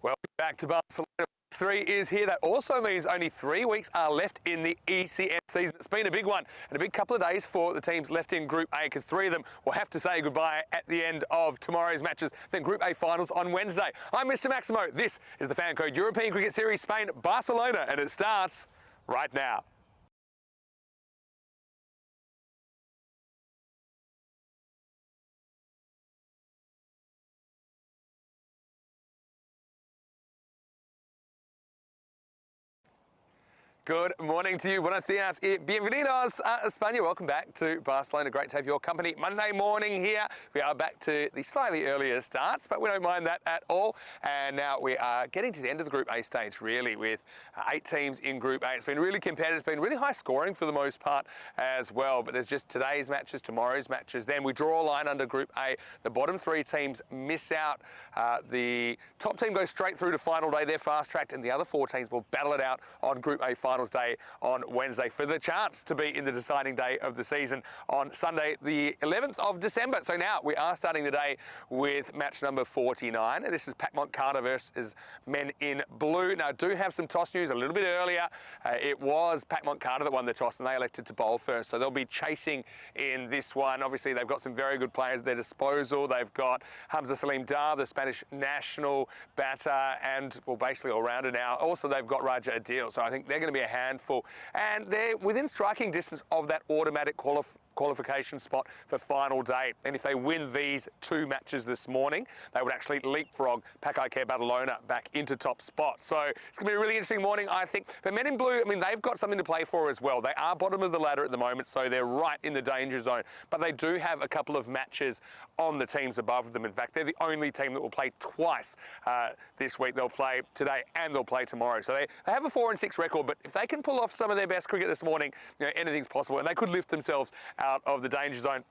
Well, back to Barcelona. 3 is here. That also means only 3 weeks are left in the ECM season. It's been a big one and a big couple of days for the teams left in Group A, because 3 of them will have to say goodbye at the end of tomorrow's matches. Then Group A finals on Wednesday. I'm Mr. Maximo. This is the FanCode European Cricket Series Spain, Barcelona, and it starts right now. Good morning to you. Buenos dias y bienvenidos a España. Welcome back to Barcelona. Great to have your company. Monday morning here. We are back to the slightly earlier starts, but we don't mind that at all. And now we are getting to the end of the Group A stage, really, with 8 teams in Group A. It's been really competitive. It's been really high scoring for the most part as well. But there's just today's matches, tomorrow's matches. Then we draw a line under Group A. The bottom 3 teams miss out. The top team goes straight through to final day. They're fast-tracked, and the other 4 teams will battle it out on Group A finals day on Wednesday for the chance to be in the deciding day of the season on Sunday, the 11th of December. So now we are starting the day with match number 49. And this is Pac Carter versus men in blue. Now, I do have some toss news a little bit earlier. It was Pac Carter that won the toss, and they elected to bowl first. So they'll be chasing in this one. Obviously, they've got some very good players at their disposal. They've got Hamza Salim Dar, the Spanish national batter, and, well, basically all-rounder now. Also, they've got Raja Adil. So I think they're going to be a handful, and they're within striking distance of that automatic qualification spot for final day. And if they win these 2 matches this morning, they would actually leapfrog Barcelona back into top spot. So it's going to be a really interesting morning, I think. But men in blue, I mean, they've got something to play for as well. They are bottom of the ladder at the moment, so they're right in the danger zone. But they do have a couple of matches on the teams above them. In fact, they're the only team that will play twice this week. They'll play today and they'll play tomorrow. So they have a 4-6 record, but if they can pull off some of their best cricket this morning, you know, anything's possible, and they could lift themselves out of the danger zone.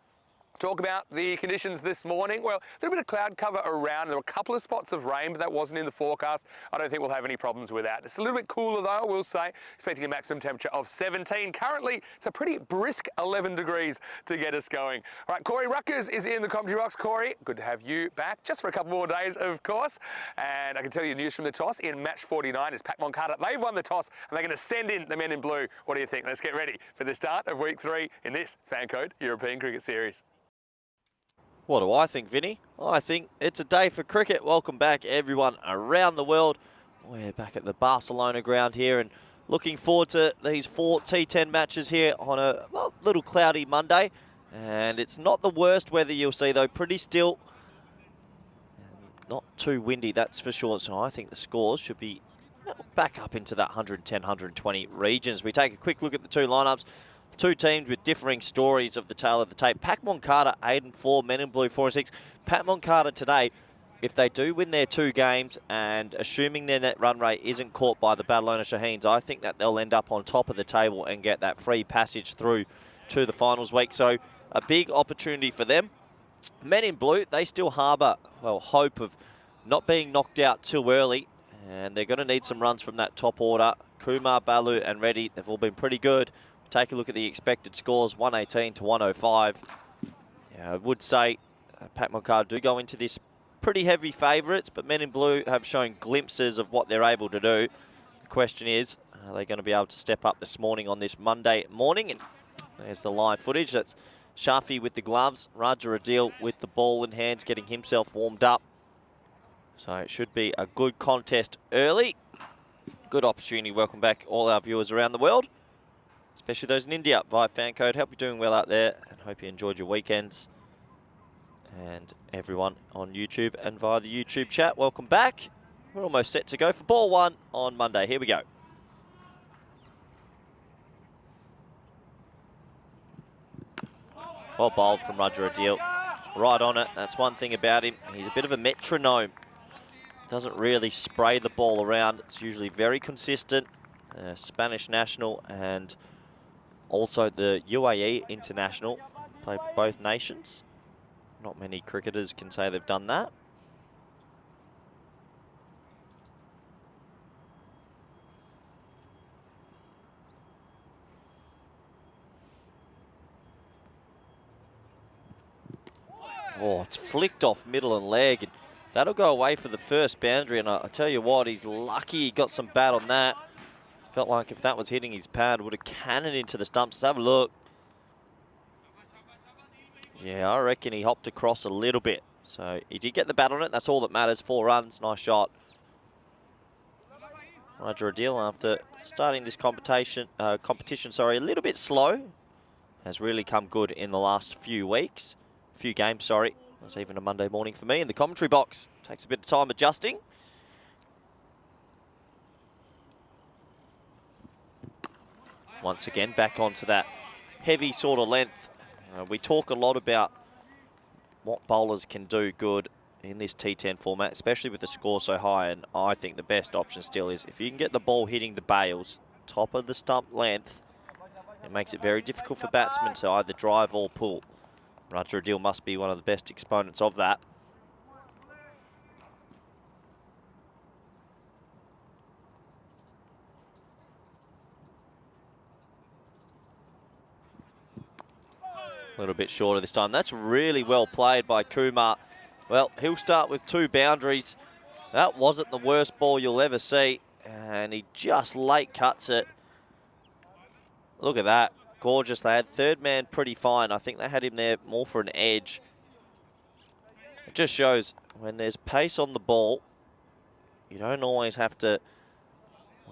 Talk about the conditions this morning. Well, a little bit of cloud cover around. There were a couple of spots of rain, but that wasn't in the forecast. I don't think we'll have any problems with that. It's a little bit cooler, though, I will say. Expecting a maximum temperature of 17. Currently, it's a pretty brisk 11 degrees to get us going. All right, Corey Ruckers is in the commentary box. Corey, good to have you back, just for a couple more days, of course. And I can tell you news from the toss in match 49 is Pac Carter. They've won the toss, and they're going to send in the men in blue. What do you think? Let's get ready for the start of week 3 in this FanCode European Cricket Series. What do I think, Vinny? I think it's a day for cricket. Welcome back, everyone around the world. We're back at the Barcelona ground here and looking forward to these 4 T10 matches here on a little cloudy Monday. And it's not the worst weather you'll see, though. Pretty still. And not too windy, that's for sure. So I think the scores should be back up into that 110, 120 regions. We take a quick look at the 2 lineups. 2 teams with differing stories of the tale of the tape. Pac Carter 8-4, men in blue 4-6. Pac Carter today, if they do win their 2 games, and assuming their net run rate isn't caught by the Barcelona Shaheens, I think that they'll end up on top of the table and get that free passage through to the finals week. So a big opportunity for them. Men in blue, they still harbour, well, hope of not being knocked out too early, and they're going to need some runs from that top order. Kumar, Balu and Reddy, they've all been pretty good. Take a look at the expected scores, 118 to 105. Yeah, I would say Pac Carter do go into this pretty heavy favourites, but men in blue have shown glimpses of what they're able to do. The question is, are they going to be able to step up this morning on this Monday morning? And there's the live footage. That's Shafi with the gloves, Raja Adil with the ball in hands, getting himself warmed up. So it should be a good contest early. Good opportunity. Welcome back all our viewers around the world, especially those in India via FanCode. Hope you're doing well out there and hope you enjoyed your weekends. And everyone on YouTube and via the YouTube chat, welcome back. We're almost set to go for ball 1 on Monday. Here we go. Well bowled from Raja Adil. Right on it. That's one thing about him. He's a bit of a metronome. Doesn't really spray the ball around. It's usually very consistent. Spanish national and also the UAE international. Play for both nations. Not many cricketers can say they've done that. Oh, it's flicked off middle and leg. And That'll go away for the first boundary, and I tell you what, he's lucky he got some bat on that. Felt like if that was hitting his pad, would have cannoned into the stumps. Let's have a look. Yeah, I reckon he hopped across a little bit. So he did get the bat on it. That's all that matters. 4 runs. Nice shot. Roger Adil, after starting this competition, a little bit slow, has really come good in the last few games, sorry. It's even a Monday morning for me in the commentary box. Takes a bit of time adjusting. Once again, back onto that heavy sort of length. We talk a lot about what bowlers can do good in this T10 format, especially with the score so high, and I think the best option still is if you can get the ball hitting the bails, top of the stump length, it makes it very difficult for batsmen to either drive or pull. Roger Adil must be one of the best exponents of that. A little bit shorter this time. That's really well played by Kumar. Well, he'll start with 2 boundaries. That wasn't the worst ball you'll ever see, and he just late cuts it. Look at that. Gorgeous lad. Third man pretty fine. I think they had him there more for an edge. It just shows when there's pace on the ball, you don't always have to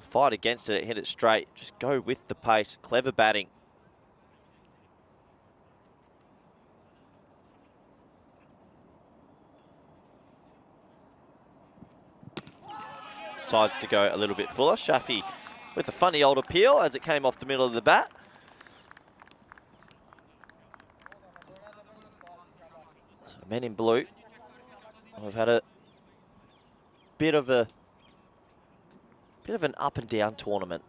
fight against it, hit it straight. Just go with the pace. Clever batting. Decides to go a little bit fuller. Shafi with a funny old appeal as it came off the middle of the bat. Men in blue, we've had a bit of an up and down tournament.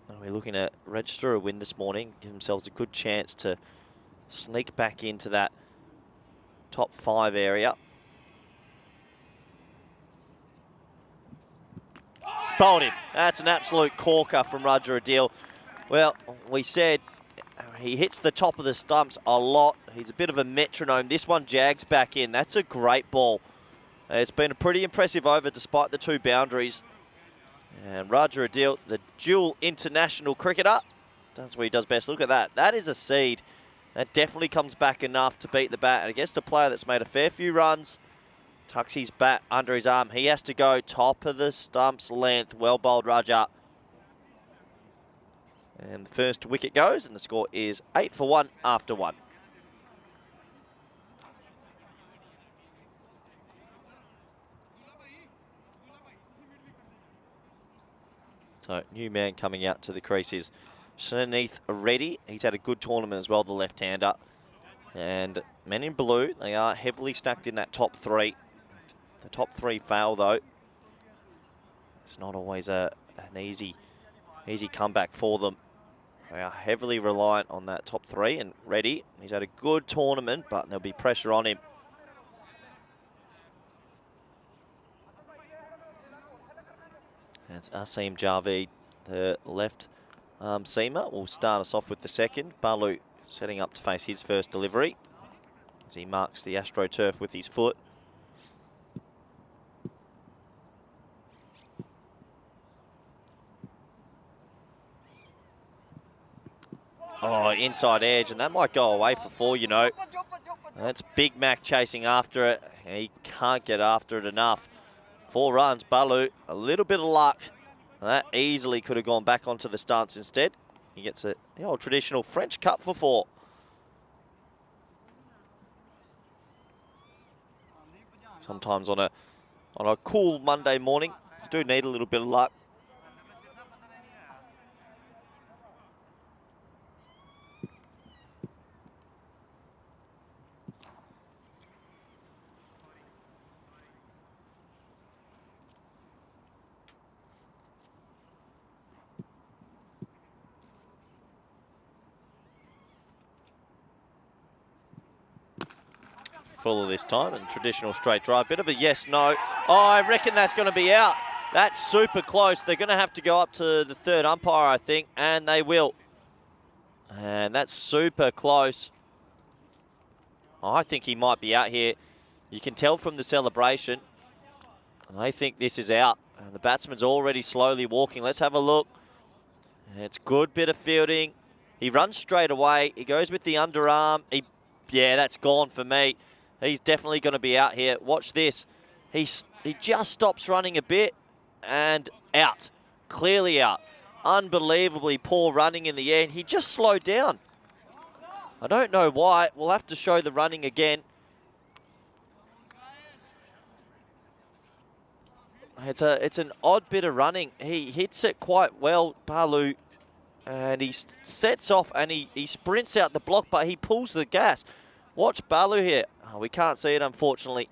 And we're looking to register a win this morning, give themselves a good chance to sneak back into that top 5 area. Bowled him. That's an absolute corker from Roger Adil. Well, we said he hits the top of the stumps a lot. He's a bit of a metronome. This one jags back in. That's a great ball. It's been a pretty impressive over despite the 2 boundaries. And Roger Adil, the dual international cricketer, that's what he does best. Look at that. That is a seed. That definitely comes back enough to beat the bat. And against a player that's made a fair few runs, tucks his bat under his arm. He has to go top of the stumps length. Well bowled, Raja. And the first wicket goes, and the score is 8 for 1 after 1. So, new man coming out to the crease is Shaneeth Reddy. He's had a good tournament as well, the left-hander. And men in blue, they are heavily stacked in that top 3. The top 3 fail, though. It's not always an easy comeback for them. They are heavily reliant on that top 3, and Reddy, he's had a good tournament, but there'll be pressure on him. That's Asim Javed, the left seamer, will start us off with the second. Balu setting up to face his first delivery as he marks the AstroTurf with his foot. Oh, inside edge, and that might go away for 4, you know. That's Big Mac chasing after it. He can't get after it enough. 4 runs, Balu, a little bit of luck. That easily could have gone back onto the stumps instead. He gets the old traditional French cut for 4. Sometimes on a cool Monday morning, you do need a little bit of luck. Fuller this time, and traditional straight drive. Bit of a yes-no. Oh, I reckon that's going to be out. That's super close. They're going to have to go up to the 3rd umpire, I think, and they will. And that's super close. I think he might be out here. You can tell from the celebration. I think this is out. And the batsman's already slowly walking. Let's have a look. And it's good bit of fielding. He runs straight away. He goes with the underarm. Yeah, that's gone for me. He's definitely going to be out here. Watch this. He just stops running a bit and out. Clearly out. Unbelievably poor running in the end. He just slowed down. I don't know why. We'll have to show the running again. It's an odd bit of running. He hits it quite well, Balu, and he sets off and he sprints out the block, but he pulls the gas. Watch Balu here. Oh, we can't see it, unfortunately.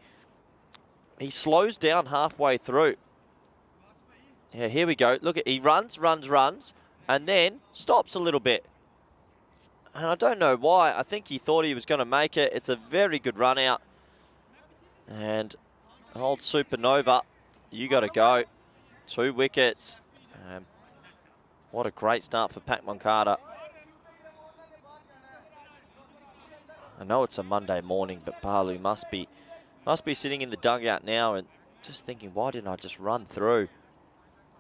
He slows down halfway through. Yeah, here we go. Look, he runs, and then stops a little bit. And I don't know why. I think he thought he was going to make it. It's a very good run out. And old Supernova, you got to go. 2 wickets. What a great start for Pat Moncada. I know it's a Monday morning, but Balu must be sitting in the dugout now and just thinking, why didn't I just run through?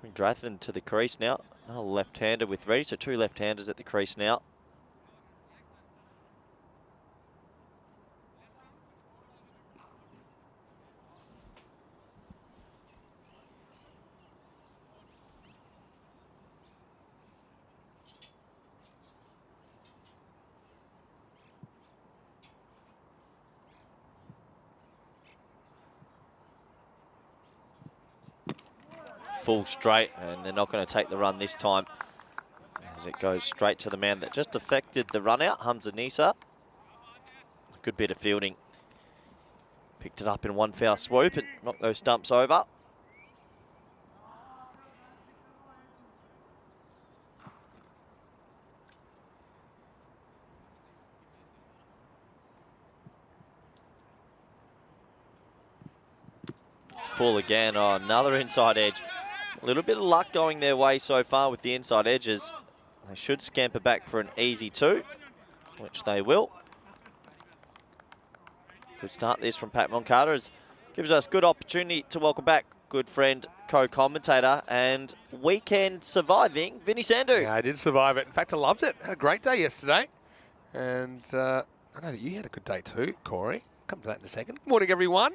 Bring Drathan to the crease now. Another left-hander with ready, so 2 left-handers at the crease now. Full straight, and they're not going to take the run this time as it goes straight to the man that just affected the run out, Hamza Nisa. Good bit of fielding. Picked it up in one foul swoop and knocked those stumps over. Full again. Oh, another inside edge. A little bit of luck going their way so far with the inside edges. They should scamper back for an easy 2, which they will. Good start this from Pat Moncada. Gives us good opportunity to welcome back good friend, co-commentator, and weekend surviving Vinny Sandhu. Yeah, I did survive it. In fact, I loved it. Had a great day yesterday. And I know that you had a good day too, Corey. Come to that in a second. Good morning, everyone.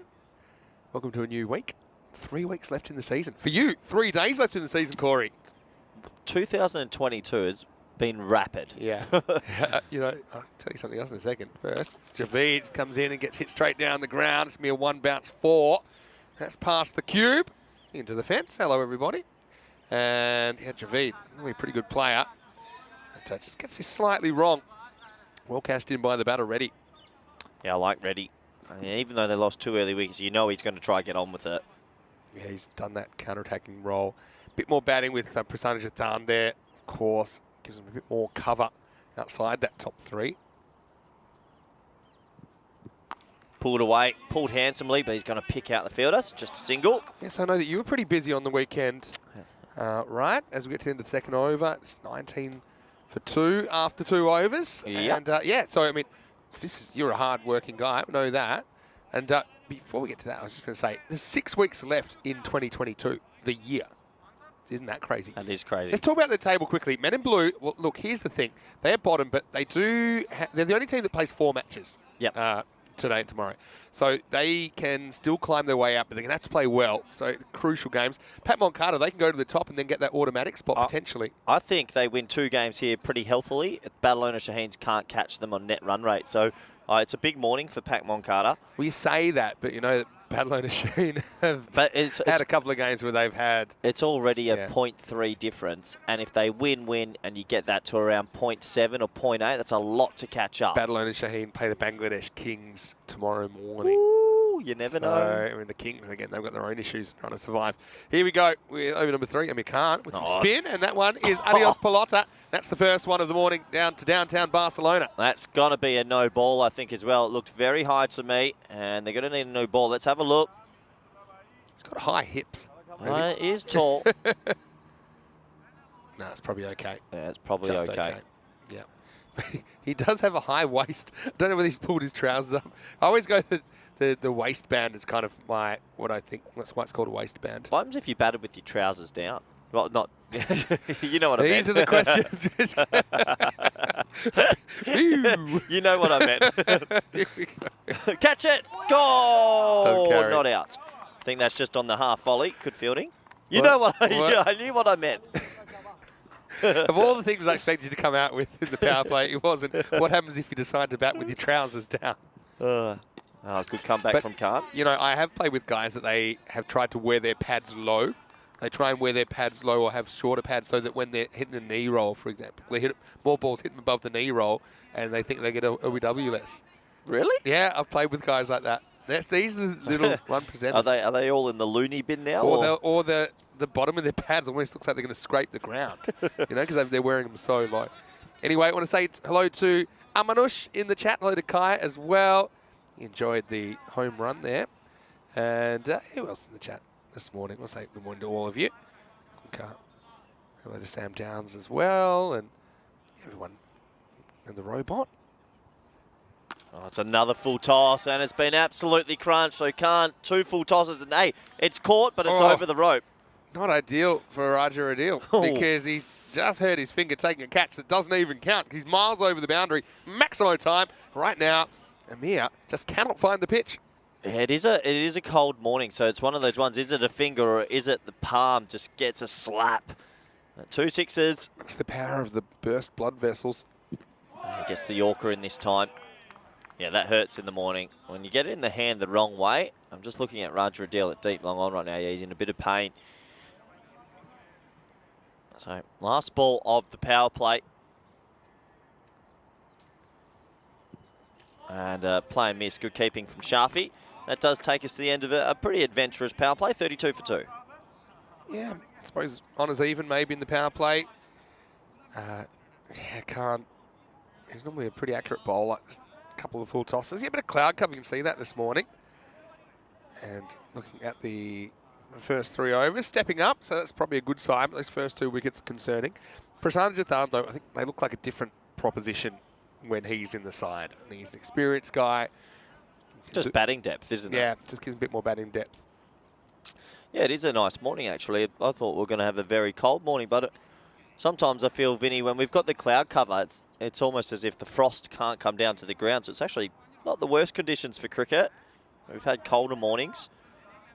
Welcome to a new week. 3 weeks left in the season. For you, 3 days left in the season, Corey. 2022 has been rapid. Yeah. You know, I'll tell you something else in a second. First, Javid comes in and gets hit straight down the ground. It's mere 1 bounce 4. That's past the cube into the fence. Hello, everybody. And yeah, Javid, really a pretty good player. But just gets this slightly wrong. Well cashed in by the batter, Reddy. Yeah, I like Reddy. I mean, even though they lost 2 early wickets, you know he's going to try and get on with it. Yeah, he's done that counter-attacking role. Bit more batting with Prasanna Jatan there, of course. Gives him a bit more cover outside that top 3. Pulled away, pulled handsomely, but he's going to pick out the fielder. It's just a single. Yes, I know that you were pretty busy on the weekend, right? As we get to the end of the second over, it's 19 for 2 after 2 overs. Yep. And yeah, so I mean, you're a hard-working guy, I know that. And before we get to that, I was just going to say, there's 6 weeks left in 2022, the year. Isn't that crazy? That is crazy. Let's talk about the table quickly. Men in Blue, well, look, here's the thing. They're bottom, but they do. They're the only team that plays 4 matches. Yep. Today and tomorrow. So they can still climb their way up, but they're going to have to play well. So crucial games. Pat Moncada, they can go to the top and then get that automatic spot potentially. I think they win 2 games here pretty healthily. Barcelona Shaheens can't catch them on net run rate. So it's a big morning for Pat Moncada. Well, you say that, but you know that Barcelona Shaheen have had a couple of games where they've had... It's already a 0.3 difference, and if they win, and you get that to around 0.7 or 0.8, that's a lot to catch up. Barcelona Shaheen play the Bangladesh Kings tomorrow morning. Ooh, you never know. I mean, the Kings, again, they've got their own issues trying to survive. Here we go. We're over number 3, Amir Khan with some spin, and that one is Adios Pelota. That's the first one of the morning down to downtown Barcelona. That's going to be a no ball, I think, as well. It looked very high to me, and they're going to need a no ball. Let's have a look. He's got high hips. He is tall. No, it's probably okay. Yeah, it's probably okay. Yeah. He does have a high waist. I don't know whether he's pulled his trousers up. I always go the waistband is kind of what I think. That's why it's called a waistband. What happens if you batted with your trousers down? Well, not. You know what I meant. These are the questions. You know what I meant. Catch it! Goal! Not out. I think that's just on the half volley. Good fielding. You know what? I knew what I meant. Of all the things I expected you to come out with in the power play, it wasn't. What happens if you decide to bat with your trousers down? Good comeback from Khan. You know, I have played with guys that they have tried to wear their pads low. They try and wear their pads low or have shorter pads so that when they're hitting the knee roll, for example, they hit more balls hit them above the knee roll and they think they get a OBW less. Really? Yeah, I've played with guys like that. These are the little 1%ers. Are they all in the loony bin now? Or the bottom of their pads almost looks like they're going to scrape the ground, you know, because they're wearing them so low. Anyway, I want to say hello to Amanush in the chat. Hello to Kai as well. He enjoyed the home run there. And who else in the chat this morning? We'll say good morning to all of you. Okay. Hello to Sam Downs as well, and everyone and the robot. Oh, it's another full toss, and it's been absolutely crunched, so Khan, 2 full tosses, and hey, it's caught, but it's over the rope. Not ideal for Raja Adil, because he's just hurt his finger taking a catch that doesn't even count. He's miles over the boundary, maximum time. Right now, Amir just cannot find the pitch. Yeah, it is a cold morning, so it's one of those ones, is it a finger or is it the palm just gets a slap? 2 sixes. It's the power of the burst blood vessels. I guess the Yorker in this time. Yeah, that hurts in the morning. When you get it in the hand the wrong way, I'm just looking at Raja Adil at deep long on right now. Yeah, he's in a bit of pain. So, last ball of the power play. And play and miss. Good keeping from Shafi. That does take us to the end of a pretty adventurous power play. 32 for 2. Yeah, I suppose honours even maybe in the power play. Khan, he's normally a pretty accurate bowler. Just a couple of full tosses. Yeah, a bit of cloud cover. You can see that this morning. And looking at the first 3 overs, stepping up. So that's probably a good sign. Those first 2 wickets concerning. Prasanna Jathan, though, I think they look like a different proposition when he's in the side. I think he's an experienced guy. Just batting depth, isn't it? Yeah, just gives a bit more batting depth. Yeah, it is a nice morning, actually. I thought we were going to have a very cold morning, but sometimes I feel, Vinny, when we've got the cloud cover, it's almost as if the frost can't come down to the ground. So it's actually not the worst conditions for cricket. We've had colder mornings.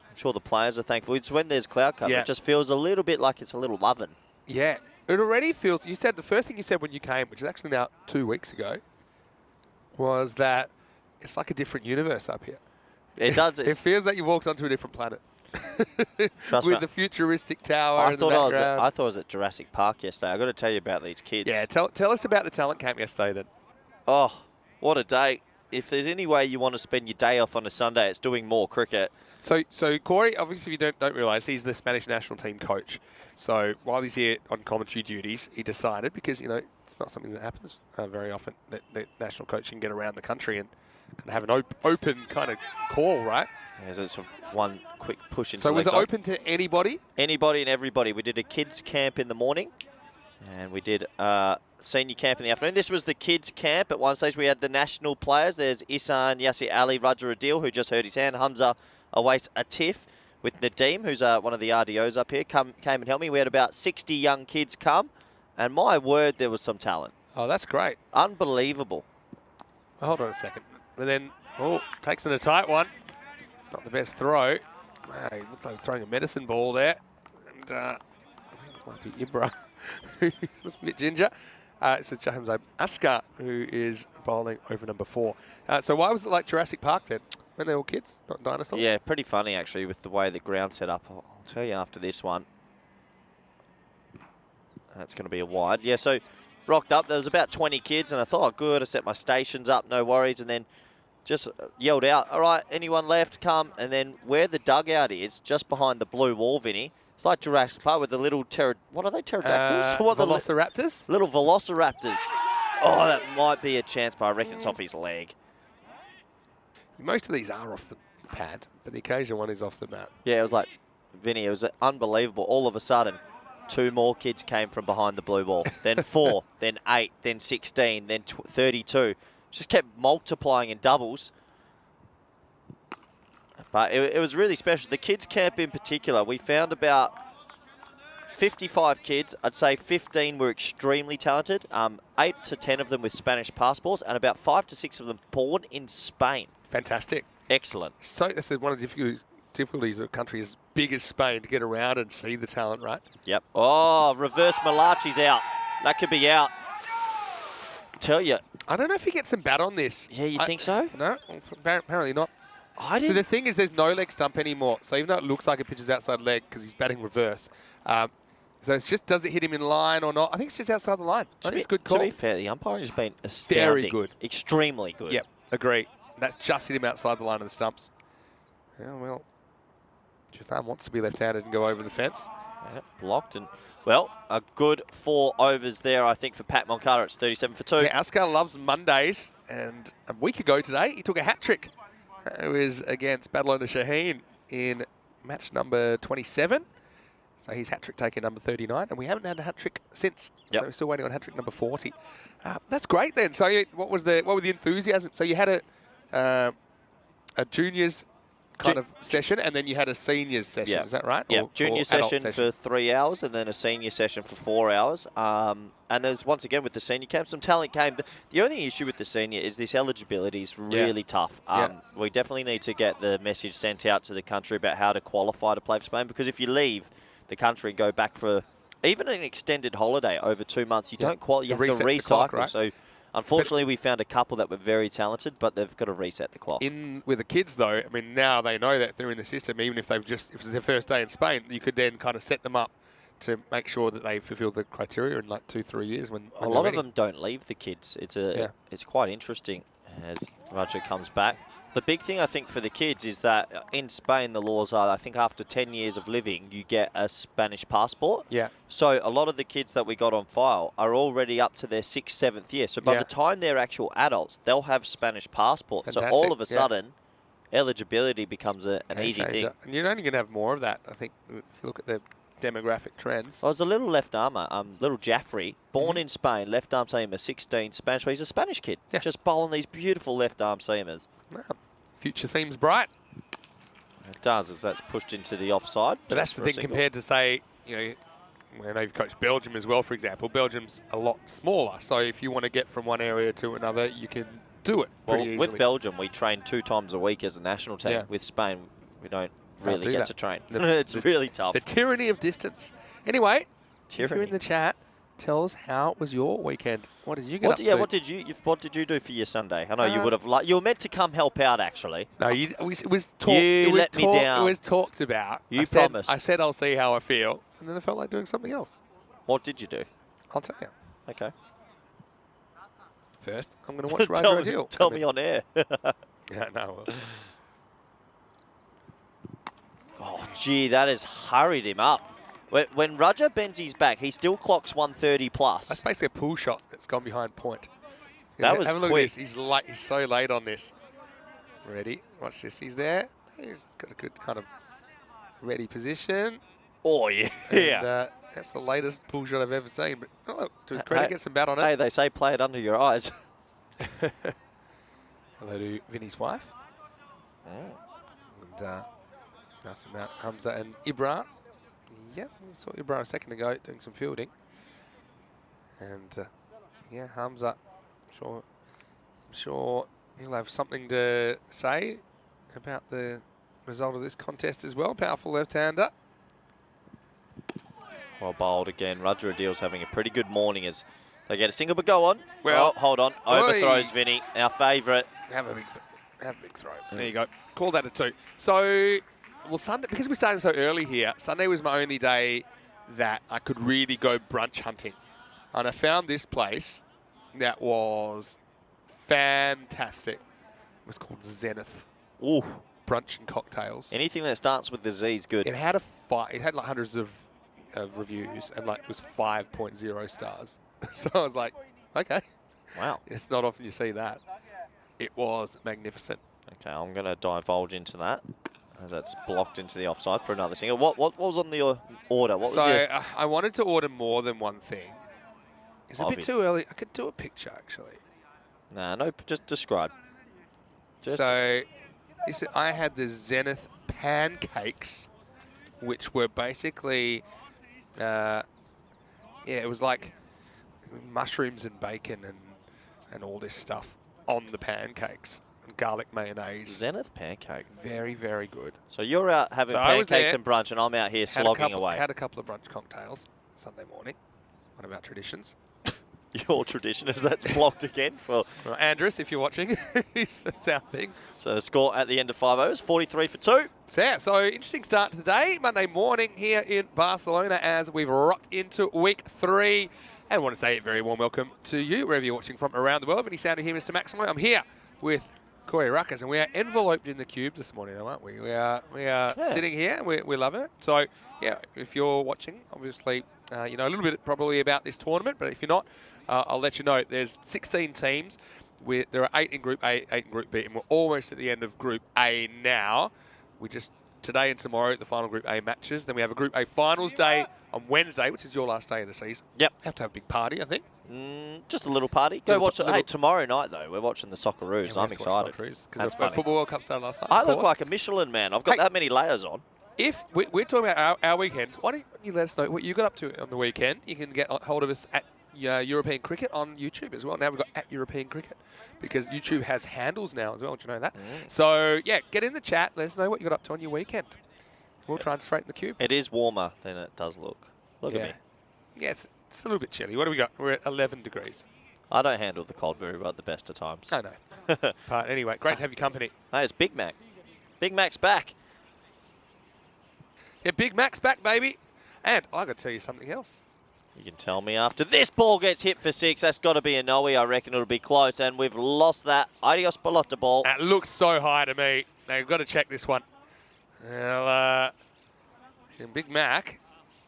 I'm sure the players are thankful. It's when there's cloud cover, It just feels a little bit like it's a little oven. Yeah, it already feels, you said, the first thing you said when you came, which is actually now 2 weeks ago, was that it's like a different universe up here. It does. It feels like you walked onto a different planet. Trust With me. the futuristic tower in the background. I thought I was at Jurassic Park yesterday. I've got to tell you about these kids. Yeah, tell us about the talent camp yesterday then. Oh, what a day. If there's any way you want to spend your day off on a Sunday, it's doing more cricket. So Corey, obviously if you don't realise, he's the Spanish national team coach. So while he's here on commentary duties, he decided, because, you know, it's not something that happens very often, that the national coach can get around the country and have an open kind of call, right? Yeah, there's one quick push into So was it open to anybody? Anybody and everybody. We did a kids camp in the morning, and we did senior camp in the afternoon. This was the kids camp. At one stage we had the national players. There's Isan, Yasir Ali, Raja Adil, who just hurt his hand, Hamza Awais Atif, with Nadeem, who's one of the RDOs up here, came and helped me. We had about 60 young kids come, and my word, there was some talent. Oh, that's great. Unbelievable. Hold on a second. And then, takes in a tight one. Not the best throw. Wow, he looked like he was throwing a medicine ball there. And I think it might be Ibra, who's a bit ginger. It's James Askar, who is bowling over number 4. So why was it like Jurassic Park then? When they were kids, not dinosaurs? Yeah, pretty funny actually with the way the ground set up. I'll tell you after this one. That's going to be a wide. Yeah, so rocked up. There was about 20 kids, and I thought, oh, good, I set my stations up, no worries. And then just yelled out, all right, anyone left, come. And then where the dugout is, just behind the blue wall, Vinny, it's like Jurassic Park with the little what are they, pterodactyls? Velociraptors? Little velociraptors. Oh, that might be a chance, but I reckon it's off his leg. Most of these are off the pad, but the occasional one is off the mat. Yeah, it was like, Vinny, it was unbelievable. All of a sudden, 2 more kids came from behind the blue ball. Then 4, then 8, then 16, then 32. Just kept multiplying in doubles. But it was really special. The kids camp in particular, we found about 55 kids. I'd say 15 were extremely talented. 8 to 10 of them with Spanish passports, and about 5 to 6 of them born in Spain. Fantastic. Excellent. So this is one of the difficulties of a country as big as Spain to get around and see the talent, right? Yep. Oh, reverse Malachi's out. That could be out. Tell you. I don't know if he gets some bat on this. Yeah, you think so? No, apparently not. So the thing is, there's no leg stump anymore. So even though it looks like it pitches outside leg because he's batting reverse, so it's just, does it hit him in line or not? I think it's just outside the line. I think it's a good call. To be fair, the umpiring has been astounding. Very good. Extremely good. Yep, agree. That's just hit him outside the line of the stumps. Yeah, well, Jatham wants to be left-handed and go over the fence. Yep, blocked. And, well, a good 4 overs there, I think, for Pat Moncada. It's 37 for 2. Yeah, Askar loves Mondays. And a week ago today, he took a hat-trick. It was against Barcelona Shaheen in match number 27. So he's hat-trick taker number 39. And we haven't had a hat-trick since. Yep. So we're still waiting on hat-trick number 40. That's great then. So what were the enthusiasm? So you had a juniors kind of session, and then you had a seniors session. Yeah. Is that right? Yeah, or junior session for 3 hours, and then a senior session for 4 hours. And there's, once again, with the senior camp, some talent came. The only issue with the senior is this eligibility is really tough. We definitely need to get the message sent out to the country about how to qualify to play for Spain, because if you leave the country and go back for even an extended holiday over 2 months, you don't qualify. You have to recycle. Clock, right? So unfortunately, we found a couple that were very talented, but they've got to reset the clock. With the kids, though, I mean, now they know that they're in the system. Even if if it's their first day in Spain, you could then kind of set them up to make sure that they fulfill the criteria in like 2-3 years. When a lot of them don't leave the kids. It's quite interesting as Roger comes back. The big thing I think for the kids is that in Spain the laws are, I think after 10 years of living you get a Spanish passport. Yeah. So a lot of the kids that we got on file are already up to their 6th, 7th year. So by the time they're actual adults, they'll have Spanish passports. Fantastic. So all of a sudden, eligibility becomes an easy thing. And you're only going to have more of that, I think, if you look at the demographic trends. I was a little left armer, little Jaffrey, born in Spain, left arm seamer, 16, Spanish. He's a Spanish kid, just bowling these beautiful left arm seamers. Wow. Future seems bright. It does, as that's pushed into the offside. But that's the thing compared to, say, I know you've coached Belgium as well, for example. Belgium's a lot smaller, so if you want to get from one area to another, you can do it pretty easily. With Belgium, we train 2 times a week as a national team. Yeah. With Spain, we don't really get to train. It's really tough. The tyranny of distance. Anyway, if you're in the chat, tell us how was your weekend. What did you get up to? What did you do for your Sunday? I know you would have. You were meant to come help out, actually. No, it was talked. You let me down. It was talked about. You promised. I said I'll see how I feel, and then I felt like doing something else. What did you do? I'll tell you. Okay. First, I'm going to watch Roger Hill. Tell me on air. Yeah, no. Oh, gee, that has hurried him up. When Roger bends his back, he still clocks 130 plus. That's basically a pull shot that's gone behind point. That was quick. Have a look at this. He's so late on this. Ready. Watch this. He's there. He's got a good kind of ready position. Oh, yeah. And, that's the latest pull shot I've ever seen. But look, to his credit, get some bat on it. Hey, they say play it under your eyes. Hello to Vinny's wife. And nice about Hamza and Ibra. Yep, we saw Ibra a second ago doing some fielding. And yeah, Hamza, I'm sure he'll have something to say about the result of this contest as well. Powerful left-hander. Well bowled again. Roger Adil's having a pretty good morning as they get a single, but go on. Well, hold on. Overthrows Vinny, our favourite. Have a big throw. There you go. Call that a 2. So, well, Sunday, because we're starting so early here, Sunday was my only day that I could really go brunch hunting. And I found this place that was fantastic. It was called Zenith. Ooh. Brunch and cocktails. Anything that starts with the Z is good. It had it had like hundreds of reviews and like it was 5.0 stars. So I was like, okay. Wow. It's not often you see that. It was magnificent. Okay, I'm going to divulge into that. That's blocked into the offside for another single. What was on the order? What was So your... I wanted to order more than one thing. It's a bit Obvious. too early. I could do a picture, actually. Nah, no, just describe. So I had the Zenith pancakes, which were basically, yeah, it was like mushrooms and bacon and all this stuff on the pancakes. And garlic mayonnaise. Zenith pancake. Very, very good. So you're out having pancakes and brunch, and I'm out here slogging away. Had a couple of brunch cocktails Sunday morning. One of our traditions. Your tradition is that's blocked again for Andrus, if you're watching. That's our thing. So the score at the end of 5 is 43 for 2. So interesting start to the day, Monday morning here in Barcelona as we've rocked into week 3. And I want to say a very warm welcome to you, wherever you're watching from around the world. Any sound of here, Mr. Maximo? I'm here with Corey Ruckers, and we are enveloped in the cube this morning, though, aren't we? We are sitting here, and we're loving it. So, yeah, if you're watching, obviously, you know a little bit probably about this tournament, but if you're not, I'll let you know. There's 16 teams. There are 8 in Group A, 8 in Group B, and we're almost at the end of Group A now. Today and tomorrow, the final Group A matches. Then we have a Group A finals day on Wednesday, which is your last day of the season. Yep. Have to have a big party, I think. Just a little party. Go watch it. Hey, tomorrow night, though, we're watching the Socceroos. I'm excited. Because the Football World Cup started last night. I look like a Michelin man. I've got that many layers on. If we're talking about our weekends, why don't you let us know what you got up to on the weekend? You can get hold of us at European Cricket on YouTube as well. Now we've got at European Cricket because YouTube has handles now as well. Do you know that? So, yeah, get in the chat. Let us know what you got up to on your weekend. We'll try and straighten the cube. It is warmer than it does look. Look at me. Yeah, it's a little bit chilly. What do we got? We're at 11 degrees. I don't handle the cold very well at the best of times. I know. But anyway, great to have your company. Hey, it's Big Mac. Big Mac's back. Yeah, Big Mac's back, baby. And I got to tell you something else. You can tell me after this ball gets hit for 6. That's got to be a no. I reckon it'll be close, and we've lost that. Adios, Pelota ball. That looks so high to me. Now, you've got to check this one. Well, Big Mac.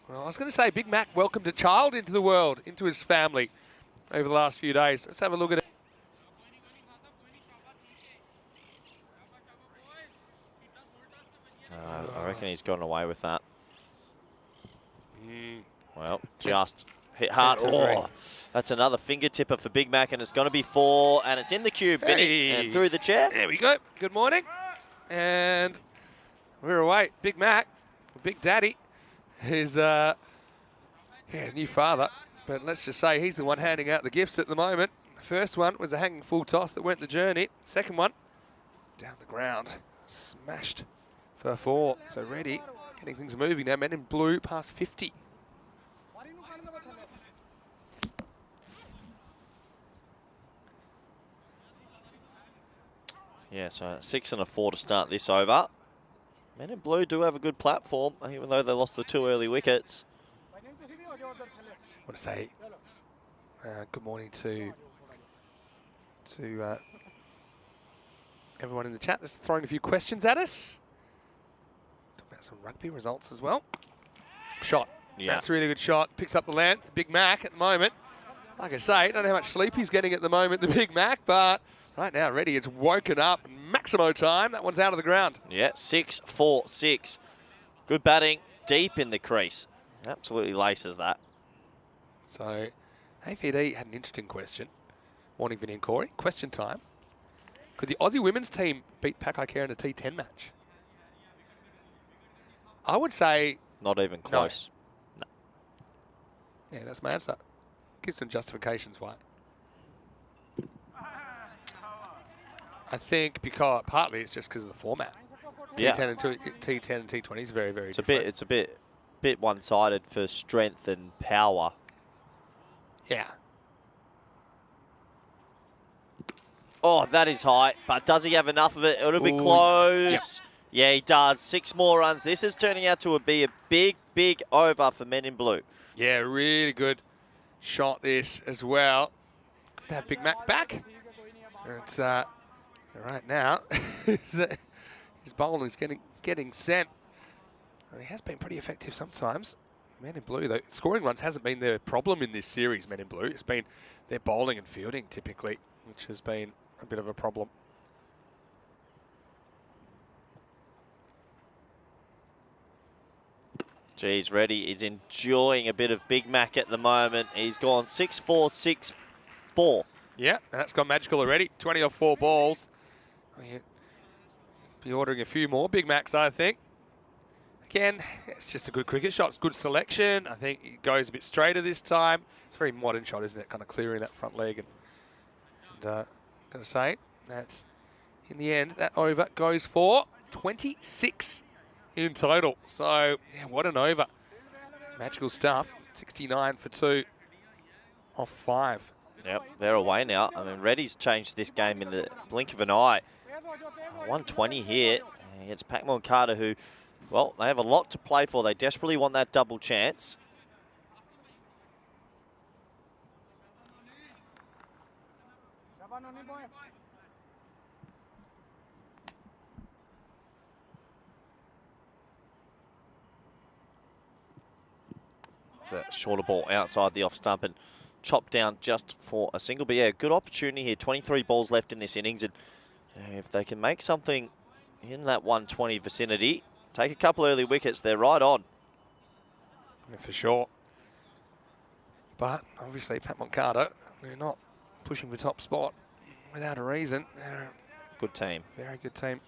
Well, I was going to say Big Mac welcomed a child into the world, into his family over the last few days. Let's have a look at it. I reckon he's gone away with that. Well, just hit hard. Oh, that's another finger tipper for Big Mac, and it's going to be 4, and it's in the cube, Vinny, and through the chair. There we go. Good morning. And we're away. Big Mac, Big Daddy, his new father. But let's just say he's the one handing out the gifts at the moment. The first one was a hanging full toss that went the journey. Second one, down the ground, smashed for 4. So ready, getting things moving now. Men in blue past 50. Yeah, so 6 and a 4 to start this over. Men in blue do have a good platform, even though they lost the 2 early wickets. I want to say good morning to everyone in the chat that's throwing a few questions at us. Talk about some rugby results as well. Shot. Yeah. That's a really good shot. Picks up the length. Big Mac at the moment. Like I say, don't know how much sleep he's getting at the moment, the Big Mac, but right now, ready. It's woken up. Maximo time. That one's out of the ground. Yeah, 6-4-6. Good batting deep in the crease. Absolutely laces that. So, AVD had an interesting question. Morning, Vinny and Corey. Question time. Could the Aussie women's team beat Pakai Care in a T10 match? I would say... Not even close. No. Yeah, that's my answer. Give some justifications why. I think because partly it's just because of the format. Yeah. T10 and T20 is very, very different. It's a bit one-sided for strength and power. Yeah. Oh, that is high, but does he have enough of it? It'll be close. Yep. Yeah, he does. 6 more runs. This is turning out to be a big, big over for Men in Blue. Yeah, really good shot this as well. Good to have Big Mac back. It's right now his bowling's getting sent. He has been pretty effective sometimes. Men in Blue, though, scoring runs hasn't been their problem in this series, Men in Blue. It's been their bowling and fielding typically, which has been a bit of a problem. Geez, Reddy is enjoying a bit of Big Mac at the moment. He's gone 6-4, 6-4. Yeah, that's gone magical already. 20 off 4 balls. We'll be ordering a few more Big Macs, I think. Again, it's just a good cricket shot. It's good selection. I think it goes a bit straighter this time. It's a very modern shot, isn't it? Kind of clearing that front leg. And I'm going to say that's, in the end, that over goes for 26 in total. So, yeah, what an over. Magical stuff. 69 for 2 off 5. Yep, they're away now. I mean, Reddy's changed this game in the blink of an eye. 120 here against Pac-Man Carter, who, well, they have a lot to play for. They desperately want that double chance. It's a shorter ball outside the off stump and chopped down just for a single. But yeah, good opportunity here. 23 balls left in this innings. And if they can make something in that 120 vicinity, take a couple early wickets, they're right on. Yeah, for sure. But obviously, Pat Moncada, they're not pushing for top spot without a reason. They're good team. Very good team.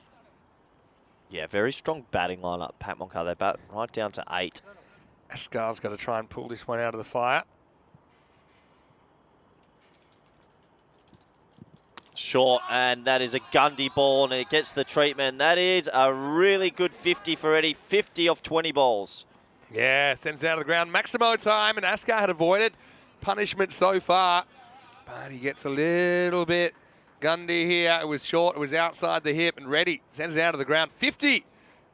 Yeah, very strong batting lineup. Pat Moncada, they bat right down to 8. Askar's got to try and pull this one out of the fire. Short, and that is a Gundy ball, and it gets the treatment. That is a really good 50 for Eddie. 50 off 20 balls. Yeah, sends it out of the ground. Maximo time, and Askar had avoided punishment so far. But he gets a little bit Gundy here. It was short, it was outside the hip, and Reddy sends it out of the ground. 50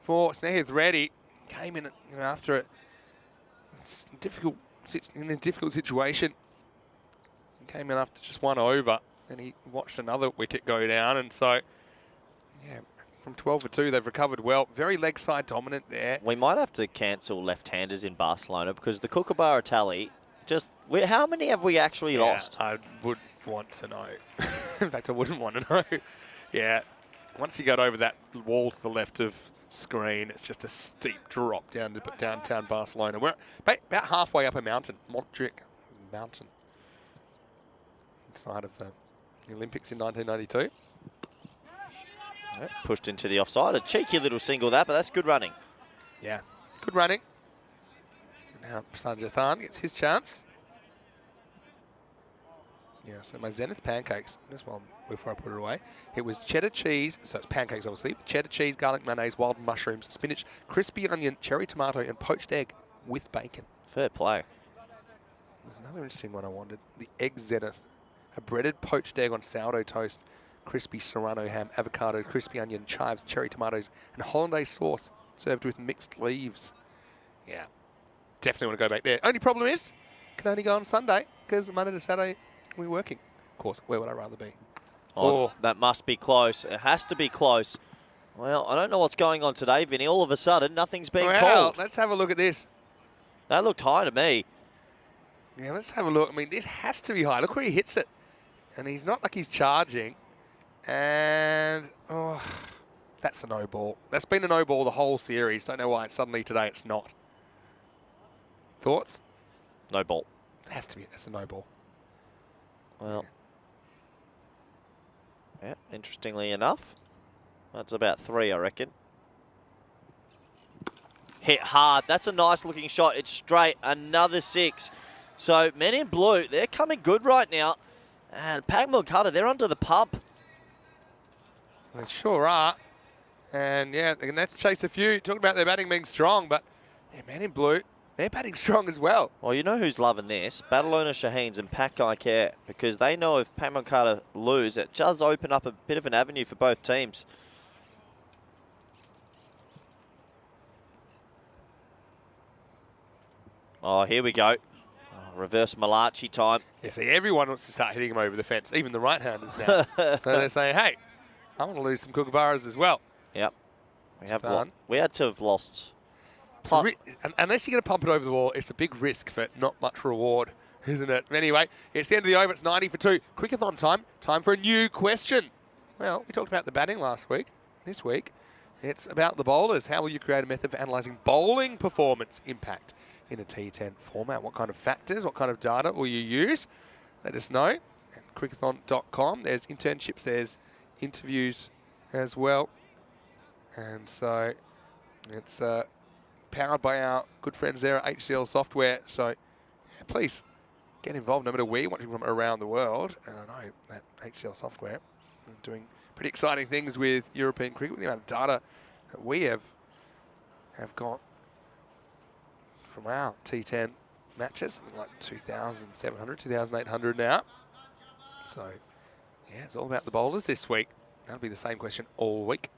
for Snehith Reddy. Came in after it. It's in a difficult situation. He came in after just one over. And he watched another wicket go down, and so, yeah, from 12 for 2, they've recovered well. Very leg side dominant there. We might have to cancel left-handers in Barcelona because the Kookaburra tally, how many have we actually lost? I would want to know. In fact, I wouldn't want to know. Yeah, once you got over that wall to the left of screen, it's just a steep drop down to downtown Barcelona. We're about halfway up a mountain, Montjuic Mountain, side of the Olympics in 1992. Yep, pushed into the offside. A cheeky little single that, but that's good running. Yeah, good running. Now Sanjathan gets his chance. Yeah, so my Zenith pancakes, just one before I put it away. It was cheddar cheese, so it's pancakes obviously, cheddar cheese, garlic mayonnaise, wild mushrooms, spinach, crispy onion, cherry tomato, and poached egg with bacon. Fair play. There's another interesting one I wanted. The Egg Zenith. A breaded poached egg on sourdough toast, crispy serrano ham, avocado, crispy onion, chives, cherry tomatoes, and hollandaise sauce, served with mixed leaves. Yeah, definitely want to go back there. Only problem is, can only go on Sunday, because Monday to Saturday, we're working. Of course, where would I rather be? Oh, that must be close. It has to be close. Well, I don't know what's going on today, Vinny. All of a sudden, nothing's being called. Let's have a look at this. That looked high to me. Yeah, let's have a look. I mean, this has to be high. Look where he hits it. And he's not like he's charging. And, oh, that's a no ball. That's been a no ball the whole series. Don't know why suddenly today it's not. Thoughts? No ball. It has to be. That's a no ball. Well, yeah, interestingly enough, that's about 3, I reckon. Hit hard. That's a nice looking shot. It's straight. Another 6. So, men in blue, they're coming good right now. And Pac-Man Carter, they're under the pump. They sure are. And, yeah, they're going to have to chase a few. Talking about their batting being strong, but, yeah, men in blue, they're batting strong as well. Well, you know who's loving this? Barcelona Shaheens and Pat Guy Care, because they know if Pac-Man Carter lose, it does open up a bit of an avenue for both teams. Oh, here we go. Reverse Malachi time. Yeah, see, everyone wants to start hitting him over the fence, even the right-handers now. So they're saying, hey, I want to lose some kookaburras as well. Yep. We had to have lost. Unless you're going to pump it over the wall, it's a big risk for not much reward, isn't it? Anyway, it's the end of the over. It's 90 for 2. Quickathon time. Time for a new question. Well, we talked about the batting last week. This week, It's about the bowlers. How will you create a method for analysing bowling performance impact in a T10 format? What kind of factors, what kind of data will you use? Let us know at crickathon.com. There's internships, there's interviews as well. And so it's powered by our good friends there at HCL Software. So yeah, please get involved no matter where you're watching from around the world. And I know that HCL Software are doing pretty exciting things with European cricket, with the amount of data that we have got from our T10 matches, something like 2,700, 2,800 now. So yeah, it's all about the bowlers this week. That'll be the same question all week.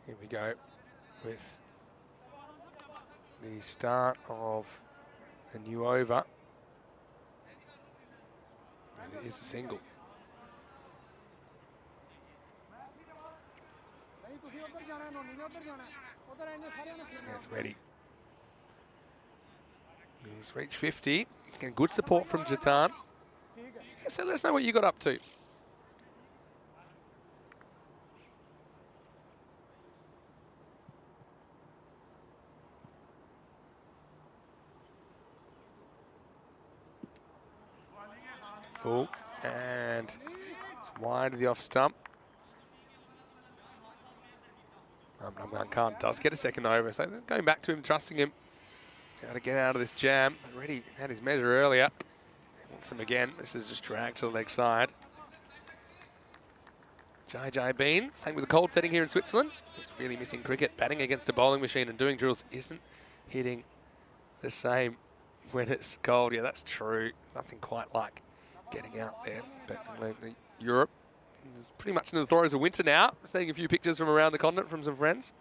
Here we go with the start of a new over. And it is a single. Smith ready. He's reached 50. He's getting good support from Jatan. Yeah, so let us know what you got up to. Full, and it's wide of the off stump. Khan does get a second over, so going back to him, trusting him. Trying to get out of this jam. Already had his measure earlier. Wants him again. This is just dragged to the leg side. JJ Bean, same with the cold setting here in Switzerland. He's really missing cricket. Batting against a bowling machine and doing drills isn't hitting the same when it's cold. Yeah, that's true. Nothing quite like getting out there. But Europe is pretty much in the throes of winter now. Seeing a few pictures from around the continent from some friends.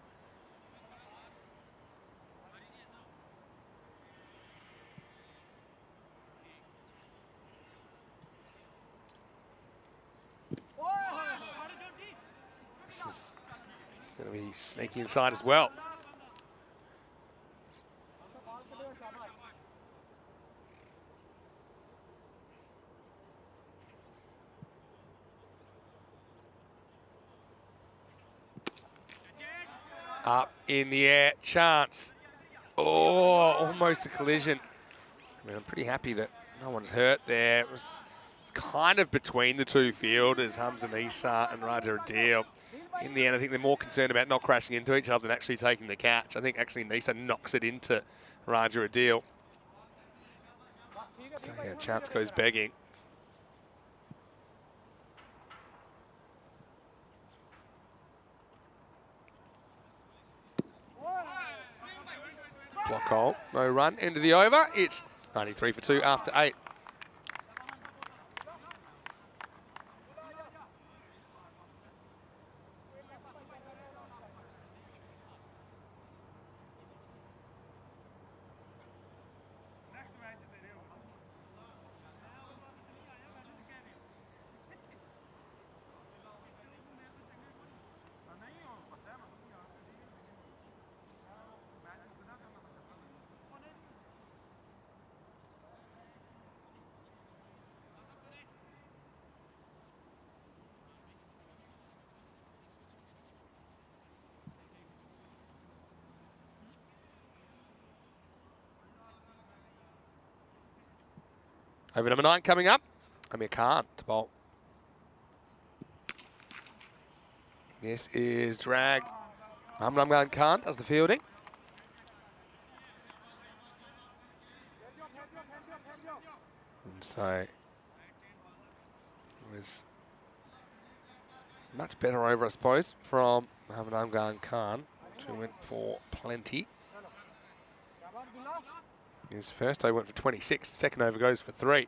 This is going to be sneaking inside as well. Up in the air, chance. Oh, almost a collision. I mean, I'm pretty happy that no one's hurt there. It's kind of between the two fielders, Hamza Nisa and Raja Adil. In the end, I think they're more concerned about not crashing into each other than actually taking the catch. I think actually Nisa knocks it into Raja Adil. So yeah, chance goes begging. Block hole, no run, end of the over. It's 93 for 2 after 8. Over number 9 coming up, Amir Khan to bowl. This is dragged. Amir Khan does the fielding. And so it was much better over, I suppose, from Muhammad Khan, who went for plenty. His first over went for 26, second over goes for 3.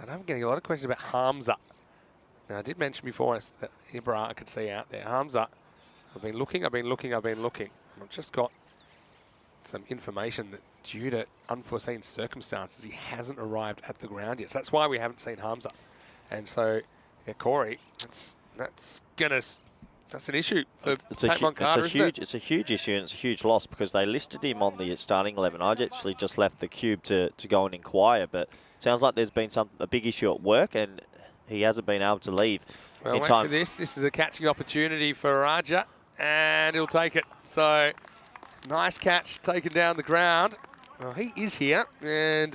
I'm getting a lot of questions about Hamza. Now, I did mention before that Ibra I could see out there. Hamza, I've been looking. I've just got some information that due to unforeseen circumstances, he hasn't arrived at the ground yet. So that's why we haven't seen Hamza. And so, yeah, Corey, that's an issue for Pat Moncada, isn't it? It's a huge issue, and it's a huge loss because they listed him on the starting 11. I actually just left the cube to go and inquire, but it sounds like there's been a big issue at work, and he hasn't been able to leave in time. For this. This is a catching opportunity for Raja, and he'll take it. So, nice catch taken down the ground. Well, he is here, and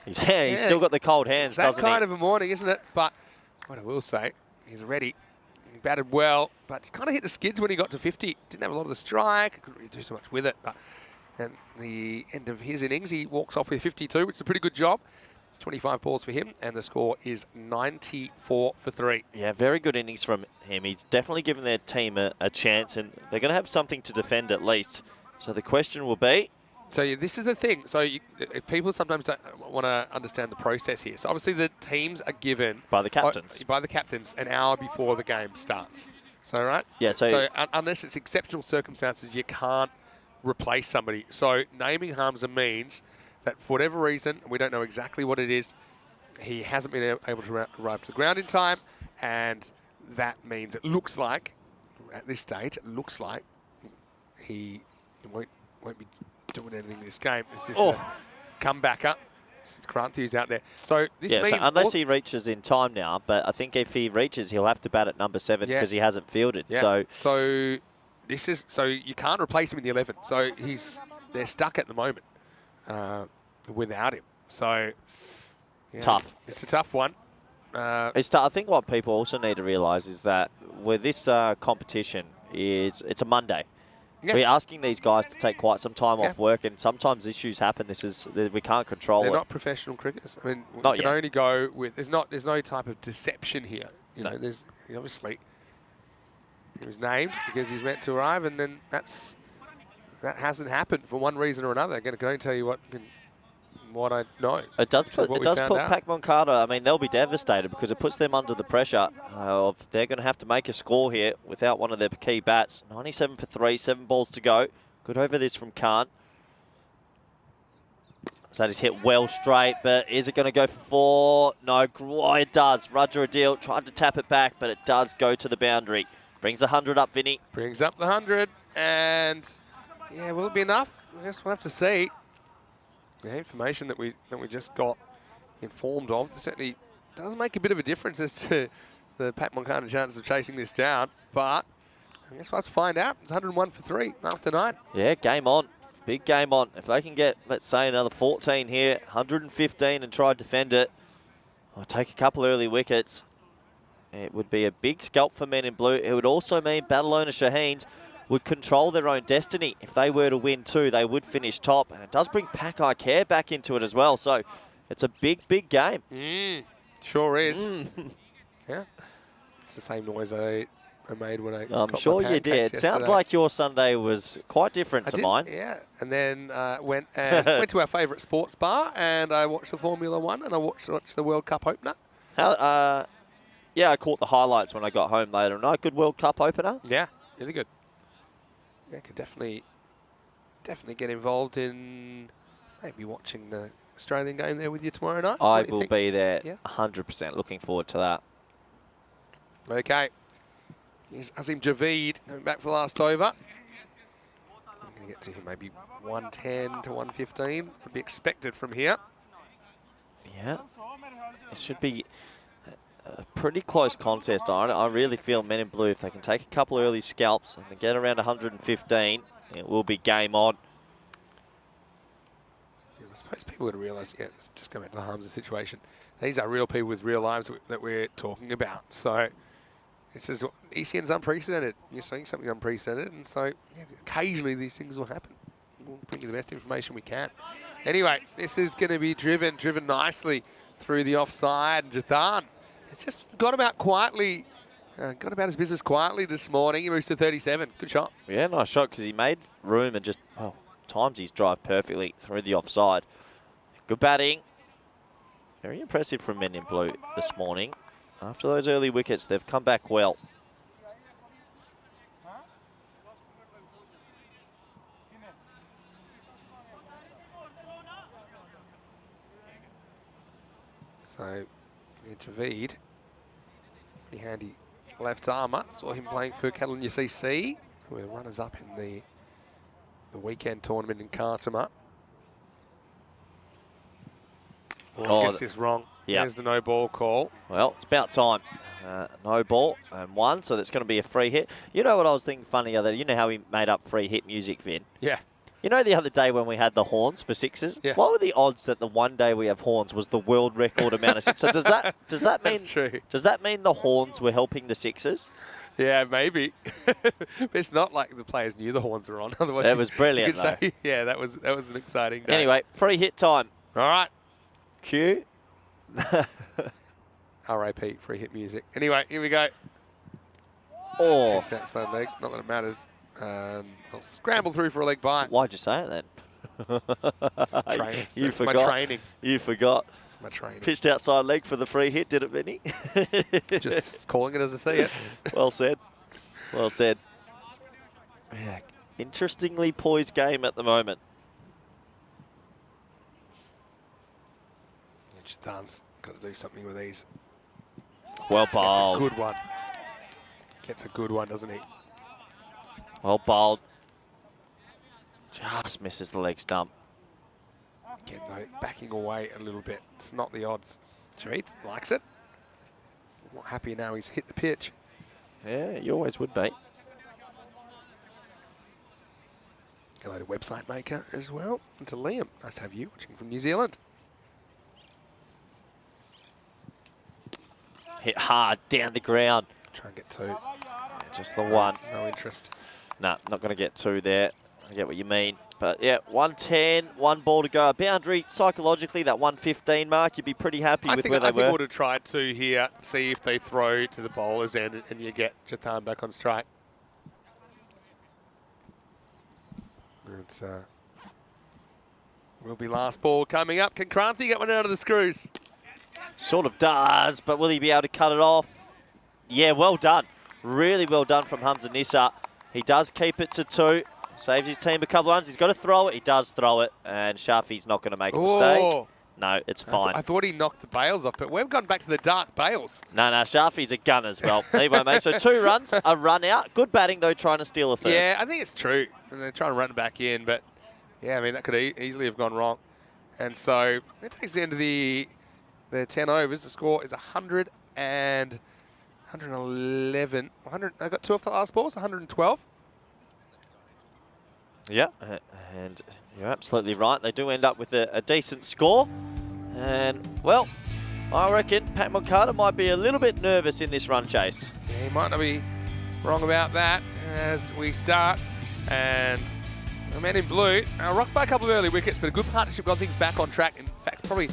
he's still got the cold hands, doesn't he? That's kind of a morning, isn't it? But what I will say, he's ready. He batted well, but he kind of hit the skids when he got to 50. Didn't have a lot of the strike. Couldn't really do so much with it. But at the end of his innings, he walks off with 52, which is a pretty good job. 25 balls for him, and the score is 94 for 3. Yeah, very good innings from him. He's definitely given their team a chance, and they're going to have something to defend at least. So the question will be... So yeah, this is the thing. So people sometimes don't want to understand the process here. So obviously the teams are given... By the captains. By the captains an hour before the game starts. So, right? Yeah, so unless it's exceptional circumstances, you can't replace somebody. So naming Hamza means that for whatever reason, we don't know exactly what it is, he hasn't been able to arrive to the ground in time, and that means it looks like, at this stage, it looks like he won't be doing anything in this game. It's just a comebacker. Kranti's out there. So this means... So unless he reaches in time now, but I think if he reaches, he'll have to bat at number 7 because he hasn't fielded. Yeah. So you can't replace him in the 11. So they're stuck at the moment without him. So tough. It's a tough one. I think what people also need to realise is that with this competition, it's a Monday. Yeah. We're asking these guys to take quite some time off work, and sometimes issues happen. We can't control it. They're not professional cricketers. I mean, we can only go with... There's no type of deception here. You know, there's obviously he was named because he's meant to arrive, and then that hasn't happened for one reason or another. I can only tell you what I know. It does put Pat Moncada, I mean, they'll be devastated because it puts them under the pressure of they're going to have to make a score here without one of their key bats. 97 for 3, 7 balls to go. Good over this from Khan. So that is hit well straight, but is it going to go for 4? No, it does. Raja Adil tried to tap it back, but it does go to the boundary. Brings the 100 up, Vinny. Brings up the 100, and yeah, will it be enough? I guess we'll have to see. The information that we just got informed of certainly does make a bit of a difference as to the Pat Moncada chances of chasing this down, but I guess we'll have to find out. It's 101 for 3 after 9. Yeah, game on. Big game on. If they can get, let's say, another 14 here, 115 and try to defend it, or take a couple early wickets, it would be a big scalp for Men in Blue. It would also mean Barcelona Shaheens would control their own destiny. If they were to win 2, they would finish top. And it does bring Pakai Care back into it as well. So it's a big, big game. Sure is. Yeah. It's the same noise I made when I I'm sure you did. It sounds like your Sunday was quite different to mine. Yeah. And then went to our favourite sports bar, and I watched the Formula 1, and I watched the World Cup opener. Yeah, I caught the highlights when I got home later tonight. Good World Cup opener. Yeah, really good. Yeah, could definitely get involved in maybe watching the Australian game there with you tomorrow night. I will be there 100%. Looking forward to that. Okay. Here's Azim Javeed coming back for the last over. I'm going to get to him maybe 110 to 115 would be expected from here. Yeah. It should be a pretty close contest. I really feel Men in Blue, if they can take a couple early scalps and get around 115, it will be game on. Yeah, I suppose people would realise, just go back to the Hamza situation. These are real people with real lives that we're talking about. So it's just, ECN's unprecedented. You're seeing something unprecedented, and so occasionally these things will happen. We'll bring you the best information we can. Anyway, this is going to be driven nicely through the offside, and Jathan. It's just got about his business quietly this morning. He moves to 37. Good shot. Yeah, nice shot because he made room and just times his drive perfectly through the offside. Good batting. Very impressive from Men in Blue this morning. After those early wickets, they've come back well. So, Javid, pretty handy left armour. Saw him playing for Catalan UCC, who were runners-up in the weekend tournament in Khartoum. Oh, gets this wrong. Yeah. There's the no ball call. Well, it's about time. No ball and one, so that's going to be a free hit. You know what I was thinking funny other day? You know how we made up free hit music, Vin? Yeah. You know the other day when we had the horns for sixes? Yeah. What were the odds that the one day we have horns was the world record amount of sixes? So does that mean That's true. Does that mean the horns were helping the sixes? Yeah, maybe. But it's not like the players knew the horns were on. Otherwise, That was brilliant, you could say, yeah, that was an exciting day. Anyway, free hit time. All right. Cue. RAP, free hit music. Anyway, here we go. Oh. Piece outside leg. Not that it matters. I'll scramble through for a leg bite. Why'd you say it then? You It's forgot. my training. You forgot. It's my training. Pitched outside leg for the free hit, did it, Vinny? Just calling it as I see it. Well said. Well said. Yeah, interestingly poised game at the moment. Dan's got to do something with these. Well Gets a bowled. good one. Gets a good one, doesn't he? Well bowled. Just misses the leg stump. Again, though, backing away a little bit. It's not the odds. Javid likes it. Not happy now he's hit the pitch. Yeah, you always would be. Hello to Website Maker as well. And to Liam. Nice to have you watching from New Zealand. Hit hard down the ground. Try and get two. Yeah, just the one. No interest. No, not going to get two there. I get what you mean. But yeah, 110, one ball to go. A boundary, psychologically, that 115 mark, you'd be pretty happy with where they I think were. I would have tried two here, see if they throw to the bowler's end and you get Jatan back on strike. It's will be last ball coming up. Can Kranthi get one out of the screws? Sort of does, but will he be able to cut it off? Yeah, well done. Really well done from Hamza Nissa. He does keep it to two. Saves his team a couple of runs. He's got to throw it. He does throw it. And Shafi's not going to make a mistake. No, it's fine. I thought he knocked the bails off, but we've gone back to the dark bails. No, Shafi's a gun as well. Anyway, mate, so 2 runs, a run out. Good batting, though, trying to steal a third. Yeah, I think it's true. And they're trying to run it back in, but yeah, I mean, that could easily have gone wrong. And so that takes the end of the 10 overs. The score is 111. I got 2 off the last balls, 112. Yeah, and you're absolutely right. They do end up with a decent score. And, well, I reckon Pat Moncada might be a little bit nervous in this run chase. Yeah, he might not be wrong about that as we start. And the man in blue, rocked by a couple of early wickets, but a good partnership, got things back on track. In fact, probably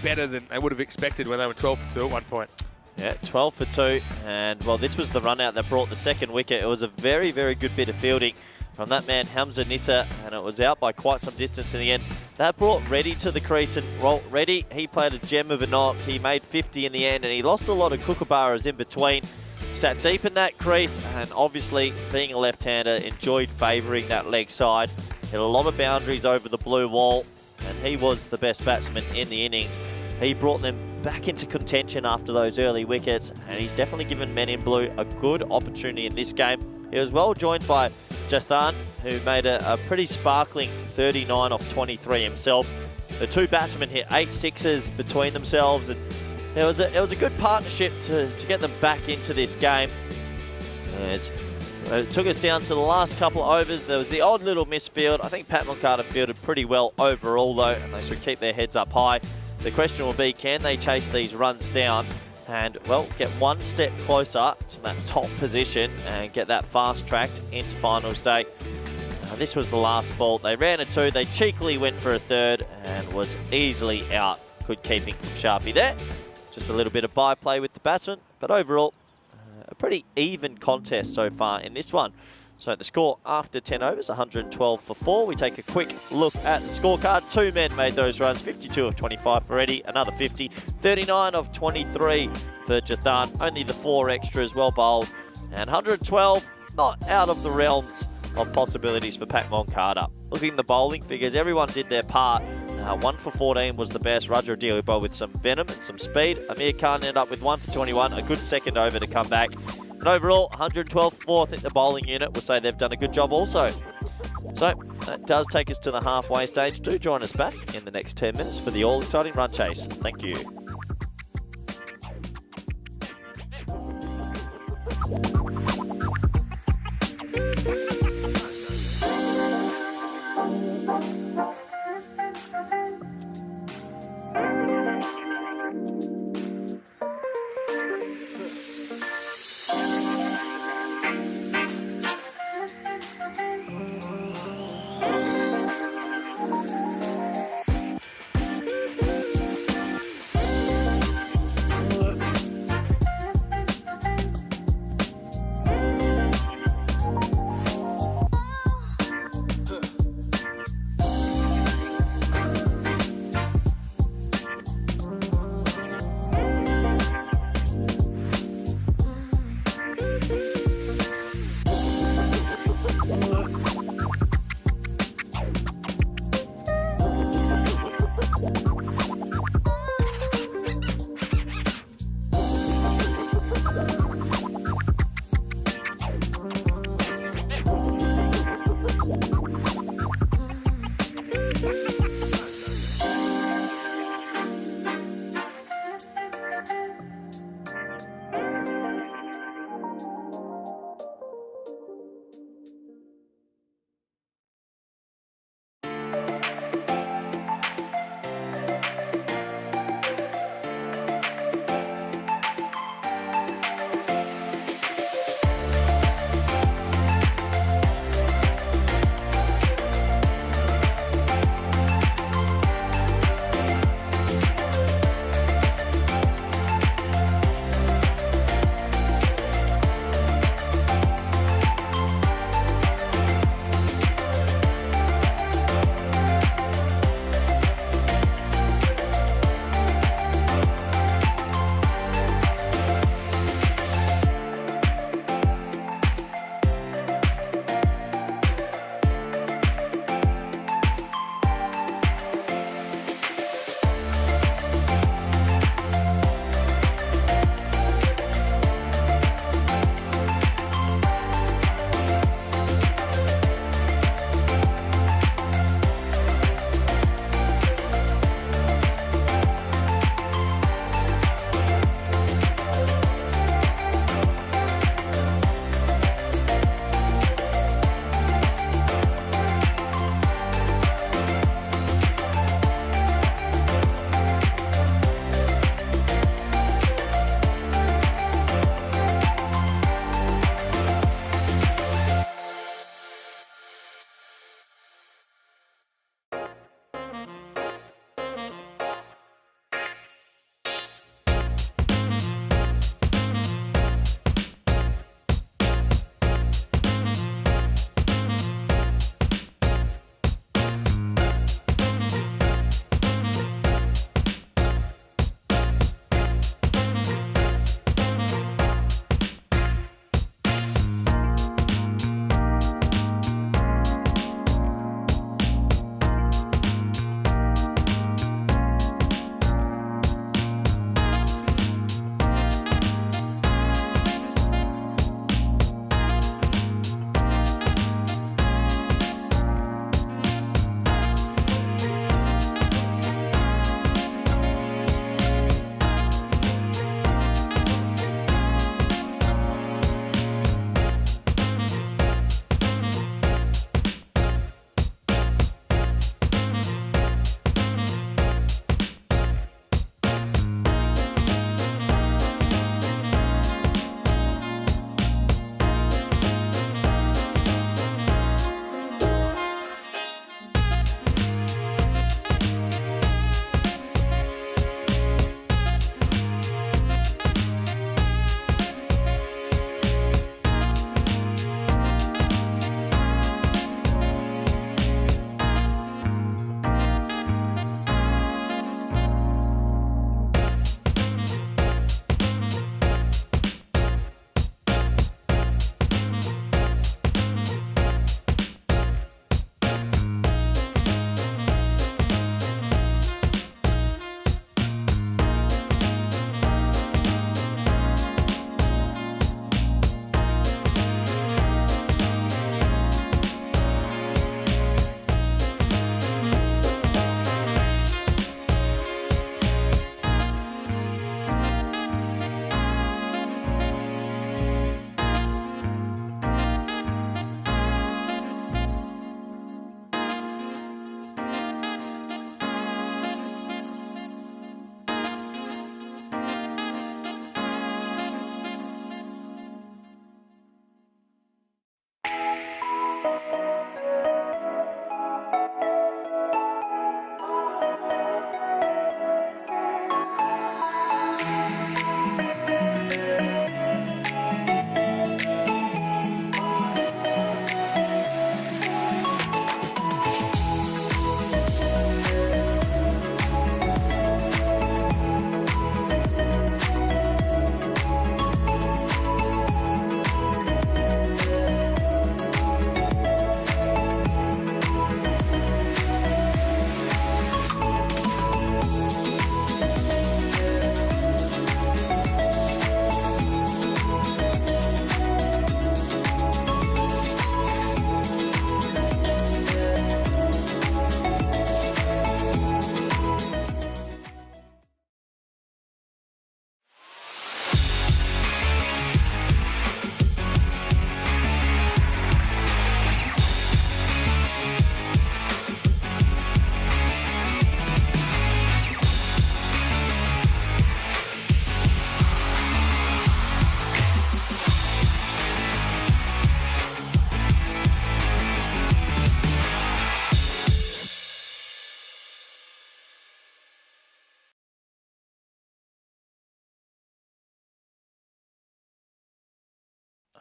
better than they would have expected when they were 12 for 2 at one point. Yeah, 12 for 2. And, well, this was the run out that brought the second wicket. It was a very, very good bit of fielding from that man, Hamza Nissa, and it was out by quite some distance in the end. That brought Reddy to the crease, and well, Reddy, he played a gem of a knock. He made 50 in the end, and he lost a lot of kookaburras in between. Sat deep in that crease, and obviously, being a left-hander, enjoyed favouring that leg side. Hit a lot of boundaries over the blue wall, and he was the best batsman in the innings. He brought them back into contention after those early wickets, and he's definitely given men in blue a good opportunity in this game. He was well joined by Jathan, who made a pretty sparkling 39 off 23 himself. The 2 batsmen hit 8 sixes between themselves, and it was a good partnership to get them back into this game. It took us down to the last couple of overs. There was the odd little misfield. I think Pat Moncada fielded pretty well overall, though, and they should keep their heads up high. The question will be, can they chase these runs down and, well, get one step closer to that top position and get that fast-tracked into finals day? This was the last ball. They ran a 2. They cheekily went for a 3rd and was easily out. Good keeping from Sharpie there. Just a little bit of byplay with the batsman, but overall, a pretty even contest so far in this one. So the score after 10 overs, 112 for 4. We take a quick look at the scorecard. 2 men made those runs, 52 of 25 for Eddie, another 50, 39 of 23 for Jathan. Only the 4 extras, well bowled, and 112, not out of the realms of possibilities for Pat Moncada. Looking at the bowling figures, everyone did their part. 1 for 14 was the best. Roger Dilibo with some venom and some speed. Amir Khan ended up with 1 for 21. A good second over to come back. And overall, 112th, 4th at the bowling unit. We'll say they've done a good job also. So that does take us to the halfway stage. Do join us back in the next 10 minutes for the all-exciting run chase. Thank you.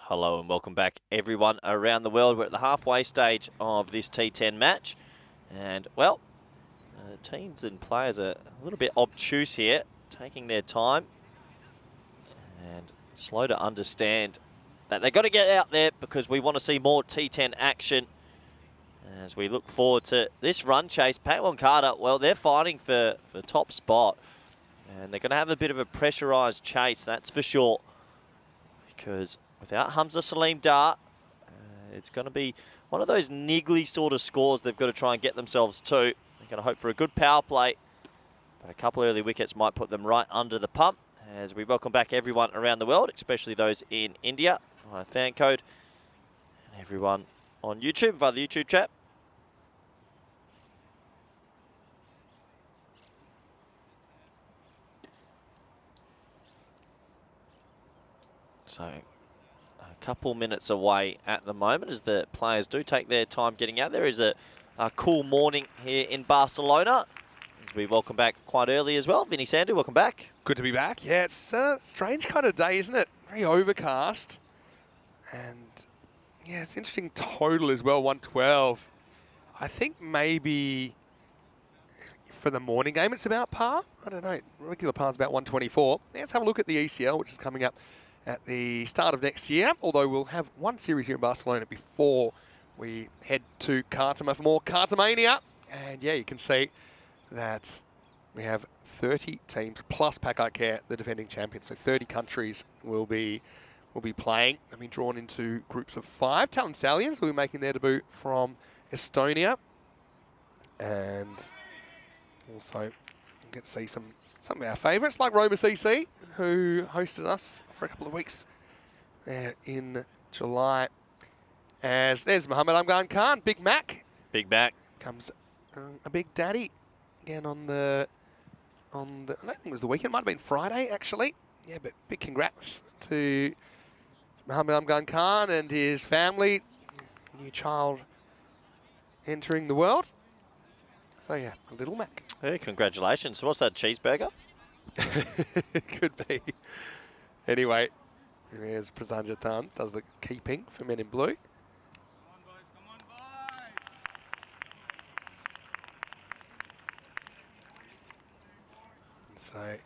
Hello and welcome back, everyone around the world. We're at the halfway stage of this T10 match. And, well, teams and players are a little bit obtuse here, taking their time and slow to understand that they've got to get out there because we want to see more T10 action. As we look forward to this run chase, Pat Carter, well, they're fighting for top spot. And they're going to have a bit of a pressurised chase, that's for sure. Because without Hamza Salim Dar, it's going to be one of those niggly sort of scores they've got to try and get themselves to. They're going to hope for a good power play, but a couple early wickets might put them right under the pump. As we welcome back everyone around the world, especially those in India, via FanCode, and everyone on YouTube via the YouTube chat. So, a couple minutes away at the moment as the players do take their time getting out. There is a cool morning here in Barcelona. As we welcome back quite early as well. Vinny Sandu, welcome back. Good to be back. Yeah, it's a strange kind of day, isn't it? Very overcast. And, yeah, it's interesting total as well, 112. I think maybe for the morning game it's about par. I don't know. Regular par's about 124. Let's have a look at the ECL, which is coming up at the start of next year, although we'll have one series here in Barcelona before we head to Cartama for more Cartamania. And yeah, you can see that we have 30 teams plus Packard Care, the defending champions. So 30 countries will be playing. They've been drawn into groups of 5. Talon Stallions will be making their debut from Estonia. And also we'll get to see some of our favourites like Roma CC, who hosted us for a couple of weeks there in July. As there's Mohammed Amgan Khan, Big Mac. Big Mac. Comes a big daddy again on the, I don't think it was the weekend, it might have been Friday actually. Yeah, but big congrats to Mohammed Amgan Khan and his family. New child entering the world. So yeah, a little Mac. Hey, congratulations. What's that, cheeseburger? Could be. Anyway, here's Prasanjatan, does the keeping for Men in Blue. So, I'm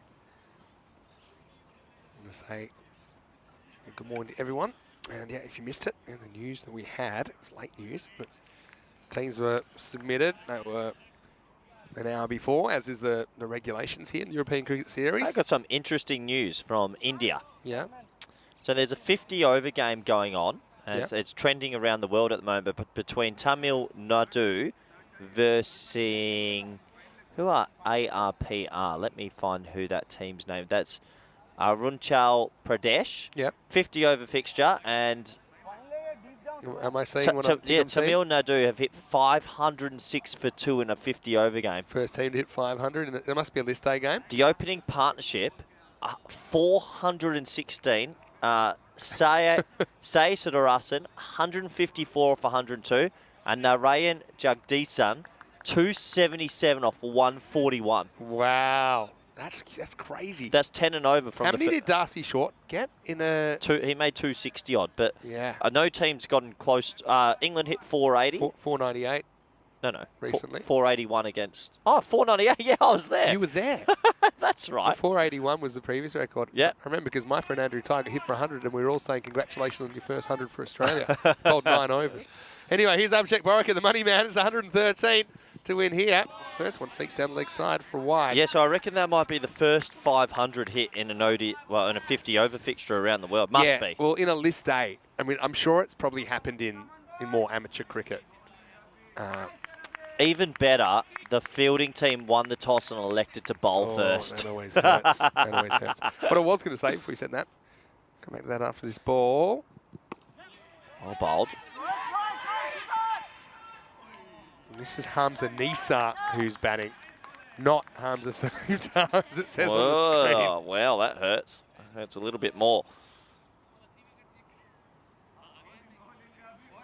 going to say good morning to everyone. And yeah, if you missed it, and the news that we had, it was late news, that teams were submitted. They were an hour before, as is the regulations here in the European Cricket Series. I got some interesting news from India. Yeah. So there's a 50-over game going on. And Yeah. it's trending around the world at the moment, but between Tamil Nadu versus... Who are ARPR? Let me find who that team's name. That's Arunachal Pradesh. Yep. 50-over fixture, and... Am I seeing what I'm yeah, Tamil Nadu have hit 506 for 2 in a 50-over game. First team to hit 500, and it must be a list day game. The opening partnership, 416. Sai Sudarasan, 154 off 102. And Narayan Jagdisan, 277 off 141. Wow. That's crazy. That's 10 and over from How many did Darcy Short get in a... He made 260 odd, but yeah. No team's gotten close. England hit 480. 498. No. Recently. 481 against... Oh, 498. Yeah, I was there. You were there. That's right. 481 was the previous record. Yeah. I remember because my friend Andrew Tiger hit for 100 and we were all saying congratulations on your first 100 for Australia. Bowled 9 overs. Anyway, here's Abhishek Borika, the money man. It's 113 to win here. First one sneaks down the leg side for a wide. Yeah, so I reckon that might be the first 500 hit in an OD, well, in a 50-over fixture around the world. Must be. Well, in a list day. I mean, I'm sure it's probably happened in more amateur cricket. Even better, the fielding team won the toss and elected to bowl first. That always hurts. That always hurts. What I was going to say before we said that, come back to that after this ball. Oh, bowled. And this is Hamza Nisa who's batting, not Hamza Salim Dar, as it says on the screen. Oh, well, that hurts. That hurts a little bit more.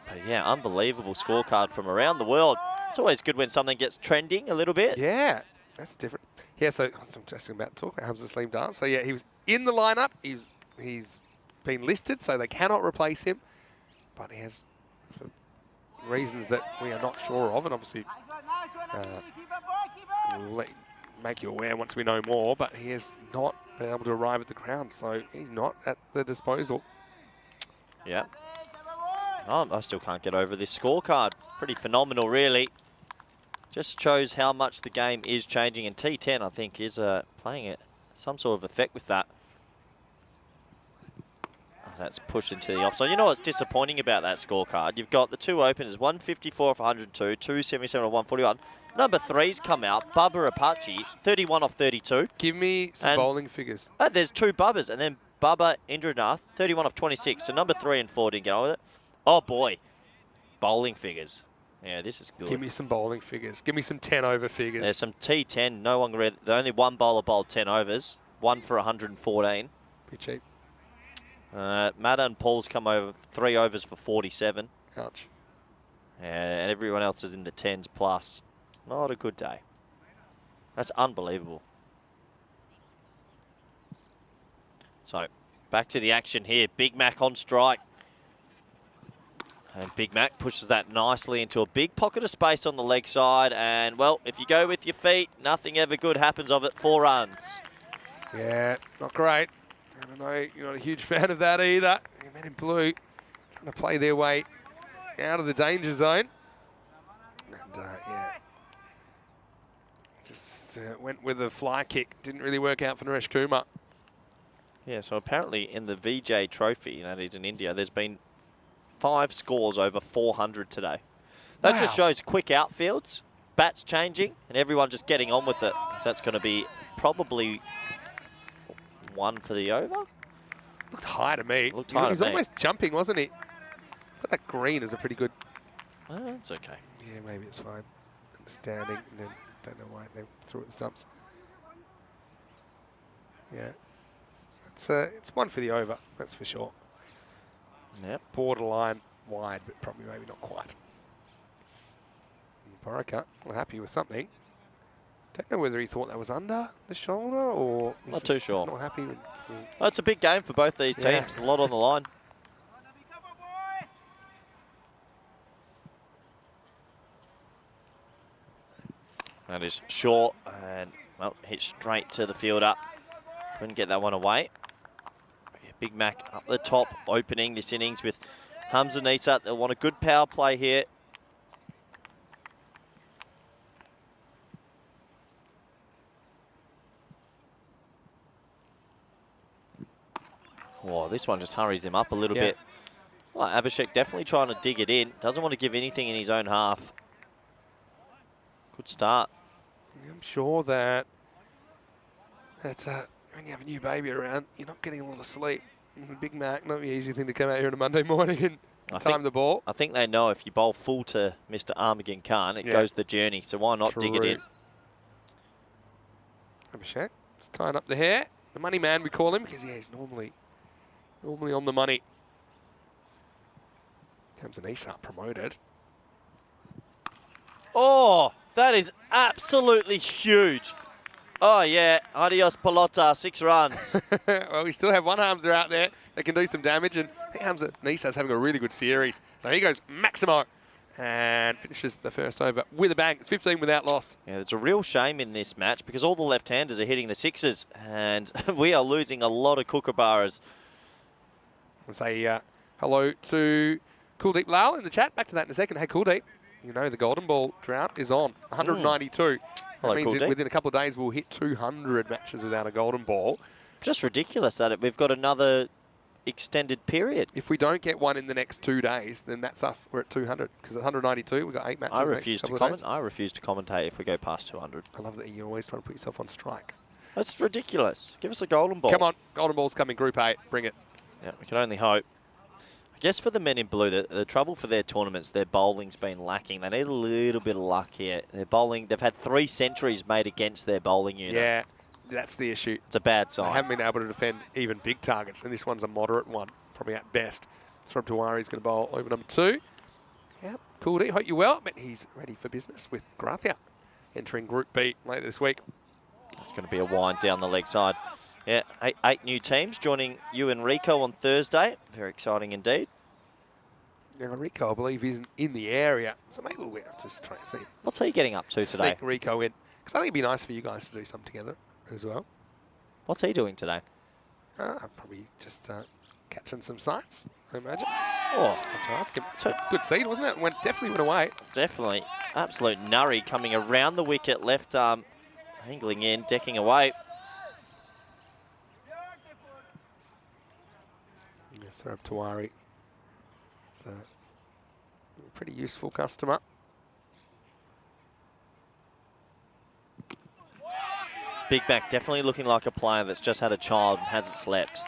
But yeah, unbelievable scorecard from around the world. It's always good when something gets trending a little bit. Yeah, that's different. Yeah, so I'm just about to talk about Hamza Salim Dar. So yeah, he was in the lineup. He's been listed, so they cannot replace him. But he has, for reasons that we are not sure of, and obviously we'll make you aware once we know more, but he has not been able to arrive at the ground, so he's not at the disposal. Yeah. Oh, I still can't get over this scorecard. Pretty phenomenal, really. Just shows how much the game is changing, and T10, I think, is playing some sort of effect with that. That's pushed into the offside. You know what's disappointing about that scorecard? You've got the two openers, 154 off 102, 277 off 141. Number 3's come out, Bubba Apache, 31 off 32. Give me some bowling figures. There's two Bubbas, and then Bubba Indranath, 31 off 26. So number 3 and 4 didn't get on with it. Oh boy, bowling figures. Yeah, this is good. Give me some bowling figures. Give me some 10 over figures. There's some T10. No one read. The only one bowler bowled 10 overs, one for 114. Pretty cheap. Matt and Paul's come over 3 overs for 47. Ouch. And everyone else is in the 10s plus. Not a good day. That's unbelievable. So, back to the action here. Big Mac on strike. And Big Mac pushes that nicely into a big pocket of space on the leg side. And, well, if you go with your feet, nothing ever good happens of it. 4 runs. Yeah, not great. I don't know, you're not a huge fan of that either. The men in blue trying to play their way out of the danger zone. And, yeah, just went with a fly kick. Didn't really work out for Naresh Kumar. Yeah, so apparently in the VJ Trophy, that is in India, there's been 5 scores over 400 today. That just shows quick outfields, bats changing, and everyone just getting on with it. So that's going to be probably 1 for the over. Looked high to me. Looked high to me. He was almost jumping, wasn't he? But that green is a pretty good... It's okay. Yeah, maybe it's fine. Standing, and then don't know why they threw it in stumps. Yeah. It's 1 for the over, that's for sure. Yep. Borderline wide, but probably maybe not quite. Baraka, well, happy with something. Don't know whether he thought that was under the shoulder or... Not too sure. Not happy with... Well, it's a big game for both these teams. A lot on the line. That is short and, well, hit straight to the fielder. Couldn't get that one away. Yeah, Big Mac up the top, opening this innings with Hamza Nisa. They'll want a good power play here. Oh, this one just hurries him up a little bit. Well, Abhishek definitely trying to dig it in. Doesn't want to give anything in his own half. Good start. I'm sure that when you have a new baby around, you're not getting a lot of sleep. Big Mac, not the easy thing to come out here on a Monday morning and time the ball. I think they know if you bowl full to Mr. Armageddon Khan, it goes the journey. So why not dig it in? Abhishek, just tying up the hair. The money man, we call him, because he's normally on the money. Comes an Isa promoted. Oh, that is absolutely huge. Oh, yeah. Adios, Pelota. 6 runs. Well, we still have one Hamza out there that can do some damage. And I think Hamza Nisa's having a really good series. So he goes Maximo and finishes the first over with a bang. It's 15 without loss. Yeah, it's a real shame in this match because all the left-handers are hitting the 6s. And we are losing a lot of kookaburras. I'll say hello to Kuldeep Lal in the chat. Back to that in a second. Hey, Kuldeep, you know the golden ball drought is on. 192. That means that within a couple of days we'll hit 200 matches without a golden ball. Just ridiculous that we've got another extended period. If we don't get one in the next 2 days, then that's us. We're at 200 because at 192 we've got 8 matches. I refuse to comment. I refuse to commentate if we go past 200. I love that you're always trying to put yourself on strike. That's ridiculous. Give us a golden ball. Come on, golden ball's coming. Group 8, bring it. Yeah, we can only hope. I guess for the men in blue, the trouble for their tournaments, their bowling's been lacking. They need a little bit of luck here. Their bowling, they've had 3 centuries made against their bowling unit. Yeah, that's the issue. It's a bad sign. They haven't been able to defend even big targets, and this one's a moderate one, probably at best. Srab Tiwari's going to bowl over number 2. Yep, cool. Hope you're well, but he's ready for business with Grathia entering Group B later this week. It's going to be a wind down the leg side. Yeah, eight new teams joining you and Rico on Thursday. Very exciting indeed. Now, Rico, I believe, isn't in the area, so maybe we'll just try and see. What's he getting up to today? Sneak Rico in, because I think it'd be nice for you guys to do something together as well. What's he doing today? Probably just catching some sights, I imagine. Oh, Have to ask him. So good seed, wasn't it? Definitely went away. definitely. Absolute nurry coming around the wicket, left arm angling in, decking away. Yeah, Sarab Tawari. It's a pretty useful customer. Big Mac definitely looking like a player that's just had a child and hasn't slept.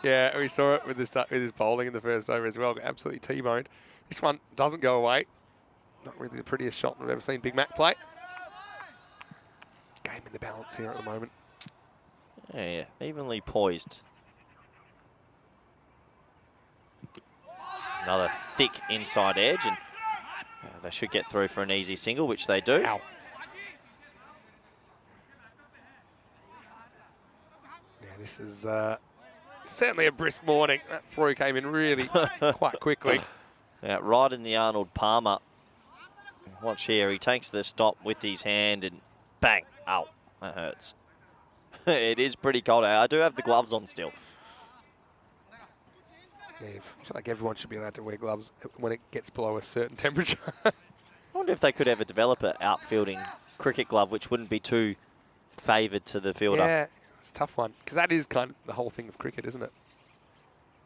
Yeah, we saw it with his bowling in the first over as well. Absolutely T-boned. This one doesn't go away. Not really the prettiest shot I've ever seen Big Mac play. Game in the balance here at the moment. Yeah, evenly poised. Another thick inside edge, and they should get through for an easy single, which they do. Ow. Yeah, this is certainly a brisk morning. That throw came in really quite quickly. Yeah, right in the Arnold Palmer. Watch here, he takes the stop with his hand and bang, ow, that hurts. It is pretty cold out. I do have the gloves on still. Yeah, I feel like everyone should be allowed to wear gloves when it gets below a certain temperature. I wonder if they could ever develop an outfielding cricket glove which wouldn't be too favoured to the fielder. Yeah, it's a tough one, because that is kind of the whole thing of cricket, isn't it?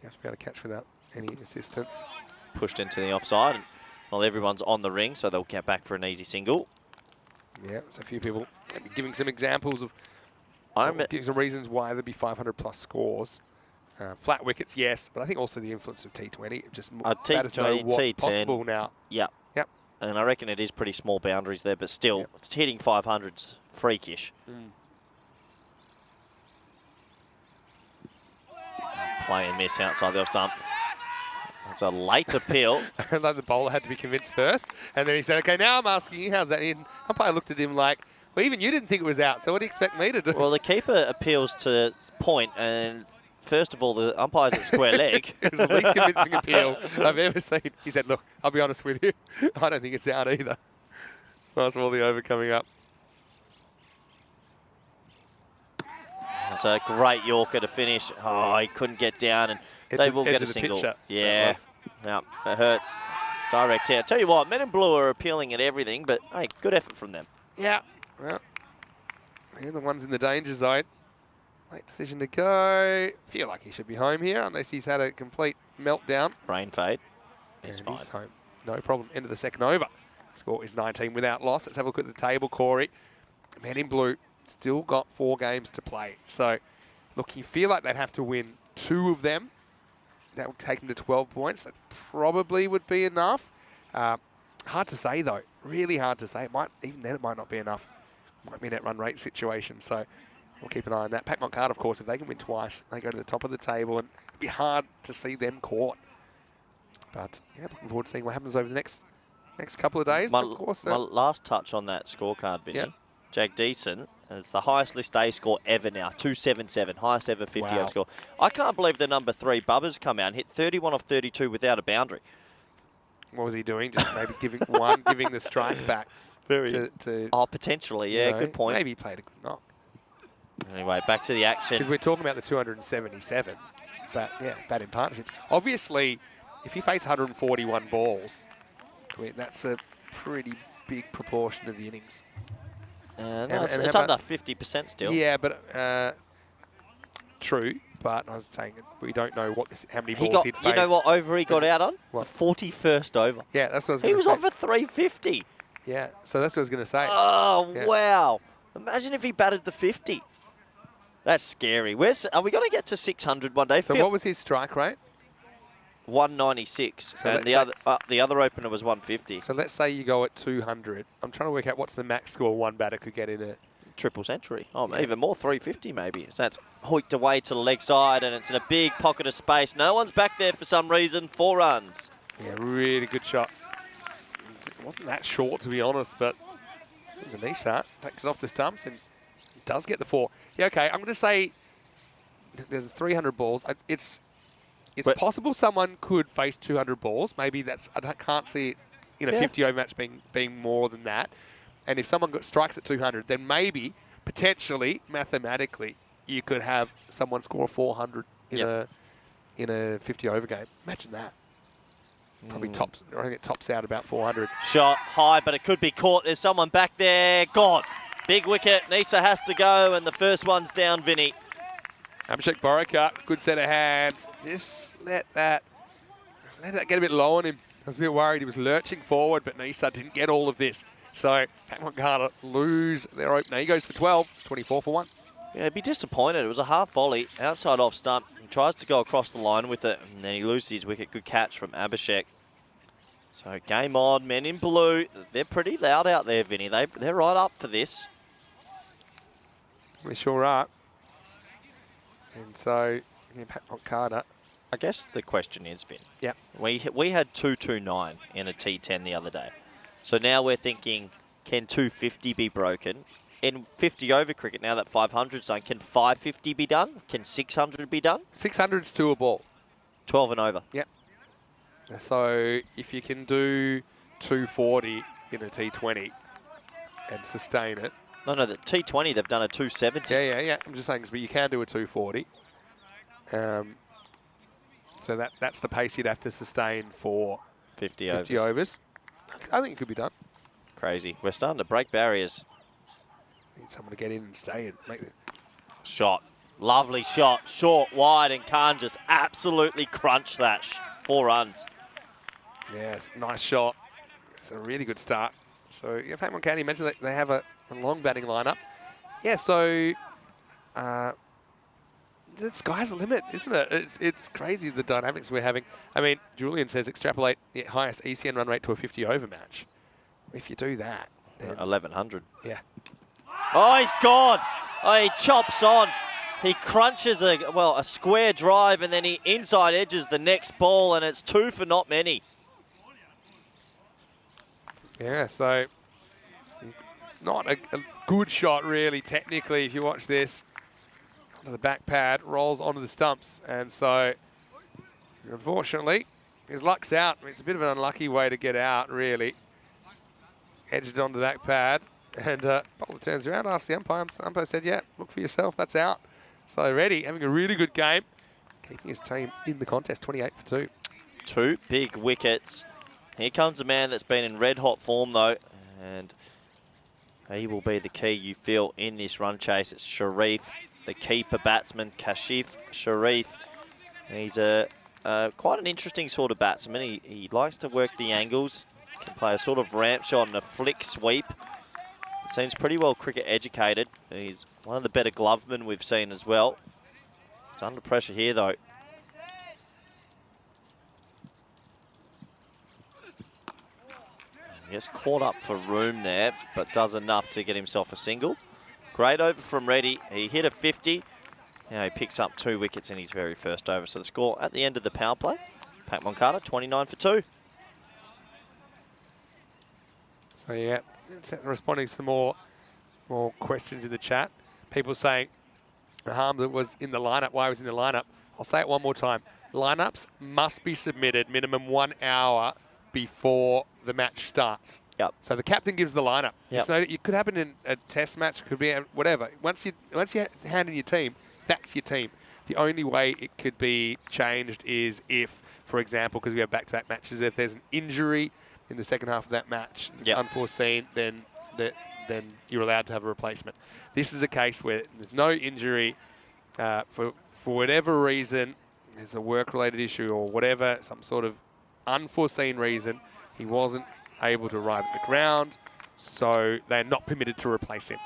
You have to be able to catch without any assistance. Pushed into the offside, and well, everyone's on the ring, so they'll get back for an easy single. Yeah, so a few people maybe giving some examples of giving some reasons why there'd be 500 plus scores. Flat wickets, yes, but I think also the influence of T20. Just batters know what's T10. possible now. Yep. Yep. And I reckon it is pretty small boundaries there, but still, Yep. it's hitting 500's freakish. Play and miss outside the off stump. It's a late appeal. Like the bowler had to be convinced first, and then he said, "Okay, now I'm asking you, how's that in?" Umpire looked at him like, "Well, even you didn't think it was out, so what do you expect me to do?" Well, the keeper appeals to point, and first of all, the umpire's at square leg. It was the least convincing appeal I've ever seen. He said, "Look, I'll be honest with you, I don't think it's out either." Nice for all the over coming up. It's a great Yorker to finish. Oh, he couldn't get down, and they will get a single. Yeah, yeah, it hurts. Direct hit. Tell you what, Men in Blue are appealing at everything, but hey, good effort from them. Yeah, well, they're the ones in the danger zone. Late decision to go. Feel like he should be home here, unless he's had a complete meltdown. Brain fade. He's And fine. he's home. No problem. End of the second over. Score is 19 without loss. Let's have a look at the table, Corey. Men in Blue still got 4 games to play. So, look, you feel like they'd have to win 2 of them. That would take them to 12 points. That probably would be enough. Hard to say, though. Really hard to say. Even then, it might not be enough. Might be a net run rate situation. So, we'll keep an eye on that. Pac Card, of course, if they can win twice, they go to the top of the table, and it'd be hard to see them caught. But, yeah, looking forward to seeing what happens over the next couple of days. My Of course, last touch on that scorecard, Vinny. Yep. Jack Deason has the highest list A score ever now, 277, highest ever 50 Wow. over score. I can't believe the number 3, Bubba's come out and hit 31 off 32 without a boundary. what was he doing? Just maybe giving the strike back. To Oh, potentially, yeah, you know, good point. Maybe he played a good knock. Anyway, back to the Because action. we're talking about the 277, but yeah, batting partnerships. Obviously, if he faced 141 balls, I mean, that's a pretty big proportion of the innings. No, and it's how under about- 50% still. Yeah, but true. But I was saying we don't know how many He balls got, he'd faced. you know what over he got out on? What? The 41st over. Yeah, that's what I was He going to was say. on for 350. Yeah, so that's what I was going to say. Oh, Yeah. wow. Imagine if he batted the 50. That's scary. Are we going to get to 600 one day? So what was his strike rate? 196. So And let's the other opener was 150. So let's say you go at 200. I'm trying to work out what's the max score one batter could get in a... Triple century. Oh, Yeah. even more, 350 maybe. So that's hoiked away to the leg side, and it's in a big pocket of space. No one's back there for some reason. 4 runs. Yeah, really good shot. It wasn't that short, to be honest, but it was a nice start. Takes it off the stumps and does get the 4. Yeah, okay, I'm going to say there's 300 balls. It's possible someone could face 200 balls. Maybe I can't see it in a 50 over match being more than that. And if someone strikes at 200, then maybe, potentially, mathematically, you could have someone score 400 in a 50 over game. Imagine that. Probably tops. I think it tops out about 400. Shot high, but it could be caught. There's someone back there. Gone. Big wicket. Nisa has to go, and the first one's down, Vinny. Abhishek Borakat, good set of hands. Just let that get a bit low on him. I was a bit worried. He was lurching forward, but Nisa didn't get all of this. So Pat Moncada lose their opener. He goes for 12. It's 24 for 1. Yeah, he'd be disappointed. It was a half volley, outside off stump. He tries to go across the line with it, and then he loses his wicket. Good catch from Abhishek. So game on, men in blue. They're pretty loud out there, Vinny. They're right up for this. We sure are. And so, Pat Moncada. I guess the question is, Vin. Yeah. We had 229 in a T10 the other day. So now we're thinking, can 250 be broken? In 50 over cricket, now that 500's done, can 550 be done? Can 600 be done? 600's 2 a ball. 12 and over. Yep. So if you can do 240 in a T20 and sustain it. No, the T20, they've done a 270. Yeah. I'm just saying, but you can do a 240. So that's the pace you'd have to sustain for 50 overs. I think it could be done. Crazy. We're starting to break barriers. Need someone to get in and stay and make it. Shot. Lovely shot. Short, wide, and Khan just absolutely crunched that. 4 runs. Yes, nice shot. It's a really good start. So, yeah, Pat Moncada mentioned that they have a long batting lineup. Yeah, so the sky's the limit, isn't it? It's crazy the dynamics we're having. I mean, Julian says extrapolate the highest ECN run rate to a 50 over match. If you do that, then 1100. Yeah. Oh, he's gone. Oh, he chops on. He crunches a square drive, and then he inside edges the next ball, and it's 2 for not many. Yeah, so not a good shot really technically if you watch this. Onto the back pad, rolls onto the stumps, and so unfortunately his luck's out. It's a bit of an unlucky way to get out really. Edged onto the back pad, and bowler turns around, asks the umpire. Umpire said, yeah, look for yourself, that's out. So Reddy having a really good game, keeping his team in the contest, 28 for 2. 2 big wickets. Here comes a man that's been in red hot form though, and he will be the key, you feel, in this run chase. It's Sharif, the keeper batsman, Kashif Sharif. He's quite an interesting sort of batsman. He likes to work the angles, can play a sort of ramp shot and a flick sweep. Seems pretty well cricket educated. He's one of the better glovemen we've seen as well. He's under pressure here though. He gets caught up for room there, but does enough to get himself a single. Great over from Reddy. He hit a 50. Now he picks up 2 wickets in his very first over. So the score at the end of the power play, Pat Moncada, 29 for 2. So yeah, responding to some more questions in the chat. People saying Hamza was in the lineup. Why was he in the lineup? I'll say it one more time. Lineups must be submitted minimum 1 hour before the match starts. Yep. So the captain gives the lineup. Yep. So it could happen in a test match, it could be whatever. Once you hand in your team, that's your team. The only way it could be changed is if, for example, because we have back-to-back matches, if there's an injury in the second half of that match, it's unforeseen, then you're allowed to have a replacement. This is a case where there's no injury for whatever reason. There's a work-related issue or whatever, some sort of unforeseen reason. He wasn't able to arrive at the ground, so they're not permitted to replace him.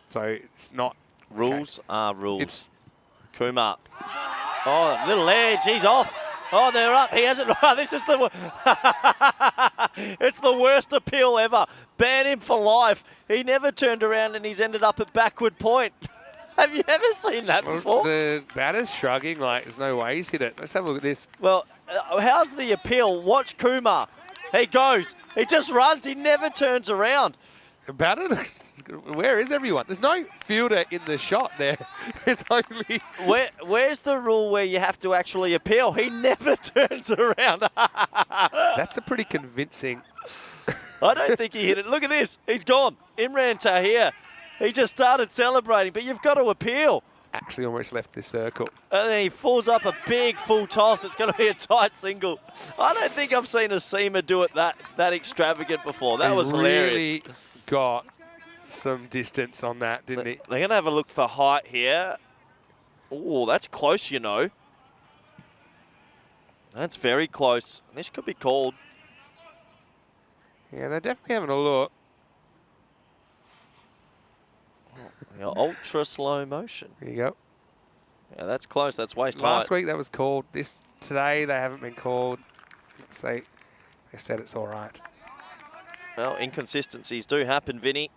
So it's not... Rules are rules. Kumar. Oh, little edge. He's off. Oh, they're up. He hasn't... This is the... It's the worst appeal ever. Ban him for life. He never turned around and he's ended up at backward point. Have you ever seen that before? The batter's shrugging like there's no way he's hit it. Let's have a look at this. Well, how's the appeal? Watch Kumar. He goes. He just runs. He never turns around. Batted? Where is everyone? There's no fielder in the shot there. There's only... Where's the rule where you have to actually appeal? He never turns around. That's a pretty convincing... I don't think he hit it. Look at this. He's gone. Imran Tahir. He just started celebrating, but you've got to appeal. Actually almost left this circle. And then he falls up a big full toss. It's going to be a tight single. I don't think I've seen a seamer do it that extravagant before. That was hilarious. Really got some distance on that, didn't he? They're going to have a look for height here. Oh, that's close, you know. That's very close. This could be called. Yeah, they're definitely having a look. Ultra slow motion. There you go. Yeah, that's close. That's waist height. Last week that was called. Today they haven't been called. Let's see. They said it's all right. Well, inconsistencies do happen, Vinny.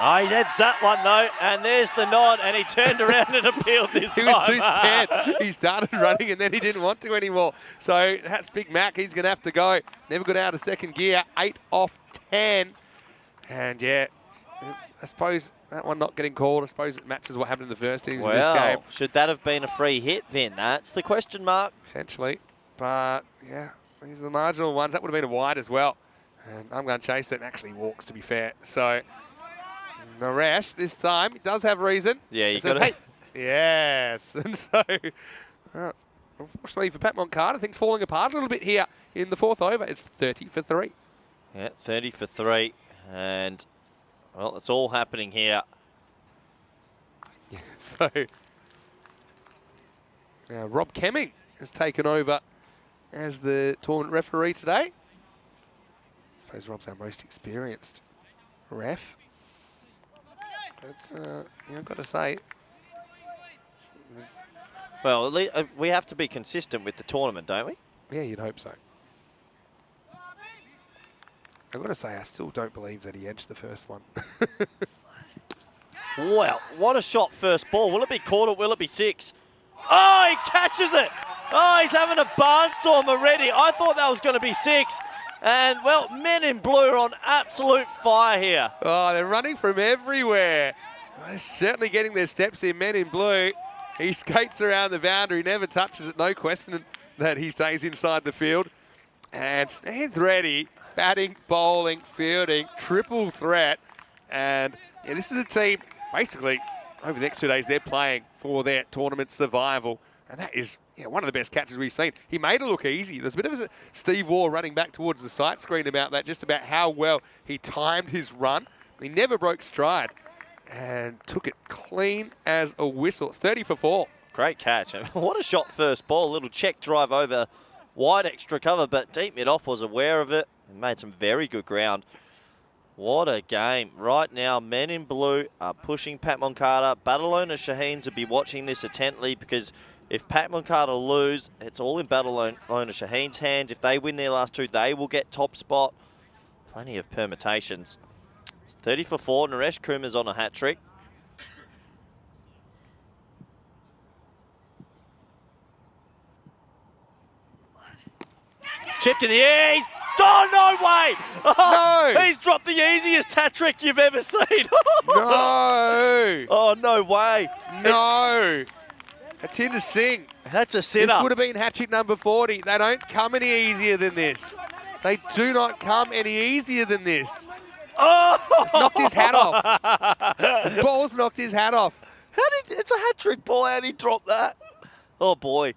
Oh, he heads that one though, and there's the nod, and he turned around and appealed this time. He was too scared. He started running and then he didn't want to anymore. So that's Big Mac. He's going to have to go. Never got out of second gear. 8 off 10. And yeah, I suppose that one not getting called, I suppose it matches what happened in the first innings of this game. Should that have been a free hit, Vin? That's the question mark. Potentially. But yeah, these are the marginal ones. That would have been a wide as well. And I'm going to chase it and actually walks, to be fair. So Naresh, this time, he does have reason. Yeah, you got got hey, yes. And so, unfortunately for Pat Moncada, things falling apart a little bit here in the fourth over. It's 30 for 3. Yeah, 30 for 3. And, well, it's all happening here. Yeah, so, now Rob Kemming has taken over as the tournament referee today. I suppose Rob's our most experienced ref. But, I've got to say. Well, we have to be consistent with the tournament, don't we? Yeah, you'd hope so. I've got to say, I still don't believe that he edged the first one. Well, what a shot first ball. Will it be caught or will it be 6? Oh, he catches it. Oh, he's having a barnstorm already. I thought that was going to be 6. And, well, men in blue are on absolute fire here. Oh, they're running from everywhere. They're certainly getting their steps in, men in blue. He skates around the boundary, never touches it. No question that he stays inside the field. And stands ready. Batting, bowling, fielding, triple threat. And yeah, this is a team, basically, over the next 2 days, they're playing for their tournament survival. And that is one of the best catches we've seen. He made it look easy. There's a bit of a Steve Waugh running back towards the sight screen about that, just about how well he timed his run. He never broke stride and took it clean as a whistle. It's 30 for 4. Great catch. What a shot first ball. A little check drive over wide extra cover, but deep mid-off was aware of it and made some very good ground. What a game. Right now, men in blue are pushing Pat Moncada. Barcelona Shaheens will be watching this intently because if Pat Moncada lose, it's all in Barcelona Shaheens' hands. If they win their last 2, they will get top spot. Plenty of permutations. 30 for 4. Naresh Kumar's on a hat-trick. Chipped in the air. He's... Oh, no way! Oh, no! He's dropped the easiest hat trick you've ever seen. No! Oh, no way. No! That's in to sing. That's a sitter. This would have been hat trick number 40. They don't come any easier than this. They do not come any easier than this. Oh! It's knocked his hat off. Ball's knocked his hat off. It's a hat trick ball. How did he drop that? Oh, boy.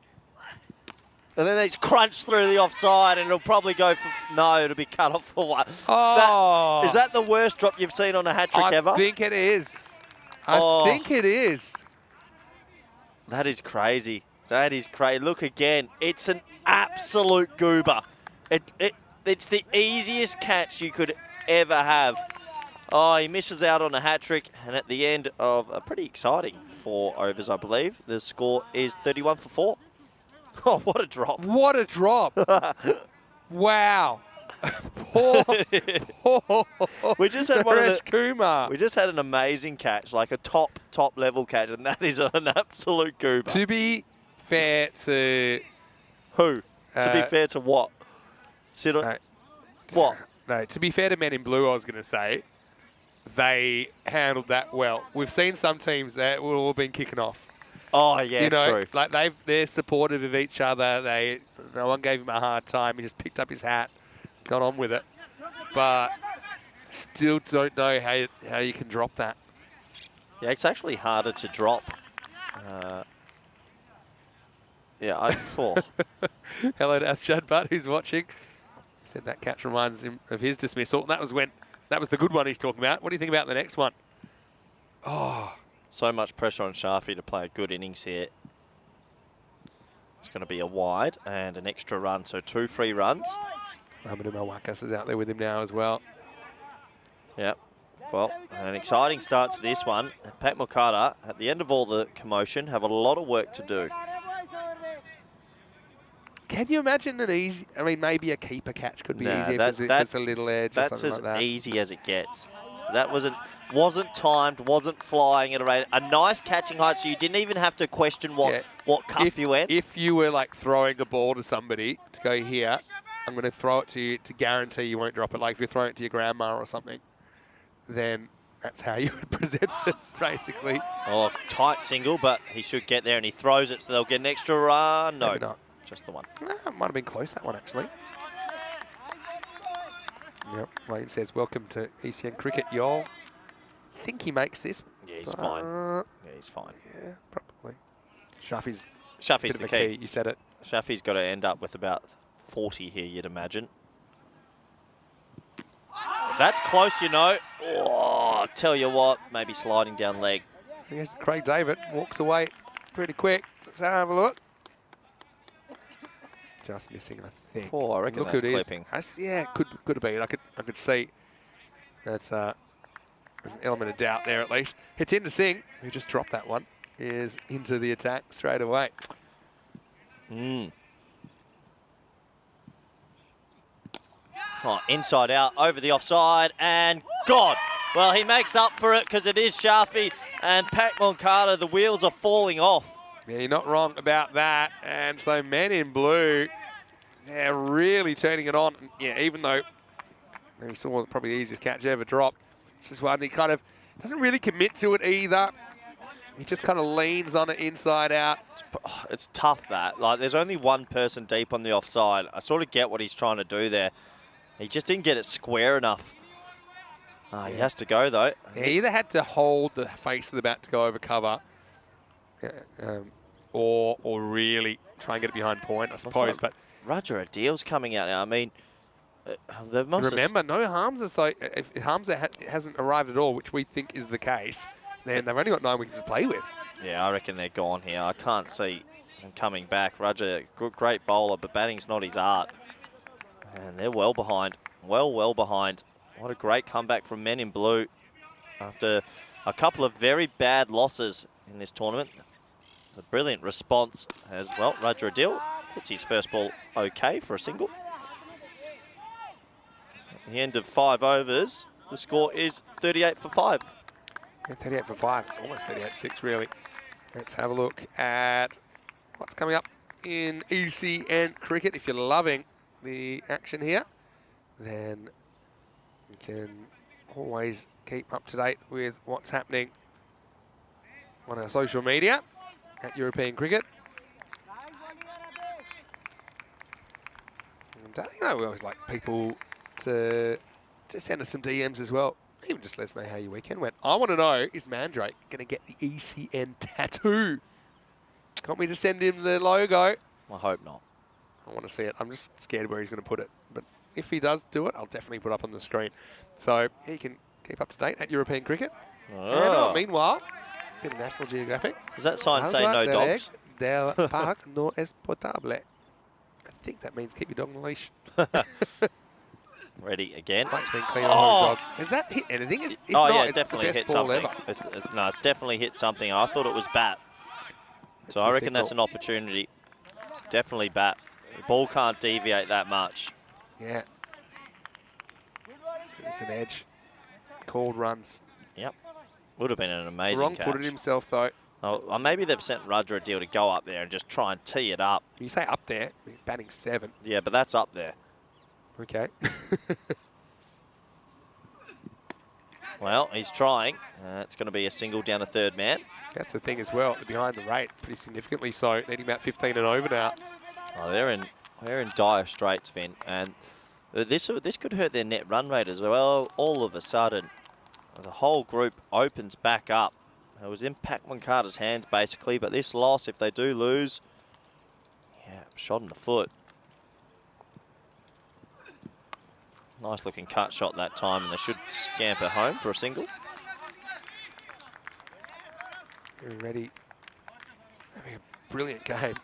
And then it's crunched through the offside, and it'll probably go for... No, it'll be cut off for one. Oh. Is that the worst drop you've seen on a hat-trick ever? I think it is. I think it is. That is crazy. That is crazy. Look again. It's an absolute goober. It's the easiest catch you could ever have. Oh, he misses out on a hat-trick, and at the end of a pretty exciting 4 overs, I believe, the score is 31 for 4. Oh, what a drop. What a drop. Wow. Poor. We just had one of the, Kumar. We just had an amazing catch, like a top level catch, and that is an absolute goober. To be fair to... Who? To be fair to what? What? No, to be fair to Men in Blue, I was going to say, they handled that well. We've seen some teams that will all been kicking off. Oh, yeah, You know, true. like they're supportive of each other. No one gave him a hard time. He just picked up his hat, got on with it. But still don't know how you can drop that. Yeah, it's actually harder to drop. Oh. Hello to Asjad Butt, who's watching. He said that catch reminds him of his dismissal. And that was the good one he's talking about. What do you think about the next one? Oh. So much pressure on Shafi to play a good innings here. It's going to be a wide and an extra run, so 2 free runs. Amadou Malwakas is out there with him now as well. Yep. Well, an exciting start to this one. Pat Mokata, at the end of all the commotion, have a lot of work to do. Can you imagine an easy... I mean, maybe a keeper catch could be easier if it's a little edge or something like that. That's as easy as it gets. That wasn't timed, wasn't flying at a rate. A nice catching height, so you didn't even have to question what cup you went. If you were like throwing a ball to somebody to go here, I'm going to throw it to you to guarantee you won't drop it. Like if you're throwing it to your grandma or something, then that's how you would present it, basically. Oh, tight single, but he should get there, and he throws it, so they'll get an extra run. No, maybe not. Just the one. It might have been close, that one, actually. Yep, Wayne says, welcome to ECN Cricket, y'all. I think he makes this. Yeah, he's fine. Yeah, he's fine. Yeah, probably. Shafi's the key. You said it. Shafi's got to end up with about 40 here, you'd imagine. That's close, you know. Oh, I'll tell you what, maybe sliding down leg. Here's Craig David, walks away pretty quick. Let's have a look. Just missing, I think. Oh, I reckon that's clipping. Yeah, could have been. I could see that's there's an element of doubt there at least. Hits into Singh, who just dropped that one, is into the attack straight away. Oh, inside out, over the offside, and God! Well, he makes up for it because it is Shafi and Pat Moncada. The wheels are falling off. Yeah, you're not wrong about that. And so Men in Blue, they're really turning it on. Yeah, even though we saw probably the easiest catch ever dropped, this is one he kind of doesn't really commit to it either. He just kind of leans on it inside out. It's tough that. Like, there's only one person deep on the offside. I sort of get what he's trying to do there. He just didn't get it square enough. He has to go, though. Yeah, he either had to hold the face of the bat to go over cover, or really try and get it behind point, I suppose. But Roger Adil's coming out now. I mean, remember, no Hamza. So if Hamza hasn't arrived at all, which we think is the case, then they've only got 9 wickets to play with. Yeah, I reckon they're gone here. I can't see them coming back. Roger, great bowler, but batting's not his art. And they're well behind. Well behind. What a great comeback from Men in Blue after a couple of very bad losses in this tournament. A brilliant response as well. Roger Adil hits his first ball okay for a single. At the end of 5 overs, the score is 38 for 5. Yeah, 38 for 5. It's almost 38 for 6, really. Let's have a look at what's coming up in ECN Cricket. If you're loving the action here, then you can always keep up to date with what's happening on our social media at European Cricket. And, you know, we always like people to send us some DMs as well. Even just let us know how your weekend went. I want to know, is Mandrake going to get the ECN tattoo? Want me to send him the logo? I hope not. I want to see it. I'm just scared where he's going to put it. But if he does do it, I'll definitely put it up on the screen. So yeah, you can keep up to date at European Cricket. And, meanwhile, a bit of National Geographic. Does that sign say no dogs? Del park no es potable. I think that means keep your dog on the leash. Ready again. Mike's been clean on the dog. Has that hit anything? If not, yeah, it's definitely hit something. It's definitely hit something. I thought it was bat. So I reckon that's an opportunity. Definitely bat. The ball can't deviate that much. Yeah. It's an edge. Called runs. Yep. Would have been an amazing Wrong-footed himself, though. Oh, maybe they've sent Roger Adil to go up there and just try and tee it up. You say up there, he's batting 7. Yeah, but that's up there. Okay. Well, he's trying. It's going to be a single down a third man. That's the thing as well. They're behind the rate pretty significantly, so needing about 15 and over now. Oh, they're in dire straits, Vin, and this could hurt their net run rate as well. All of a sudden, the whole group opens back up. It was in Pac-Man-Carter's hands basically, but this loss, if they do lose, yeah, shot in the foot. Nice looking cut shot that time, and they should scamper home for a single. Very ready. Having a brilliant game.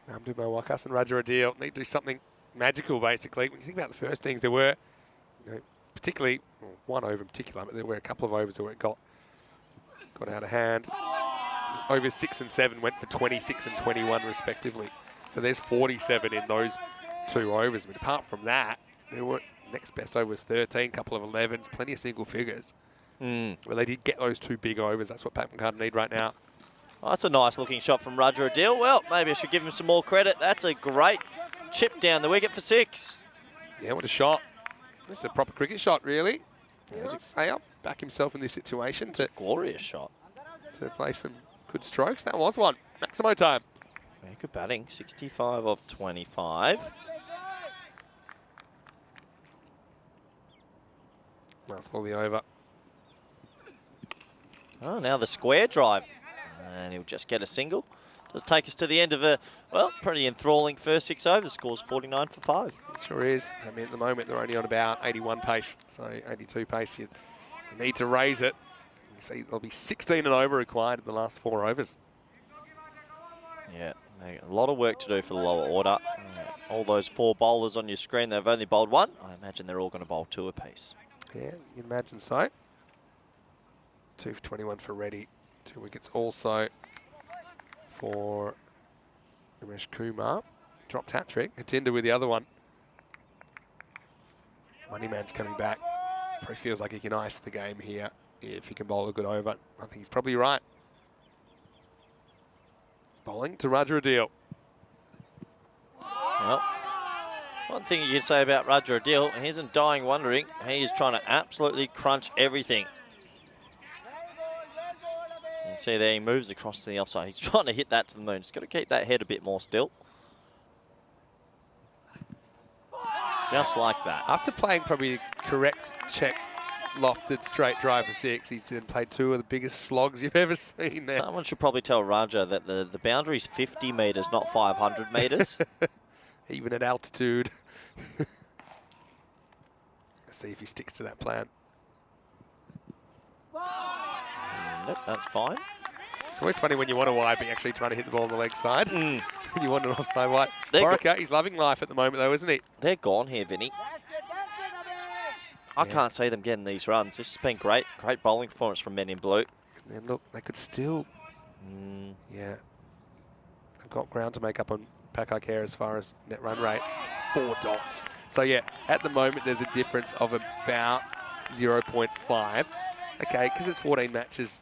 Namdu Wakas and Roger Adil need to do something magical, basically. When you think about the first things, there were, particularly, well, one over in particular, but there were a couple of overs where it got out of hand. Overs 6 and 7 went for 26 and 21 respectively. So there's 47 in those 2 overs. But apart from that, there were next best over was 13, couple of 11s, plenty of single figures. Well, they did get those 2 big overs. That's what Pac-Man need right now. Oh, that's a nice looking shot from Roger Adil. Well, maybe I should give him some more credit. That's a great chip down the wicket for 6. Yeah, what a shot. This is a proper cricket shot, really. I'll back himself in this situation. It's a glorious shot. To play some good strokes. That was one. Maximo time. Yeah, good batting. 65 of 25. Last ball the over. Oh, now the square drive. And he'll just get a single. Does take us to the end of a, well, pretty enthralling first 6 overs. Scores 49 for 5. It sure is. I mean, at the moment, they're only on about 81 pace. So 82 pace, you need to raise it. You see, there'll be 16 and over required in the last 4 overs. Yeah, a lot of work to do for the lower order. All those 4 bowlers on your screen, they've only bowled 1. I imagine they're all going to bowl 2 apiece. Yeah, you can imagine so. 2 for 21 for Reddy. 2 wickets also for Ramesh Kumar. Dropped hat-trick. Hatinder with the other one. Moneyman's coming back. Probably feels like he can ice the game here if he can bowl a good over. I think he's probably right. Bowling to Roger Adil. Well, one thing you can say about Roger Adil, he isn't dying wondering. He is trying to absolutely crunch everything. You see there, he moves across to the offside. He's trying to hit that to the moon. Just got to keep that head a bit more still. Just like that. After playing probably correct check, lofted straight drive for 6, he's then played 2 of the biggest slogs you've ever seen there. Someone should probably tell Raja that the boundary's 50 metres, not 500 metres. Even at altitude. Let's see if he sticks to that plan. Nope, that's fine. It's always funny when you want a wide, but you're actually trying to hit the ball on the leg side. You want an offside wide. Borika, he's loving life at the moment, though, isn't he? They're gone here, Vinny. I can't see them getting these runs. This has been great. Great bowling performance from men in blue. And look, they could still... Yeah. They've got ground to make up on Pakai Care as far as net run rate. It's 4 dots. So, yeah, at the moment, there's a difference of about 0.5. Okay, because it's 14 matches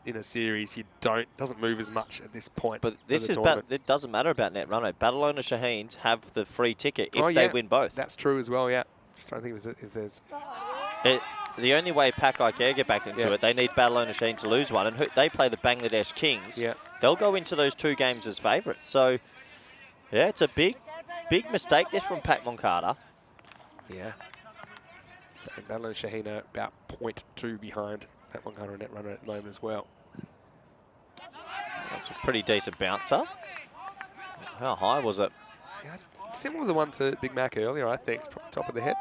in a series, doesn't move as much at this point. But this is it doesn't matter about net run rate. Barcelona Shaheens have the free ticket if they win both. That's true as well, yeah. Just trying to think if there's... The only way Pakai Care get back into it, they need Barcelona Shaheens to lose one, and they play the Bangladesh Kings. Yeah. They'll go into those 2 games as favourites. So, yeah, it's a big mistake this from Pac-Man Carter. Yeah. And Barcelona Shaheen are about 0.2 behind Pac-Man Carter and net runner at the moment as well. That's a pretty decent bouncer. How high was it? Yeah, similar to the one to Big Mac earlier, I think. It's probably top of the head.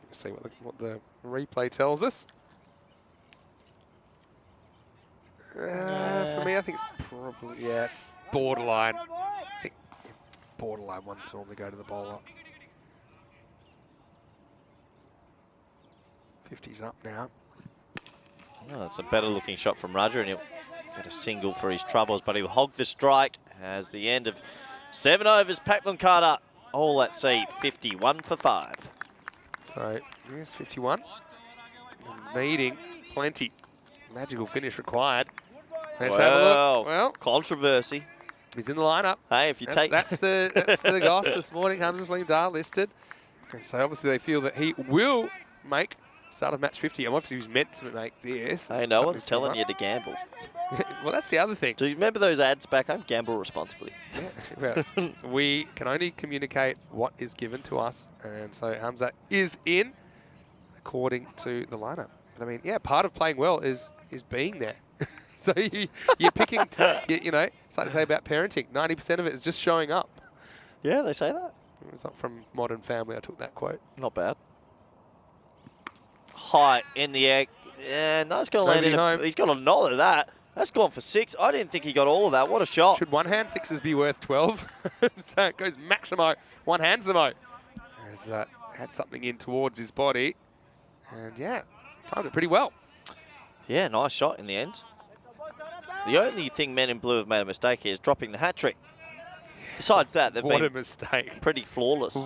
Let's see what the replay tells us. For me, I think it's probably, it's borderline. I think borderline ones normally go to the bowler. 50's up now. Oh, that's a better looking shot from Roger, and he'll get a single for his troubles, but he'll hog the strike as the end of 7 overs. Pac-Man Carter all at sea, 51 for 5. So, yes, 51. Needing plenty. Magical finish required. Let's have a look. Well, controversy. He's in the lineup. Hey, if you That's the goss this morning. Hamza Slimdar listed. And so obviously they feel that he will make start of match 50. And obviously he's meant to make this. Hey, no one's telling you to gamble. Well, that's the other thing. Do you remember those ads back home? Gamble responsibly. Yeah, well, we can only communicate what is given to us. And so Hamza is in according to the lineup. But I mean, yeah, part of playing well is being there. So you're picking, you know, it's like they say about parenting. 90% of it is just showing up. Yeah, they say that. It's not from Modern Family. I took that quote. Not bad. High in the air. Yeah, no, it's going to land in. He's got a knot of that. That's gone for 6. I didn't think he got all of that. What a shot. Should one hand sixes be worth 12? So it goes Maximo. One handsimo. Has had something in towards his body. And yeah, timed it pretty well. Yeah, nice shot in the end. The only thing Men in Blue have made a mistake here is dropping the hat-trick. Besides that, they've been a mistake. Pretty flawless.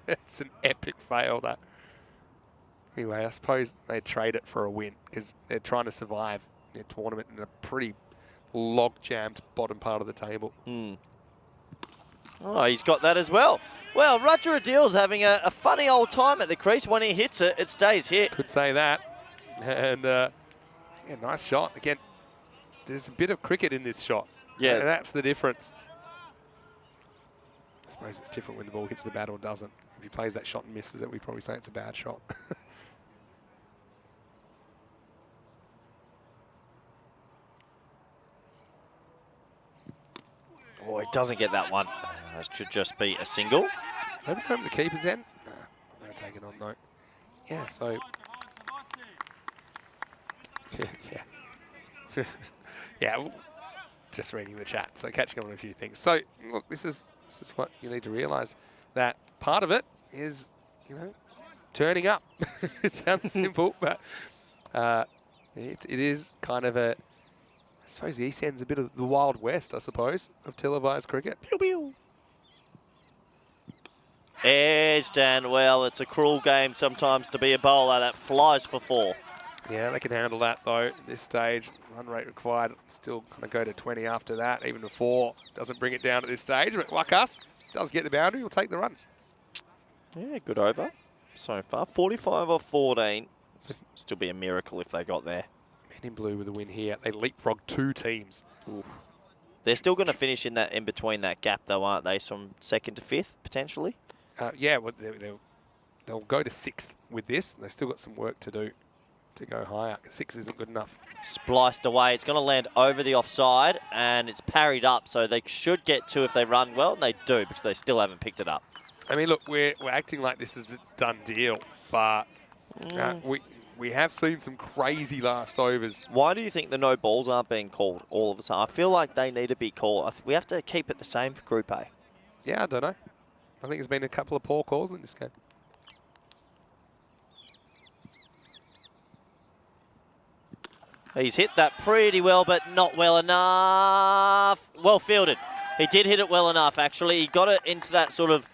It's an epic fail, that. Anyway, I suppose they trade it for a win because they're trying to survive their tournament in a pretty log-jammed bottom part of the table. Oh, he's got that as well. Well, Roger Adil's having a funny old time at the crease. When he hits it, it stays hit. Could say that. And, yeah, nice shot. Again, there's a bit of cricket in this shot. Yeah. And that's the difference. I suppose it's different when the ball hits the bat or doesn't. If he plays that shot and misses it, we probably say it's a bad shot. Oh, he doesn't get that one. That should just be a single. Maybe home the keeper's end. No, I'm going to take it on though. Yeah, so. Yeah. Yeah, just reading the chat, so catching up on a few things. So, look, this is what you need to realise, that part of it is, you know, turning up. It sounds simple, but it is kind of a, I suppose the East End's a bit of the Wild West, I suppose, of televised cricket. Pew, pew. Edged, and well, it's a cruel game sometimes to be a bowler that flies for 4. Yeah, they can handle that though at this stage. Run rate required, still kind of go to 20 after that. Even a 4 doesn't bring it down at this stage, but Wakas does get the boundary, will take the runs. Yeah, good over so far. 45 off 14. Still be a miracle if they got there. Men in Blue with a win here. They leapfrog 2 teams. Oof. They're still going to finish in that between that gap though, aren't they? From 2nd to 5th, potentially? Yeah, well, they'll go to 6th with this. They've still got some work to do to go higher. 6 isn't good enough. Spliced away. It's going to land over the offside, and it's parried up, so they should get 2 if they run well, and they do because they still haven't picked it up. I mean, look, we're acting like this is a done deal, but we have seen some crazy last overs. Why do you think the no balls aren't being called all of the time? I feel like they need to be called. We have to keep it the same for Group A. Yeah, I don't know. I think there's been a couple of poor calls in this game. He's hit that pretty well, but not well enough. Well fielded. He did hit it well enough, actually. He got it into that sort of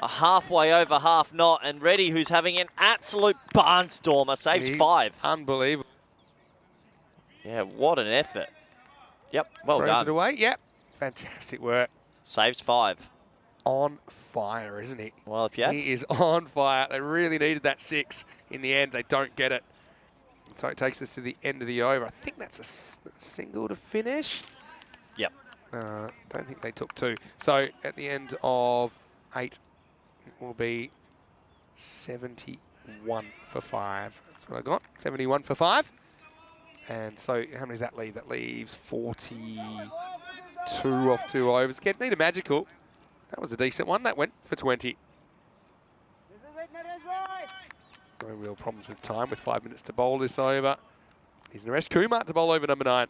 a halfway over half knot, and Reddy, who's having an absolute barnstormer, saves 5. Unbelievable. Yeah, what an effort. Yep, well Throws done. it away. Yep, fantastic work. Saves 5. On fire, isn't he? Well, if you have... He is on fire. They really needed that 6. In the end, they don't get it. So it takes us to the end of the over. I think that's a single to finish. Yep. Don't think they took 2. So at the end of 8, it will be 71 for 5. That's what I got. 71 for 5. And so how many does that leave? That leaves 42 off 2 overs. Again, need a magical. That was a decent one. That went for 20. No real problems with time, with 5 minutes to bowl this over. Here's Naresh Kumar to bowl over number 9.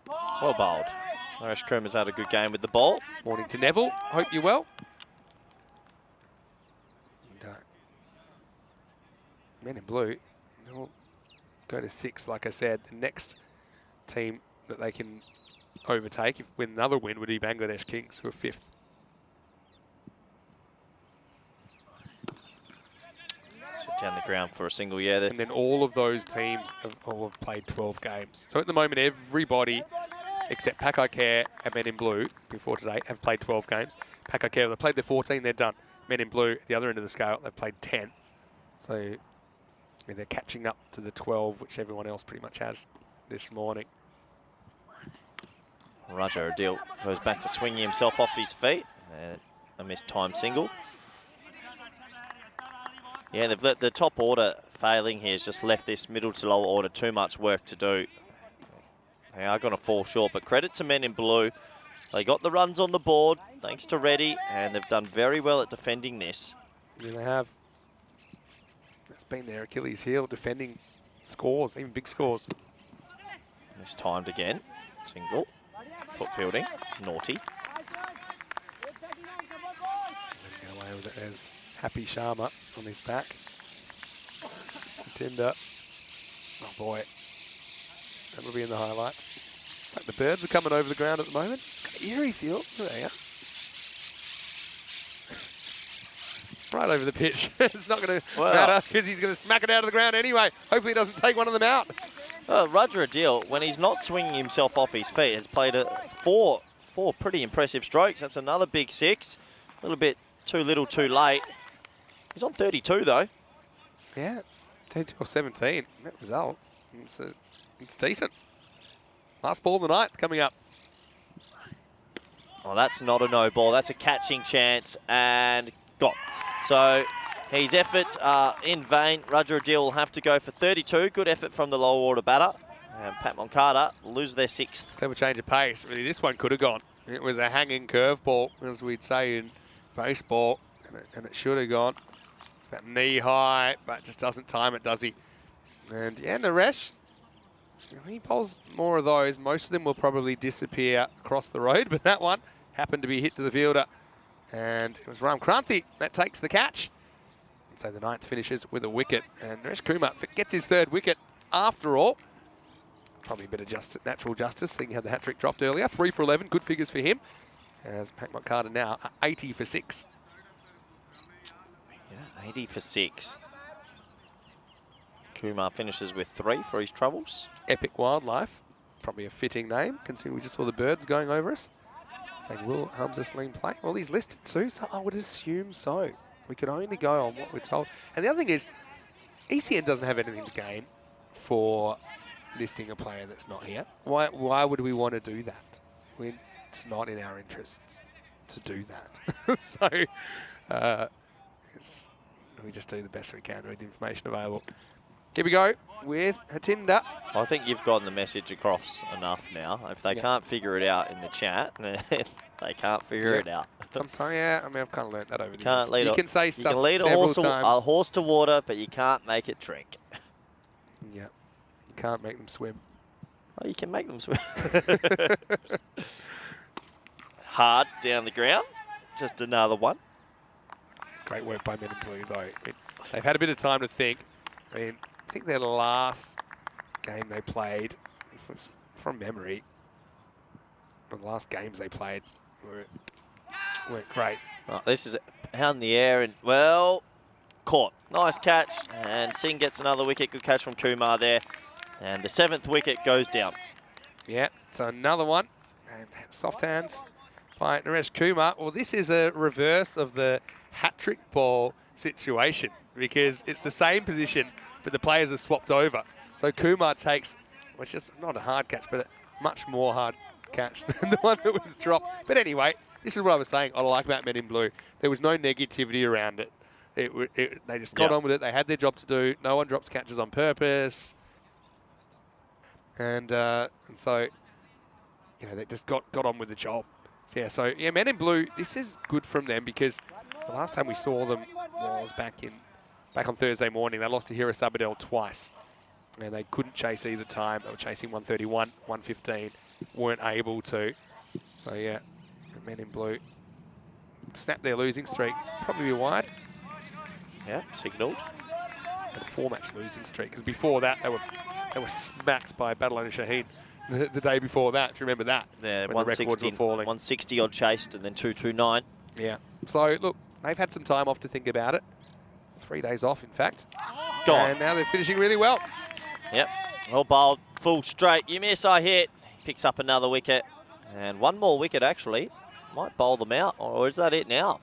Well bowled. Naresh Kumar's had a good game with the ball. Morning to Neville. Hope you're well. And, Men in Blue, they'll go to 6, like I said. The next team that they can overtake, if win another win, would be Bangladesh Kings, who are 5th. Down the ground for a single, yeah. And then all of those teams all have played 12 games. So at the moment, everybody except Pakai Care and Men in Blue before today have played 12 games. Pakai Care, they've played their 14, they're done. Men in Blue, at the other end of the scale, they've played 10. So I mean, they're catching up to the 12, which everyone else pretty much has this morning. Roger Adil goes back to swinging himself off his feet. A missed time single. Yeah, they've let the top order failing here has just left this middle to lower order too much work to do. They are going to fall short, but credit to Men in Blue. They got the runs on the board, thanks to Reddy, and they've done very well at defending this. Yeah, they have. It's been their Achilles heel, defending scores, even big scores. This timed again. Single. Foot fielding. Naughty. Get away with it as Happy Sharma on his back. Tinder. Oh boy. That will be in the highlights. It's like the birds are coming over the ground at the moment. Eerie field. There they are. Right over the pitch. It's not going to matter because he's going to smack it out of the ground anyway. Hopefully he doesn't take one of them out. Roger Adil, when he's not swinging himself off his feet, has played four pretty impressive strokes. That's another big 6. A little bit too little, too late. He's on 32 though. Yeah, 10 of 17. That result. It's decent. Last ball of the night coming up. Oh, that's not a no ball. That's a catching chance and got. So his efforts are in vain. Roger Adil will have to go for 32. Good effort from the lower order batter. And Pat Moncada lose their 6th. Clever change of pace. Really, this one could have gone. It was a hanging curveball, as we'd say in baseball, and it should have gone. It's about knee high, but just doesn't time it, does he? And yeah, Naresh, he bowls more of those. Most of them will probably disappear across the road, but that one happened to be hit to the fielder. And it was Ram Kranthi that takes the catch. And so the 9th finishes with a wicket. And Naresh Kumar gets his 3rd wicket after all. Probably a bit of natural justice, seeing how the hat-trick dropped earlier. 3 for 11, good figures for him. As Pat Moncada now 80 for 6. Yeah, 80 for 6. Kumar finishes with 3 for his troubles. Epic Wildlife, probably a fitting name, considering we just saw the birds going over us. Saying, will Hamza Salim play? Well, he's listed too, so I would assume so. We can only go on what we're told. And the other thing is, ECN doesn't have anything to gain for listing a player that's not here. Why would we want to do that? It's not in our interests to do that. So we just do the best we can with the information available. Here we go with Hatinda. Well, I think you've gotten the message across enough now. If they can't figure it out in the chat, they can't figure it out. Sometimes, yeah. I mean, I've kind of learned that over the years. Can't lead you can say stuff you can lead a horse to water, but you can't make it drink. Yeah. You can't make them swim. Oh, you can make them swim. Hard down the ground. Just another one. It's great work by Men in Blue, though. They've had a bit of time to think. I mean, I think their last game they played, from memory, the last games they played weren't great. Oh, this is out in the air and, well, caught. Nice catch. And Singh gets another wicket. Good catch from Kumar there. And the 7th wicket goes down. Yeah, so another one. And soft hands by Naresh Kumar. Well, this is a reverse of the hat-trick ball situation because it's the same position, but the players are swapped over. So Kumar takes, which is not a hard catch, but a much more hard catch than the one that was dropped. But anyway, this is what I was saying I like about Men in Blue. There was no negativity around it. They just got on with it. They had their job to do. No one drops catches on purpose. And so, you know, they just got on with the job. So yeah, Men in Blue, this is good from them because the last time we saw them was back on Thursday morning. They lost to Hira Sabadell twice. And they couldn't chase either time. They were chasing 131, 115. Weren't able to. So yeah, Men in Blue snapped their losing streak. It's probably wide. Yeah, signalled. And a 4-match losing streak. Because before that, they were smacked by Barcelona Shaheen the day before that, if you remember that. Yeah, when the records were falling. 160 odd chased and then 229. Yeah. So, look, they've had some time off to think about it. 3 days off, in fact. Gone. And now they're finishing really well. Yep. Well bowled, full straight. You miss, I hit. Picks up another wicket. And one more wicket, actually. Might bowl them out. Or is that it now?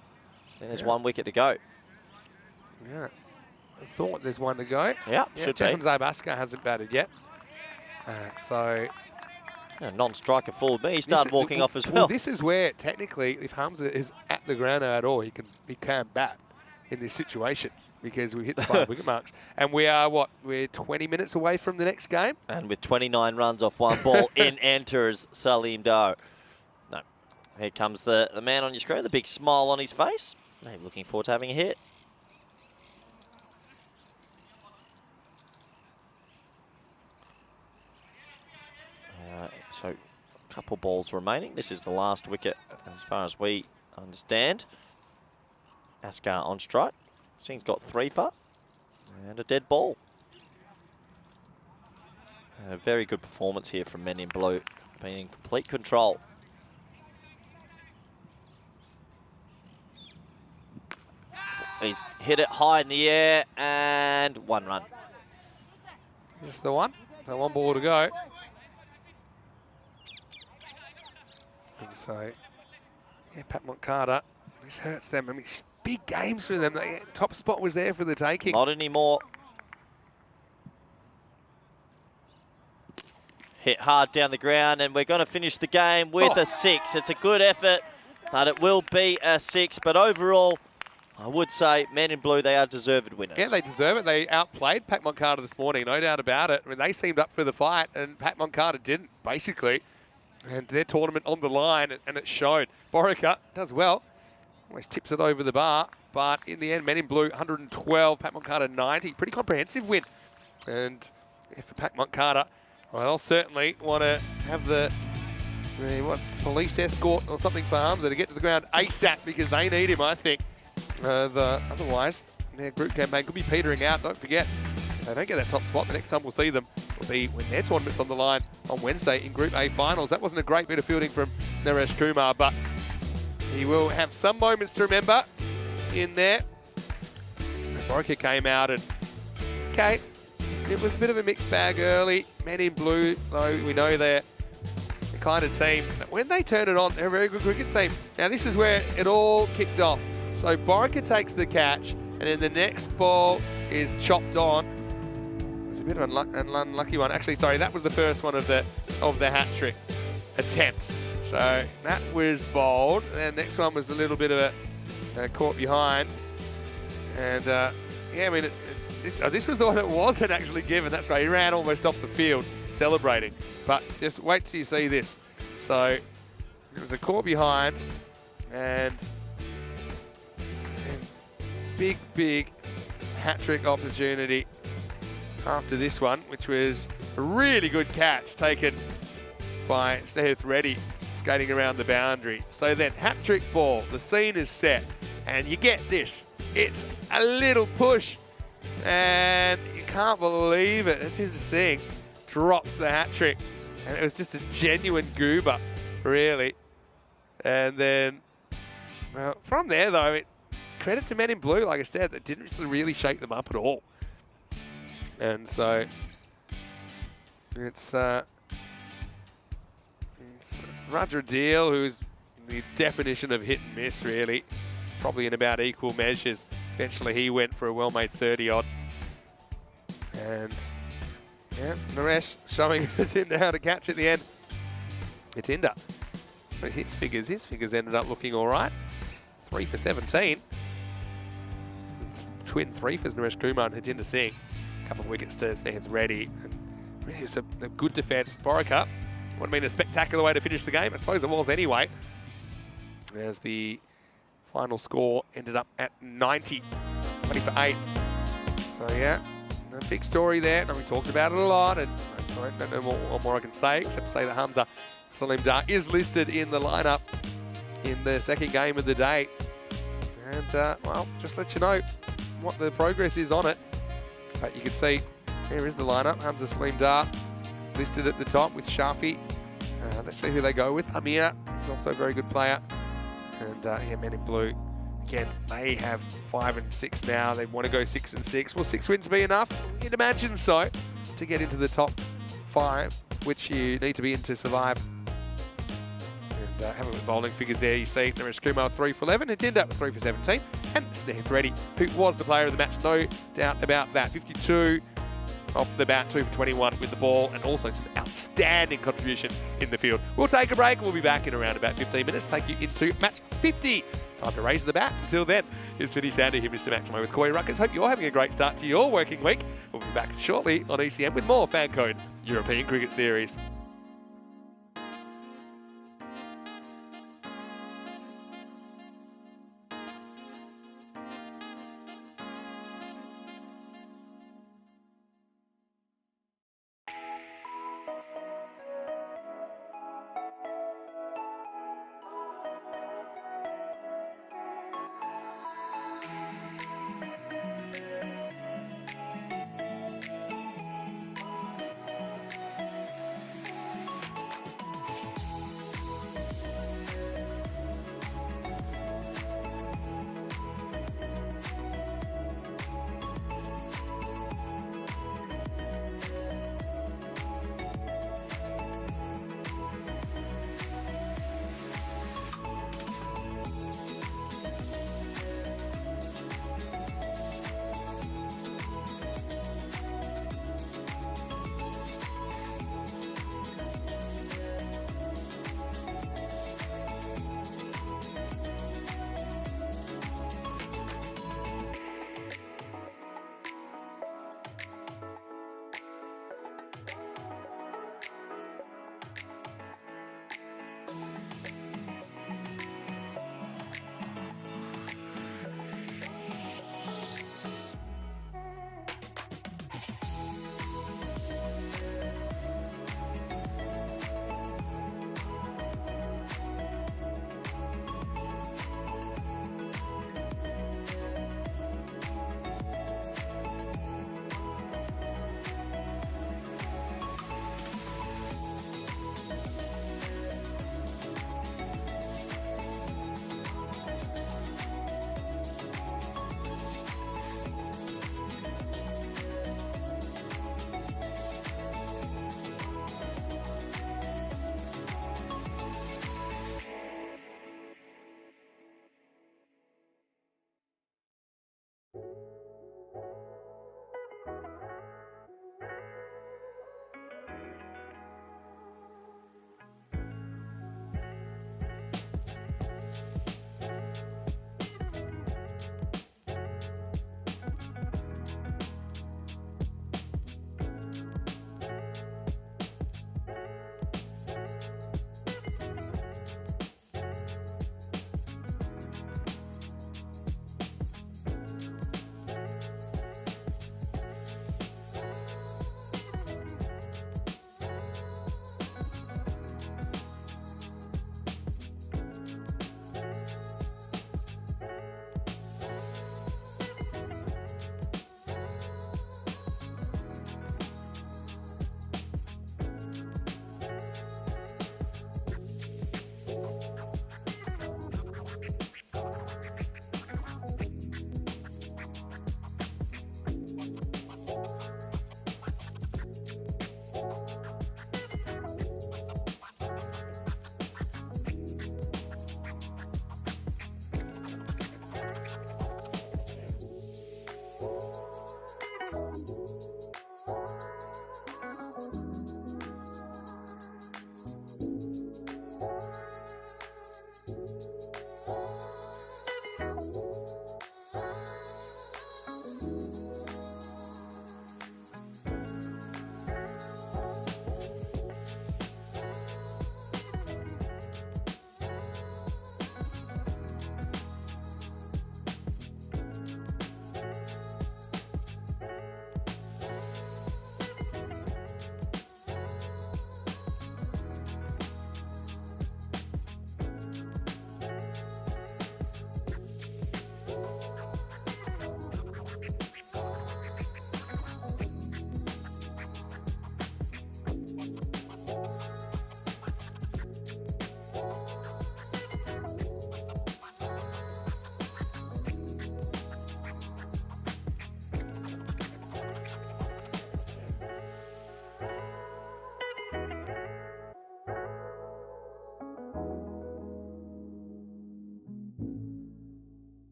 There's 1 wicket to go. Yeah. I thought there's 1 to go. Yeah, should be. Zabaska hasn't batted yet. So... non-striker forward me. He started walking off as well. This is where, technically, if Hamza is at the ground at all, he can bat in this situation because we hit the 5 wicket marks. And we are, what, we're 20 minutes away from the next game? And with 29 runs off 1 ball, in enters Salim Dar. No. Here comes the man on your screen, the big smile on his face. Maybe looking forward to having a hit. So, a couple balls remaining. This is the last wicket as far as we understand. Askar on strike. Singh's got 3 for. And a dead ball. A very good performance here from Men in Blue. Being in complete control. He's hit it high in the air and 1 run. This is the one. So 1 ball to go. And so, yeah, Pat Moncada, this hurts them. I mean, it's big games for them. The top spot was there for the taking. Not anymore. Hit hard down the ground, and we're going to finish the game with a 6. It's a good effort, but it will be a 6. But overall, I would say Men in Blue, they are deserved winners. Yeah, they deserve it. They outplayed Pat Moncada this morning, no doubt about it. I mean, they seemed up for the fight, and Pat Moncada didn't, basically. And their tournament on the line, and it showed. Borica does well. Always tips it over the bar. But in the end, Men in Blue, 112. Pat Moncada, 90. Pretty comprehensive win. And for Pat Moncada, well, they'll certainly want to have the police escort or something for Hamza to get to the ground ASAP because they need him, I think. Otherwise, their group campaign could be petering out. Don't forget, if they don't get that top spot, the next time we'll see them will be when their tournament's on the line on Wednesday in Group A finals. That wasn't a great bit of fielding from Naresh Kumar, but he will have some moments to remember in there. Borica came out and, okay, it was a bit of a mixed bag early. Men in Blue, though, we know they're the kind of team that when they turn it on, they're a very good cricket team. Now, this is where it all kicked off. So Borica takes the catch, and then the next ball is chopped on. It's a bit of an unlucky one. Actually, sorry, that was the first one of the hat-trick attempt. So that was bowled. And the next one was a little bit of a caught behind. And yeah, I mean, this was the one that wasn't actually given. That's right, he ran almost off the field celebrating. But just wait till you see this. So it was a caught behind, and big hat-trick opportunity after this one, which was a really good catch taken by Snehith Reddy skating around the boundary. So then hat-trick ball, the scene is set, and you get this. It's a little push, and you can't believe it. Hiten Singh drops the hat-trick, and it was just a genuine goober, really. And then, well, from there though, credit to Men in Blue, like I said, that didn't really shake them up at all. And so it's Roger Deal, who's the definition of hit and miss, really, probably in about equal measures. Eventually he went for a well-made 30-odd. And yeah, Naresh showing Hitinder how to catch at the end. Hitinder, but his figures ended up looking all right. 3 for 17. Twin 3 for Naresh Kumar and Hitinder Singh. A couple of wickets to Snehith Reddy. And really, it was a good defence. Borica would have been a spectacular way to finish the game. I suppose it was anyway. As the final score ended up at 90. 20 for 8. So yeah, a big story there. And we talked about it a lot. And I don't know what more I can say except say that Hamza Salim Dar is listed in the lineup in the second game of the day. And well, just let you know what the progress is on it. But you can see, here is the lineup. Hamza Salim Dar listed at the top with Shafi. Let's see who they go with. Amir is also a very good player. And yeah, Men in Blue again, they have 5 and 6 now. They want to go 6 and 6. Will 6 wins be enough? You'd imagine so, to get into the top 5, which you need to be in to survive. And have a look at the bowling figures there. You see Naresh Kumar 3 for 11, Hatinder with 3 for 17, and Sneh Reddy, who was the player of the match, no doubt about that. 52 off the bat, 2 for 21 with the ball, and also some outstanding contribution in the field. We'll take a break and we'll be back in around about 15 minutes, take you into match 50. Time to raise the bat. Until then, here's Vinny Sander here, Mr. Maximo with Corey Ruckers. Hope you're having a great start to your working week. We'll be back shortly on ECM with more FanCode European Cricket Series.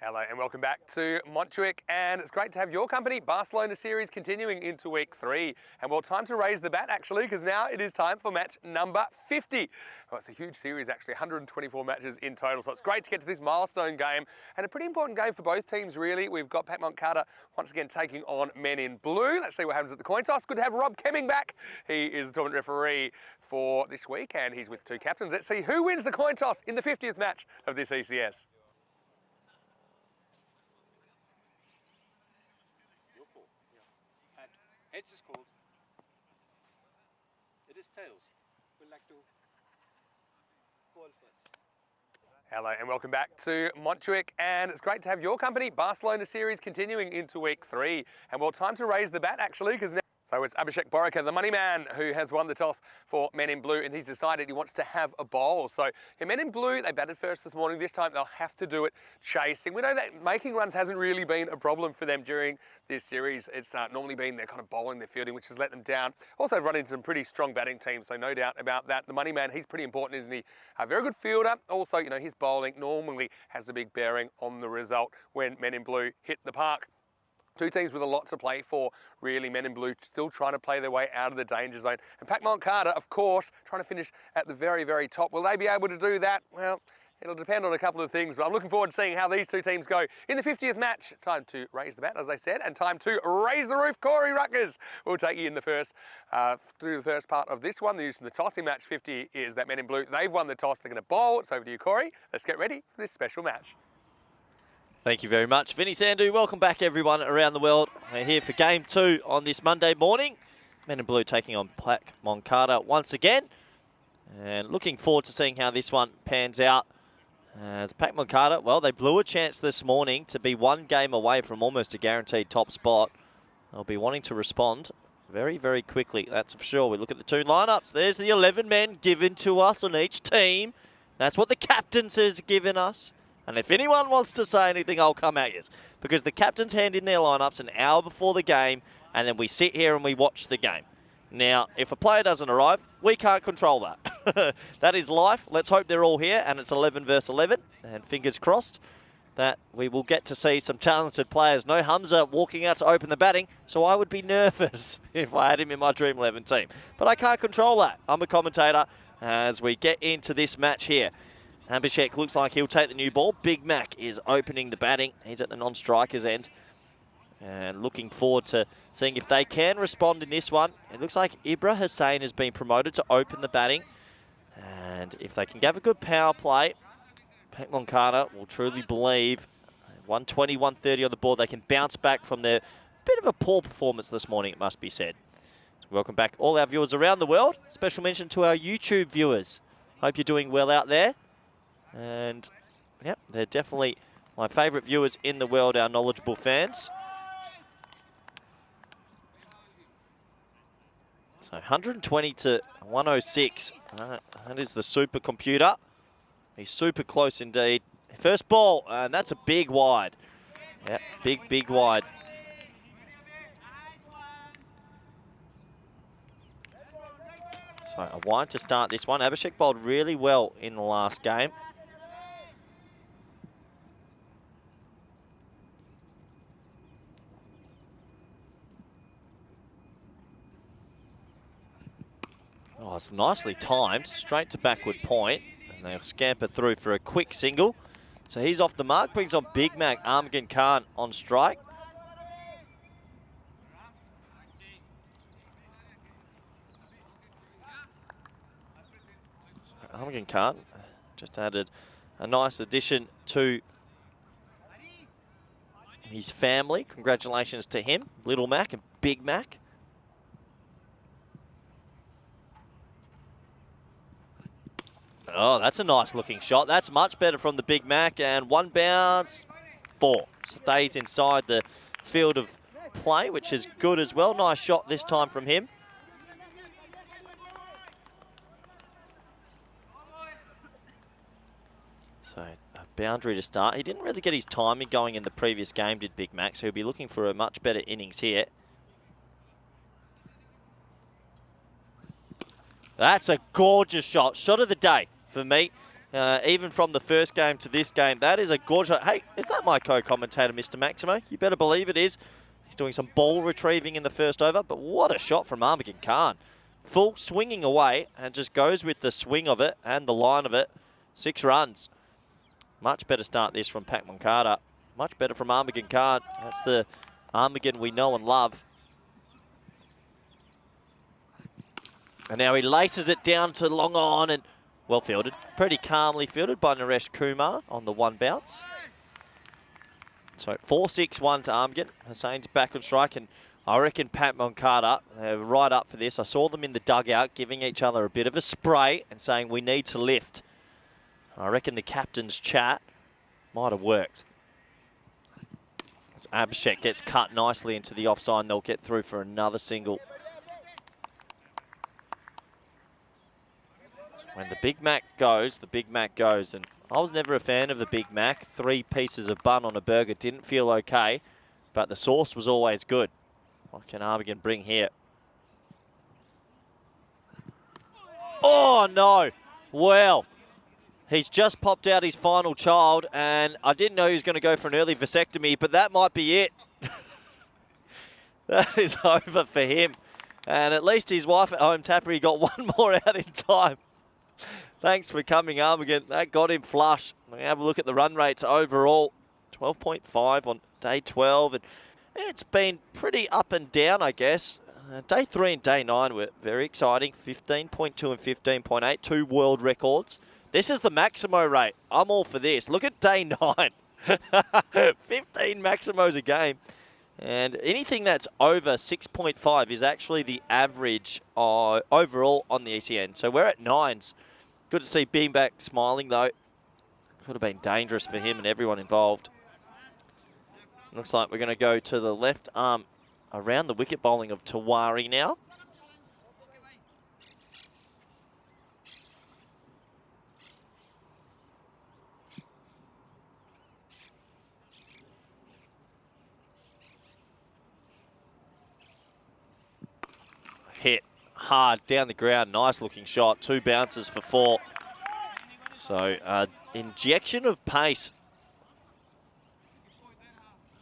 Hello and welcome back to Montjuic, and it's great to have your company. Barcelona series continuing into week 3, and well, time to raise the bat actually, because now it is time for match number 50. Well, it's a huge series actually, 124 matches in total, so it's great to get to this milestone game, and a pretty important game for both teams really. We've got Pat Moncada once again taking on Men in Blue. Let's see what happens at the coin toss. Good to have Rob Kemming back. He is the tournament referee for this week, and he's with 2 captains. Let's see who wins the coin toss in the 50th match of this ECS. Heads is called. It is tails. We'd like to call first. Hello and welcome back to Montjuic, and it's great to have your company. Barcelona series continuing into week 3, and well, time to raise the bat actually, because now. So it's Abhishek Borika, the money man, who has won the toss for Men in Blue, and he's decided he wants to have a bowl. So Men in Blue, they batted first this morning. This time they'll have to do it chasing. We know that making runs hasn't really been a problem for them during this series. It's normally been their kind of bowling, their fielding, which has let them down. Also run into some pretty strong batting teams, so no doubt about that. The money man, he's pretty important, isn't he? A very good fielder. Also, you know, his bowling normally has a big bearing on the result when Men in Blue hit the park. 2 teams with a lot to play for, really. Men in Blue still trying to play their way out of the danger zone. And Pat Moncada, of course, trying to finish at the very, very top. Will they be able to do that? Well, it'll depend on a couple of things, but I'm looking forward to seeing how these 2 teams go in the 50th match. Time to raise the bat, as I said, and time to raise the roof. Corey Ruckers will take you in the first, through the first part of this one. The use of the tossing match 50 is that Men in Blue, they've won the toss. They're going to bowl. It's over to you, Corey. Let's get ready for this special match. Thank you very much, Vinny Sandu. Welcome back, everyone around the world. We're here for Game 2 on this Monday morning. Men in Blue taking on Pat Moncada once again. And looking forward to seeing how this one pans out. As Pat Moncada, well, they blew a chance this morning to be 1 game away from almost a guaranteed top spot. They'll be wanting to respond very, very quickly, that's for sure. We look at the 2 lineups. There's the 11 men given to us on each team. That's what the captains has given us. And if anyone wants to say anything, I'll come at you. Because the captains hand in their lineups an hour before the game, and then we sit here and we watch the game. Now, if a player doesn't arrive, we can't control that. That is life. Let's hope they're all here, and it's 11 versus 11. And fingers crossed that we will get to see some talented players. No Hamza walking out to open the batting, so I would be nervous if I had him in my Dream 11 team. But I can't control that. I'm a commentator as we get into this match here. Abhishek looks like he'll take the new ball. Big Mac is opening the batting. He's at the non-striker's end. And looking forward to seeing if they can respond in this one. It looks like Ibra Hussain has been promoted to open the batting. And if they can have a good power play, Pat Moncada will truly believe 120, 130 on the board. They can bounce back from their bit of a poor performance this morning, it must be said. So welcome back all our viewers around the world. Special mention to our YouTube viewers. Hope you're doing well out there. And, yep, they're definitely my favourite viewers in the world, our knowledgeable fans. So 120 to 106. That is the supercomputer. He's super close indeed. First ball, and that's a big wide. Yep, big wide. So a wide to start this one. Abhishek bowled really well in the last game. Oh, it's nicely timed, straight to backward point, and they'll scamper through for a quick single. So he's off the mark, brings on Big Mac, Armagan Khan on strike. So Armagan Khan just added a nice addition to his family. Congratulations to him, Little Mac and Big Mac. Oh, that's a nice looking shot. That's much better from the Big Mac. And 1 bounce, 4. Stays inside the field of play, which is good as well. Nice shot this time from him. So a boundary to start. He didn't really get his timing going in the previous game, did Big Mac, so he'll be looking for a much better innings here. That's a gorgeous shot. Shot of the day for me. even from the first game to this game. That is a gorgeous... Hey, is that my co-commentator, Mr. Maximo? You better believe it is. He's doing some ball retrieving in the first over, but what a shot from Armageddon Khan. Full swinging away and just goes with the swing of it and the line of it. 6 runs. Much better start this from Pat Moncada. Much better from Armageddon Khan. That's the Armageddon we know and love. And now he laces it down to long on and well fielded. Pretty calmly fielded by Naresh Kumar on the 1 bounce. So 4-6-1 to Armageddon. Hussain's back on strike, and I reckon Pat Moncada, they're right up for this. I saw them in the dugout giving each other a bit of a spray and saying we need to lift. I reckon the captain's chat might have worked. As Abhishek gets cut nicely into the offside, they'll get through for another single. When the Big Mac goes, the Big Mac goes. And I was never a fan of the Big Mac. 3 pieces of bun on a burger didn't feel okay, but the sauce was always good. What can Armageddon bring here? Oh, no. Well, he's just popped out his final child, and I didn't know he was going to go for an early vasectomy, but that might be it. That is over for him. And at least his wife at home, Tappery, got 1 more out in time. Thanks for coming, Armageddon. That got him flush. We have a look at the run rates overall. 12.5 on day 12. And it's been pretty up and down, I guess. Day 3 and day 9 were very exciting. 15.2 and 15.8, 2 world records. This is the Maximo rate. I'm all for this. Look at day 9. 15 Maximos a game. And anything that's over 6.5 is actually the average overall on the ECN. So we're at 9s. Good to see Beanback smiling, though. Could have been dangerous for him and everyone involved. Looks like we're going to go to the left arm around the wicket bowling of Tawari now. Hit hard down the ground. Nice looking shot. 2 bounces for 4. So injection of pace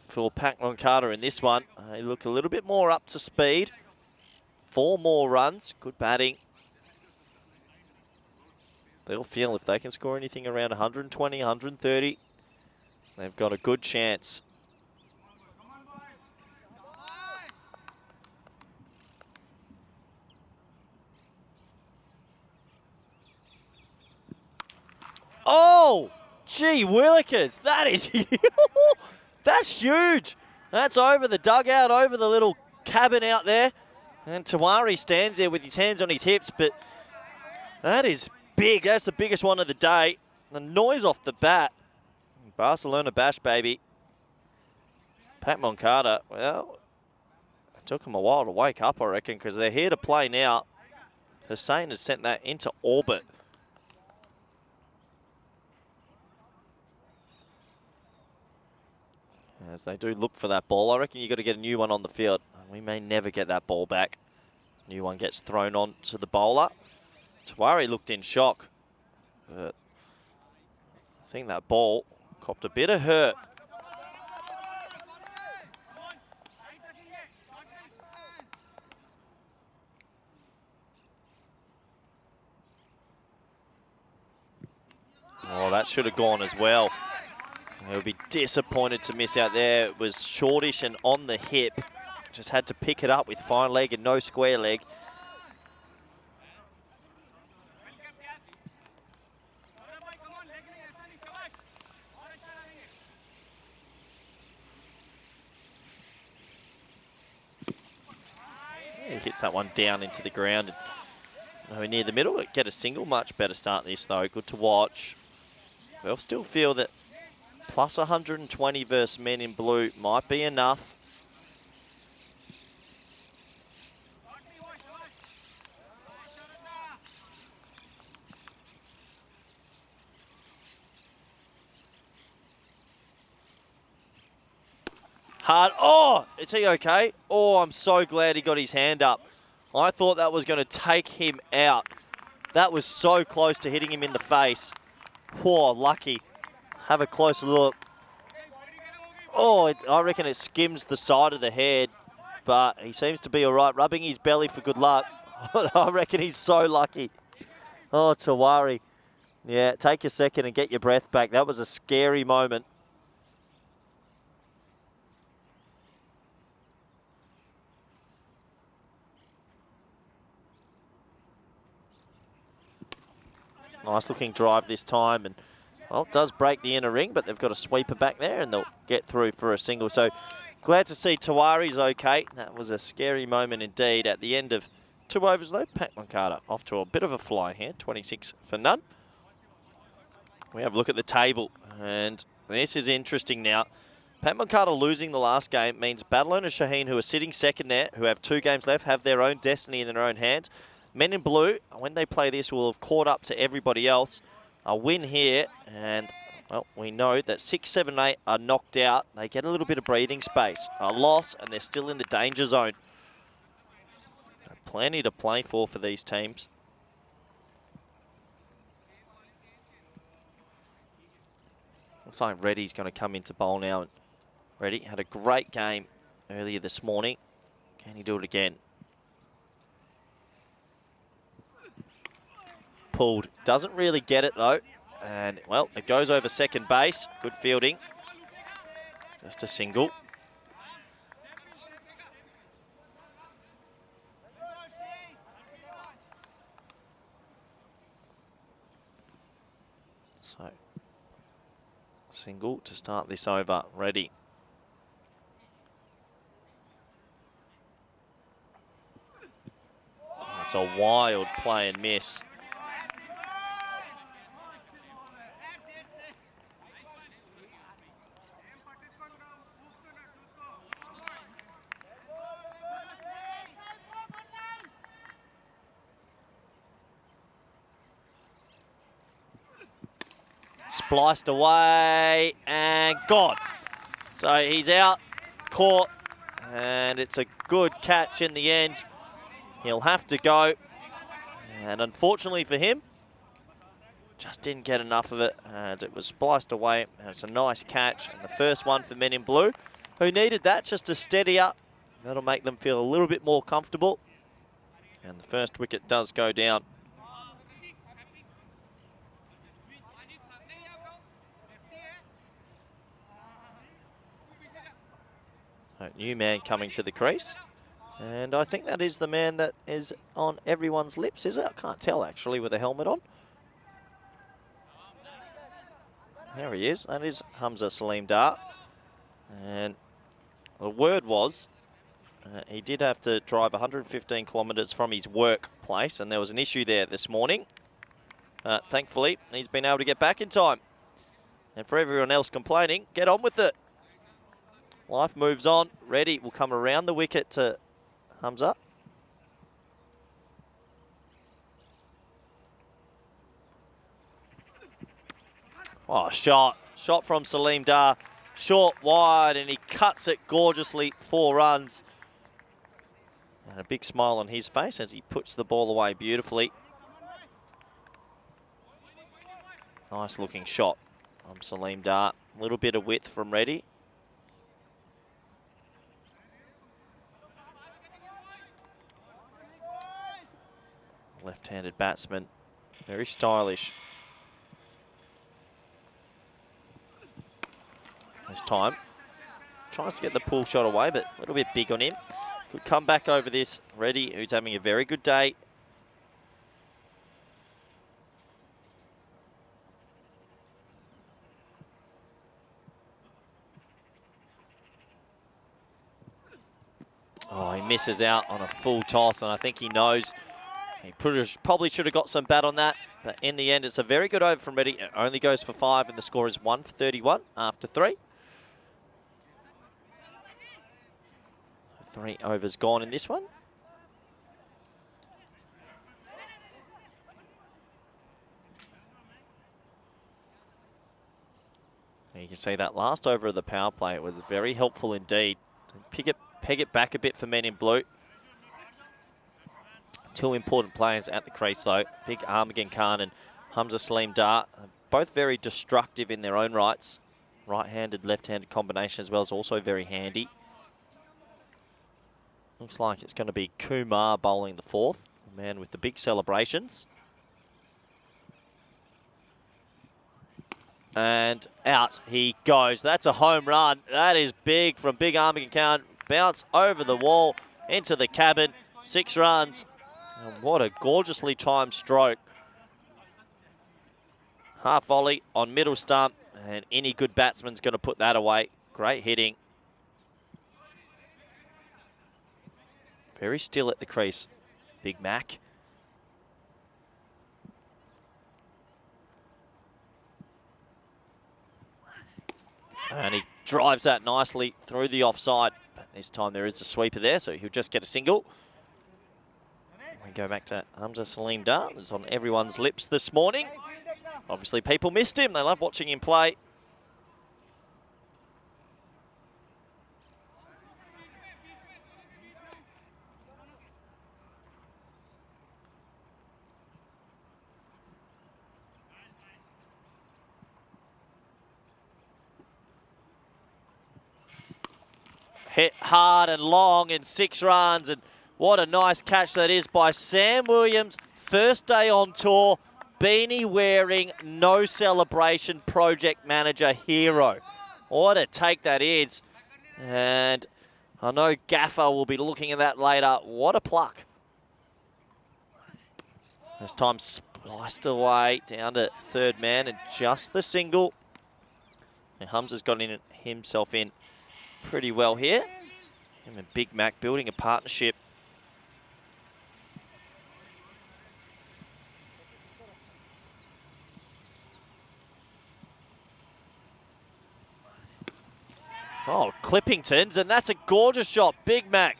for Pat Moncada in this one. They look a little bit more up to speed. 4 more runs. Good batting. They'll feel if they can score anything around 120, 130, they've got a good chance. Oh, gee willikers, that is huge. That's huge. That's over the dugout, over the little cabin out there. And Tawari stands there with his hands on his hips, but that is big. That's the biggest one of the day. The noise off the bat. Barcelona bash, baby. Pat Moncada, well, it took him a while to wake up, I reckon, because they're here to play now. Hussain has sent that into orbit. As they do look for that ball, I reckon you've got to get a new one on the field. We may never get that ball back. New one gets thrown on to the bowler. Tawari looked in shock. But I think that ball copped a bit of hurt. Oh, that should have gone as well. He'll be disappointed to miss out there. It was shortish and on the hip. Just had to pick it up with fine leg and no square leg. He hits that one down into the ground. Nowhere near the middle. Get a single. Much better start this, though. Good to watch. We'll still feel that plus 120 versus men in blue might be enough. Hard. Oh, is he okay? Oh, I'm so glad he got his hand up. I thought that was going to take him out. That was so close to hitting him in the face. Whoa, lucky. Have a closer look. Oh, I reckon it skims the side of the head, but he seems to be all right, rubbing his belly for good luck. I reckon he's so lucky. Oh, Tawari. Yeah, take a second and get your breath back. That was a scary moment. Nice looking drive this time, and well, it does break the inner ring, but they've got a sweeper back there and they'll get through for a single. So glad to see Tawari's okay. That was a scary moment indeed at the end of 2 overs though. Pat Moncada off to a bit of a fly here, 26 for none. We have a look at the table, and this is interesting now. Pat Moncada losing the last game means Barcelona and Shaheen, who are sitting second there, who have 2 games left, have their own destiny in their own hands. Men in blue, when they play this, will have caught up to everybody else. A win here, and well, we know that 6, 7, 8 are knocked out. They get a little bit of breathing space. A loss, and they're still in the danger zone. Plenty to play for these teams. Looks like Reddy's going to come into bowl now. And Reddy had a great game earlier this morning. Can he do it again? Pulled. Doesn't really get it though. And well, it goes over second base. Good fielding. Just a single. So, single to start this over. Ready. It's a wild play and miss. Spliced away and gone. So he's out, caught, and it's a good catch in the end. He'll have to go, and unfortunately for him, just didn't get enough of it, and it was spliced away, and it's a nice catch, and the first one for Men in Blue, who needed that just to steady up. That'll make them feel a little bit more comfortable, and the first wicket does go down. A new man coming to the crease. And I think that is the man that is on everyone's lips, is it? I can't tell, actually, with a helmet on. There he is. That is Hamza Salim Dar. And the word was he did have to drive 115 kilometres from his workplace, and there was an issue there this morning. Thankfully, he's been able to get back in time. And for everyone else complaining, get on with it. Life moves on. Reddy will come around the wicket to Hamza. Oh, shot from Salim Dar. Short, wide, and he cuts it gorgeously. 4 runs. And a big smile on his face as he puts the ball away beautifully. Nice looking shot from Salim Dar. A little bit of width from Reddy. Left-handed batsman, very stylish. This time, tries to get the pull shot away, but a little bit big on him. Good comeback over this. Reddy, who's having a very good day. Oh, he misses out on a full toss, and I think he knows. He probably should have got some bat on that, but in the end, it's a very good over from Reddy. It only goes for 5, and the score is 1 for 31 after 3. 3 overs gone in this one. And you can see that last over of the power play, it was very helpful indeed. Peg it back a bit for Men in Blue. 2 important players at the crease though. Big Armagan Khan and Hamza Salim Dar. A both very destructive in their own rights. Right-handed, left-handed combination as well is also very handy. Looks like it's going to be Kumar bowling the fourth, the man with the big celebrations. And out he goes. That's a home run. That is big from Big Army Count. Bounce over the wall into the cabin. 6 runs. And what a gorgeously timed stroke. Half volley on middle stump. And any good batsman's going to put that away. Great hitting. Very still at the crease, Big Mac. And he drives that nicely through the offside. But this time there is a sweeper there, so he'll just get a single. We go back to Hamza Salim Dar. It's on everyone's lips this morning. Obviously, people missed him. They love watching him play. Hit hard and long in 6 runs, and what a nice catch that is by Sam Williams. First day on tour, beanie wearing, no celebration project manager hero. What a take that is. And I know Gaffer will be looking at that later. What a pluck. This time spliced away down to third man and just the single. And Humza's got himself in pretty well here. Him and Big Mac building a partnership. Oh, Clippingtons, and that's a gorgeous shot. Big Mac.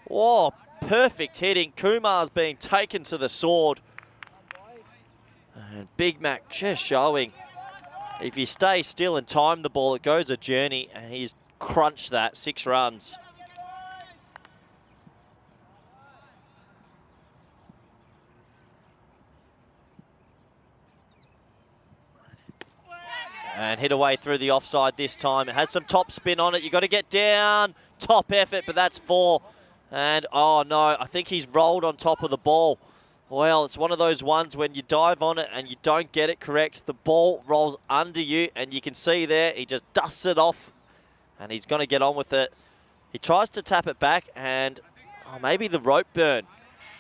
Oh, perfect hitting. Kumar's being taken to the sword. And Big Mac just showing, if you stay still and time the ball, it goes a journey, and he's crunched that. 6 runs. And hit away through the offside this time. It has some top spin on it. You've got to get down. Top effort, but that's 4. And, oh no, I think he's rolled on top of the ball. Well, it's one of those ones when you dive on it and you don't get it correct, the ball rolls under you, and you can see there, he just dusts it off, and he's going to get on with it. He tries to tap it back, and maybe the rope burn.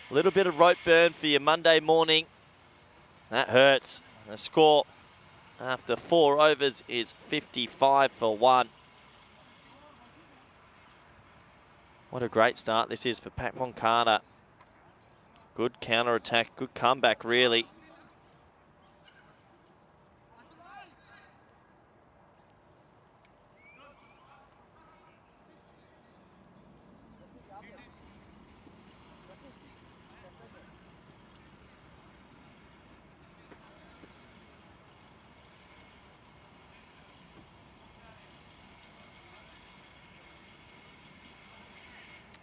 A little bit of rope burn for your Monday morning. That hurts. The score after 4 overs is 55 for 1. What a great start this is for Pat Moncada. Good counter-attack, good comeback, really.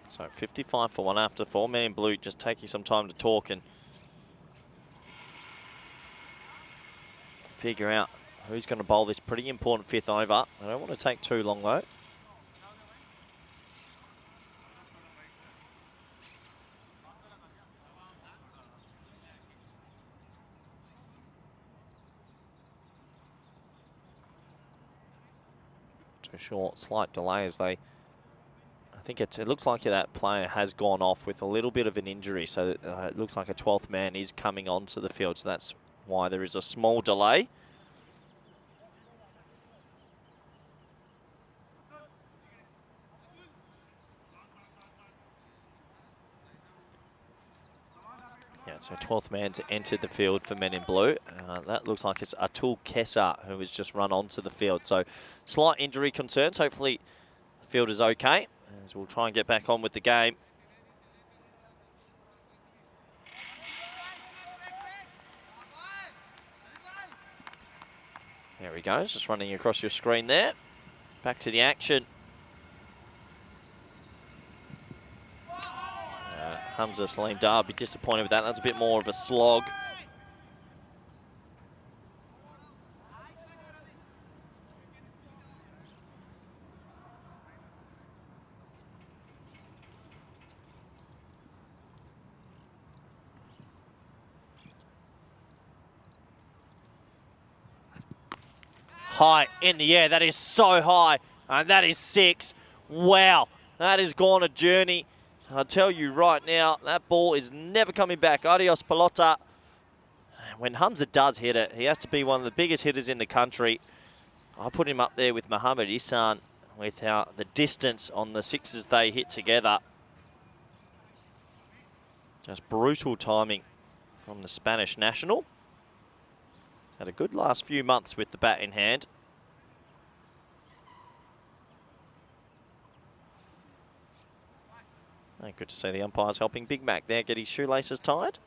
So 55 for 1 after 4. Man in blue just taking some time to talk and figure out who's going to bowl this pretty important 5th over. I don't want to take too long though. Too short, slight delay as they... I think it looks like that player has gone off with a little bit of an injury, so it looks like a 12th man is coming onto the field, so that's why there is a small delay. Yeah, so 12th man's entered the field for men in blue. That looks like it's Atul Kesa who has just run onto the field, so slight injury concerns. Hopefully the field is okay, as we'll try and get back on with the game. There he goes, just running across your screen there. Back to the action. Hamza Salim Dar will be disappointed with that. That's a bit more of a slog. high in the air. That is so high, and that is 6. Wow, that has gone a journey. I'll tell you right now, that ball is never coming back. Adios, pelota. When Hamza does hit it, he has to be one of the biggest hitters in the country. I put him up there with Mohamed Ihsan with the distance on the sixes they hit together. Just brutal timing from the Spanish national. Had a good last few months with the bat in hand. And good to see the umpires helping Big Mac there get his shoelaces tied.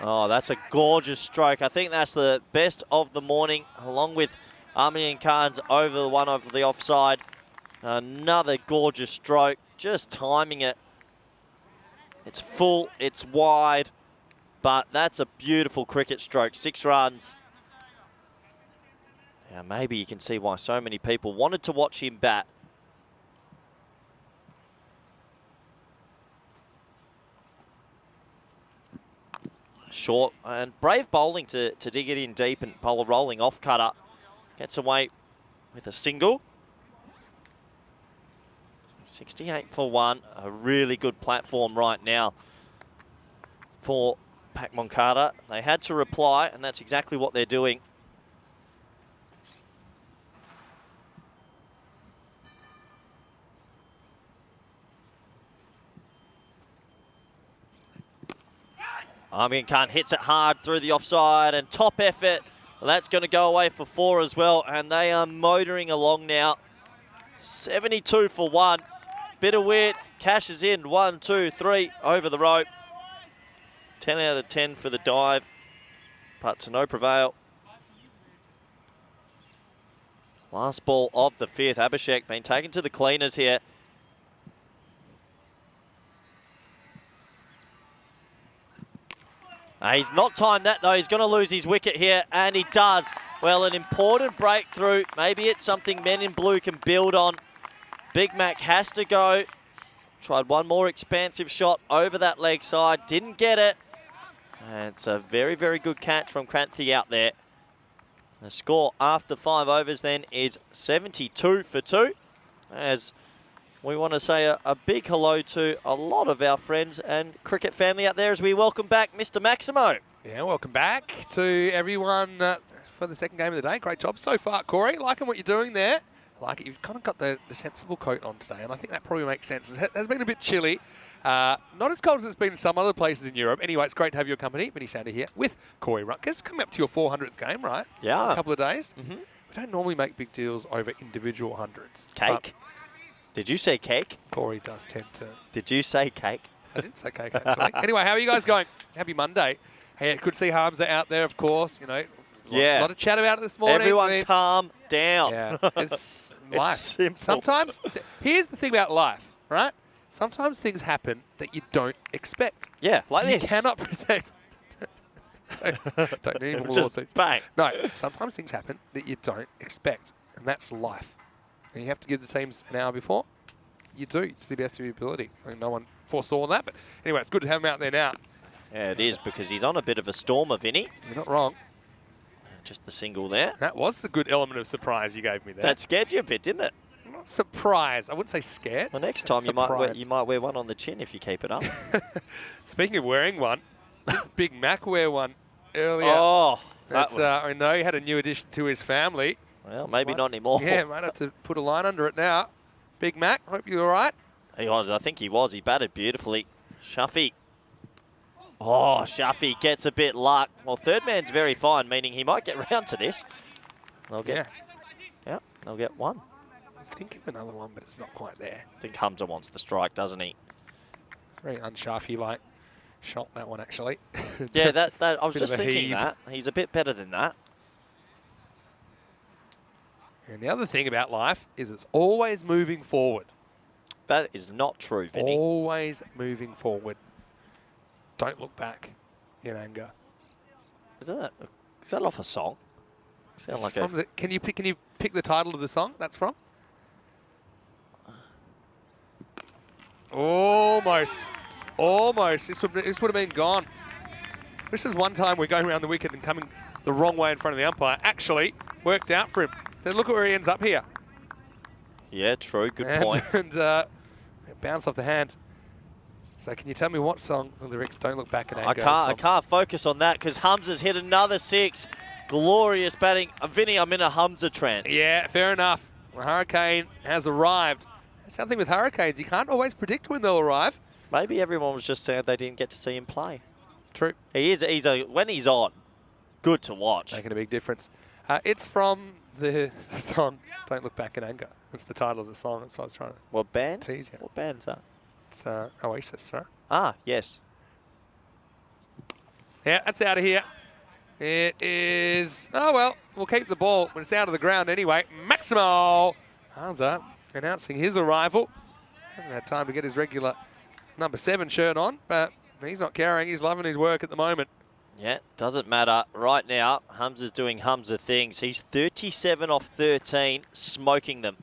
Oh, that's a gorgeous stroke. I think that's the best of the morning, along with Armin Khan's over the one over the offside. Another gorgeous stroke, just timing it. It's full, it's wide, but that's a beautiful cricket stroke. 6 runs. Now maybe you can see why so many people wanted to watch him bat. Short and brave bowling to dig it in deep and bowl a rolling off cutter. Gets away with a single. 68 for 1. A really good platform right now for Pak Moncada. They had to reply, and that's exactly what they're doing. Armin Khan hits it hard through the offside and top effort. Well, that's going to go away for 4 as well, and they are motoring along now. 72 for 1. Bit of width, cashes in. 1, 2, 3 over the rope. 10 out of 10 for the dive, but to no prevail. Last ball of the 5th. Abhishek being taken to the cleaners here. He's not timed that though. He's going to lose his wicket here, and he does. Well, an important breakthrough. Maybe it's something men in blue can build on. Big Mac has to go. Tried one more expansive shot over that leg side. Didn't get it. And it's a very, very good catch from Kranthi out there. The score after 5 overs then is 72 for 2. As we want to say a big hello to a lot of our friends and cricket family out there as we welcome back Mr. Maximo. Yeah, welcome back to everyone for the second game of the day. Great job so far, Corey. Liking what you're doing there. Like it. You've kind of got the sensible coat on today, and I think that probably makes sense. It has been a bit chilly. Not as cold as it's been in some other places in Europe. Anyway, it's great to have your company. Vinny Sander here with Corey Rutgers. Coming up to your 400th game, right? Yeah. In a couple of days. Mm-hmm. We don't normally make big deals over individual hundreds. Cake? Did you say cake? Corey does tend to. Did you say cake? I didn't say cake, actually. Anyway, how are you guys going? Happy Monday. Hey, good to see Hamza out there, of course. You know, a lot of chat about it this morning. Everyone calm down. Yeah, it's life. Simple. Sometimes, here's the thing about life, right? Sometimes things happen that you don't expect. Yeah, like you this. Cannot protect. Don't need more Just lawsuits. bang. No, sometimes things happen that you don't expect, and that's life. And you have to give the teams an hour before. You do, to the best of your ability. I mean, no one foresaw that, but anyway, it's good to have him out there now. Yeah, it is, because he's on a bit of a stormer, Vinny. You're not wrong. Just the single there. That was the good element of surprise you gave me there. That scared you a bit, didn't it? Not surprised. I wouldn't say scared. Well, next time you might wear one on the chin if you keep it up. Speaking of wearing one, Big Mac wear one earlier. Oh, I know he had a new addition to his family. Well, maybe not anymore. Yeah, might have to put a line under it now. Big Mac, hope you're all right. He was, I think he was. He batted beautifully. Shuffy. Oh, Shuffy gets a bit luck. Well, third man's very fine, meaning he might get round to this. They'll get, yeah, they'll get one. I think of another one, but it's not quite there. I think Hamza wants the strike, doesn't he? It's very unsharfy-like shot, that one, actually. Yeah, that I was Bit just of a thinking heave. that. He's a bit better than that. And the other thing about life is it's always moving forward. That is not true, Vinny. Always moving forward. Don't look back in anger. Is that off a song? Sound like a... Can you pick the title of the song that's from? Almost. Almost. This would have been gone. This is one time we're going around the wicket and coming the wrong way in front of the umpire. Actually, worked out for him. Then look at where he ends up here. Yeah, true. Good point. And bounce off the hand. So can you tell me what song the lyrics "Don't Look Back" in anger? I can't focus on that because Humza's hit another 6. Glorious batting. Vinny, I'm in a Humza trance. Yeah, fair enough. The hurricane has arrived. That's something with hurricanes. You can't always predict when they'll arrive. Maybe everyone was just sad they didn't get to see him play. True. When he's on, good to watch. Making a big difference. It's from the song "Don't Look Back in Anger." That's the title of the song. That's what I was trying to What band? tease you. What band's that? It's Oasis, right? Ah, yes. Yeah, that's out of here. It is... Oh, well, we'll keep the ball when it's out of the ground anyway. Maximo Hamza announcing his arrival. Hasn't had time to get his regular number 7 shirt on, but he's not caring. He's loving his work at the moment. Yeah, doesn't matter. Right now, Humza's doing Humza things. He's 37 off 13, smoking them.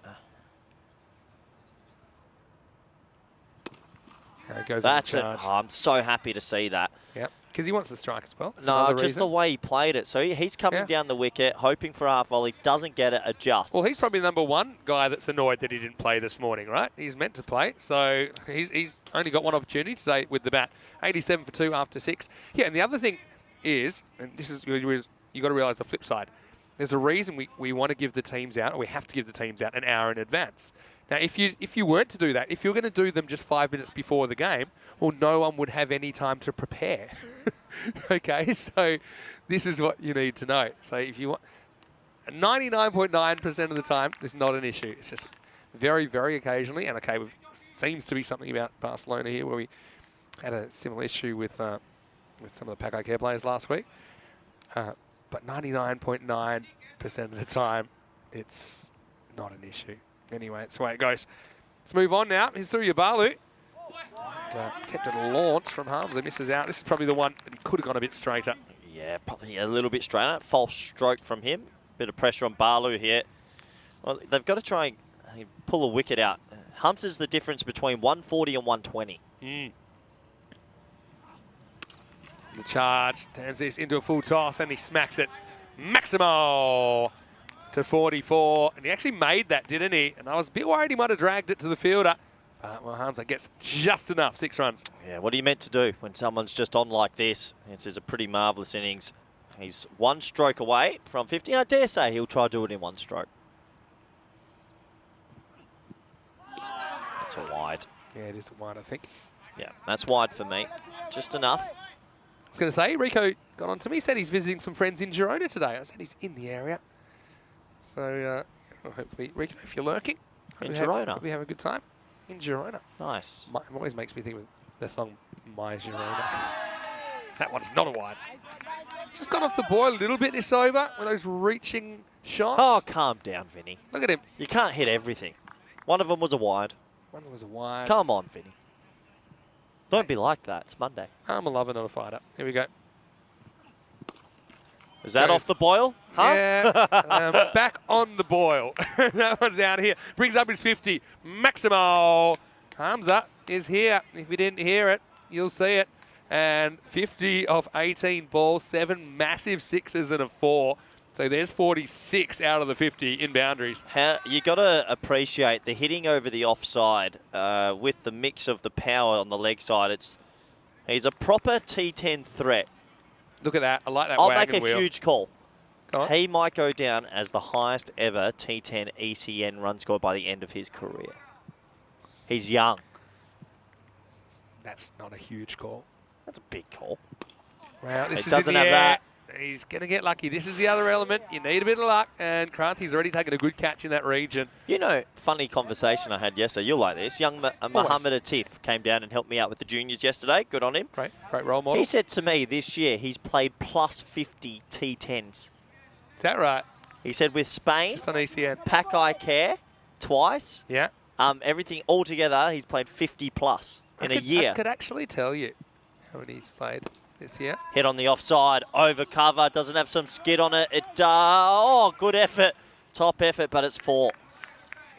There goes That's on it. the charge. Oh, I'm so happy to see that. Yep, because he wants to strike as well. That's No, another just reason. the way he played it. So he's coming Yeah. down the wicket, hoping for a half volley, doesn't get it, adjusts. Well, he's probably the number 1 guy that's annoyed that he didn't play this morning, right? He's meant to play, so he's only got one opportunity today with the bat. 87 for 2 after 6. Yeah, and the other thing is, and this is, you got to realise the flip side. There's a reason we want to give the teams out, or we have to give the teams out an hour in advance. Now, if you weren't to do that, if you're going to do them just 5 minutes before the game, well, no one would have any time to prepare. Okay, so this is what you need to know. So if you want, 99.9% of the time, it's not an issue. It's just very, very occasionally, and okay, seems to be something about Barcelona here where we had a similar issue with some of the Paco Care players last week. But 99.9% of the time, it's not an issue. Anyway, that's the way it goes. Let's move on now. Here's Surya Balu. Attempted a launch from Hamza, misses out. This is probably the one that he could have gone a bit straighter. Yeah, probably a little bit straighter. False stroke from him. Bit of pressure on Balu here. Well, they've got to try and pull a wicket out. Humza's the difference between 140 and 120. The charge turns this into a full toss and he smacks it. Maximo to 44. And he actually made that, didn't he? And I was a bit worried he might have dragged it to the fielder. But well, Hamza gets just enough, 6 runs. Yeah, what are you meant to do when someone's just on like this? It's a pretty marvellous innings. He's 1 stroke away from 50. I dare say he'll try to do it in 1 stroke. That's a wide. Yeah, it is a wide, I think. Yeah, that's wide for me. Just enough. I was going to say, Rico got on to me, said he's visiting some friends in Girona today. I said he's in the area. So well, hopefully, Rico, if you're lurking, In Girona? hope we have a good time. In Girona. Nice. It always makes me think of the song My Girona. That one's not a wide. Just gone off the boil a little bit this over with those reaching shots. Oh, calm down, Vinny. Look at him. You can't hit everything. One of them was a wide. One was a wide. Come on, Vinny. Don't be like that. It's Monday. I'm a lover, not a fighter. Here we go. Is that Goes. off the boil? Huh? Yeah, back on the boil. That one's out here. Brings up his 50. Maximo Hamza is here. If you didn't hear it, you'll see it. And 50 off 18 balls, 7 massive 6s and a 4. So there's 46 out of the 50 in boundaries. You got to appreciate the hitting over the offside with the mix of the power on the leg side. He's a proper T10 threat. Look at that. I like that I'll wagon make a wheel. huge call. Go on. He might go down as the highest ever T10 ECN run score by the end of his career. He's young. That's not a huge call. That's a big call. Wow, this It is doesn't in the have air. that. He's going to get lucky. This is the other element. You need a bit of luck, and Kranti's already taken a good catch in that region. You know, funny conversation I had yesterday. You'll like this. Young Mohammed Atif came down and helped me out with the juniors yesterday. Good on him. Great role model. He said to me this year he's played plus 50 T10s. Is that right? He said with Spain, Just on ECN. Pack Care twice, Yeah. everything all together, he's played 50 plus in a year. I could actually tell you how many he's played this year. Hit on the offside, over cover, doesn't have some skid on it. Oh, good effort. Top effort, but it's 4.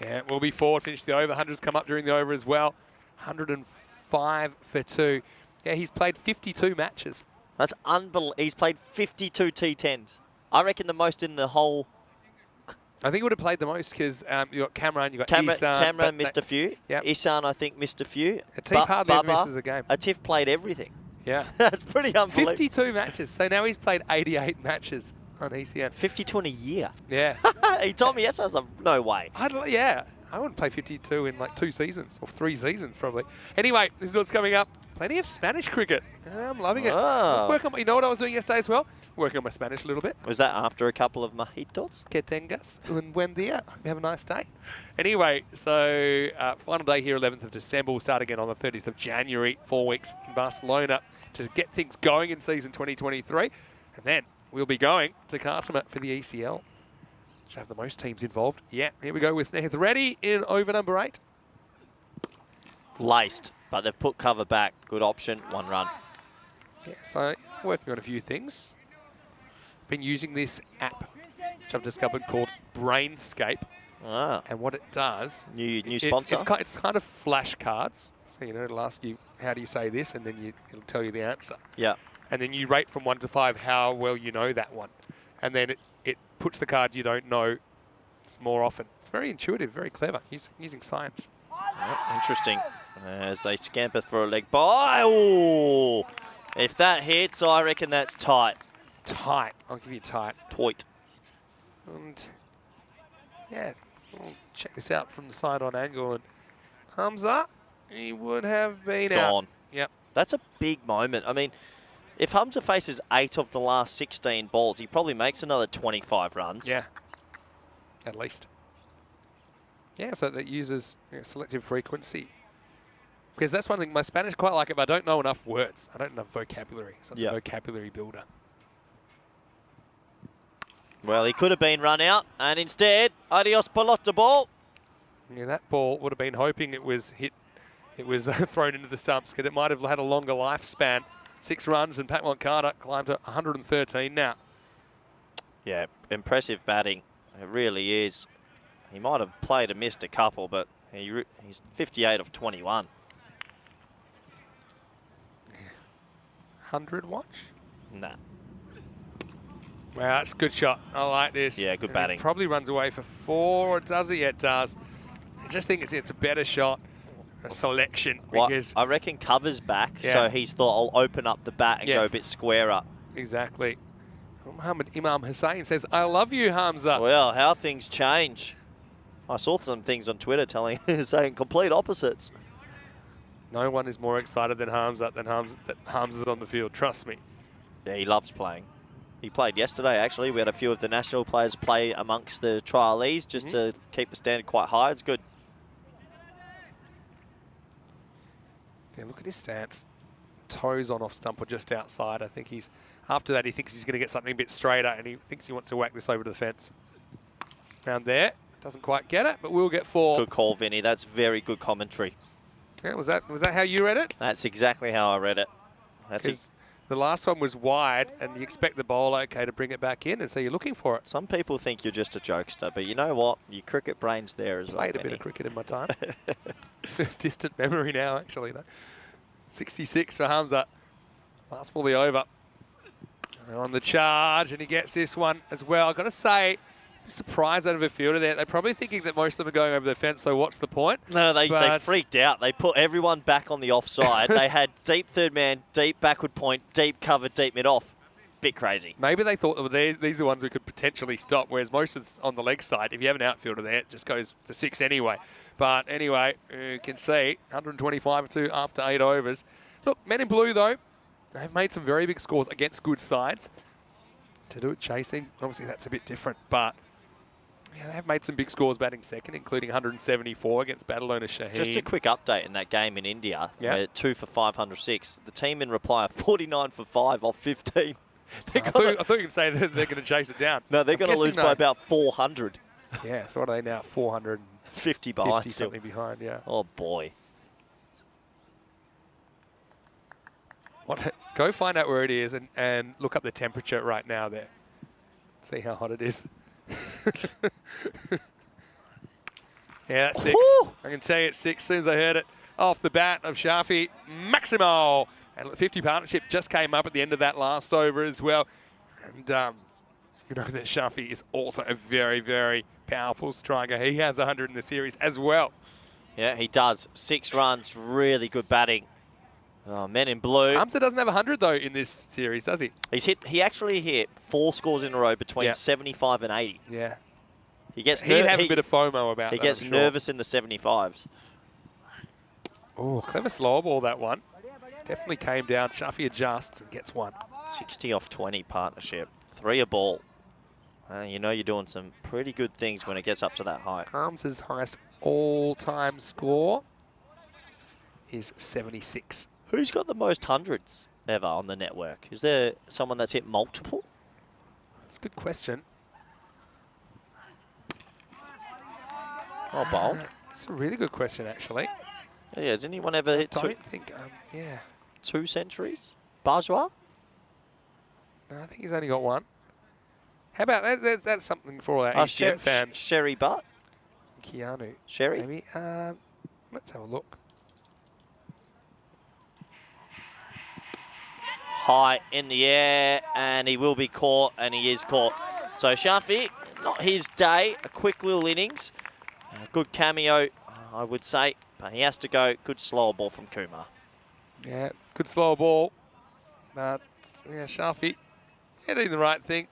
Yeah, it will be 4. Finish the over. 100s come up during the over as well. 104 5 for 2. Yeah, he's played 52 matches. That's unbelievable. He's played 52 T10s. I reckon the most in the whole... I think he would have played the most because you got Cameron, you got Isan. Cameron missed a few. Yep. Isan, I think, missed a few. Atif hardly ever misses a game. Atif played everything. Yeah. That's pretty unbelievable. 52 matches. So now he's played 88 matches on ECN. 52 in a year. Yeah. He told me yesterday, I was like, no way. Yeah. I wouldn't play 52 in like 2 seasons or 3 seasons probably. Anyway, this is what's coming up. Plenty of Spanish cricket. I'm loving it. Oh. Let's work on, you know what I was doing yesterday as well? Working on my Spanish a little bit. Was that after a couple of mojitos? Que tengas un buen día. Hope you have a nice day. Anyway, so final day here, 11th of December. We'll start again on the 30th of January, 4 weeks in Barcelona to get things going in season 2023. And then we'll be going to Cartama for the ECL. Should have the most teams involved. Yeah, here we go with Snehith ready in over number 8. Laced, but they've put cover back. Good option, 1 run. Yeah, so working on a few things. Been using this app, which I've discovered called Brainscape. Ah. And what it does... New sponsor? It's kind of flashcards. So, you know, it'll ask you, how do you say this? And then it'll tell you the answer. Yeah. And then you rate from 1 to 5 how well you know that one. And then it puts the cards you don't know more often. It's very intuitive, very clever. He's using science. Oh, interesting. As they scamper for a leg bye. Oh! If that hits, I reckon that's tight. Tight. I'll give you tight. Toit. And yeah, we'll check this out from the side on angle. And Hamza, he would have been Gone. out. Yep. That's a big moment. I mean, if Hamza faces 8 of the last 16 balls, he probably makes another 25 runs. Yeah. At least. Yeah, so that uses selective frequency. Because that's one thing, my Spanish quite like it, but I don't know enough words. I don't have enough vocabulary. So it's a vocabulary builder. Well, he could have been run out, and instead, adios pelota ball. Yeah, that ball would have been hoping it was hit. It was thrown into the stumps because it might have had a longer lifespan. 6 runs, and Pat Moncada climbed to 113 now. Yeah, impressive batting. It really is. He might have played and missed a couple, but he's 58 of 21. 100 watch? Nah. Wow, that's a good shot. I like this. Yeah, good And batting. It probably runs away for 4, or does it? Yeah, it does. I just think it's a better shot, a selection. Well, Because I reckon cover's back, Yeah. so he's thought, I'll open up the bat and go a bit squarer. Exactly. Muhammad Imam Hussain says, I love you, Hamza. Well, how things change. I saw some things on Twitter saying complete opposites. No one is more excited than Hamza that Hamza's on the field. Trust me. Yeah, he loves playing. He played yesterday, actually. We had a few of the national players play amongst the trialees just to keep the standard quite high. It's good. Yeah, look at his stance. Toes on off stump or just outside. I think after that, he thinks he's going to get something a bit straighter, and he thinks he wants to whack this over to the fence. Round there. Doesn't quite get it, but we'll get 4. Good call, Vinny. That's very good commentary. Yeah, was that how you read it? That's exactly how I read it. That's it. The last one was wide, and you expect the bowler, to bring it back in, and so you're looking for it. Some people think you're just a jokester, but you know what? Your cricket brain's there as well. Played a bit of cricket in my time. It's a distant memory now, actually. Though. 66 for Hamza. Last ball the over. On the charge, and he gets this one as well. I've got to say, I'm surprised out of a fielder there. They're probably thinking that most of them are going over the fence, so what's the point? No, they freaked out. They put everyone back on the offside. They had deep third man, deep backward point, deep cover, deep mid-off. Bit crazy. Maybe they thought, well, these are ones we could potentially stop, whereas most is on the leg side. If you have an outfielder there, it just goes for 6 anyway. But anyway, you can see 125 for 2 after 8 overs. Look, men in blue, though, they've made some very big scores against good sides. To do it chasing, obviously that's a bit different, but yeah, they have made some big scores batting second, including 174 against Barcelona Shaheen. Just a quick update in that game in India. Yeah. 2 for 506. The team in reply are 49 for 5 off 15. I thought you were going to say that they're going to chase it down. No, they're going to lose by about 400. Yeah, so what are they now? 450 behind. 50 something behind, yeah. Oh, boy. Go find out where it is and look up the temperature right now there. See how hot it is. Yeah, that's 6. Whew. I can tell you it's 6 as soon as I heard it off the bat of Shafi. Maximo. And the 50 partnership just came up at the end of that last over as well. And you know that Shafi is also a very, very powerful striker. He has 100 in the series as well. Yeah, he does. 6 runs, really good batting. Oh, men in blue. Hamza doesn't have 100 though in this series, does he? He actually hit 4 scores in a row between Yeah. 75 and 80. Yeah. He gets He'd have a bit of FOMO about He that, gets I'm sure. nervous in the 75s. Oh, clever slow ball, that one. Definitely came down. Shafi adjusts and gets one. 60 off 20 partnership. 3 a ball. You know you're doing some pretty good things when it gets up to that height. Hamza's highest all-time score is 76. Who's got the most hundreds ever on the network? Is there someone that's hit multiple? It's a good question. Oh, bold. It's a really good question, actually. Yeah, has anyone ever hit I don't think, yeah. 2 centuries? Bourgeois? No, I think he's only got 1. How about that? That's something for all our ECM fans. Sherry Butt? Keanu. Sherry? Maybe. Let's have a look. High in the air, and he will be caught, and he is caught. So Shafi, not his day, a quick little innings. A good cameo, I would say, but he has to go. Good slower ball from Kumar. Yeah, good slow ball. But, yeah, Shafi, doing the right thing.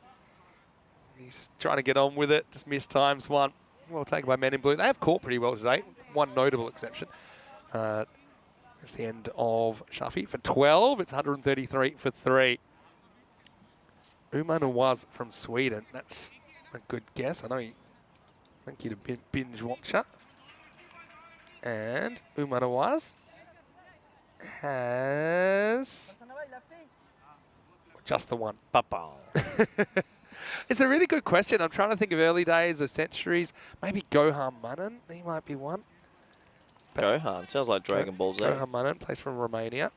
He's trying to get on with it. Just missed times 1. Well taken by men in blue. They have caught pretty well today. One notable exception. That's the end of Shafi for 12. It's 133 for 3. Umanu was from Sweden. That's a good guess. I know you think you'd a binge watcher. And Umanu was has just the 1. Papa. It's a really good question. I'm trying to think of early days of centuries. Maybe Gohan Manan, he might be one. Gohan, sounds like Dragon Ball Z. Gohan Manan plays from Romania.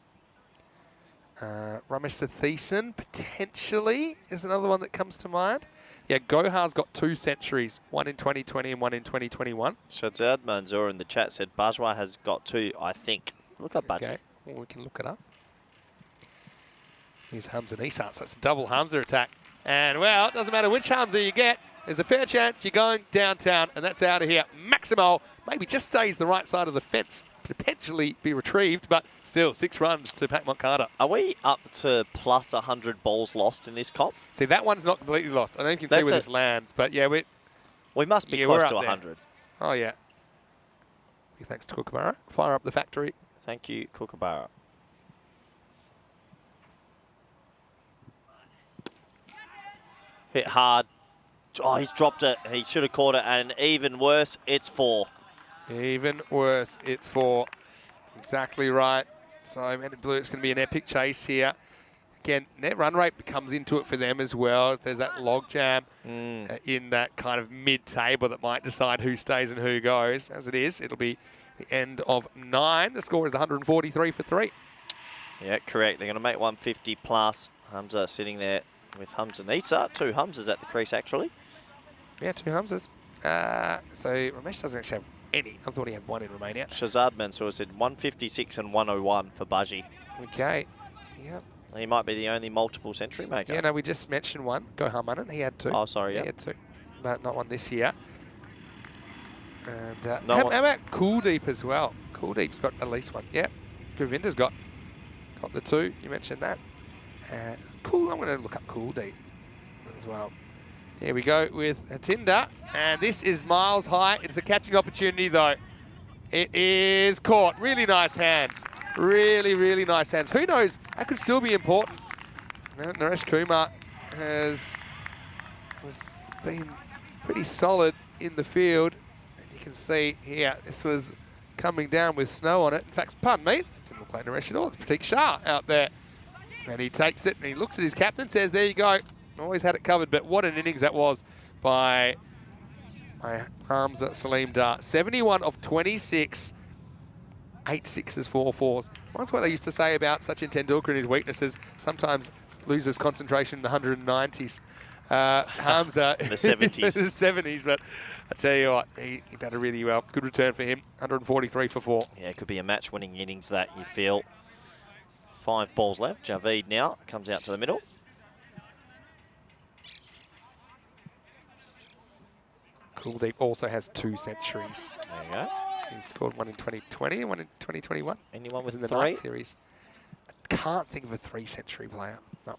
Ramesh Satheesan, potentially, is another one that comes to mind. Yeah, Gohar's got 2 centuries, one in 2020 and one in 2021. Shazad Manzoor in the chat said Bourgeois has got 2, I think. Look up Budgie. Okay, well, we can look it up. Here's Hamza Nisat, so it's a double Hamza attack. And, well, it doesn't matter which Hamza you get. There's a fair chance you're going downtown, and that's out of here. Maximo maybe just stays the right side of the fence, potentially be retrieved, but still 6 runs to Pat Moncada. Are we up to plus 100 balls lost in this comp? See, that one's not completely lost. I don't know if you can see where this lands, but yeah, we must be yeah, close we're to up 100. there. Oh, yeah. Thanks to Kookaburra. Fire up the factory. Thank you, Kookaburra. Hit hard. Oh, he's dropped it. He should have caught it. And even worse, it's 4. Even worse, it's 4. Exactly right. So, Men in Blue, it's going to be an epic chase here. Again, net run rate comes into it for them as well. If there's that log jam in that kind of mid-table that might decide who stays and who goes. As it is, it'll be the end of 9. The score is 143 for 3. Yeah, correct. They're going to make 150 plus. Hamza sitting there with Hamza Nisa. 2 Hamzas at the crease, actually. Yeah, 2 Hamzas. So Ramesh doesn't actually have any. I thought he had 1 in Romania. Shazad Mansour said 156 and 101 for Baji. Okay. Yeah. He might be the only multiple century maker. Yeah, no, we just mentioned 1. Gohan Manan, he had 2. Oh, sorry, yeah. He had 2. But not 1 this year. And No how one- about Kuldeep as well? Kuldeep's got at least 1. Yeah. Govinda's got the 2. You mentioned that. Cool. I'm going to look up Kuldeep as well. Here we go with Tinder. And this is miles high. It's a catching opportunity, though. It is caught. Really nice hands. Really, really nice hands. Who knows? That could still be important. Naresh Kumar has been pretty solid in the field. And you can see here, this was coming down with snow on it. In fact, pardon me, didn't look like Naresh at all. It's Pratik Shah out there. And he takes it and he looks at his captain, says, there you go. Always had it covered, but what an innings that was by Hamza Salim Dar. 71 of 26, 8 sixes, 4 fours. That's what they used to say about Sachin Tendulkar and his weaknesses. Sometimes loses concentration in the 190s. Hamza. In the 70s. The 70s, but I tell you what, he batted really well. Good return for him, 143 for 4. Yeah, it could be a match-winning innings that you feel. 5 balls left. Javeed now comes out to the middle. Kuldeep also has 2 centuries. There you go. He scored one in 2020 and one in 2021. Anyone with in the 3? night series. I can't think of a 3-century player. No.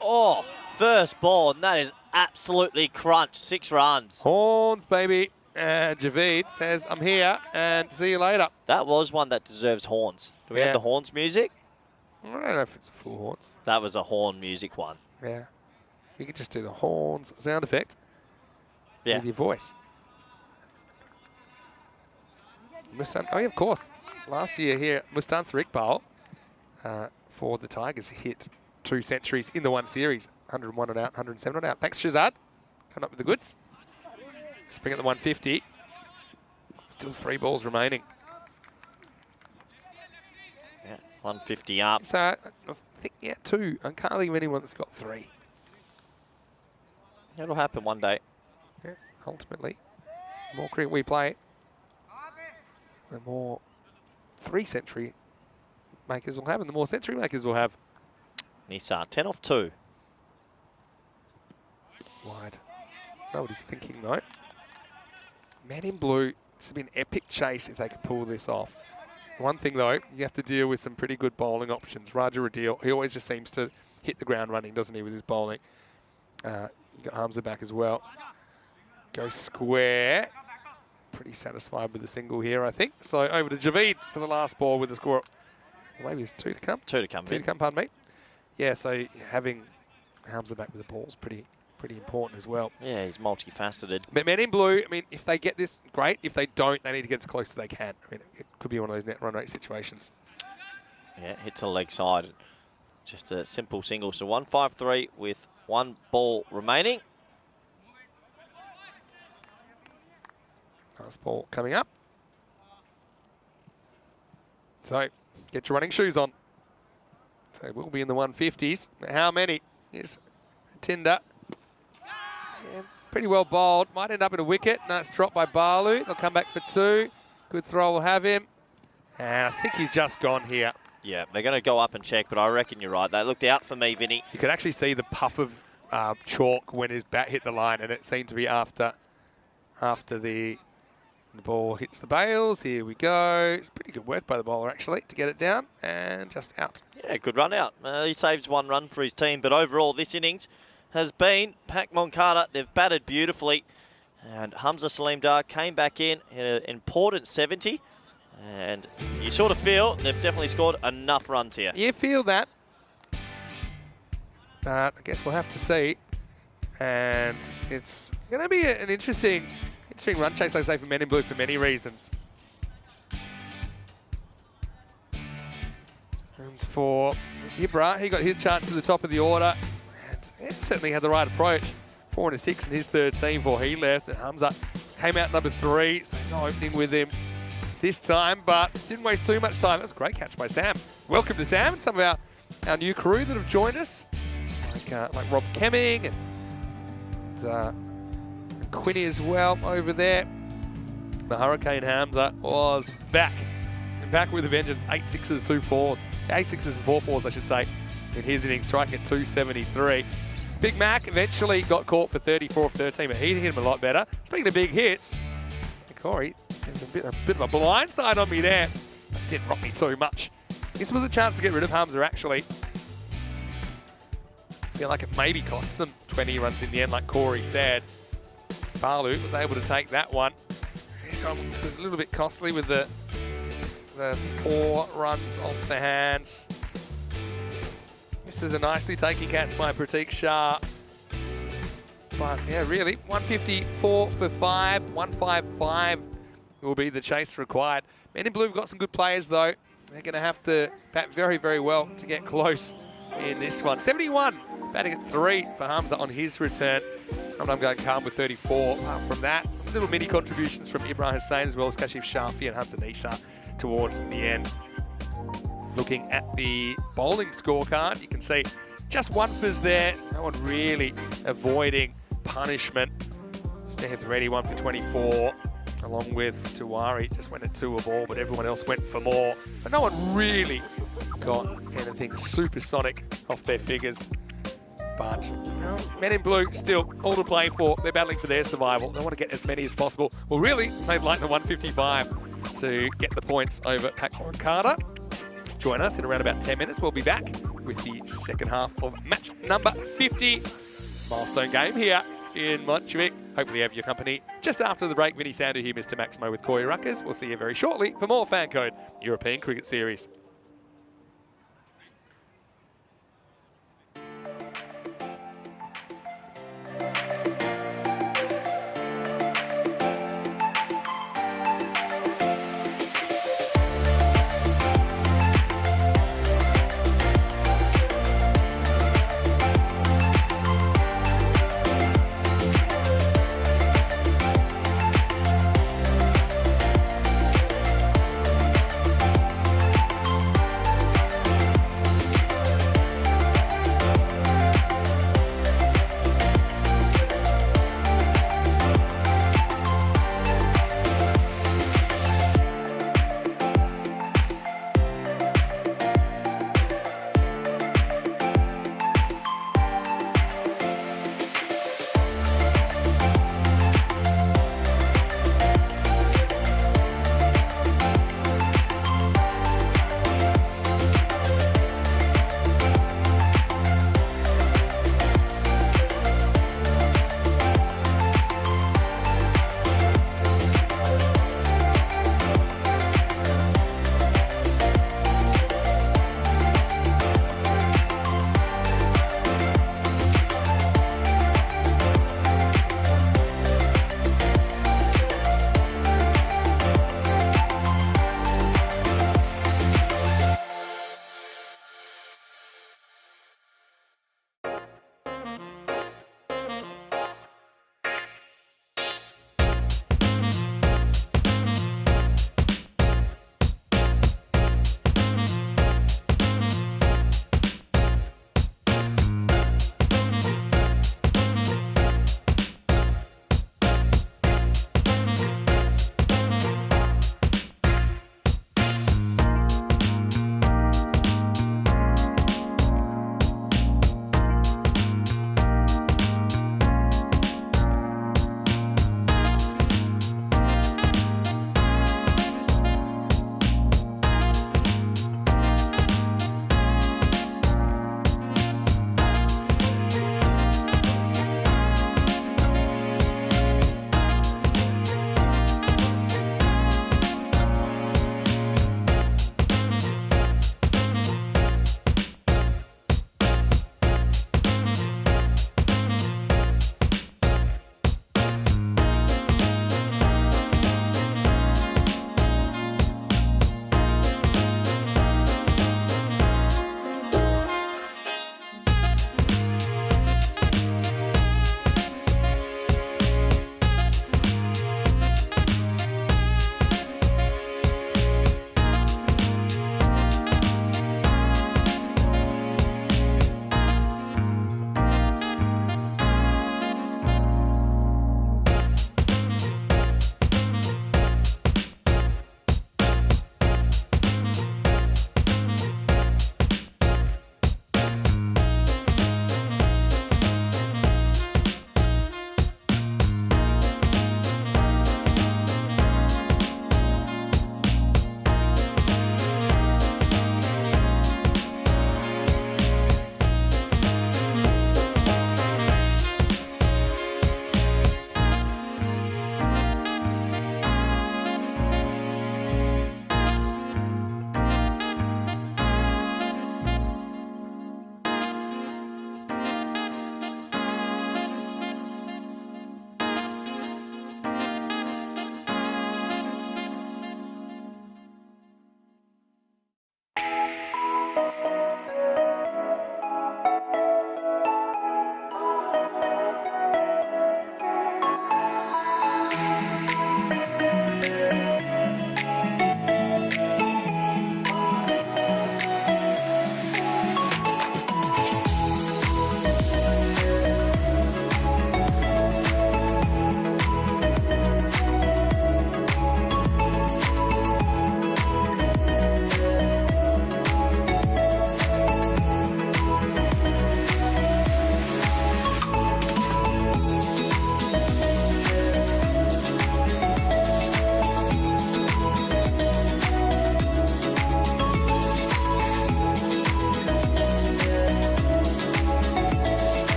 Oh, first ball, and that is absolutely crunched. 6 runs. Horns, baby. And Javeed says, I'm here and see you later. That was one that deserves horns. Do we have the horns music? I don't know if it's a full horns. That was a horn music one. Yeah. You could just do the horns sound effect with your voice. Mustan, oh yeah, of course. Last year here, Mustan Iqbal for the Tigers hit 2 centuries in the one series. 101 not out, 107 not out. Thanks, Shazad. Coming up with the goods. Spring at the 150. Still 3 balls remaining. Yeah, 150 up. So I think, 2. I can't think of anyone that's got 3. It'll happen one day. Yeah, ultimately. The more cricket we play, the more 3-century makers will have, and the more century makers will have. Nisar, 10 off 2. Wide. Know what he's thinking, though. Man in blue, this would be an epic chase if they could pull this off. One thing, though, you have to deal with some pretty good bowling options. Raja Adil, he always just seems to hit the ground running, doesn't he, with his bowling. You got Hamza back as well. Go square. Pretty satisfied with the single here, I think. So over to Javeed for the last ball with the score. Well, maybe it's 2 to come. 2 to come. 2 to come, pardon me. Yeah, so having Hamza back with the ball is pretty important as well. Yeah, he's multifaceted. But men in blue, I mean, if they get this, great. If they don't, they need to get as close as they can. I mean, it could be one of those net run rate situations. Yeah, hit to the leg side. Just a simple single. So 153 with 1 ball remaining. Last ball coming up. So get your running shoes on. So we'll be in the 150s. How many? Here's Tinder. Yeah, pretty well bowled. Might end up in a wicket. No, it's dropped by Balu. They'll come back for 2. Good throw will have him. And I think he's just gone here. Yeah, they're going to go up and check, but I reckon you're right. They looked out for me, Vinny. You could actually see the puff of chalk when his bat hit the line, and it seemed to be after the ball hits the bails. Here we go. It's pretty good work by the bowler, actually, to get it down and just out. Yeah, good run out. He saves 1 run for his team, but overall this innings has been Pak Moncada. They've batted beautifully, and Hamza Salim Dar came back in, hit an important 70, and you sort of feel they've definitely scored enough runs here. You feel that, but I guess we'll have to see. And it's going to be an interesting run chase, I say, for Men in Blue for many reasons. And for Ibra, he got his chance to the top of the order. And it certainly had the right approach. 4 and a 6 in his 13 before he left. And Hamza came out number 3, so no opening with him this time, but didn't waste too much time. That's a great catch by Sam. Welcome to Sam and some of our new crew that have joined us, like Rob Kemming and Quinny as well over there. The Hurricane Hamza was back. And back with a vengeance. 8 sixes, 2 4s. 8 sixes and 4 4s, I should say, in his innings, striking at 273. Big Mac eventually got caught for 34 of 13, but he hit him a lot better. Speaking of big hits, Corey, there's a bit of a blind side on me there. That didn't rock me too much. This was a chance to get rid of Hamza, actually. I feel like it maybe cost them 20 runs in the end, like Corey said. Balu was able to take that one. This one was a little bit costly with the 4 runs off the hands. This is a nicely taken catch by Pratik Shah. But yeah, really, 154 for 5, 155 will be the chase required. Men in Blue have got some good players, though. They're going to have to bat very, very well to get close in this one. 71, batting at 3 for Hamza on his return. And I'm going calm with 34. From that, little mini contributions from Ibrahim Hussain as well as Kashif Shafi and Hamza Nisa towards the end. Looking at the bowling scorecard, you can see Just one fizz there. No one really avoiding punishment. Steph ready, 1 for 24. Along with Tuwari, just went at 2 of all, but everyone else went for more. But no one really got anything supersonic off their figures. But Men in Blue still all to play for. They're battling for their survival. They want to get as many as possible. Well, really, they'd like the 155 to get the points over Packmore and Carter. Join us in around about 10 minutes. We'll be back with the second half of match number 50. Milestone game here in Montjuic. Hopefully you have your company just after the break. Vinny Sandu here, Mr. Maximo with Corey Ruckers. We'll see you very shortly for more FanCode European Cricket Series.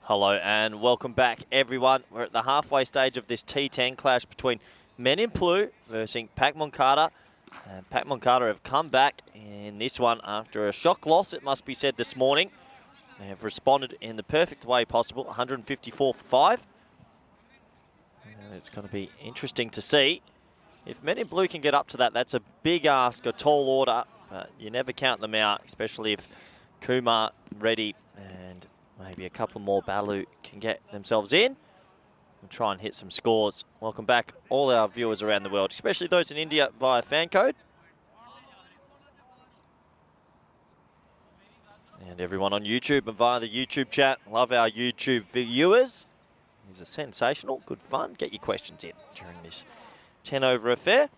Hello and welcome back, everyone. We're at the halfway stage of this T10 clash between Men in Blue versus Pac Moncada. And Pac Moncada have come back in this one after a shock loss, it must be said, this morning. They have responded in the perfect way possible, 154 for 5. And it's going to be interesting to see if Men in Blue can get up to that. That's a big ask, a tall order, but you never count them out, especially if Kumar, Reddy, and maybe a couple more Balu can get themselves in and try and hit some scores. Welcome back all our viewers around the world, especially those in India via FanCode. And everyone on YouTube and via the YouTube chat. Love our YouTube viewers. These are sensational, good fun. Get your questions in during this 10-over affair.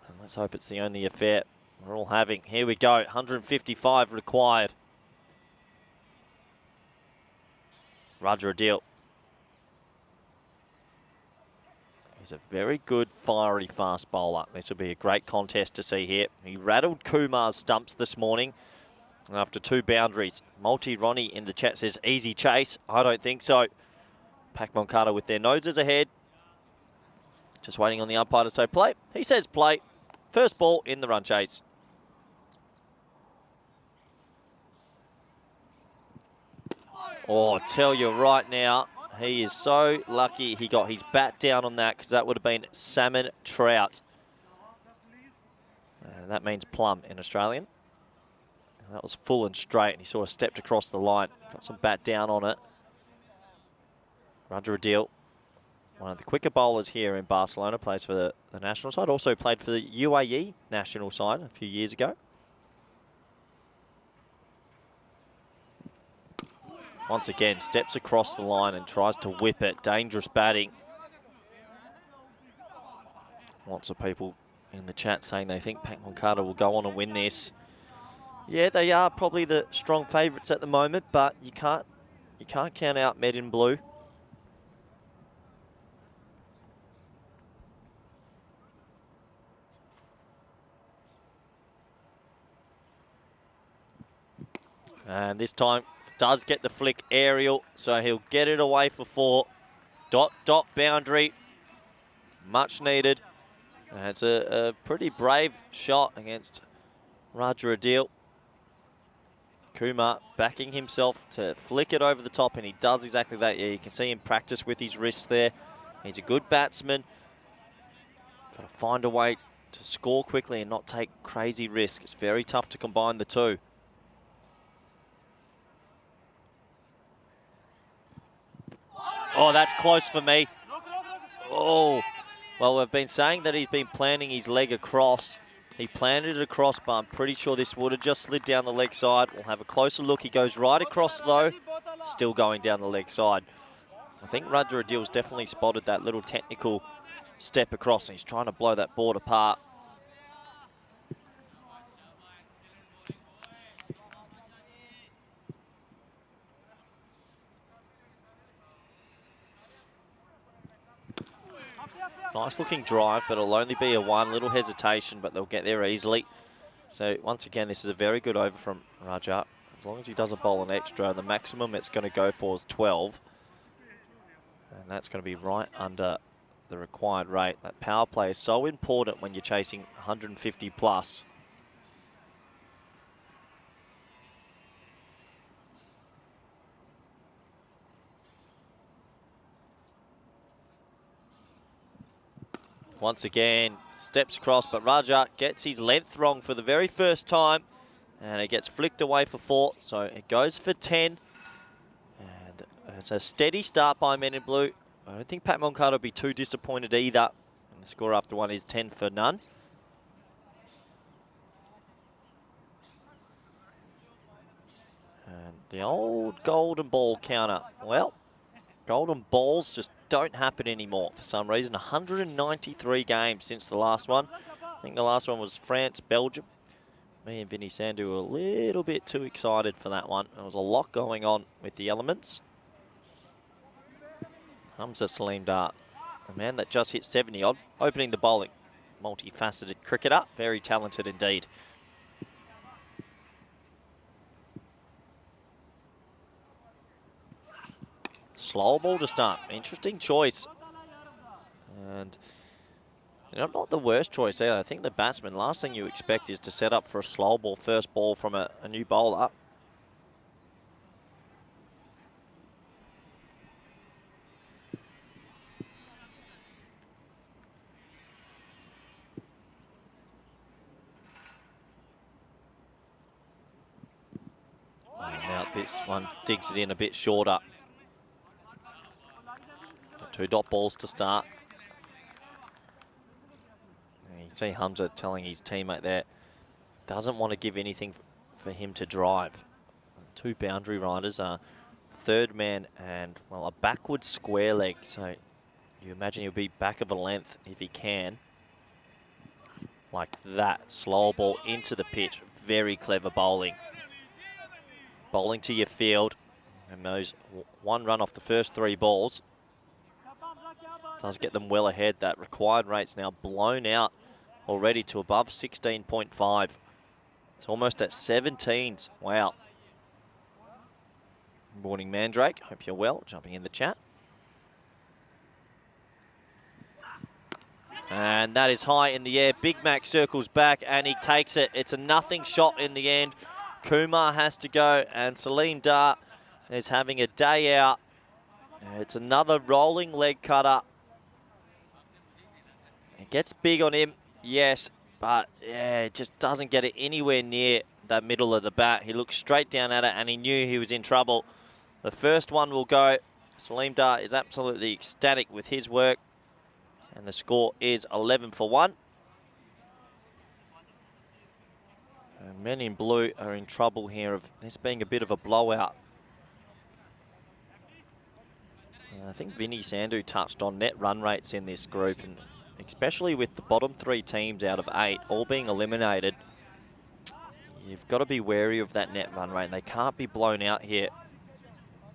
And let's hope it's the only affair we're all having. Here we go, 155 required. Roger Adil. He's a very good, fiery, fast bowler. This will be a great contest to see here. He rattled Kumar's stumps this morning after 2 boundaries. Multi-Ronnie in the chat says, easy chase. I don't think so. Pac Moncada with their noses ahead. Just waiting on the umpire to say play. He says play. First ball in the run chase. Oh, I tell you right now, he is so lucky he got his bat down on that, because that would have been salmon trout. And that means plum in Australian. And that was full and straight, and he sort of stepped across the line. Got some bat down on it. Roger Adil, one of the quicker bowlers here in Barcelona, plays for the national side. Also played for the UAE national side a few years ago. Once again, steps across the line and tries to whip it. Dangerous batting. Lots of people in the chat saying they think Pac Moncada will go on and win this. Yeah, they are probably the strong favourites at the moment, but you can't count out Men in Blue. And this time does get the flick aerial, so he'll get it away for 4. Dot, dot, boundary. Much needed. It's a pretty brave shot against Roger Adil. Kumar backing himself to flick it over the top, and he does exactly that. Yeah, you can see him practice with his wrists there He's a good batsman. Got to find a way to score quickly and not take crazy risk. It's very tough to combine the two. Oh, that's close for me. Oh, well, we've been saying that he's been planting his leg across. He planted it across, but I'm pretty sure this would have just slid down the leg side. We'll have a closer look. He goes right across, though, still going down the leg side. I think Raja Adil's definitely spotted that little technical step across, and he's trying to blow that board apart. Nice looking drive, but it'll only be a one. Little hesitation, but they'll get there easily. So once again, this is a very good over from Raja. As long as he doesn't bowl an extra, the maximum it's going to go for is 12. And that's going to be right under the required rate. That power play is so important when you're chasing 150 plus. Once again, steps across, but Raja gets his length wrong for the very first time. And it gets flicked away for 4, so it goes for 10. And it's a steady start by Men in Blue. I don't think Pat Moncada will be too disappointed either. And the score after 1 is 10 for none. And the old golden ball counter. Well, golden balls just don't happen anymore for some reason. 193 games since the last one. I think the last one was France, Belgium. Me and Vinny Sandhu were a little bit too excited for that one. There was a lot going on with the elements. Hamza Salim Dar, a man that just hit 70 odd, opening the bowling. Multifaceted cricketer, very talented indeed. Slow ball to start. Interesting choice. And you know, not the worst choice either. I think the batsman, last thing you expect is to set up for a slow ball, first ball from a new bowler. And now this one digs it in a bit shorter. 2 dot balls to start. And you can see Hamza telling his teammate there, doesn't want to give anything for him to drive. 2 boundary riders are third man and, well, a backward square leg. So you imagine he'll be back of a length if he can. Like that. Slow ball into the pitch. Very clever bowling. Bowling to your field. And those 1 run off the first 3 balls does get them well ahead. That required rate's now blown out already to above 16.5. It's almost at 17s. Wow. Morning, Mandrake. Hope you're well. Jumping in the chat. And that is high in the air. Big Mac circles back and he takes it. It's a nothing shot in the end. Kumar has to go and Salim Dar is having a day out. It's another rolling leg cutter. It gets big on him, yes, but yeah, it just doesn't get it anywhere near the middle of the bat. He looked straight down at it and he knew he was in trouble. The first one will go. Salim Dar is absolutely ecstatic with his work. And the score is 11 for 1. And Men in Blue are in trouble here of this being a bit of a blowout. I think Vinny Sandhu touched on net run rates in this group, and especially with the bottom 3 teams out of 8 all being eliminated, you've got to be wary of that net run rate. They can't be blown out here.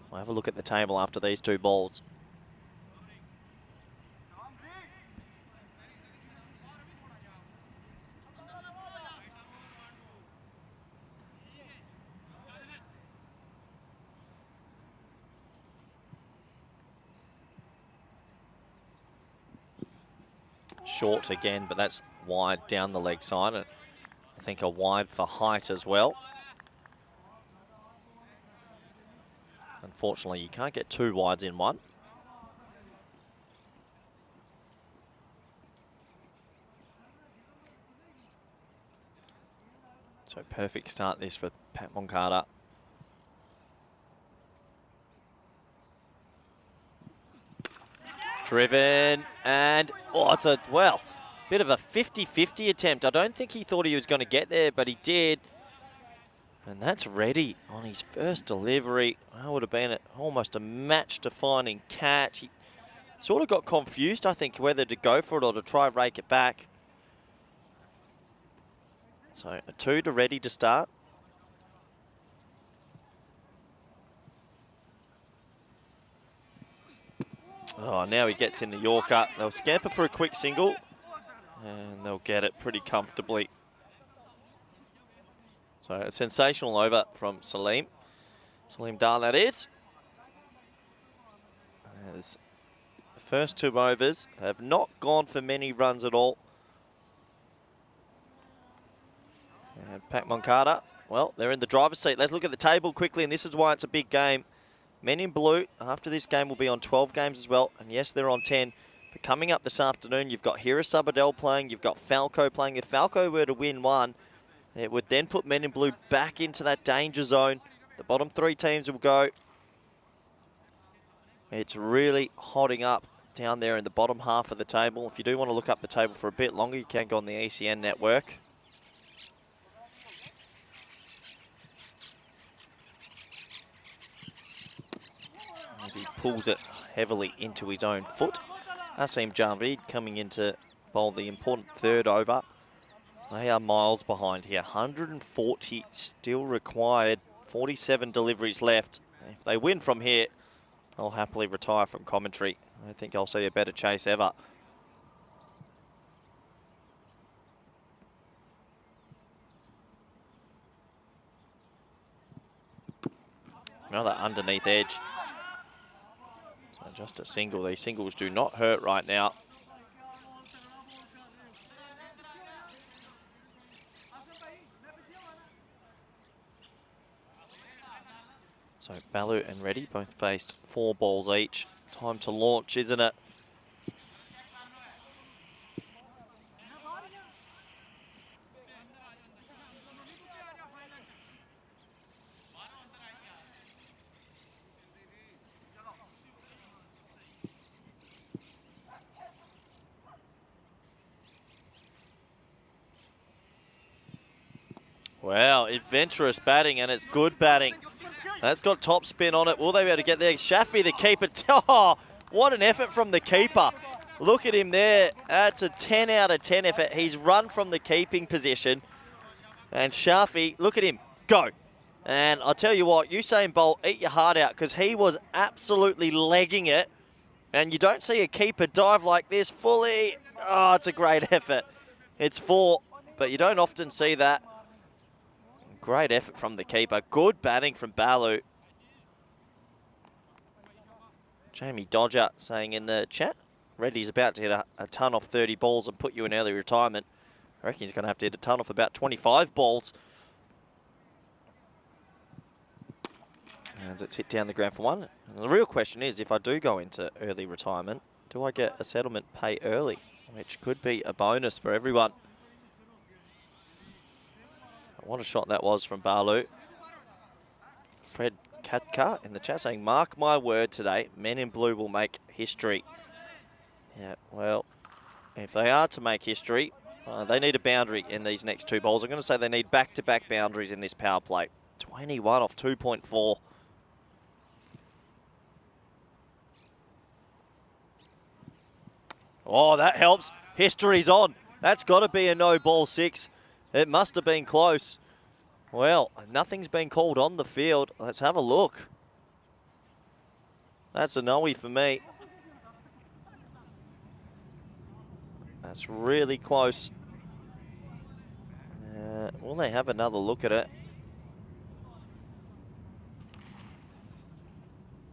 We'll have a look at the table after these 2 balls. Short again, but that's wide down the leg side. And I think a wide for height as well. Unfortunately, you can't get 2 wides in one. So perfect start this for Pat Moncada. Driven, and it's a, well, bit of a 50-50 attempt. I don't think he thought he was going to get there, but he did. And that's ready on his first delivery. That would have been almost a match-defining catch. He sort of got confused, I think, whether to go for it or to try and rake it back. So a 2 to ready to start. Oh, now he gets in the Yorker. They'll scamper for a quick single, and they'll get it pretty comfortably. So a sensational over from Salim. Salim Dar, that is. As the first 2 overs have not gone for many runs at all. And Pat Moncada, well, they're in the driver's seat. Let's look at the table quickly, and this is why it's a big game. Men in blue, after this game, will be on 12 games as well. And yes, they're on 10. But coming up this afternoon, you've got Hira Sabadell playing. You've got FanCode playing. If FanCode were to win one, it would then put Men in blue back into that danger zone. The bottom 3 teams will go. It's really hotting up down there in the bottom half of the table. If you do want to look up the table for a bit longer, you can go on the ECN network. As he pulls it heavily into his own foot. Asim Javid coming in to bowl the important 3rd over. They are miles behind here. 140 still required. 47 deliveries left. If they win from here, I'll happily retire from commentary. I don't think I'll see a better chase ever. Another underneath edge. So just a single. These singles do not hurt right now. So Balu and Reddy both faced 4 balls each. Time to launch, isn't it? Wow, adventurous batting, and it's good batting. That's got top spin on it. Will they be able to get there? Shafi, the keeper. Oh, what an effort from the keeper. Look at him there. That's a 10 out of 10 effort. He's run from the keeping position. And Shafi, look at him, go. And I'll tell you what, Usain Bolt, eat your heart out, because he was absolutely legging it. And you don't see a keeper dive like this fully. Oh, it's a great effort. It's 4, but you don't often see that. Great effort from the keeper. Good batting from Balu. Jamie Dodger saying in the chat, Reddy's about to hit a ton off 30 balls and put you in early retirement. I reckon he's going to have to hit a ton off about 25 balls. As it's hit down the ground for 1. And the real question is, if I do go into early retirement, do I get a settlement pay early? Which could be a bonus for everyone. What a shot that was from Balu. Fred Katka in the chat saying, mark my word today, Men in Blue will make history. Yeah, well, if they are to make history, they need a boundary in these next 2 balls. I'm going to say they need back-to-back boundaries in this power play. 21 off 2.4. Oh, that helps. History's on. That's got to be a no ball 6. It must have been close. Well, nothing's been called on the field. Let's have a look. That's a no-y for me. That's really close. Will they have another look at it?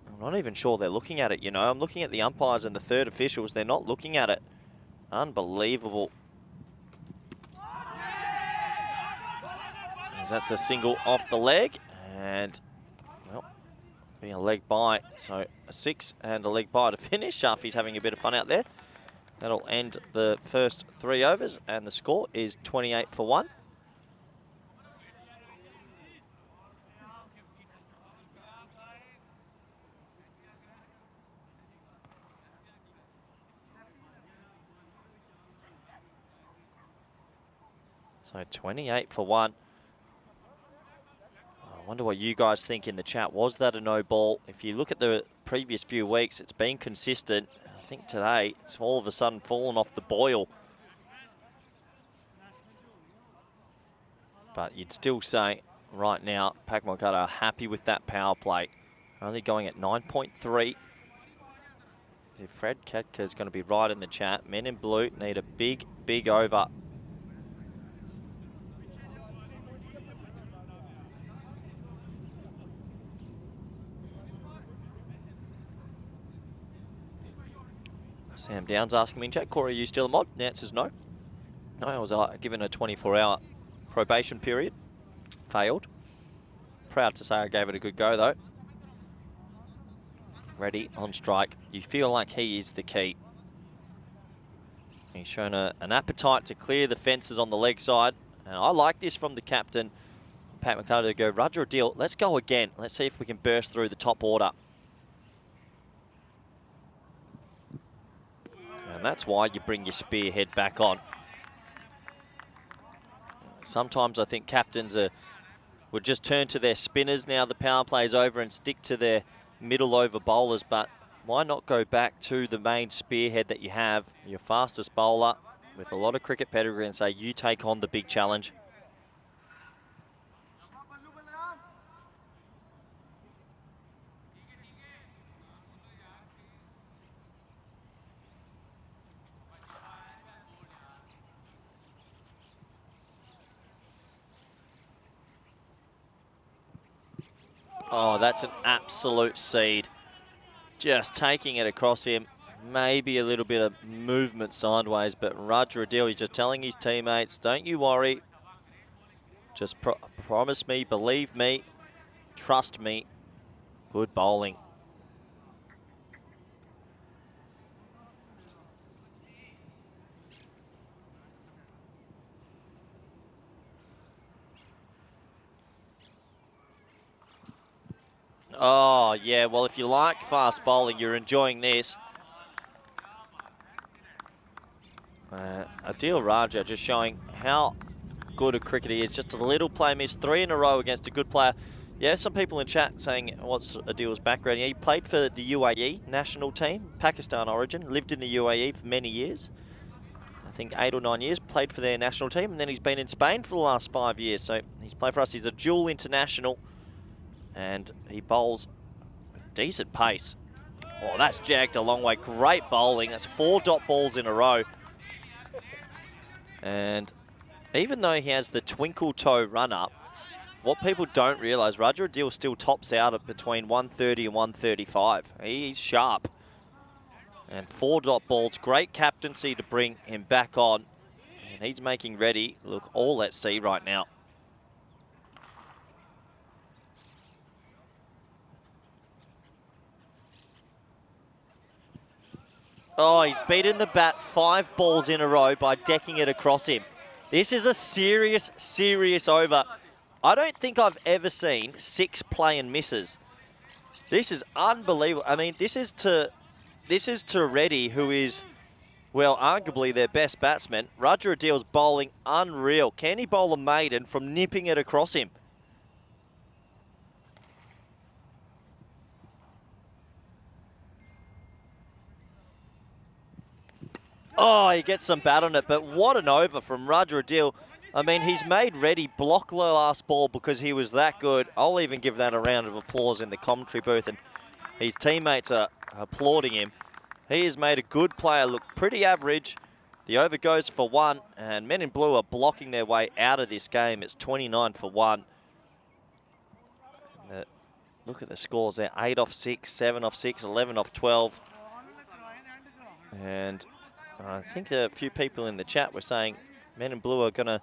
I'm not even sure they're looking at it, you know. I'm looking at the umpires and the 3rd officials. They're not looking at it. Unbelievable. That's a single off the leg, and, well, being a leg bye. So a 6 and a leg bye to finish. Shafi's having a bit of fun out there. That'll end the first 3 overs, and the score is 28 for 1. So 28 for 1. I wonder what you guys think in the chat. Was that a no ball? If you look at the previous few weeks, it's been consistent. I think today it's all of a sudden fallen off the boil. But you'd still say right now, Pakmakata are happy with that power play. Only going at 9.3. Fred Ketka is going to be right in the chat. Men in blue need a big, big over. Sam Downs asking me in chat, Corey, are you still a mod? The answer's no. No, I was given a 24-hour probation period. Failed. Proud to say I gave it a good go, though. Ready, on strike. You feel like he is the key. He's shown an appetite to clear the fences on the leg side. And I like this from the captain, Pat McCarter, to go, Roger Adil, let's go again. Let's see if we can burst through the top order. And that's why you bring your spearhead back on. Sometimes I think captains would just turn to their spinners now the power play is over and stick to their middle over bowlers, but why not go back to the main spearhead that you have, your fastest bowler with a lot of cricket pedigree, and say you take on the big challenge. Oh, that's an absolute seed. Just taking it across him. Maybe a little bit of movement sideways, but Roger Adil, he's just telling his teammates, don't you worry. Just promise me, believe me, trust me. Good bowling. Oh, yeah, well, if you like fast bowling, you're enjoying this. Adil Raja just showing how good a cricketer he is. Just a little play miss, 3 in a row against a good player. Yeah, some people in chat saying, what's Adil's background? Yeah, he played for the UAE national team, Pakistan origin, lived in the UAE for many years. I think 8 or 9 years, played for their national team, and then he's been in Spain for the last 5 years. So he's played for us. He's a dual international. And he bowls with decent pace. Oh, that's jagged a long way. Great bowling. That's 4 dot balls in a row. And even though he has the twinkle toe run up, what people don't realise, Roger Adil still tops out at between 130 and 135. He's sharp. And 4 dot balls. Great captaincy to bring him back on. And he's making ready. Look, all at sea right now. Oh, he's beaten the bat 5 balls in a row by decking it across him. This is a serious, serious over. I don't think I've ever seen 6 play and misses. This is unbelievable. I mean, this is to Reddy, who is, well, arguably their best batsman. Roger Adil's bowling unreal. Can he bowl a maiden from nipping it across him? Oh, he gets some bat on it, but what an over from Roger Adil. I mean, he's made Reddy block the last ball because he was that good. I'll even give that a round of applause in the commentary booth, and his teammates are applauding him. He has made a good player look pretty average. The over goes for 1, and Men in Blue are blocking their way out of this game. It's 29 for 1. Look at the scores there. 8 off 6, 7 off 6, 11 off 12. And I think a few people in the chat were saying Men in Blue are going to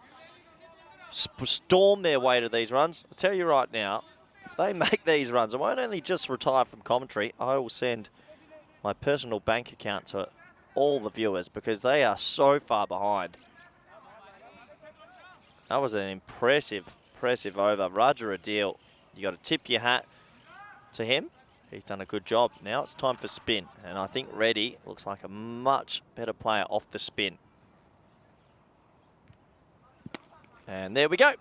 storm their way to these runs. I'll tell you right now, if they make these runs, I won't only just retire from commentary, I will send my personal bank account to all the viewers because they are so far behind. That was an impressive over. Roger Adil, you got to tip your hat to him. He's done a good job. Now it's time for spin. And I think Reddy looks like a much better player off the spin. And there we go.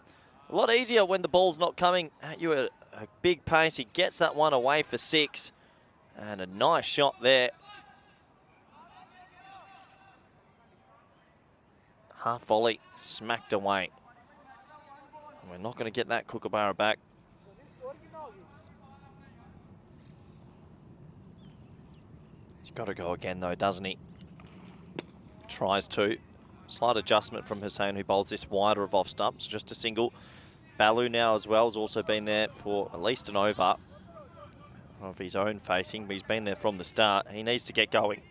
A lot easier when the ball's not coming at you at a big pace. He gets that one away for 6. And a nice shot there. Half volley smacked away. And we're not going to get that Kookaburra back. He's got to go again though, doesn't he? Tries to. Slight adjustment from Hussein, who bowls this wider of off stumps, just a single. Balu now as well has also been there for at least an over of his own facing, but he's been there from the start. He needs to get going.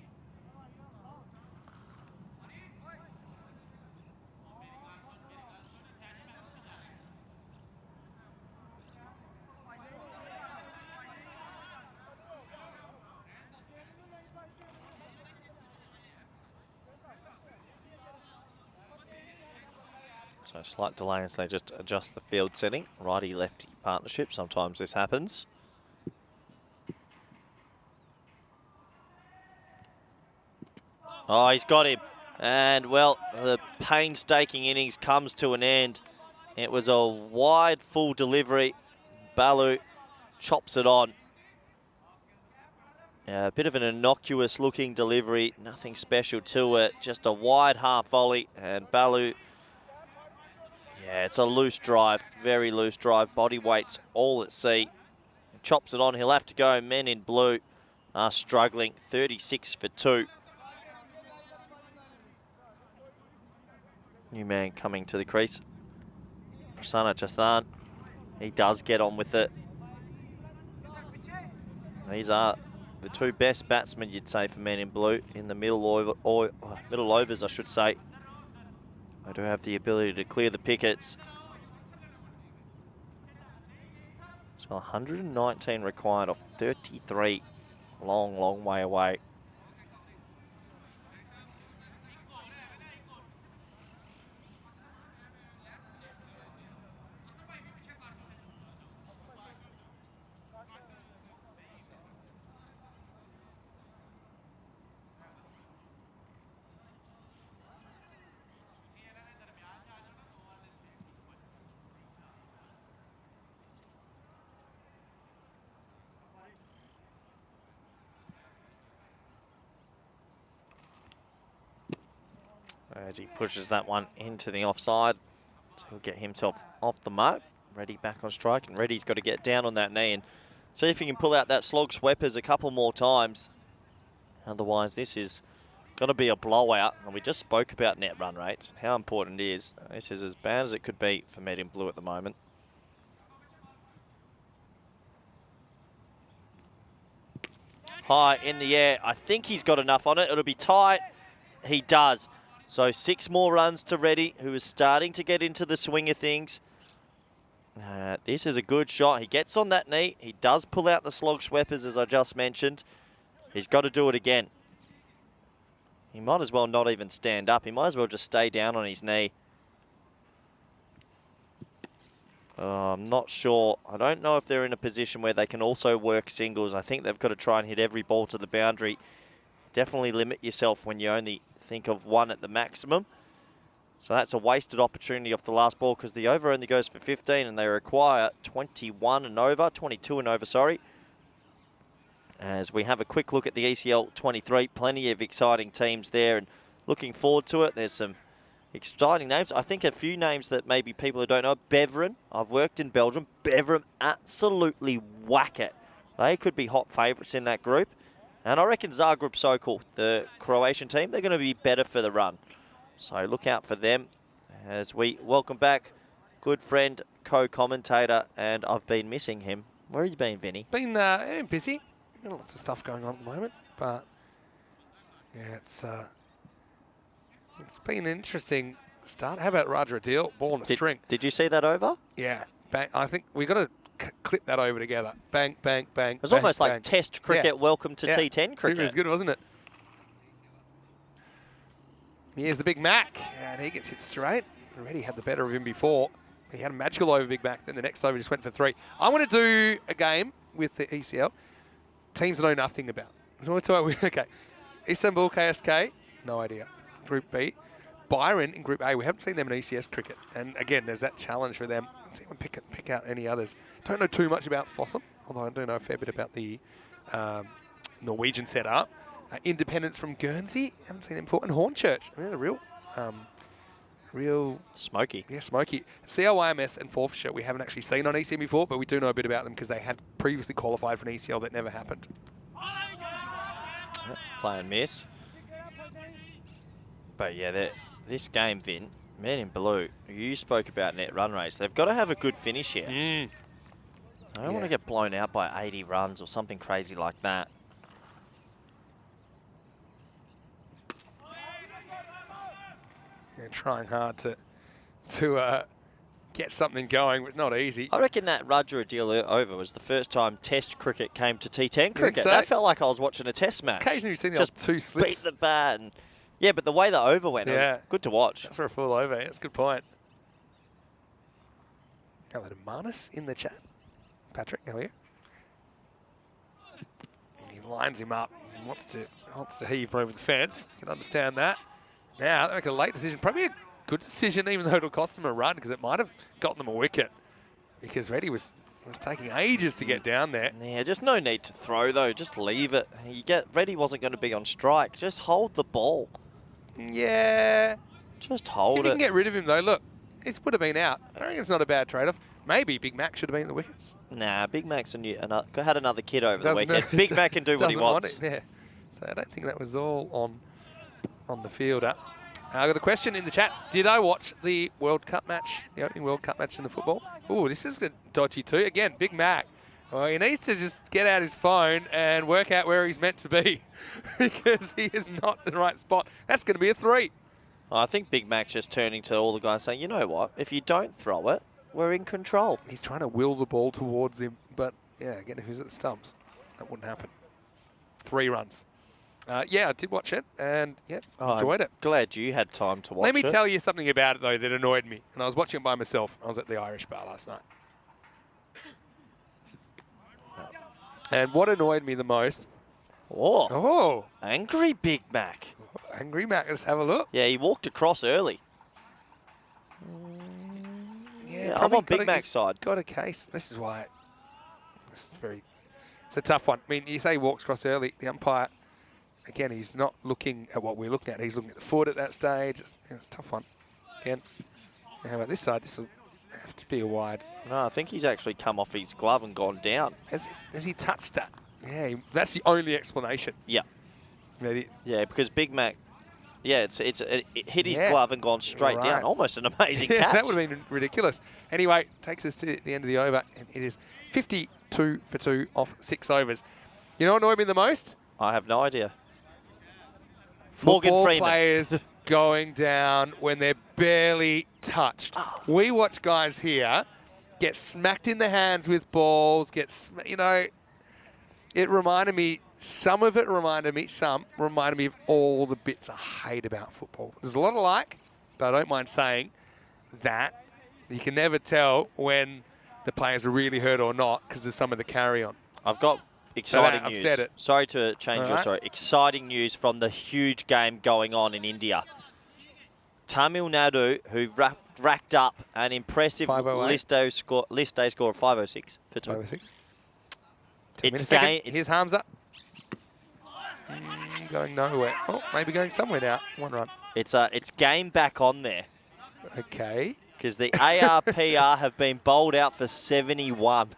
So a slight delay as they just adjust the field setting. Righty-lefty partnership, sometimes this happens. Oh, he's got him. And, well, the painstaking innings comes to an end. It was a wide, full delivery. Balu chops it on. A bit of an innocuous-looking delivery. Nothing special to it. Just a wide half volley. And Balu... yeah, it's a loose drive, very loose drive. Body weight's all at sea. Chops it on. He'll have to go. Men in blue are struggling. 36 for 2. New man coming to the crease. Prasanna Chathan. He does get on with it. These are the 2 best batsmen, you'd say, for men in blue in the middle overs, I should say. I do have the ability to clear the pickets. So 119 required off 33. Long, long way away. As he pushes that one into the offside. So he'll get himself off the mark. Reddy back on strike, and Reddy's got to get down on that knee and see if he can pull out that slog sweepers a couple more times. Otherwise, this is got to be a blowout. And we just spoke about net run rates, how important it is. This is as bad as it could be for men in blue at the moment. High in the air. I think he's got enough on it. It'll be tight. He does. So 6 more runs to Reddy, who is starting to get into the swing of things. This is a good shot. He gets on that knee. He does pull out the slog sweepers, as I just mentioned. He's got to do it again. He might as well not even stand up. He might as well just stay down on his knee. I'm not sure. I don't know if they're in a position where they can also work singles. I think they've got to try and hit every ball to the boundary. Definitely limit yourself when you only think of 1 at the maximum. So that's a wasted opportunity off the last ball because the over only goes for 15 and they require 21 and over, 22 and over, sorry. As we have a quick look at the ECL 23, plenty of exciting teams there and looking forward to it. There's some exciting names. I think a few names that maybe people who don't know. Beveren, I've worked in Belgium. Beveren absolutely whack it. They could be hot favourites in that group. And I reckon Zagreb Sokol, the Croatian team, they're going to be better for the run. So look out for them as we welcome back good friend, co-commentator, and I've been missing him. Where have you been, Vinny? Been busy. Lots of stuff going on at the moment, but yeah, it's been an interesting start. How about Raja Adil, ball on a string? Did you see that over? Yeah, bang. I think we got to clip that over together. Bang, bang, bang. It was bang, almost bang. like Test cricket. Yeah. Welcome to T10 cricket. It was good, wasn't it? Here's the Big Mac, and he gets hit straight. Already had the better of him before. He had a magical over Big Mac, then the next over just went for 3. I want to do a game with the ECL. Teams I know nothing about. Okay. Istanbul KSK, no idea. Group B. Byron in Group A. We haven't seen them in ECS cricket. And again, there's that challenge for them. Let's see if I can pick out any others. Don't know too much about Fossum, although I do know a fair bit about the Norwegian setup. Independence from Guernsey. Haven't seen them before. And Hornchurch. I mean, they're real Smoky. Yeah, smoky. CLYMS and Forfeiture we haven't actually seen on ECM before, but we do know a bit about them because they had previously qualified for an ECL that never happened. Play and miss. But yeah, this game, Vin, men in blue, you spoke about net run rates. They've got to have a good finish here. I don't want to get blown out by 80 runs or something crazy like that. Yeah, trying hard to get something going, but not easy. I reckon that Rudger deal over was the first time Test cricket came to T10 cricket. So? That felt like I was watching a Test match. Occasionally you've seen the just old two slips. beat the bat. And, yeah, but the way the over went, it was good to watch. For a full over, that's a good point. Hello to Marnus in the chat. Patrick, how are you? He lines him up. He wants to heave from over the fence. You can understand that. Now, they make a late decision. Probably a good decision, even though it'll cost them a run, because it might have gotten them a wicket. Because Reddy was taking ages to get down there. Yeah, just no need to throw, though. Just leave it. Reddy wasn't going to be on strike. Just hold the ball. Yeah. Just hold if it. You can get rid of him, though. Look, it would have been out. I reckon it's not a bad trade-off. Maybe Big Mac should have been in the wickets. Nah, Big Mac's had another kid over the weekend. Big Mac can do what he wants. Yeah. So I don't think that was all on the fielder. I got a question in the chat. Did I watch the World Cup match, the opening World Cup match in the football? Oh, this is dodgy too. Again, Big Mac. Well, he needs to just get out his phone and work out where he's meant to be because he is not in the right spot. That's going to be a 3. I think Big Mac's just turning to all the guys saying, you know what, if you don't throw it, we're in control. He's trying to will the ball towards him, but yeah, again, if he's at the stumps, that wouldn't happen. 3 runs. Yeah, I did watch it, and yeah, enjoyed it. Glad you had time to watch it. Let me tell you something about it, though, that annoyed me. And I was watching it by myself. I was at the Irish bar last night. And what annoyed me the most... Oh, angry Big Mac. Angry Mac, let's have a look. Yeah, he walked across early. Yeah, I'm on Big Mac's side. Got a case. This is why it's a tough one. I mean, you say he walks across early. The umpire, again, he's not looking at what we're looking at. He's looking at the foot at that stage. It's a tough one. Again, how about this side? This will have to be a wide. No, I think he's actually come off his glove and gone down. Has he touched that? Yeah, that's the only explanation. Yeah. Maybe. Yeah, because Big Mac, yeah, it hit his glove and gone straight down. Almost an amazing catch. That would have been ridiculous. Anyway, takes us to the end of the over, and it is 52 for 2 off 6 overs. You know what annoyed me the most? I have no idea. Football players going down when they're barely touched. We watch guys here get smacked in the hands with balls, it reminded me, some reminded me of all the bits I hate about football. There's a lot I like, but I don't mind saying that you can never tell when the players are really hurt or not because of some of the carry-on. I've got exciting news. I've said it. Sorry to change your story. Exciting news from the huge game going on in India. Tamil Nadu, who racked up an impressive list day score of 506 for 2. 506. Here's Hamza. Going nowhere. Oh, maybe going somewhere now. 1 run. It's game back on there. Okay. Because the ARPR have been bowled out for 71.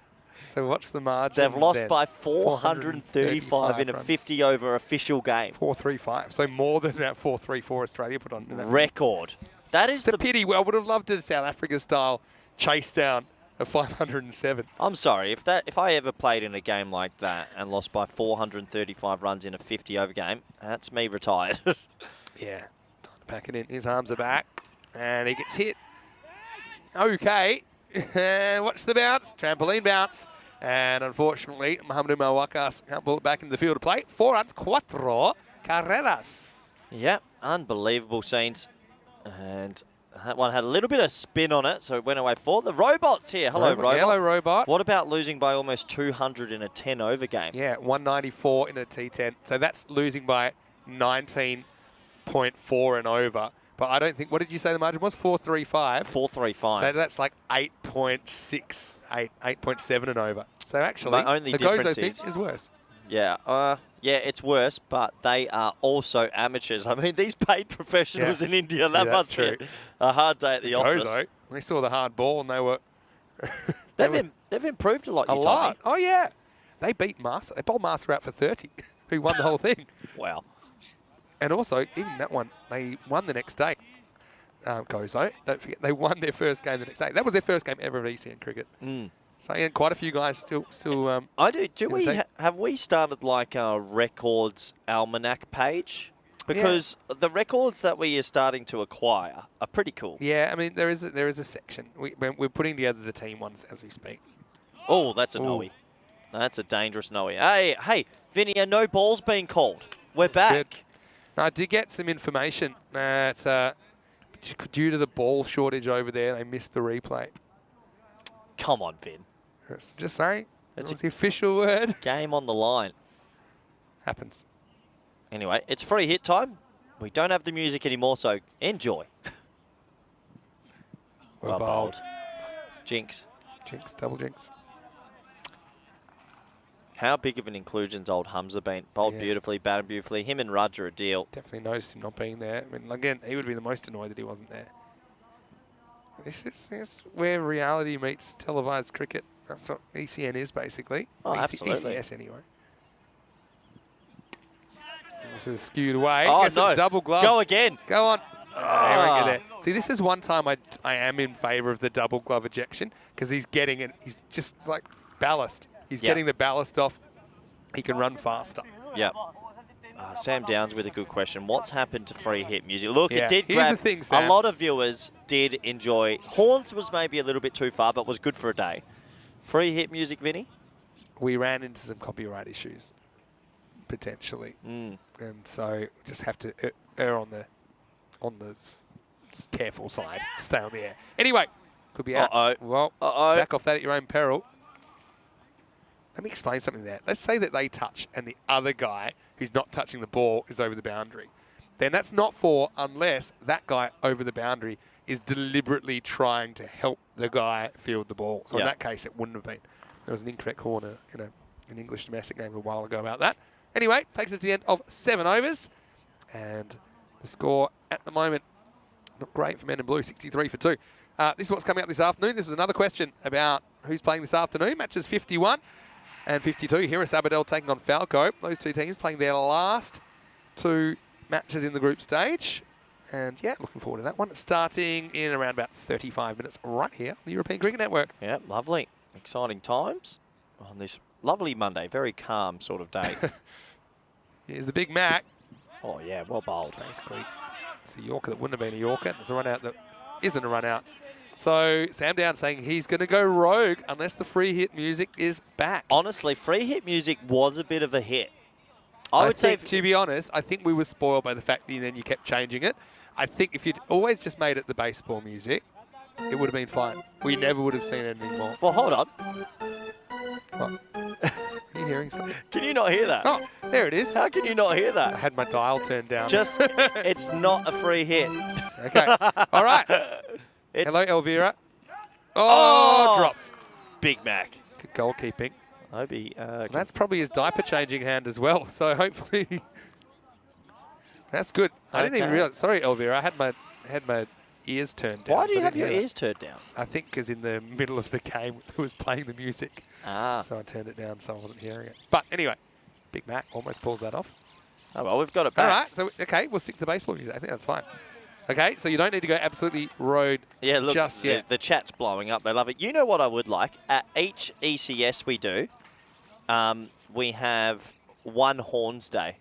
So what's the margin? They've lost by 435 in a 50-over official game. 435. So more than that 434 Australia put on. Record. That is a pity. Well, I would have loved a South Africa-style chase down of 507. I'm sorry, if I ever played in a game like that and lost by 435 runs in a 50-over game, that's me retired. Yeah, time to pack it in. His arms are back, and he gets hit. Okay, watch the bounce, trampoline bounce, and unfortunately, Mohamed Wakas can't pull it back into the field of play. 4 runs, 4 carreras. Yep, unbelievable scenes, and that one had a little bit of spin on it, so it went away 4. The Robot's here. Hello, Robot. Hello, Robot. What about losing by almost 200 in a 10-over game? Yeah, 194 in a T10. So that's losing by 19.4 and over. But I don't think, what did you say the margin was? 435. 435. So that's like 8.6, 8.7 and over. So actually, My only the difference Gozo is worse. Yeah, yeah, it's worse, but they are also amateurs. I mean, these paid professionals in India, that must be a hard day at the office. Gozo, we saw the hard ball and they were... They've improved a lot, a you lot. told me. Oh, yeah. They beat Master. They bowled Master out for 30, who won the whole thing. Wow. And also, even that one, they won the next day. Gozo, don't forget, they won their first game the next day. That was their first game ever of ECN cricket. Mm. So yeah, quite a few guys still. I do. Do we have we started like a records almanac page? Because the records that we are starting to acquire are pretty cool. Yeah, I mean there is a section. We're putting together the team ones as we speak. Oh, that's a noe. That's a dangerous noe. Hey, Vinny, a no ball's been called. We're back. Good. Now, I did get some information that due to the ball shortage over there, they missed the replay. Come on, Vin. Just saying. That's the official word. Game on the line. Happens. Anyway, it's free hit time. We don't have the music anymore, so enjoy. Well bowled. Jinx. Jinx, double jinx. How big of an inclusion's old Humza been? Bowled beautifully, batted beautifully. Him and Rudge are a deal. Definitely noticed him not being there. I mean, again, he would be the most annoyed that he wasn't there. This is where reality meets televised cricket. That's what ECN is, basically. Oh, absolutely. ECS, anyway. This is skewed away. Oh, Guess no. It's double glove. Go again. Go on. There. See, this is one time I am in favour of the double glove ejection because he's getting it. He's just like ballast. He's getting the ballast off. He can run faster. Yeah. Sam Downs with a good question. What's happened to free hit music? Look, it did Here's grab the thing, Sam. a lot of viewers did enjoy. Horns was maybe a little bit too far, but was good for a day. Free hit music, Vinny? We ran into some copyright issues, potentially. And so just have to err on the careful side, stay on the air. Anyway, could be out. Well, back off that at your own peril. Let me explain something there. Let's say that they touch and the other guy who's not touching the ball is over the boundary. Then that's not four unless that guy over the boundary is deliberately trying to help the guy field the ball. So in that case, it wouldn't have been. There was an incorrect corner in an English domestic game a while ago about that. Anyway, takes us to the end of 7 overs. And the score at the moment, not great for Men in Blue, 63 for 2. This is what's coming up this afternoon. This was another question about who's playing this afternoon. Matches 51 and 52. Here is Aberdell taking on FanCode. Those two teams playing their last 2 matches in the group stage. And yeah, looking forward to that one. Starting in around about 35 minutes right here on the European Cricket Network. Yeah, lovely. Exciting times on this lovely Monday. Very calm sort of day. Here's the Big Mac. Oh, yeah, well bowled. Basically, it's a Yorker that wouldn't have been a Yorker. There's a run out that isn't a run out. So Sam Down saying he's going to go rogue unless the free hit music is back. Honestly, free hit music was a bit of a hit. I would say, to be honest, I think we were spoiled by the fact that then you kept changing it. I think if you'd always just made it the baseball music, it would have been fine. We never would have seen anything more. Well, hold on. What? Are you hearing something? Can you not hear that? Oh, there it is. How can you not hear that? I had my dial turned down. Just, it's not a free hit. Okay. All right. Hello, Elvira. Oh, dropped. Big Mac. Good goalkeeping. Obi. That's probably his diaper changing hand as well. So hopefully, that's good. I didn't even realize. Sorry, Elvira. I had my ears turned down. Why do you have your ears turned down? I think because in the middle of the game it was playing the music. Ah. So I turned it down so I wasn't hearing it. But anyway, Big Mac almost pulls that off. Oh well, we've got it back. All right. So okay, we'll stick to baseball music. I think that's fine. Okay, so you don't need to go absolutely road just yet. The chat's blowing up. They love it. You know what I would like? At each ECS we do, we have one Horns Day.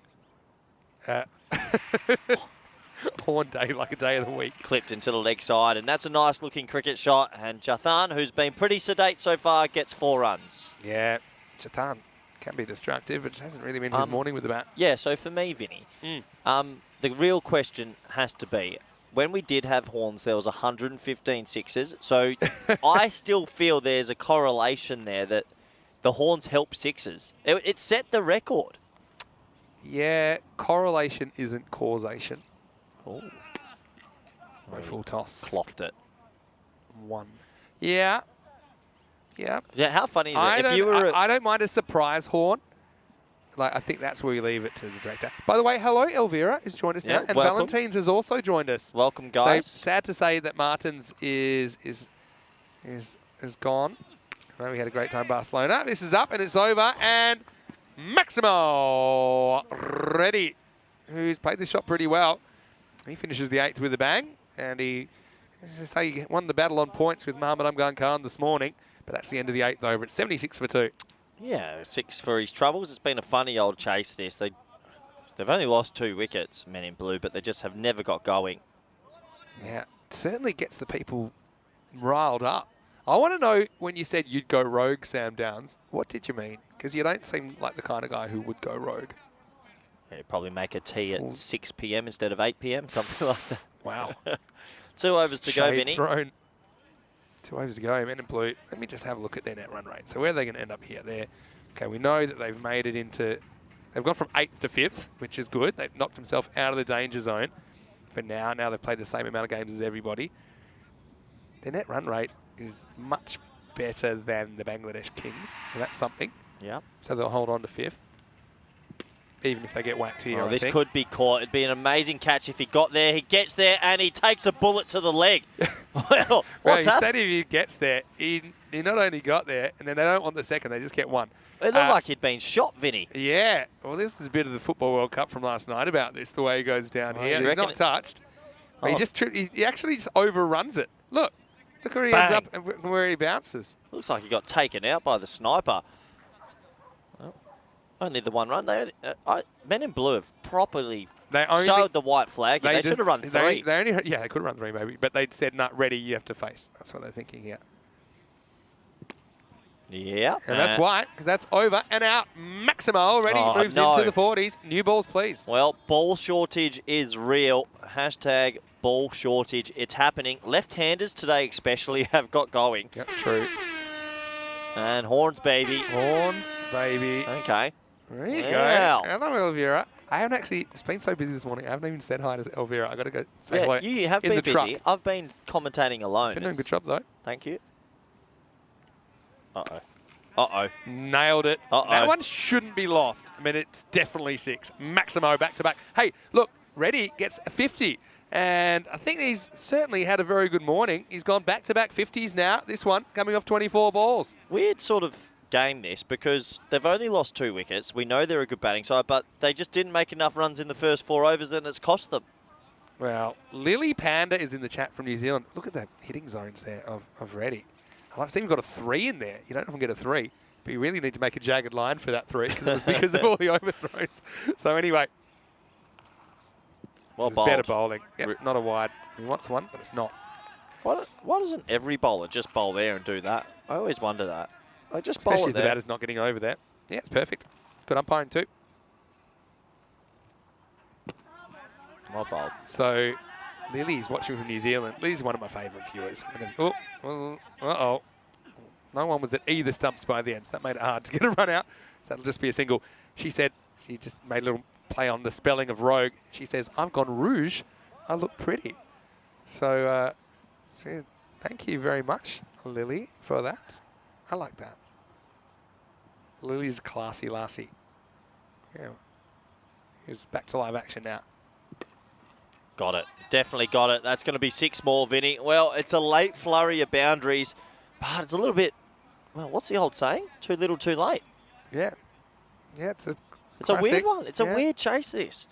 Horn Day, like a day of the week. Clipped into the leg side, and that's a nice looking cricket shot. And Jathan, who's been pretty sedate so far, gets 4 runs. Yeah, Jathan can be destructive, but it hasn't really been his morning with the bat. Yeah, so for me, Vinny, the real question has to be, when we did have Horns, there was 115 sixes. So I still feel there's a correlation there that the Horns help sixes. It set the record. Yeah, correlation isn't causation. Oh. No full toss. Clocked it. 1. Yeah. Yeah. Yeah, how funny is it? If you were I don't mind a surprise horn. Like, I think that's where we leave it to the director. By the way, hello, Elvira has joined us now. And welcome. Valentine's has also joined us. Welcome, guys. So sad to say that Martins is gone. I know we had a great time in Barcelona. This is up and it's over. And Maximo Ready, who's played this shot pretty well. He finishes the 8th with a bang. And he won the battle on points with Mohamed Amgan Khan this morning. But that's the end of the 8th over. It's 76 for 2. Yeah, 6 for his troubles. It's been a funny old chase this. They've only lost 2 wickets, men in blue, but they just have never got going. Yeah, it certainly gets the people riled up. I want to know, when you said you'd go rogue, Sam Downs, what did you mean? Because you don't seem like the kind of guy who would go rogue. Yeah, probably make a tea at 6 p.m. instead of 8 p.m, something like that. Wow. 2 overs to go, Vinny. Thrown. 2 overs to go, men in blue. Let me just have a look at their net run rate. So where are they going to end up here? Okay, we know that they've made it into... They've gone from 8th to 5th, which is good. They've knocked themselves out of the danger zone for now. Now they've played the same amount of games as everybody. Their net run rate is much better than the Bangladesh Kings, so that's something. Yeah. So they'll hold on to 5th, even if they get whacked here. Oh, this could be caught. It'd be an amazing catch if he got there. He gets there and he takes a bullet to the leg. Well, what's he that? said if he gets there, he not only got there, and then they don't want the second, they just get 1. It looked like he'd been shot, Vinny. Yeah. Well, this is a bit of the Football World Cup from last night about this, the way he goes down here. He's not touched. But he actually just overruns it. Look where he ends up and where he bounces. Looks like he got taken out by the sniper. Well, only the 1 run. Men in blue have properly showed the white flag. They should have run 3. They could have run 3 maybe, but they said, "Not ready. You have to face." That's what they're thinking here. Yeah. And that's why, because that's over and out. Maximo Ready moves into the 40s. New balls, please. Well, ball shortage is real. Hashtag ball shortage. It's happening. Left-handers today especially have got going. That's true. And horns, baby. Horns, baby. Okay. There you go. Hello, Elvira. I haven't actually, it's been so busy this morning, I haven't even said hi to Elvira. I've got to go say hello. You have been busy. Truck. I've been commentating alone. Been doing a good job, though. Thank you. Uh-oh. Uh-oh. Nailed it. Uh-oh. That one shouldn't be lost. I mean, it's definitely 6. Maximo back-to-back. Hey, look, Reddy gets a 50. And I think he's certainly had a very good morning. He's gone back-to-back 50s now. This one coming off 24 balls. Weird sort of game this because they've only lost 2 wickets. We know they're a good batting side, but they just didn't make enough runs in the first 4 overs and it's cost them. Well, Lily Panda is in the chat from New Zealand. Look at the hitting zones there of Reddy. I've seen we've got a 3 in there. You don't often get a 3, but you really need to make a jagged line for that 3 because it was because of all the overthrows. So anyway, well bowled. Better bowling. Yep, not a wide. He wants one, but it's not. Why doesn't every bowler just bowl there and do that? I always wonder that. I just Especially bowl it if the there. batter's not getting over there. Yeah, it's perfect. Good umpiring too. Well bowled. So Lily's watching from New Zealand. Lily's one of my favourite viewers. Uh-oh. No one was at either stumps by the end, so that made it hard to get a run out. So that'll just be a single. She said, she just made a little play on the spelling of rogue. She says, I've gone rouge. I look pretty. So, thank you very much, Lily, for that. I like that. Lily's classy lassie. Yeah. He's back to live action now. Got it. Definitely got it. That's going to be 6 more, Vinny. Well, it's a late flurry of boundaries, but it's a little bit, well, what's the old saying? Too little, too late. Yeah. Yeah, it's a weird one. It's a weird chase, this.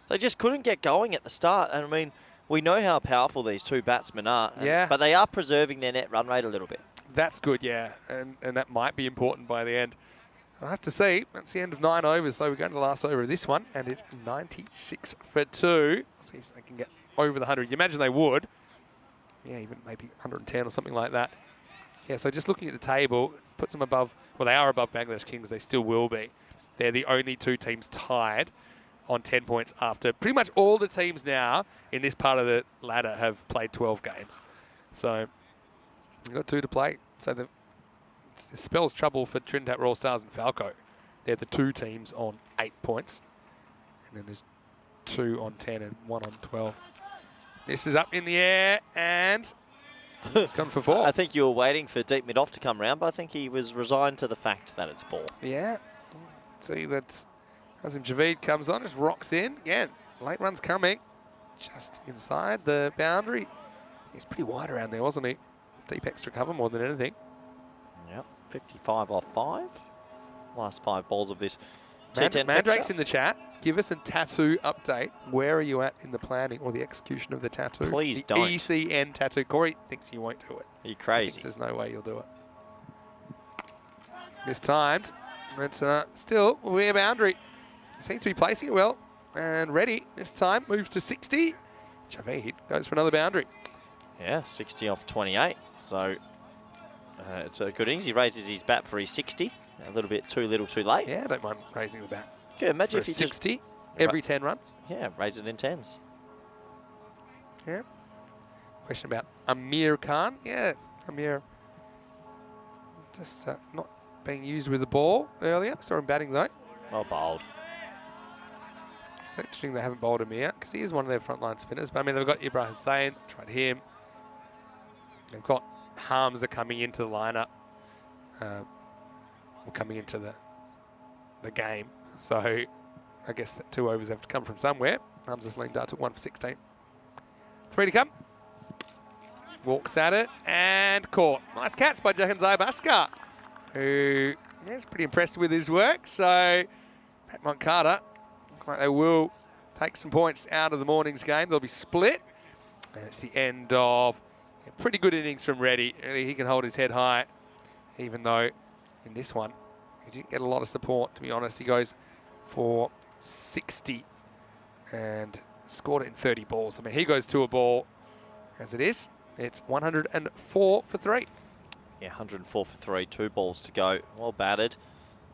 They just couldn't get going at the start. And, I mean, we know how powerful these 2 batsmen are. But they are preserving their net run rate a little bit. That's good, yeah. And that might be important by the end. I'll have to see. That's the end of 9 overs, so we're going to the last over of this one, and it's 96 for 2. See if they can get over the 100. You imagine they would. Yeah, even maybe 110 or something like that. Yeah, so just looking at the table, puts them above, well, they are above Bangladesh Kings. They still will be. They're the only 2 teams tied on 10 points after pretty much all the teams now in this part of the ladder have played 12 games. So we've got 2 to play. So it spells trouble for Trinidad Royal Stars and FanCode. They're the 2 teams on 8 points. And then there's 2 on 10 and 1 on 12. This is up in the air, and it's gone for 4. I think you were waiting for deep mid-off to come round, but I think he was resigned to the fact that it's 4. Yeah. See that Hazim Javid comes on, just rocks in. Again, late run's coming. Just inside the boundary. He's pretty wide around there, wasn't he? Deep extra cover more than anything. Yep, 55 off 5. Last 5 balls of this T10 Mandrake's fixture. in the chat. Give us a tattoo update. Where are you at in the planning or the execution of the tattoo? Please the don't. ECN tattoo. Corey thinks you won't do it. Are you He thinks crazy? there's no way you'll do it. Mistimed. It's still a boundary. Seems to be placing it well. And ready. This time moves to 60. Javid goes for another boundary. Yeah, 60 off 28. So it's a good innings. He raises his bat for his 60. A little bit too little, too late. Yeah, I don't mind raising the bat. Good. Imagine For if he 60 every 10 runs. just raise it in 10s. Yeah. Question about Amir Khan. Yeah, Amir just not being used with the ball earlier. Saw him batting though. Well bowled. It's interesting they haven't bowled Amir because he is one of their frontline spinners. But I mean, they've got Ibrahim Hussain, tried him. They've got Hamza coming into the lineup, or coming into the game. So I guess that 2 overs have to come from somewhere. Hamza Saleem Dar took 1 for 16. 3 to come. Walks at it and caught. Nice catch by Jahanzai Baskar, who is pretty impressed with his work. So Pat Moncada, look like they will take some points out of the morning's game. They'll be split. And it's the end of a pretty good innings from Reddy. Really, he can hold his head high, even though in this one, he didn't get a lot of support, to be honest. He goes for 60 and scored it in 30 balls. I mean, he goes to a ball as it is. It's 104 for 3. Yeah, 104 for 3, 2 balls to go. Well batted.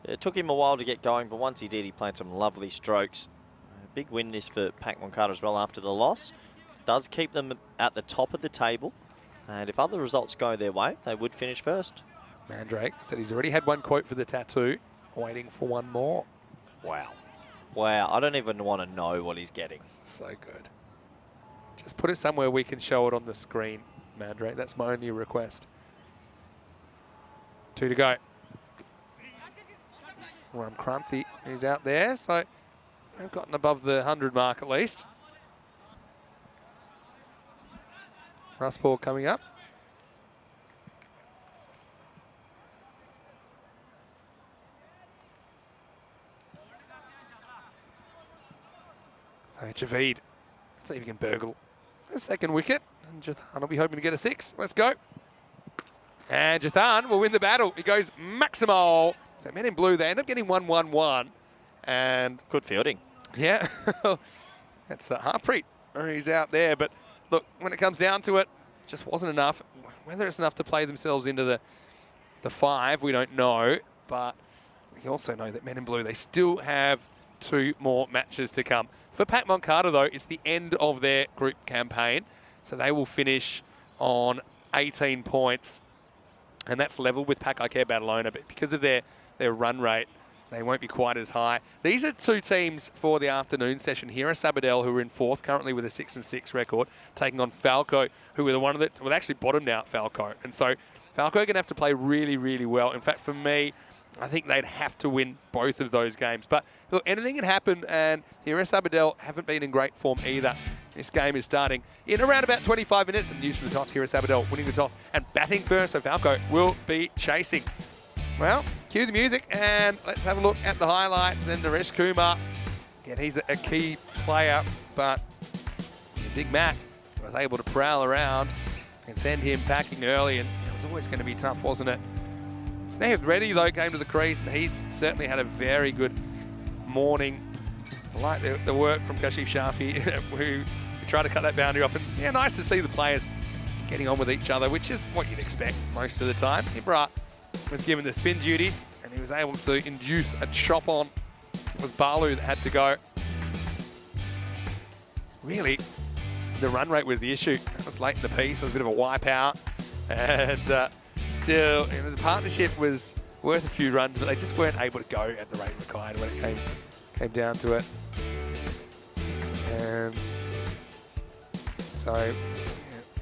It took him a while to get going, but once he did, he played some lovely strokes. A big win this for Pac Moncada as well after the loss. It does keep them at the top of the table. And if other results go their way, they would finish first. Mandrake said he's already had 1 quote for the tattoo, waiting for 1 more. Wow. Wow, I don't even want to know what he's getting. So good. Just put it somewhere we can show it on the screen, Mandrake. That's my only request. 2 to go. Ram Kranti is out there, so they've gotten above the 100 mark at least. Rusport coming up. So Javid, see if he can burgle the 2nd wicket. And Jathan will be hoping to get a 6. Let's go. And Jathan will win the battle. He goes maximal. So men in blue, they end up getting 1-1-1. And Good fielding. yeah, that's Harpreet. He's out there. But look, when it comes down to it, just wasn't enough. Whether it's enough to play themselves into the 5, we don't know. But we also know that men in blue, they still have 2 more matches to come. For Pat Moncada, though, it's the end of their group campaign. So they will finish on 18 points. And that's level with Pac Barcelona. But because of their run rate, they won't be quite as high. These are 2 teams for the afternoon session. Here are Sabadell, who are in 4th, currently with a 6-6 record, taking on Falco, who are the one of the... Well, actually bottomed out, Falco. And so Falco are going to have to play really, really well. In fact, for me, I think they'd have to win both of those games. But look, anything can happen, and the RS Sabadell haven't been in great form either. This game is starting in around about 25 minutes, and news from the toss here at Sabadell, winning the toss and batting first, so Falco will be chasing. Well, cue the music, and let's have a look at the highlights. And Naresh Kumar, again, he's a key player, but Big Mac was able to prowl around and send him packing early, and it was always going to be tough, wasn't it? Snaith Reddy, though, came to the crease, and he's certainly had a very good morning. I like the work from Kashif Shafi, who tried to cut that boundary off. And yeah, nice to see the players getting on with each other, which is what you'd expect most of the time. Ibra was given the spin duties, and he was able to induce a chop on. It was Balu that had to go. Really, the run rate was the issue. That was late in the piece. It was a bit of a wipeout. And still, you know, the partnership was worth a few runs, but they just weren't able to go at the rate required when it came down to it. And so So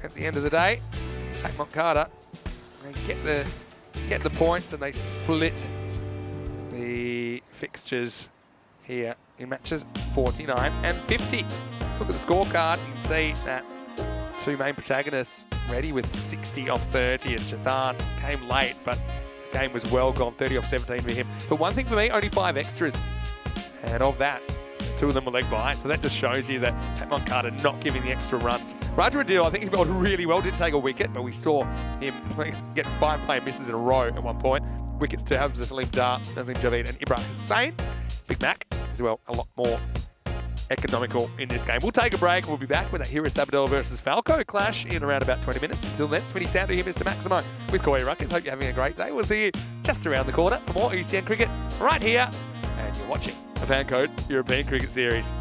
at the end of the day, Pat Moncada, they get the points and they split the fixtures here in matches 49 and 50. Let's look at the scorecard. You can see that two main protagonists ready with 60 off 30, and Jathan came late, but the game was well gone, 30 off 17 for him. But one thing for me, only 5 extras, and of that, 2 of them were leg by, so that just shows you that Pat Moncada not giving the extra runs. Raja Adil, I think he bowled really well, didn't take a wicket, but we saw him get 5 play misses in a row at one point. Wickets to Hamza Salim Dar, Nazim Javed and Ibrahim Hussain. Big Mac as well, a lot more economical in this game. We'll take a break. We'll be back with that Hero Sabadell versus FanCode clash in around about 20 minutes. Until then, Smitty Sandu here, Mr. Maximo with Corey Ruckers. Hope you're having a great day. We'll see you just around the corner for more ECN cricket right here. And you're watching the FanCode European Cricket Series.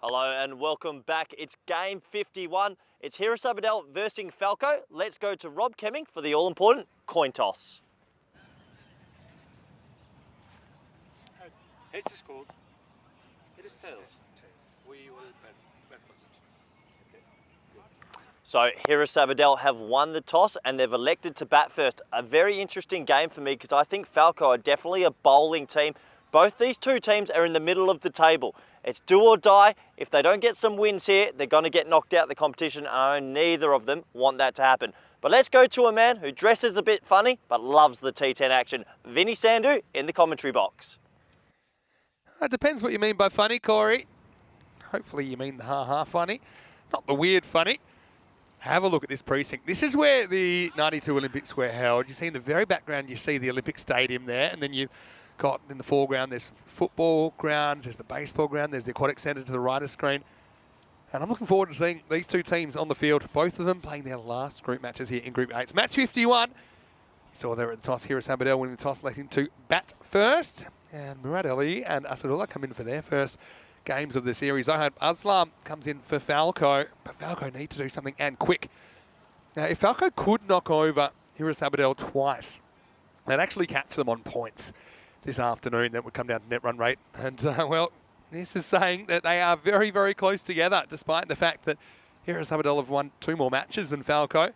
Hello and welcome back. It's game 51. It's Hira Sabadell versus Falco. Let's go to Rob Kemming for the all-important coin toss. Heads is called. It is tails. We will bat first. So Hira Sabadell have won the toss and they've elected to bat first. A very interesting game for me because I think Falco are definitely a bowling team. Both these two teams are in the middle of the table. It's do or die. If they don't get some wins here, they're going to get knocked out of the competition, and I know neither of them want that to happen. But let's go to a man who dresses a bit funny but loves the T10 action. Vinny Sandhu in the commentary box. It depends what you mean by funny, Corey. Hopefully you mean the ha-ha funny, not the weird funny. Have a look at this precinct. This is where the 92 Olympics were held. You see in the very background, you see the Olympic Stadium there, and then you've got in the foreground, there's football grounds, there's the baseball ground, there's the aquatic centre to the right of screen. And I'm looking forward to seeing these two teams on the field, both of them playing their last group matches here in Group 8. It's match 51. You saw there at the toss, Hira Sabadell winning the toss, electing to bat first. And Murad Ali and Asadullah come in for their first games of the series. Zohad Aslam comes in for Falco, but Falco need to do something and quick. Now, if Falco could knock over Hira Sabadell twice, they'd actually catch them on points this afternoon. That would come down to net run rate. And, well, this is saying that they are very, very close together, despite the fact that Hira Sabadell have won 2 more matches than Falco.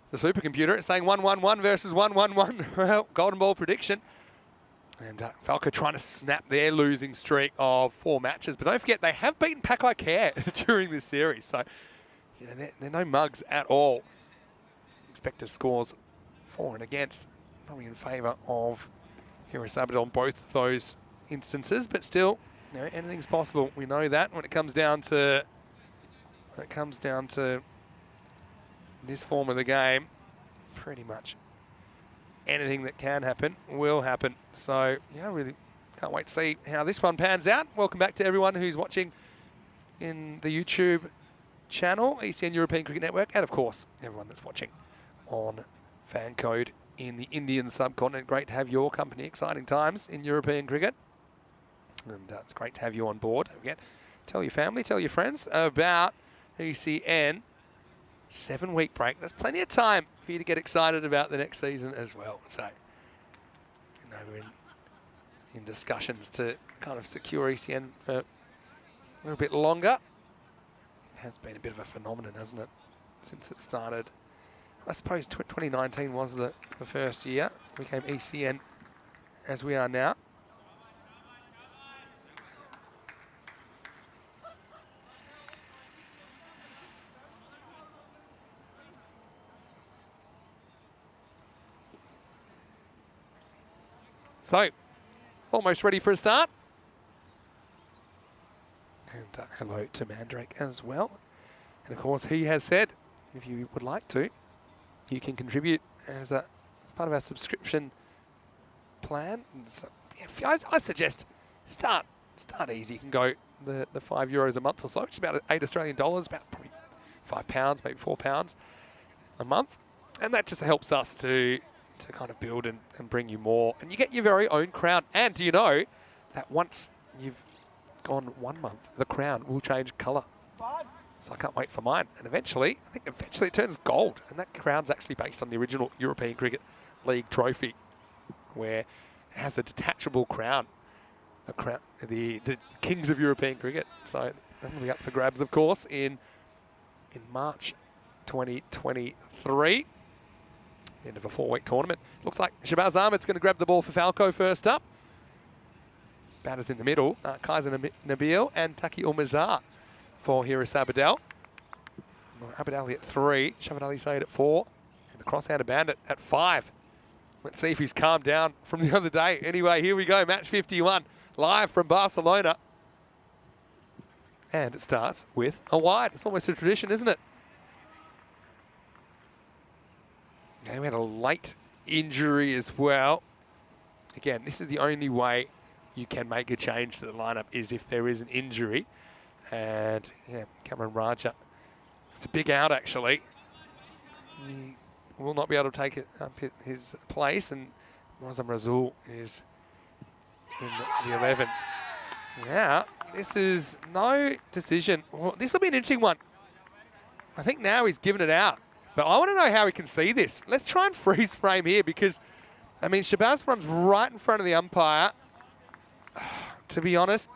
The supercomputer is saying 1-1-1 versus 1-1-1. Well, golden ball prediction. And Falco trying to snap their losing streak of 4 matches. But don't forget, they have beaten Pakai Care during this series. So, you know, they're no mugs at all. Expected scores for and against, probably in favour of Hira Sabadell on both those instances. But still, you know, anything's possible. We know that when it comes down to this form of the game, pretty much anything that can happen will happen. So, yeah, really can't wait to see how this one pans out. Welcome back to everyone who's watching in the YouTube channel, ECN European Cricket Network, and of course, everyone that's watching on FanCode in the Indian subcontinent. Great to have your company. Exciting times in European cricket. And it's great to have you on board. Again, tell your family, tell your friends about ECN. 7-week break. There's plenty of time for you to get excited about the next season as well. So, you know, we're in discussions to kind of secure ECN for a little bit longer. It has been a bit of a phenomenon, hasn't it, since it started. I suppose 2019 was the first year. We became ECN as we are now. So, almost ready for a start. And hello to Mandrake as well. And of course, he has said, if you would like to, you can contribute as a part of our subscription plan. So, yeah, I suggest start easy. You can go the €5 a month or so, which is about $8 Australian, about probably £5, maybe £4 a month. And that just helps us to kind of build and bring you more. And you get your very own crown. And do you know that once you've gone 1 month, the crown will change colour. So I can't wait for mine. And eventually, I think eventually it turns gold. And that crown's actually based on the original European Cricket League trophy, where it has a detachable crown. The crown, the kings of European cricket. So that will be up for grabs, of course, in March 2023. End of a 4-week tournament. Looks like Shabazz Ahmed's going to grab the ball for Falco first up. Batters in the middle, Kaiser Nabil and Taki Ulmazar for Hira Sabadell. Abid Ali at 3, Shabazz Ali Said at 4, and the cross-handed bandit at 5. Let's see if he's calmed down from the other day. Anyway, here we go, match 51, live from Barcelona. And it starts with a wide. It's almost a tradition, isn't it? Okay, we had a late injury as well. Again, this is the only way you can make a change to the lineup is if there is an injury. And yeah, Cameron Raja, it's a big out actually. He will not be able to take it up his place, and Razam Razul is in the 11. Yeah, This is no decision. Well, this will be an interesting one. I think now he's given it out. But I want to know how he can see this. Let's try and freeze frame here because, I mean, Shabazz runs right in front of the umpire. To be honest,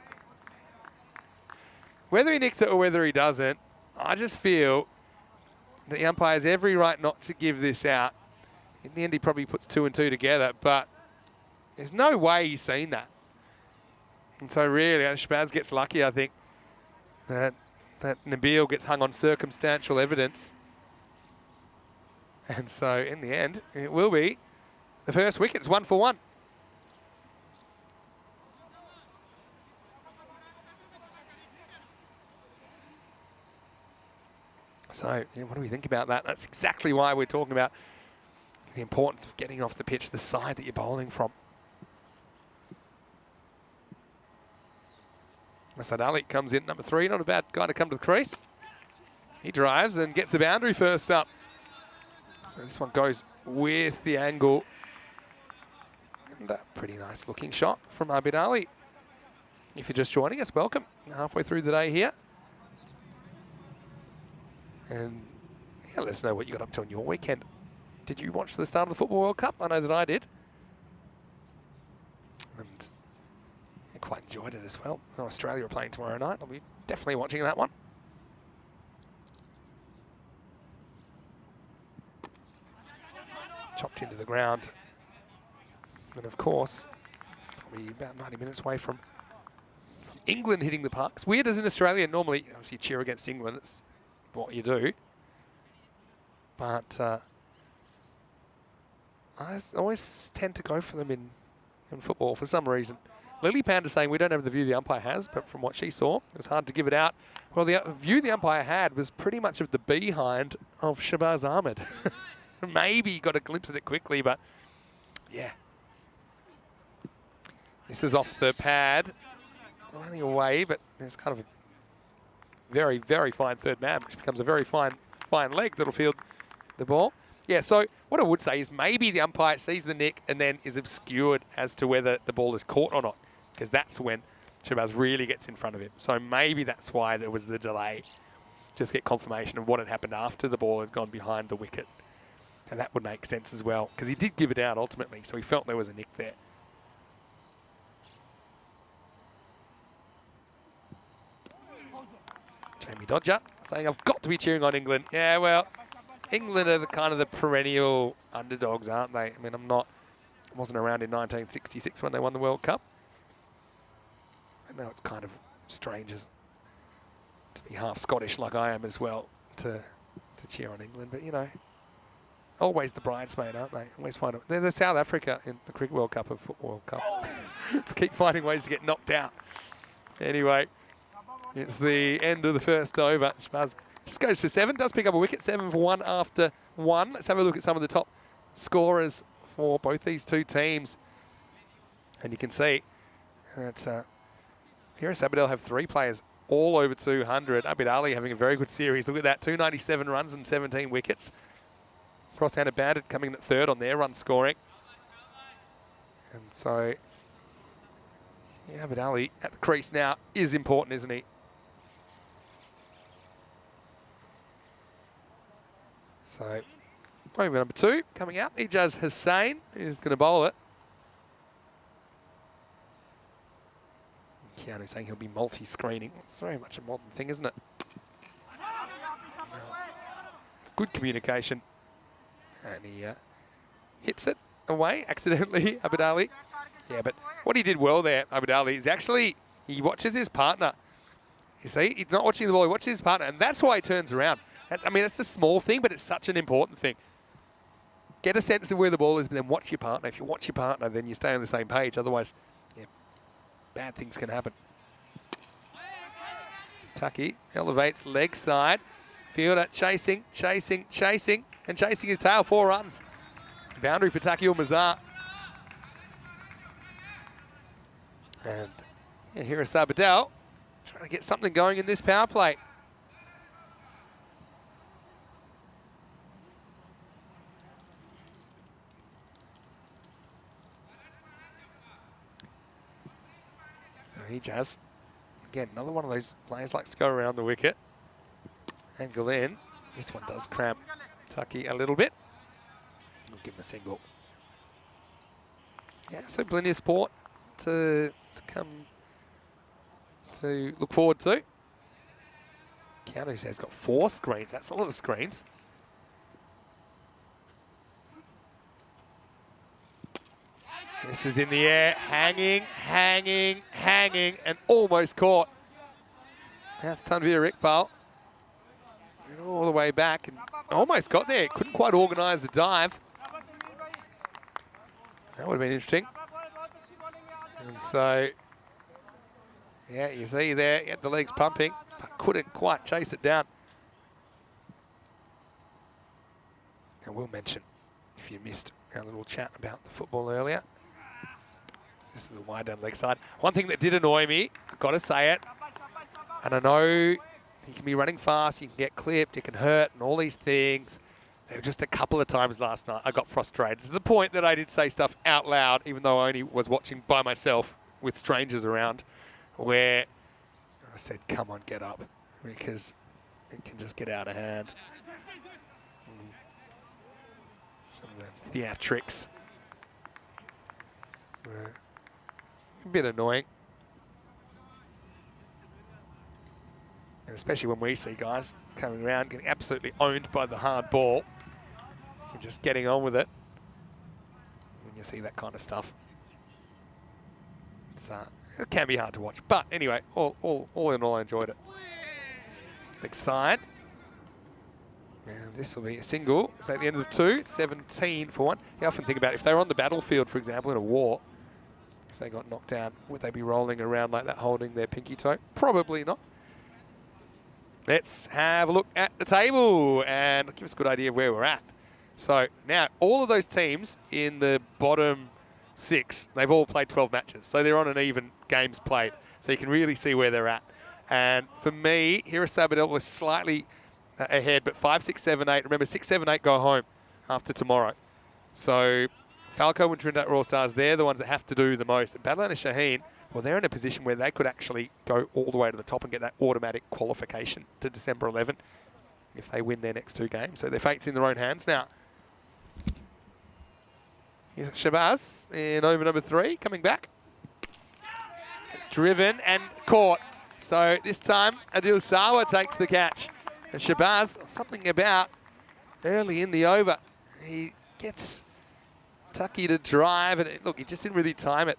whether he nicks it or whether he doesn't, I just feel that the umpire has every right not to give this out. In the end, he probably puts 2 and 2 together, but there's no way he's seen that. And so really, Shabazz gets lucky, I think, that Nabil gets hung on circumstantial evidence. And so in the end, it will be the first wicket. It's 1 for 1. So yeah, what do we think about that? That's exactly why we're talking about the importance of getting off the pitch, the side that you're bowling from. Asad Ali comes in, number 3, not a bad guy to come to the crease. He drives and gets the boundary first up. So this one goes with the angle. And a pretty nice looking shot from Abid Ali. If you're just joining us, welcome. Halfway through the day here. And yeah, let us know what you got up to on your weekend. Did you watch the start of the Football World Cup? I know that I did. And I quite enjoyed it as well. Australia are playing tomorrow night. I'll be definitely watching that one. Chopped into the ground. And of course, probably about 90 minutes away from England hitting the park. It's weird as in Australia, normally obviously you cheer against England. It's what you do. But I always tend to go for them in football for some reason. Lily Panda saying we don't have the view the umpire has, but from what she saw, it was hard to give it out. Well, the view the umpire had was pretty much of the behind of Shabazz Ahmed. Maybe got a glimpse at it quickly, but yeah. This is off the pad. Running away, but there's kind of a very, very fine third man, which becomes a very fine leg that'll field the ball. Yeah, so what I would say is maybe the umpire sees the nick and then is obscured as to whether the ball is caught or not, because that's when Shabazz really gets in front of him. So maybe that's why there was the delay. Just get confirmation of what had happened after the ball had gone behind the wicket. And that would make sense as well, because he did give it out ultimately, so he felt there was a nick there. Jamie Dodger saying, I've got to be cheering on England. Yeah, well, England are the kind of the perennial underdogs, aren't they? I mean, I wasn't around in 1966 when they won the World Cup. And now it's kind of strange as to be half Scottish like I am as well to cheer on England. But, you know, always the bridesmaid, aren't they? Always find it. They're the South Africa in the Cricket World Cup of Football World Cup. Keep finding ways to get knocked out. Anyway, it's the end of the first over. Shabazz just goes for 7, does pick up a wicket, 7 for 1 after 1. Let's have a look at some of the top scorers for both these two teams. And you can see that Firas Abidal have 3 players all over 200. Abid Ali having a very good series. Look at that, 297 runs and 17 wickets. Cross-handed Bandit coming in at 3rd on their run scoring. And so, yeah, Abid Ali at the crease now is important, isn't he? So, over number 2 coming out, Ijaz Hussain is going to bowl it. Keanu saying he'll be multi-screening. It's very much a modern thing, isn't it? It's good communication. And he hits it away accidentally, Abid Ali. Yeah, but what he did well there, Abid Ali, is actually he watches his partner. You see, he's not watching the ball, he watches his partner, and that's why he turns around. I mean, that's a small thing, but it's such an important thing. Get a sense of where the ball is, but then watch your partner. If you watch your partner, then you stay on the same page. Otherwise, yeah, bad things can happen. Tucky elevates leg side. Fielder chasing, chasing, chasing, and chasing his tail. 4 runs. Boundary for Taki Mazar. And yeah, here is Abidal trying to get something going in this power play. So Ijaz Again, another one of those players likes to go around the wicket. Angle in. This one does cramp Tucky a little bit. I'll give him a single. Yeah, so plenty of sport to come to look forward to. Keanu says he's got 4 screens. That's a lot of screens. This is in the air, hanging, and almost caught. That's Tanvir Iqbal. And all the way back and almost got there. Couldn't quite organise the dive. That would have been interesting. And so, yeah, you see there, he had the legs pumping, but couldn't quite chase it down. And we'll mention, if you missed our little chat about the football earlier, this is a wide down leg side. One thing that did annoy me, I've got to say it, and I know you can be running fast, you can get clipped, it can hurt, and all these things. There were just a couple of times last night I got frustrated to the point that I did say stuff out loud, even though I only was watching by myself with strangers around, where I said, come on, get up, because it can just get out of hand. Some of the theatrics were a bit annoying. And especially when we see guys coming around getting absolutely owned by the hard ball and just getting on with it. When you see that kind of stuff, it can be hard to watch. But anyway, all in all, I enjoyed it. Big side. And this will be a single. So at the end of 2, it's 17 for 1. You often think about if they were on the battlefield, for example, in a war, if they got knocked down, would they be rolling around like that, holding their pinky toe? Probably not. Let's have a look at the table and give us a good idea of where we're at. So now all of those teams in the bottom 6, they've all played 12 matches. So they're on an even games played. So you can really see where they're at. And for me, here at Sabadell was slightly ahead, but 5, 6, 7, 8. Remember, 6, 7, 8 go home after tomorrow. So Falco and Trinidad Royal Stars, they're the ones that have to do the most. And Badalona Shaheen, well, they're in a position where they could actually go all the way to the top and get that automatic qualification to December 11 if they win their next 2 games. So their fate's in their own hands now. Here's Shabazz in over number 3, coming back. It's driven and caught. So this time, Adil Sawa takes the catch. And Shabazz, something about early in the over. He gets Tucky to drive, and look, he just didn't really time it.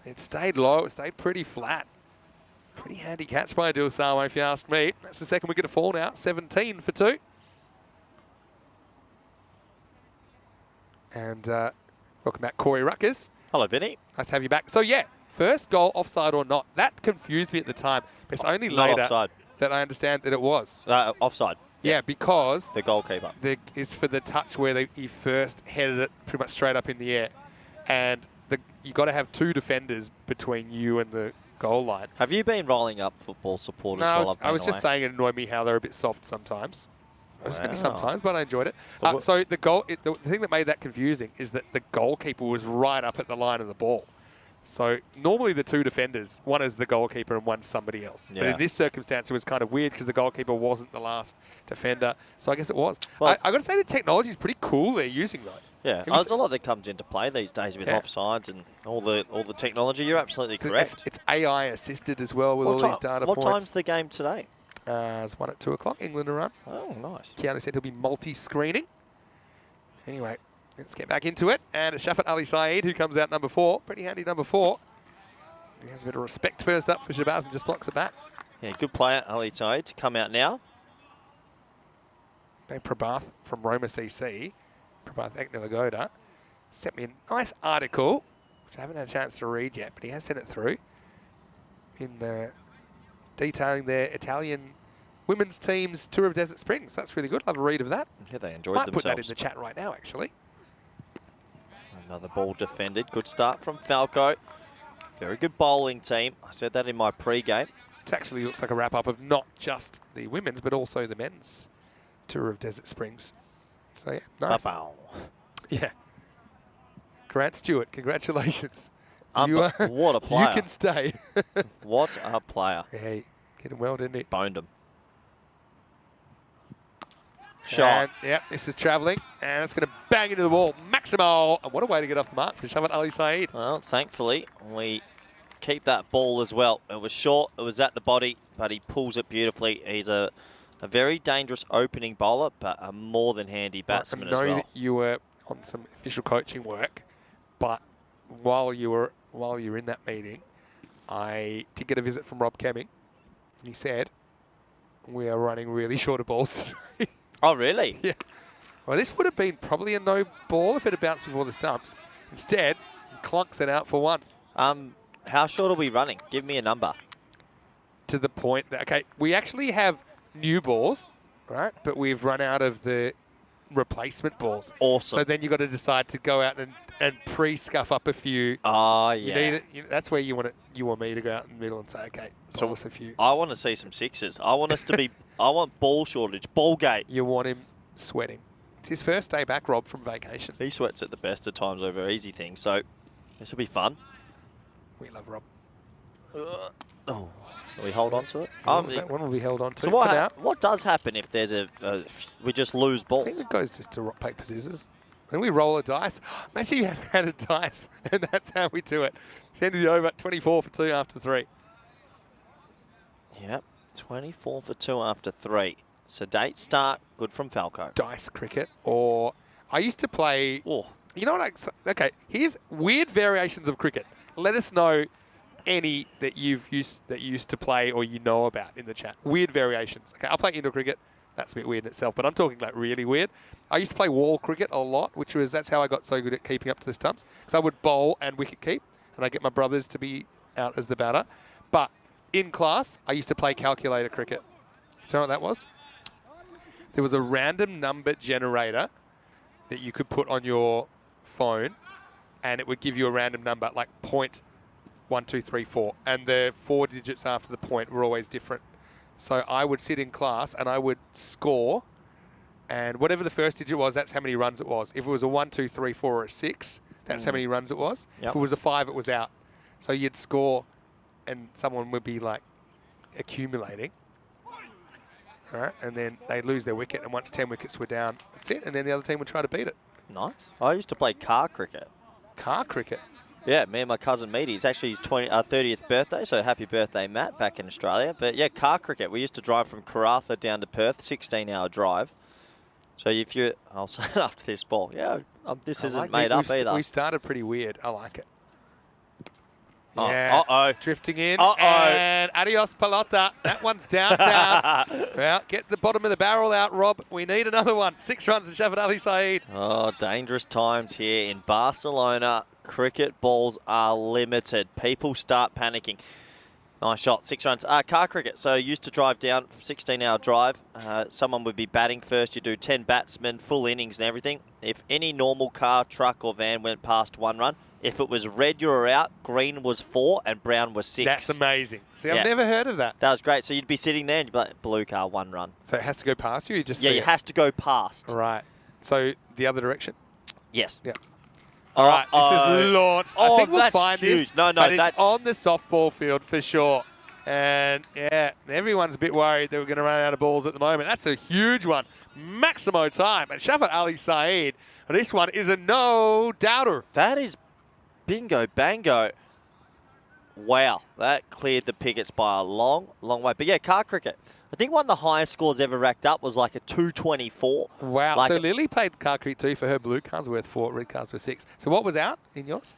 It stayed low, it stayed pretty flat. Pretty handy catch by Adil Sawa, if you ask me. That's the second wicket to fall now, 17 for 2. And welcome back, Corey Ruckers. Hello, Vinny. Nice to have you back. So yeah, first goal, offside or not, that confused me at the time. But it's only Not later offside. that I understand that it was. Offside. Yeah, because The goalkeeper. it's for the touch where he first headed it pretty much straight up in the air. And you got to have 2 defenders between you and the goal line. Have you been rolling up football supporters No, while I've been I was just away? saying it annoyed me how they're a bit soft sometimes. It was only Wow. sometimes, but I enjoyed it. So the thing that made that confusing is that the goalkeeper was right up at the line of the ball. So normally the 2 defenders, one is the goalkeeper and one's somebody else. Yeah. But in this circumstance, it was kind of weird because the goalkeeper wasn't the last defender. So I guess it was. Well, I got to say the technology is pretty cool they're using though. Yeah, It was- there's a lot that comes into play these days with Yeah. offsides and all the technology. You're absolutely So correct. It's AI assisted as well with all these data what points. time's the game today? It's 1 at 2 o'clock, England to run. Oh, nice. Keanu said he'll be multi-screening. Anyway, let's get back into it. And it's Shafat Ali Saeed who comes out number 4. Pretty handy number 4. He has a bit of respect first up for Shabazz and just blocks it back. Yeah, good player, Ali Saeed, to come out now. Dave Prabhath from Roma CC, Prabhath Eknelagoda, sent me a nice article, which I haven't had a chance to read yet, but he has sent it through, in detailing their Italian women's team's tour of Desert Springs. That's really good. I'll have a read of that. Yeah, they enjoyed Might put themselves. that in the chat right now, actually. Another ball defended. Good start from Falco. Very good bowling team. I said that in my pre-game. It actually looks like a wrap-up of not just the women's, but also the men's tour of Desert Springs. So, yeah, nice. Ba-bow. Yeah. Grant Stewart, congratulations. What a player. You can stay. What a player. Yeah, he hit him well, didn't he? Boned him. Shot. And, yep, this is travelling, and it's going to bang into the wall. Maximo! And what a way to get off the mark for Shavat Ali Saeed. Well, thankfully, we keep that ball as well. It was short, it was at the body, but he pulls it beautifully. He's a very dangerous opening bowler, but a more than handy batsman as well. I know that you were on some official coaching work, but while you were in that meeting, I did get a visit from Rob Kemming, and he said, we are running really short of balls today. Oh, really? Yeah. Well, this would have been probably a no ball if it had bounced before the stumps. Instead, he clunks it out for one. How short are we running? Give me a number. To the point that, okay, we actually have new balls, right? But we've run out of the replacement balls. Awesome. So then you've got to decide to go out and pre-scuff up a few. Oh, yeah. That's where you want me to go out in the middle and say, okay, so bowl us a few. I want to see some sixes. I want us to be, I want ball shortage, ball gate. You want him sweating. It's his first day back, Rob, from vacation. He sweats at the best of times over easy things, so this will be fun. We love Rob. Oh, we hold on to it? That one will be held on to. So what does happen if there's we just lose I balls? think it goes just to rock, paper, scissors. Then we roll a dice. Imagine you had a dice, and that's how we do it. Send the over 24 for 2 after 3. Yep, 24 for 2 after 3. Sedate start, good from FanCode. Dice cricket, or I used to play. Oh. You know what? Okay, here's weird variations of cricket. Let us know any that you used to play or you know about in the chat. Weird variations. Okay, I'll play indoor cricket. That's a bit weird in itself, but I'm talking like really weird. I used to play wall cricket a lot, that's how I got so good at keeping up to the stumps. Because I would bowl and wicket keep, and I get my brothers to be out as the batter. But in class, I used to play calculator cricket. Do you know what that was? There was a random number generator that you could put on your phone, and it would give you a random number, like 0.1234, and the 4 digits after the point were always different. So I would sit in class and I would score, and whatever the first digit was, that's how many runs it was. If it was a 1, 2, 3, 4, or a 6, that's how many runs it was. Yep. If it was a 5, it was out. So you'd score, and someone would be like accumulating. All right, and then they'd lose their wicket, and once 10 wickets were down, that's it, and then the other team would try to beat it. Nice. I used to play car cricket. Car cricket? Yeah, me and my cousin Meaty. It's actually his 30th birthday, so happy birthday, Matt, back in Australia. But yeah, car cricket. We used to drive from Karratha down to Perth, 16-hour drive. So if you, I'll say it after this ball. Yeah, this isn't made up either. We started pretty weird. I like it. Oh, Yeah. uh-oh. Drifting in. Uh-oh. And adios, pelota. That one's downtown. Well, get the bottom of the barrel out, Rob. We need another one. 6 runs to Shavat Ali Saeed. Oh, dangerous times here in Barcelona. Cricket balls are limited. People start panicking. Nice shot, 6 runs. Car cricket, so used to drive down, 16-hour drive. Someone would be batting first. You do 10 batsmen, full innings and everything. If any normal car, truck or van went past 1 run, if it was red, you were out, green was 4 and brown was 6. That's amazing. See, Yeah. I've never heard of that. That was great. So you'd be sitting there and you'd be like, blue car, 1 run. So it has to go past you? You just Yeah, see it it? has to go past. Right. So the other direction? Yes. Yeah. All right, this is launched. I Oh, think we'll that's find huge. this, No, but that's it's on the softball field for sure. And yeah, everyone's a bit worried that we're going to run out of balls at the moment. That's a huge one. Maximo time. And Shavat Ali Saeed. And this one is a no-doubter. That is bingo bango. Wow, that cleared the pickets by a long, long way. But yeah, car cricket. I think one of the highest scores ever racked up was like a 224. Wow. Like so Lily played car cricket too for her blue cards worth 4, red cards worth 6. So what was out in yours?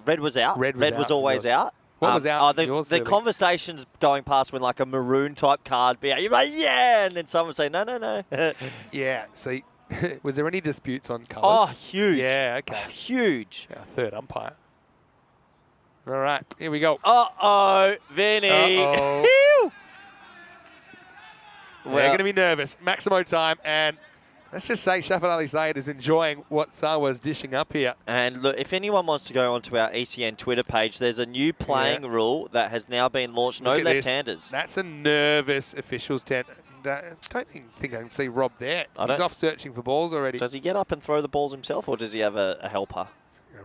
Red was out. Red was out always in yours. out. What was out in the, yours, the Lily? conversations going past when like a maroon type card be out. You're like, yeah, and then someone would say, no, no, no. Yeah. See, was there any disputes on Oh, colours? huge. Yeah, okay. Huge. Yeah, third umpire. All right, here we go. Uh-oh, Vinny. Uh-oh. Well, They're going to be nervous. Maximo time, and let's just say Shavat Ali Saeed is enjoying what Sawa's dishing up here. and look, if anyone wants to go onto our ECN Twitter page, there's a new playing rule that has now been launched. No Look at this. left-handers. That's a nervous official's tent. And, I don't even think I can see Rob there. He's off searching for balls already. Does he get up and throw the balls himself, or does he have a helper?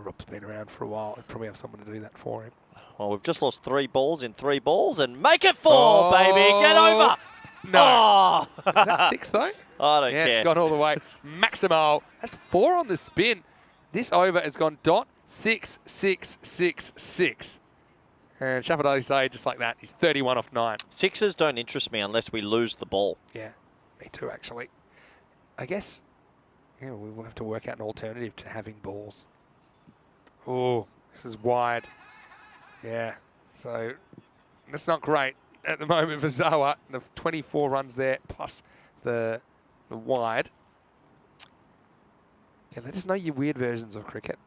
Rob's been around for a while. He'd probably have someone to do that for him. Well, we've just lost 3 balls in 3 balls, and make it 4, baby. Get over. No. Oh. Is that 6 though? I don't Yeah, care. it's gone all the way. Maximo. That's 4 on the spin. This over has gone .6666. And Shapadali say just like that. He's 31 off 9. 6s don't interest me unless we lose the ball. Yeah, me too, actually. I guess, yeah, we will have to work out an alternative to having balls. Oh, this is wide. Yeah, so that's not great at the moment for Zawa. The 24 runs there, plus the wide. Yeah, they just know your weird versions of cricket.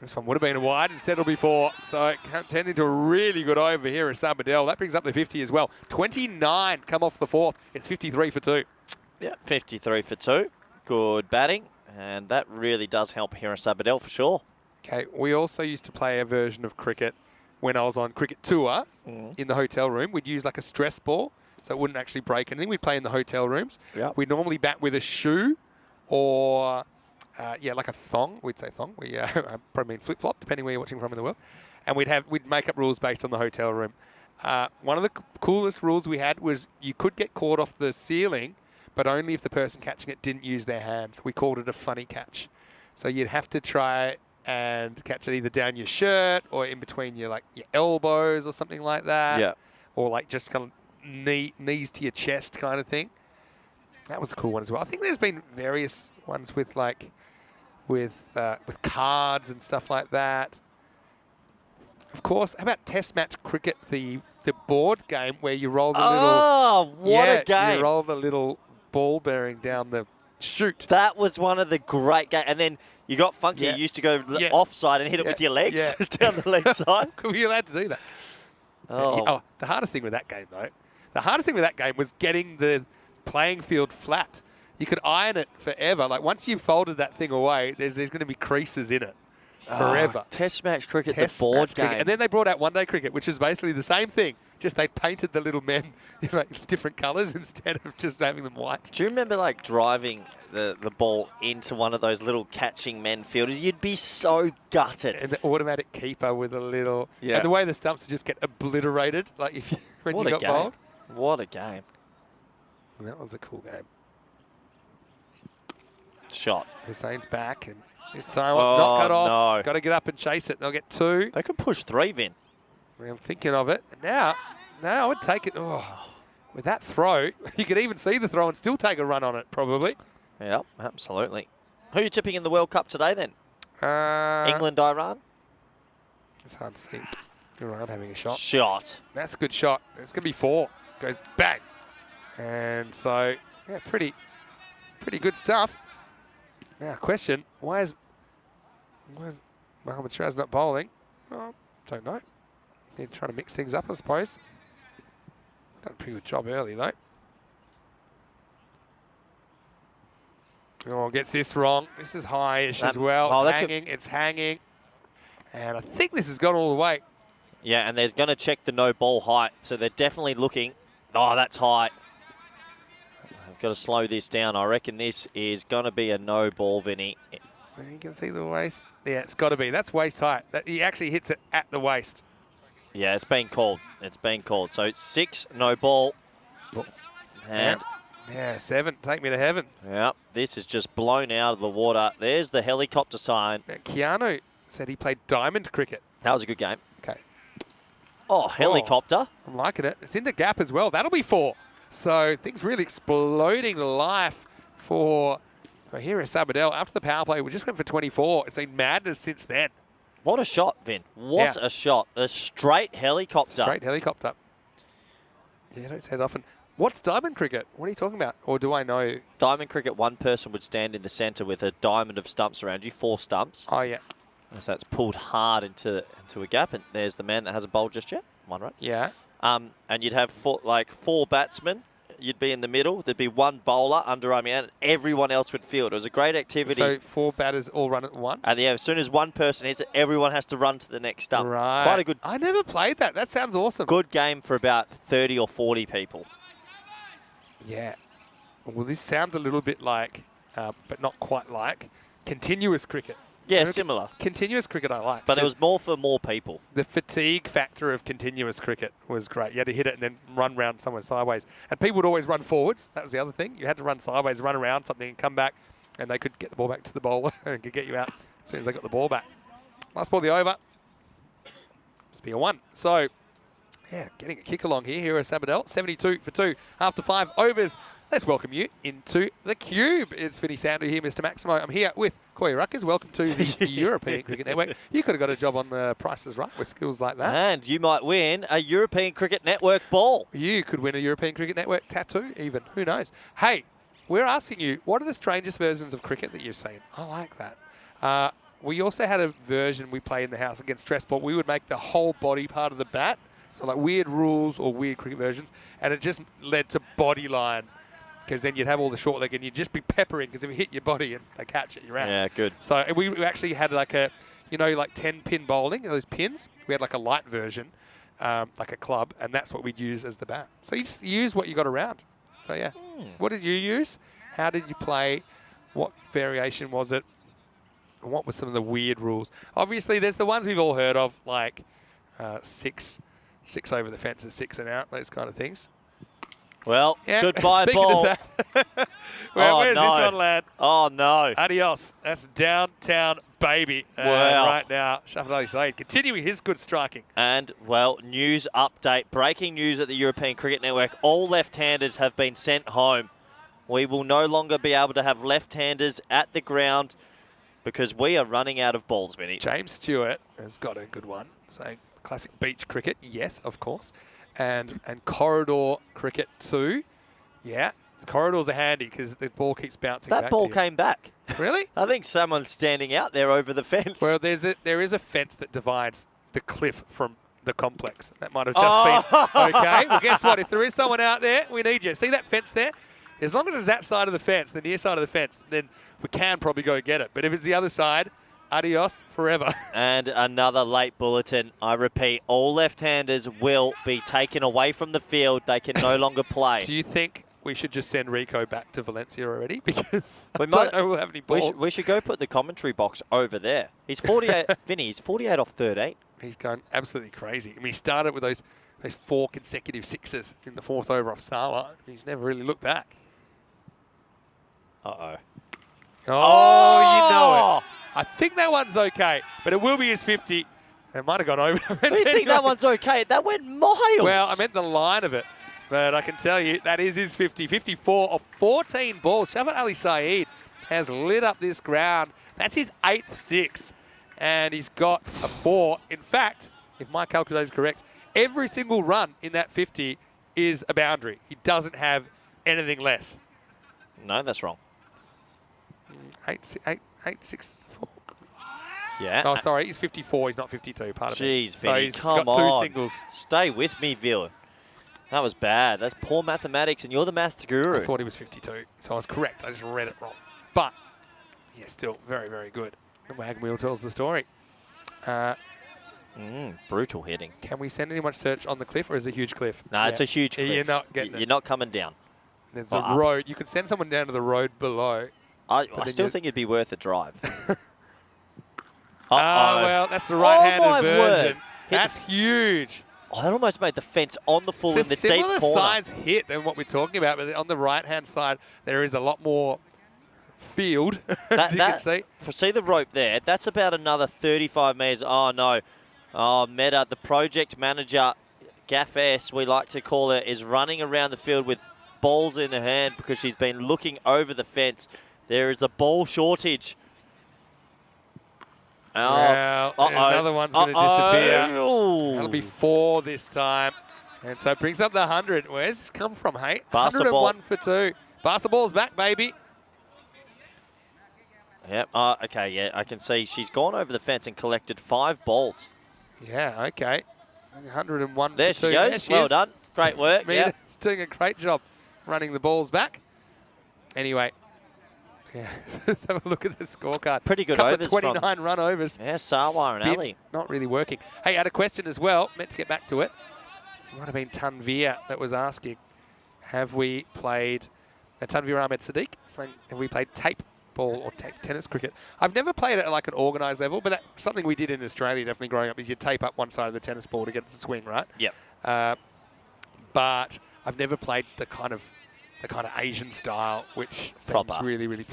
This one would have been a wide and settled before, so it turned into a really good over here at Sabadell. That brings up the 50 as well. 29 come off the 4th. It's 53 for 2. Yeah, 53 for 2. Good batting, and that really does help here at Sabadell for sure. Okay, we also used to play a version of cricket when I was on cricket tour in the hotel room. We'd use like a stress ball, so it wouldn't actually break anything. We'd play in the hotel rooms. Yep. We'd normally bat with a shoe or... yeah, like a thong. We'd say thong. We probably mean flip-flop, depending where you're watching from in the world. And we'd make up rules based on the hotel room. One of the coolest rules we had was you could get caught off the ceiling, but only if the person catching it didn't use their hands. We called it a funny catch. So you'd have to try and catch it either down your shirt or in between your elbows or something like that. Yeah. Or like just kind of knees to your chest kind of thing. That was a cool one as well. I think there's been various ones with with cards and stuff like that. Of course, how about Test match cricket, the board game where you roll the a game. You roll the little ball bearing down the chute. That was one of the great games. And then you got funky. Yeah. You used to go Yeah. offside and hit it with your legs down the leg side. Were you allowed to do that? Oh. The hardest thing with that game, though, was getting the playing field flat. You could iron it forever. Like once you folded that thing away, there's going to be creases in it forever. Test match cricket, Test the board match game. cricket. And then they brought out one-day cricket, which is basically the same thing. Just they painted the little men in different colours instead of just having them white. Do you remember like driving the ball into one of those little catching men fielders? You'd be so gutted. And the automatic keeper with a little... Yeah. And the way the stumps just get obliterated, like if you, when What you a got game. bowled. What a game. And that was a cool game. Shot. Hussein's back, and this time it's not cut off. No. Got to get up and chase it. They'll get 2. They could push 3, Vin. I'm thinking of it. And now I would take it. Oh, with that throw, you could even see the throw and still take a run on it, probably. Yep, absolutely. Who are you tipping in the World Cup today, then? England, Iran? It's hard to see. Iran having a shot. Shot. That's a good shot. It's going to be 4. Goes bang. And so, yeah, pretty good stuff. Now, question, why is Mohammad Shiraz not bowling? Well, don't know. They're trying to mix things up, I suppose. Done a pretty good job early, though. Oh, gets this wrong. This is high-ish as well. Oh, It's hanging. And I think this has gone all the way. Yeah, and they're going to check the no ball height, so they're definitely looking. Oh, that's high. I've got to slow this down. I reckon this is going to be a no ball, Vinny. You can see the waist. Yeah, it's got to be. That's waist height. He actually hits it at the waist. Yeah, it's been called. It's been called. So it's 6, no ball. And yeah, 7. Take me to heaven. yeah, this is just blown out of the water. There's the helicopter sign. Now, Keanu said he played diamond cricket. That was a good game. Okay. Oh, helicopter. I'm liking it. It's into gap as well. That'll be 4. So things really exploding life for here at Sabadell. After the power play, we just went for 24. It's been madness since then. What a shot, Vin. What a shot. A straight helicopter. Straight helicopter. Yeah, I don't say that often. What's diamond cricket? What are you talking about? Or do I know? Diamond cricket, one person would stand in the centre with a diamond of stumps around you, 4 stumps. Oh, yeah. So it's pulled hard into a gap, and there's the man that hasn't bowled just yet. One right. Yeah. And you'd have 4 batsmen. You'd be in the middle. There'd be 1 bowler underarming out, and everyone else would field. It was a great activity. So 4 batters all run at once? And yeah, as soon as one person hits it, everyone has to run to the next stump. Right. Quite a good. I never played that. That sounds awesome. Good game for about 30 or 40 people. Yeah. Well, this sounds a little bit like, but not quite like, continuous cricket. Yeah, similar. Continuous cricket I like. But it was more for more people. The fatigue factor of continuous cricket was great. You had to hit it and then run round somewhere sideways. And people would always run forwards. That was the other thing. You had to run sideways, run around something and come back, and they could get the ball back to the bowler and could get you out as soon as they got the ball back. Last ball, the over. Must be a 1. So, yeah, getting a kick along here at Sabadell. 72 for 2 after 5 overs. Let's welcome you into the Cube. It's Vinny Sandu here, Mr. Maximo. I'm here with Coy Ruckers. Welcome to the European Cricket Network. You could have got a job on the Price is Right with skills like that. And you might win a European Cricket Network ball. You could win a European Cricket Network tattoo even. Who knows? Hey, we're asking you, what are the strangest versions of cricket that you've seen? I like that. We also had a version we played in the house against stress ball. We would make the whole body part of the bat. So like weird rules or weird cricket versions. And it just led to body line. Because then you'd have all the short leg and you'd just be peppering because if you hit your body and they catch it, you're out. Yeah, good. So we actually had like a, like 10-pin bowling, those pins. We had like a light version, like a club, and that's what we'd use as the bat. So you just use what you got around. So yeah. What did you use? How did you play? What variation was it? And what were some of the weird rules? Obviously, there's the ones we've all heard of, like six over the fence is 6 and out, those kind of things. Well, yeah. goodbye ball. Where's this one, lad? Oh, no. Adios. That's downtown baby. Wow. Right now, Shafat Ali Saeed continuing his good striking. And, well, news update. Breaking news at the European Cricket Network. All left-handers have been sent home. We will no longer be able to have left-handers at the ground because we are running out of balls, Vinny. James Stewart has got a good one. So, classic beach cricket. Yes, of course. And corridor cricket too. Yeah, the corridors are handy because the ball keeps bouncing back. That ball came back. Really? I think someone's standing out there over the fence. Well, there is a fence that divides the cliff from the complex. That might have just been okay. Well, guess what? If there is someone out there, we need you. See that fence there? As long as it's that side of the fence, the near side of the fence, then we can probably go get it. But if it's the other side, adios forever. And another late bulletin. I repeat, all left-handers will be taken away from the field. They can no longer play. Do you think we should just send Rico back to Valencia already? Because we don't know we'll have any balls. We should go put the commentary box over there. He's 48. Vinny, he's 48 off 13. He's going absolutely crazy. I mean, he started with those 4 consecutive sixes in the 4th over off Salah. He's never really looked back. Uh-oh. Oh, you know it. I think that one's okay, but it will be his 50. It might have gone over. Do you think that one's okay? That went miles. Well, I meant the line of it, but I can tell you that is his 50. 54 of 14 balls. Shafat Ali Saeed has lit up this ground. That's his 8th 6, and he's got a 4. In fact, if my calculator is correct, every single run in that 50 is a boundary. He doesn't have anything less. No, that's wrong. 8, 6, 4. Yeah. Oh, sorry, he's 54. He's not 52. Pardon me. Jeez, Vinny, so come got on. 2 singles. Stay with me, Villa. That was bad. That's poor mathematics, and you're the maths guru. I thought he was 52, so I was correct. I just read it wrong. But, yeah, still very, very good. The wagon wheel tells the story. Brutal hitting. Can we send anyone search on the cliff, or is it a huge cliff? No, it's a huge cliff. You're not getting You're not coming down. There's a road. You could send someone down to the road below. I still think it'd be worth a drive. Well, that's the right-handed version. Word. That's huge. Oh, that almost made the fence on the full in the deep corner. It's a similar size hit than what we're talking about, but on the right-hand side, there is a lot more field, as you can see. See the rope there? That's about another 35 metres. Oh, no. Oh, Meta, the project manager, Gaff S, we like to call her, is running around the field with balls in her hand because she's been looking over the fence. There is a ball shortage. Well, another one's going to disappear. That'll be 4 this time. And so it brings up the 100. Where's this come from, hey? 101 for 2. Basketball's back, baby. Yep. Okay, yeah, I can see she's gone over the fence and collected 5 balls. Yeah, okay. 101 there for 2. She goes. There she well is. Done. Great work. She's doing a great job running the balls back. Anyway. Yeah, let's have a look at the scorecard. Pretty good Couple overs. Of 29 run overs. Yeah, Sarwar and Ali. Not really working. Hey, I had a question as well. Meant to get back to it. It might have been Tanvir that was asking, have we played, Tanvir Ahmed Sadiq, saying, have we played tape ball or tennis cricket. I've never played it at like an organised level, but that's something we did in Australia definitely growing up is you tape up one side of the tennis ball to get it to swing, right? Yep. But I've never played the kind of Asian style, which seems Proper. really really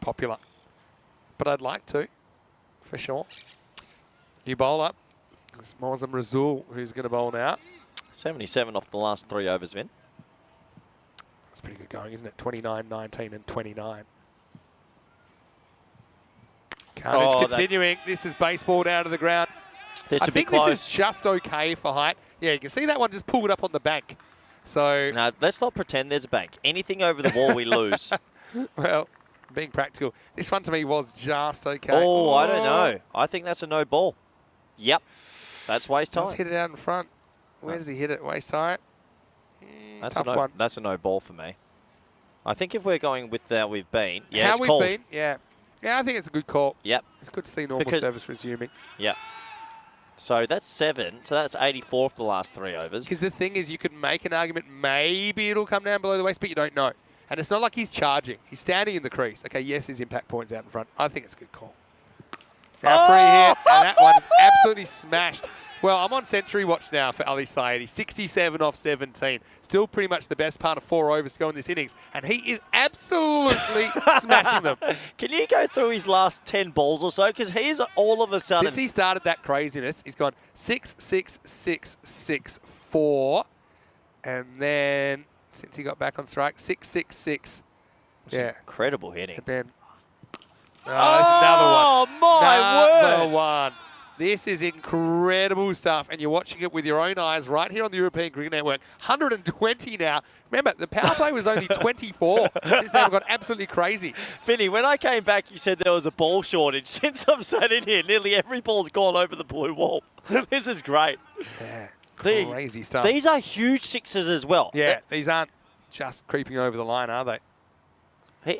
popular. But I'd like to, for sure. New bowler, it's Mozam Razul, who's going to bowl now. 77 off the last 3 overs, Vin. That's pretty good going, isn't it? 29, 19 and 29. Carnage continuing. This is baseballed out of the ground. This I should be think close. this is just okay for height. Yeah, you can see that one just pulled up on the bank. So, No, let's not pretend there's a bank. Anything over the wall, we lose. well, being practical, this one to me was just okay. Oh, I don't know. I think that's a no ball. Yep. That's waste time. Let's hit it out in front. Where does he hit it? Waist high? That's Tough a no, one. that's a no ball for me. I think if we're going with how we've been, yeah, How it's we've called. been, yeah. Yeah, I think it's a good call. Yep. It's good to see normal Because- service resuming. Yep. So that's 7. So that's 84 of the last 3 overs. Because the thing is, you could make an argument, maybe it'll come down below the waist, but you don't know. And it's not like he's charging. He's standing in the crease. Okay, yes, his impact point's out in front. I think it's a good call. Now, free hit, and that one's absolutely smashed. Well, I'm on century watch now for Ali Saeed. He's 67 off 17. Still pretty much the best part of 4 overs to go in this innings. And he is absolutely smashing them. Can you go through his last 10 balls or so? Because he's all of a sudden... Since he started that craziness, he's gone 6, 6, 6, 6, 4. And then, since he got back on strike, 6, 6, 6. Yeah. Incredible hitting. And then, there's another one. Oh, my Another word. one. This is incredible stuff, and you're watching it with your own eyes right here on the European Cricket Network. 120 now. Remember, the power play was only 24. Since they've got absolutely crazy. Vinny, when I came back, you said there was a ball shortage. Since I've sat in here, nearly every ball's gone over the blue wall. This is great. Yeah, The- crazy stuff. These are huge sixes as well. Yeah, these aren't just creeping over the line, are they?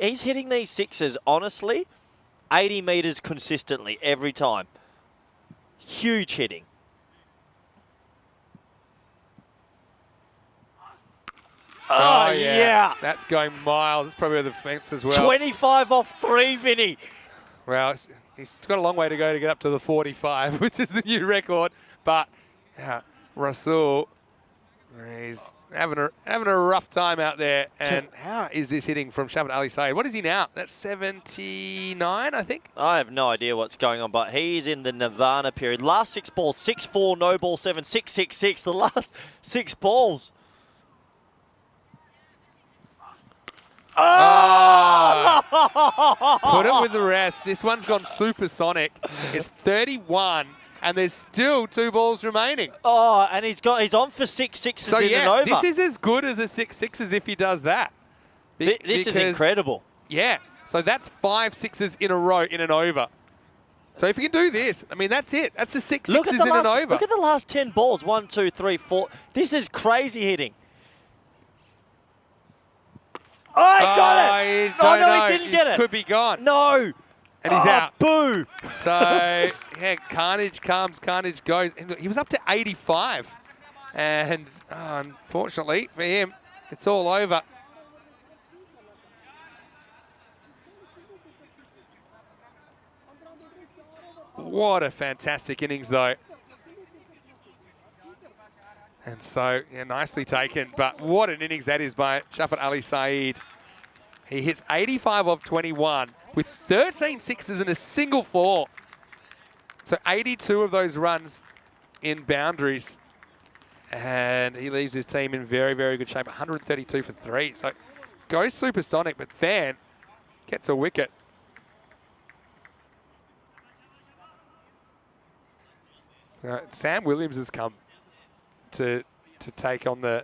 He's hitting these sixes, honestly, 80 metres consistently every time. Huge hitting. Oh, yeah. That's going miles. It's probably over the fence as well. 25 off 3, Vinny. Well, he's got a long way to go to get up to the 45, which is the new record. But Rasul, he's having a rough time out there. And how is this hitting from Shafat Ali Saeed? What is he now? That's 79, I think. I have no idea what's going on, but he's in the Nirvana period. Last 6 balls, 6-4, no ball 7, 6-6-6. The last 6 balls. Oh! Put it with the rest. This one's gone supersonic. It's 31, and there's still 2 balls remaining. Oh, and he's on for 6 sixes So in an over. this is as good as a 6 as if he does that. This is Because- incredible. Yeah. So that's 5 sixes in a row in an over. So if you can do this, I mean, that's it. That's the 6 sixes in an over. Look at the last 10 balls. 1, 2, 3, 4. This is crazy hitting. Oh, he got it! Oh, no, he didn't get it. Could be gone. No. And he's out. Boo. So, yeah, carnage comes, carnage goes. And he was up to 85. And unfortunately for him, it's all over. What a fantastic innings, though. And so, yeah, nicely taken. But what an innings that is by Shafat Ali Saeed. He hits 85 of 21 with 13 sixes and a single 4. So 82 of those runs in boundaries. And he leaves his team in very, very good shape. 132 for 3. So goes supersonic, but then gets a wicket. Sam Williams has come to take on the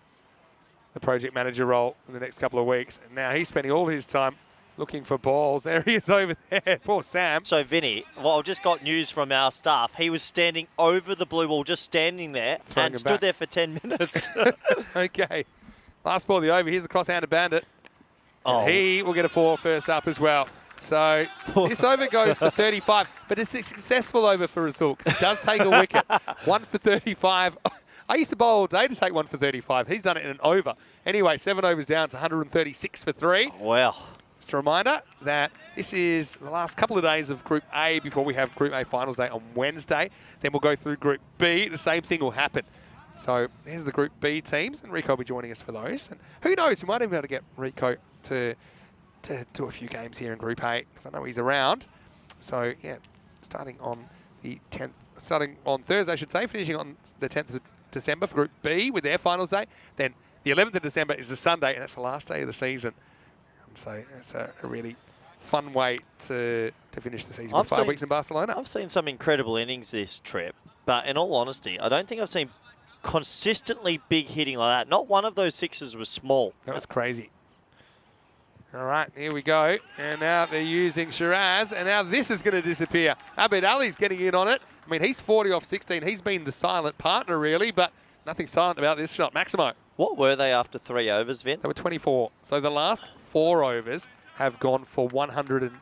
project manager role in the next couple of weeks. And now he's spending all his time looking for balls. There he is over there. Poor Sam. So, Vinny, well, I just got news from our staff. He was standing over the blue ball, just standing there, Throwing and him stood back. there for 10 minutes. Okay. Last ball of the over. Here's the cross-handed bandit. Oh. And he will get a 4 first up as well. So this over goes for 35, but it's a successful over for Rasul because it does take a wicket. 1 for 35. I used to bowl all day to take 1 for 35. He's done it in an over. Anyway, 7 overs down to 136 for 3. Wow. Just a reminder that this is the last couple of days of Group A before we have Group A Finals Day on Wednesday. Then we'll go through Group B. The same thing will happen. So there's the Group B teams, and Rico will be joining us for those. And who knows, we might even be able to get Rico to do a few games here in Group A, because I know he's around. So, yeah, starting on the 10th, starting on Thursday, I should say, finishing on the 10th of December for Group B with their finals day. Then the 11th of December is the Sunday, and that's the last day of the season. And so it's a really fun way to finish the season with 5 weeks in Barcelona. I've seen some incredible innings this trip, but in all honesty, I don't think I've seen consistently big hitting like that. Not one of those sixes was small. That was crazy. All right, here we go. And now they're using Shiraz, and now this is going to disappear. Abid Ali's getting in on it. I mean, he's 40 off 16. He's been the silent partner, really, but nothing silent about this shot. Maximo. What were they after 3 overs, Vin? They were 24. So the last 4 overs have gone for 100 and...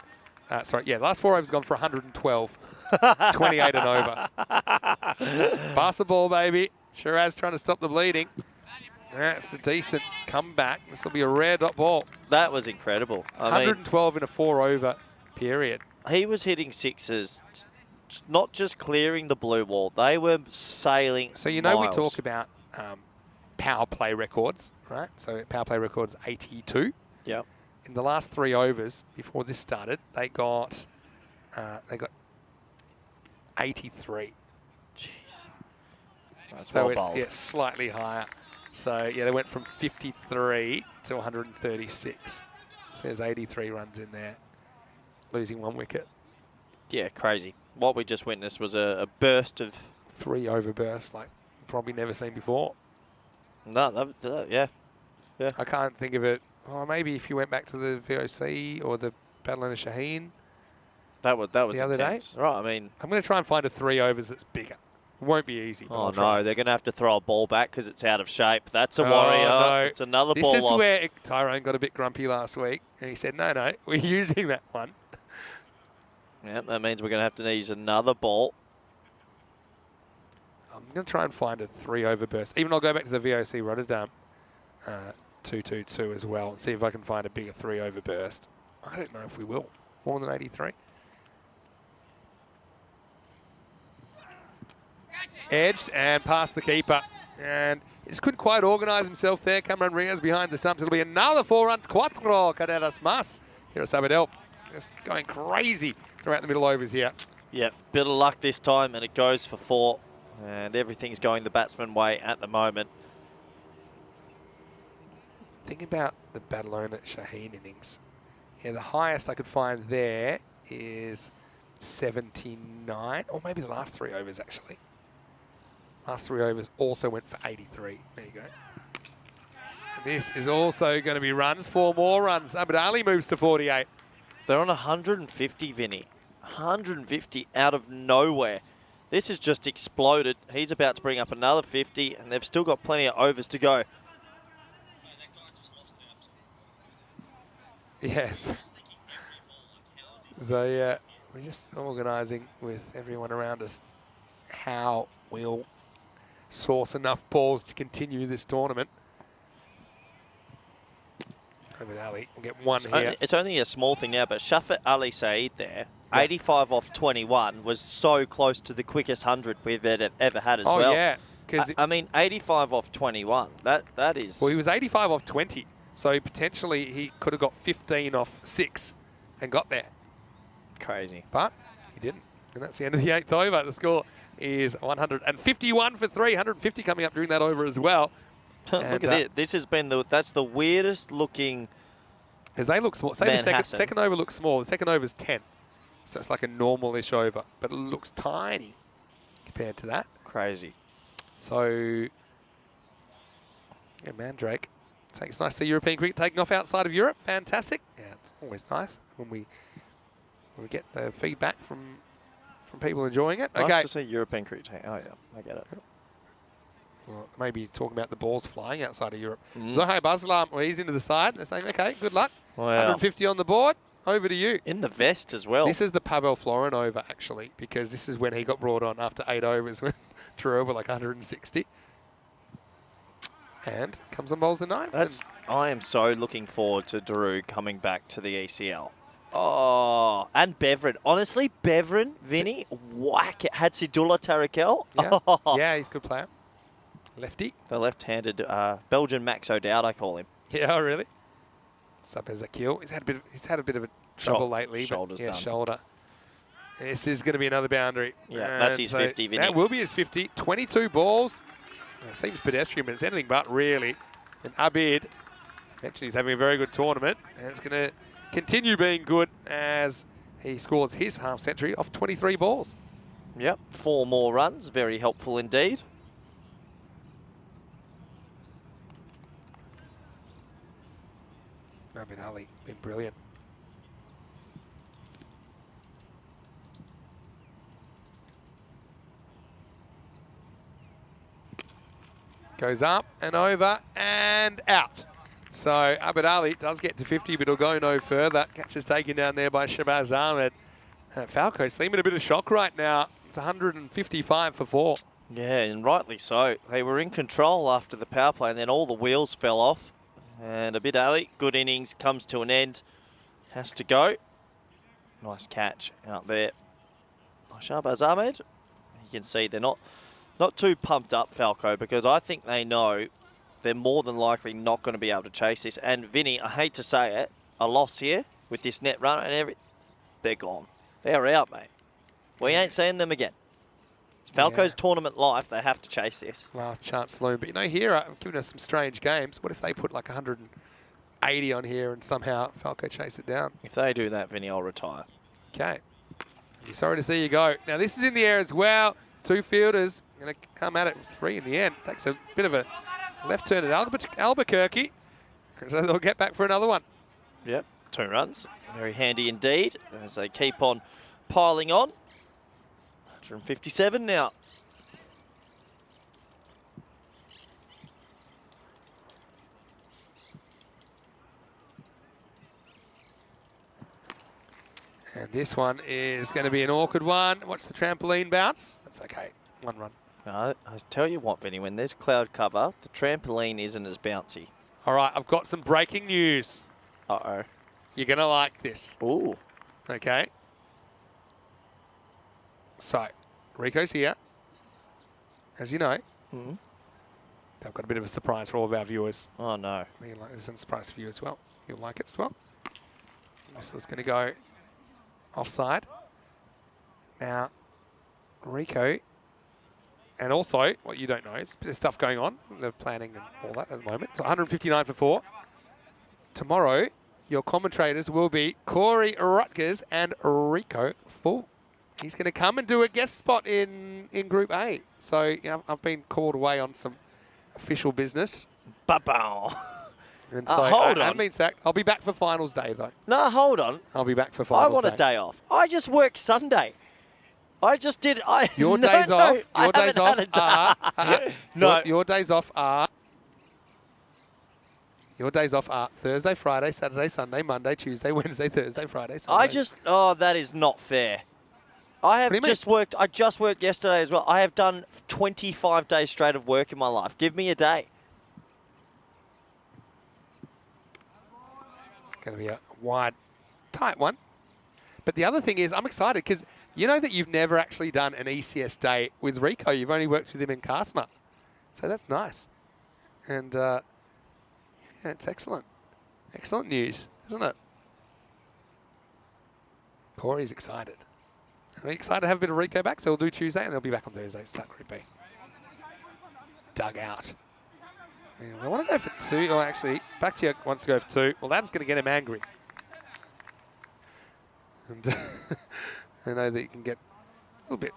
the last 4 overs have gone for 112. 28 and over. Pass the ball, baby. Shiraz trying to stop the bleeding. That's a decent comeback. This will be a rare dot ball. That was incredible. 112 in a 4-over period. He was hitting sixes, not just clearing the blue wall. They were sailing So you know miles. we talk about power play records, right? So power play records 82. Yep. In the last 3 overs before this started, they got 83. Jeez. That's So well bowled. it's slightly higher. So, yeah, they went from 53 to 136. So there's 83 runs in there, losing 1 wicket. Yeah, crazy. What we just witnessed was a burst of... 3 over bursts, like probably never seen before. No, yeah. I can't think of it. Oh, maybe if you went back to the VOC or the Barcelona Shaheen. That was the other intense. day. Right, I mean... I'm going to try and find a 3 overs that's bigger. It won't be easy. Oh, no, they're going to have to throw a ball back because it's out of shape. That's a worry. No. It's another This ball is lost. where Tyrone got a bit grumpy last week, and he said, no, we're using that one. Yeah, that means we're going to have to use another ball. I'm going to try and find a 3 over burst. Even I'll go back to the VOC Rotterdam 222 as well and see if I can find a bigger 3 over burst. I don't know if we will. More than 83. Edged and past the keeper. And he just couldn't quite organise himself there. Cameron Rios behind the stumps. It'll be another 4 runs. Cuatro carreras más. Here at Sabadell. Just going crazy throughout the middle overs here. Yeah, bit of luck this time, and it goes for 4. And everything's going the batsman way at the moment. Think about the Barcelona Shaheen innings. Yeah, the highest I could find there is 79, or maybe the last 3 overs actually. Last 3 overs also went for 83. There you go. And this is also going to be runs, 4 more runs. Abid Ali moves to 48. They're on 150, Vinny. 150 out of nowhere. This has just exploded. He's about to bring up another 50, and they've still got plenty of overs to go. Yes. So, yeah, we're just organising with everyone around us how we'll source enough balls to continue this tournament. Abid Ali will get 1 here. It's only a small thing now, but Shafat Ali Saeed there, 85 off 21, was so close to the quickest 100 we've ever had as well. Oh, yeah. I mean, 85 off 21, that is... Well, he was 85 off 20, so potentially he could have got 15 off 6 and got there. Crazy. But he didn't. And that's the end of the 8th over. The score is 151 for 3, 150 coming up during that over as well. Look at this. This has been that's the weirdest looking... As they look small. Say the second over looks small. The second over is 10. So it's like a normal-ish over. But it looks tiny compared to that. Crazy. So, yeah, Mandrake. It's nice to see European cricket taking off outside of Europe. Fantastic. Yeah, it's always nice when we get the feedback from people enjoying it. Nice Okay. to see European cricket. Oh, yeah, I get it. Well, maybe he's talking about the balls flying outside of Europe. Zohaib Aslam, well, he's into the side. They're saying, okay, good luck. Wow. 150 on the board. Over to you. In the vest as well. This is the Pavel Florin over, actually, because this is when he got brought on after 8 overs when Drew were like 160. And comes and bowls the ninth. I am so looking forward to Daru coming back to the ECL. Oh, and Beverin. Honestly, Beverin, Vinny, whack it. Hatsidullah Tarakel. Yeah. Yeah, he's a good player. Lefty. The left-handed Belgian Max O'Dowd, I call him. Yeah, really. Sub Ezekiel. He's had a bit of a trouble lately. Shoulder's but yeah, done. shoulder. This is going to be another boundary. Yeah, that's his 50, Vinny. That will be his 50. 22 balls. It seems pedestrian, but it's anything but really. And Abid mentioned he's having a very good tournament, and it's going to continue being good as he scores his half century off 23 balls. Yep, 4 more runs. Very helpful indeed. Abid Ali, been brilliant. Goes up and over and out. So Abid Ali does get to 50, but he'll go no further. Catch is taken down there by Shabazz Ahmed. Falco seeming a bit of shock right now. It's 155 for 4. Yeah, and rightly so. They were in control after the power play, and then all the wheels fell off. And Abid Ali, good innings, comes to an end. Has to go. Nice catch out there by Shabazz Ahmed. You can see they're not too pumped up, Falco, because I think they know they're more than likely not going to be able to chase this. And Vinny, I hate to say it, a loss here with this net run and everything, they're gone. They're out, mate. We ain't seeing them again. Falco's tournament life, they have to chase this. Last chance saloon. But you know, here I've given us some strange games. What if they put like 180 on here and somehow Falco chase it down? If they do that, Vinny, I'll retire. Okay. I'm sorry to see you go. Now this is in the air as well. 2 fielders going to come at it with 3 in the end. Takes a bit of a left turn at Albuquerque. So they'll get back for another one. Yep, 2 runs. Very handy indeed as they keep on piling on. 157 now. And this one is going to be an awkward one. Watch the trampoline bounce. That's okay. 1 run. I tell you what, Vinny, when there's cloud cover, the trampoline isn't as bouncy. All right, I've got some breaking news. Uh-oh. You're going to like this. Ooh. Okay. So, Rico's here. As you know, they've got a bit of a surprise for all of our viewers. Oh, no. This is a surprise for you as well. You'll like it as well. This is going to go offside. Now, Rico, and also, what you don't know, it's a bit of stuff going on. The planning and all that at the moment. So 159 for 4. Tomorrow, your commentators will be Corey Rutgers and Rico Full. He's going to come and do a guest spot in Group A. So I've been called away on some official business. Ba-bow. And so hold I on. haven't been sacked. I'll be back for finals day, though. No, hold on. I'll be back for finals day. I want a day off. I just worked Sunday. I just did. Your days off. Your days off are. No. Your days off are. Your days off are Thursday, Friday, Saturday, Sunday, Monday, Tuesday, Wednesday, Thursday, Friday, Sunday. Oh, that is not fair. I just worked yesterday as well. I have done 25 days straight of work in my life. Give me a day. It's going to be a wide, tight one. But the other thing is, I'm excited because you know that you've never actually done an ECS day with Rico. You've only worked with him in Carsma. So that's nice. And yeah, it's excellent. Excellent news, isn't it? Corey's excited. I'm excited to have a bit of Rico back, so we'll do Tuesday and they'll be back on Thursday. Start Group B. Dug out. And I want to go for 2. Or actually, Bakhtiar wants to go for 2. Well, that's going to get him angry. And I know that you can get a little bit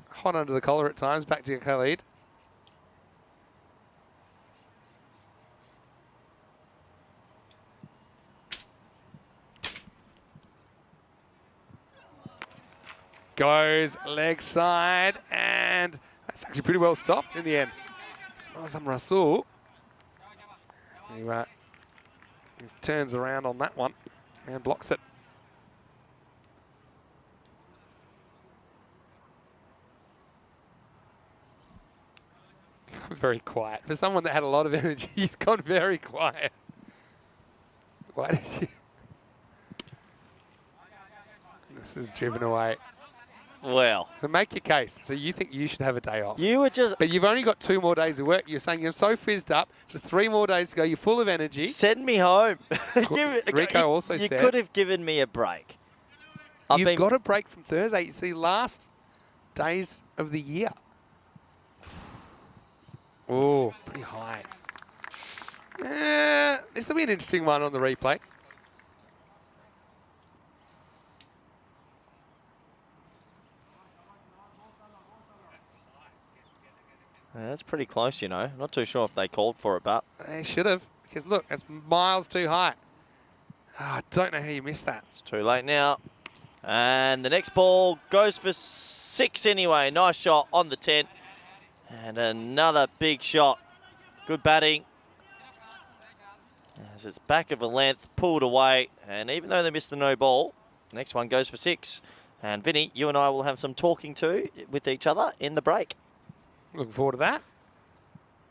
hot under the collar at times. Bakhtiar Khalid. Goes leg side, and that's actually pretty well stopped in the end. Smazam Rasul. He turns around on that one and blocks it. Very quiet. For someone that had a lot of energy, you've gone very quiet. Why did you? This is driven away. Well, So make your case. So you think you should have a day off. you were just... But you've only got 2 more days of work. You're saying you're so fizzed up. Just 3 more days to go. You're full of energy. Send me home. Rico also you said... could have given me a break. You've got a break from Thursday. You see, last days of the year. Oh, pretty high. This will be an interesting one on the replay. That's pretty close, you know. Not too sure if they called for it, but... They should have, because look, it's miles too high. I don't know how you missed that. It's too late now. And the next ball goes for 6 anyway. Nice shot on the 10. And another big shot. Good batting. As it's back of a length, pulled away. And even though they missed the no ball, the next one goes for 6. And Vinny, you and I will have some talking to with each other in the break. Looking forward to that.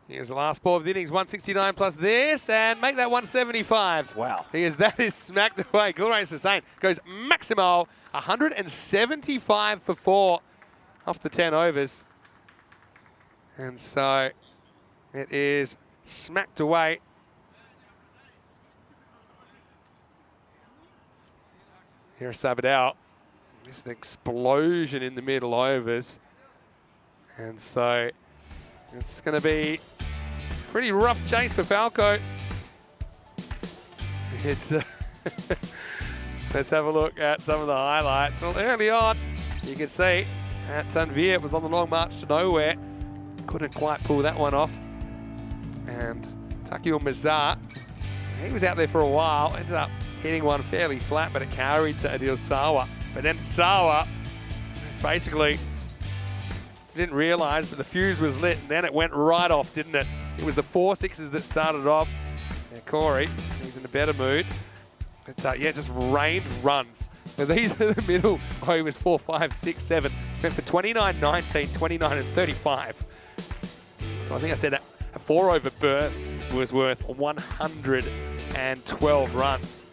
Here's the last ball of the innings, 169 plus this, and make that 175. Wow. Because that is smacked away. Gulrace Hussain goes Maximo, 175 for 4 off the 10 overs. And so it is smacked away. Here's Sabadell. It's an explosion in the middle overs. And so it's going to be pretty rough chase for FanCode. It's let's have a look at some of the highlights. Well, early on, you can see that Tanvir was on the long march to nowhere. Couldn't quite pull that one off. And Takio Mazar, he was out there for a while, ended up hitting one fairly flat, but it carried to Adil Sawa. But then Sawa was basically... didn't realise, but the fuse was lit, and then it went right off, didn't it? It was the 4 6s that started off. And Corey, he's in a better mood. But yeah, just rained runs. Now these are the middle overs, 4, 5, 6, 7. Went for 29, 19, 29, and 35. So I think I said that a 4-over burst was worth 112 runs.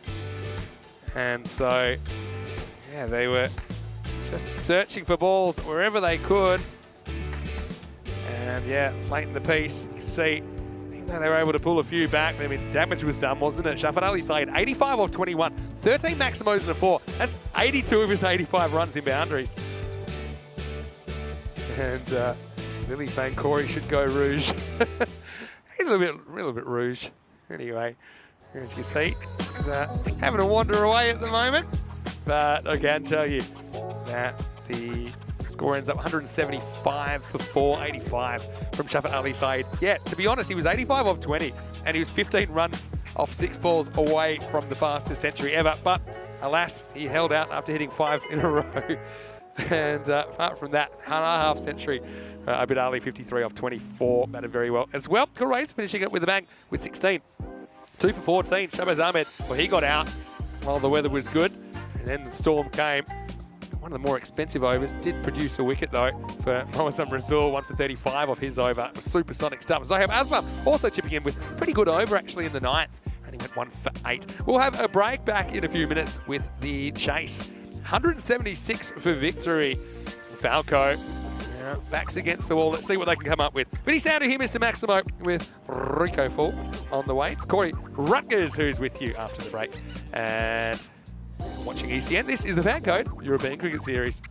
And so, yeah, they were just searching for balls wherever they could. And yeah, late in the piece, you can see, even though they were able to pull a few back, I mean, damage was done, wasn't it? Shafat Ali Saeed, 85 off 21, 13 Maximos and a 4. That's 82 of his 85 runs in boundaries. And Lily saying Corey should go rouge. He's a little bit rouge. Anyway, as you see, he's having to wander away at the moment. But I can tell you that the score ends up 175 for 485 from Shafat Ali Saeed. Yeah, to be honest, he was 85 off 20, and he was 15 runs off 6 balls away from the fastest century ever. But alas, he held out after hitting 5 in a row. And apart from that, half century, Abid Ali 53 off 24, batted very well as well. Gulrace finishing it with a bang with 16. 2 for 14, Shabazz Ahmed, well, he got out while the weather was good, and then the storm came. One of the more expensive overs, did produce a wicket though for Mohammad Rasul, 1 for 35 off his over. Supersonic stuff. Zohaib Asma also chipping in with pretty good over actually in the 9th, and he went 1 for 8. We'll have a break back in a few minutes with the chase. 176 for victory. FanCode backs against the wall. Let's see what they can come up with. Vinny Sounder here, Mr. Maximo, with Rico Fall on the way. It's Corey Rutgers who's with you after the break. And watching ECN, this is the FanCode European Cricket Series.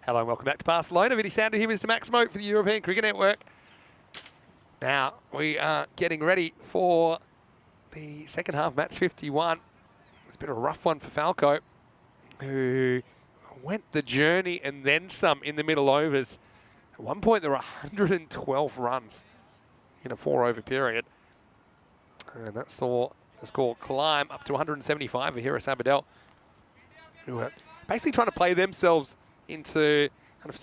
Hello and welcome back to Barcelona. Vinny Sander here, Mr. Maximo for the European Cricket Network. Now, we are getting ready for the second half, match 51. It's been a rough one for FanCode, who went the journey and then some in the middle overs. At one point, there were 112 runs in a 4-over period. And that saw the score climb up to 175 for Hira Sabadell, who were basically trying to play themselves into kind of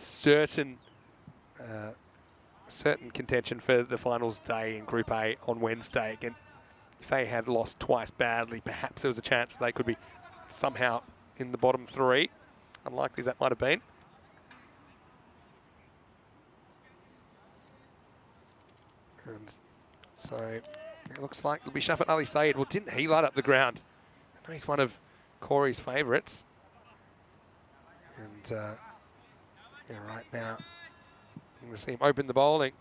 certain contention for the finals day in Group A on Wednesday. Again, if they had lost twice badly, perhaps there was a chance they could be somehow in the bottom three, unlikely as that might have been. And so it looks like it'll be Shafat Ali Saeed. Well, didn't he light up the ground? I know he's one of Corey's favourites. And yeah, right now, I'm going to see him open the bowling.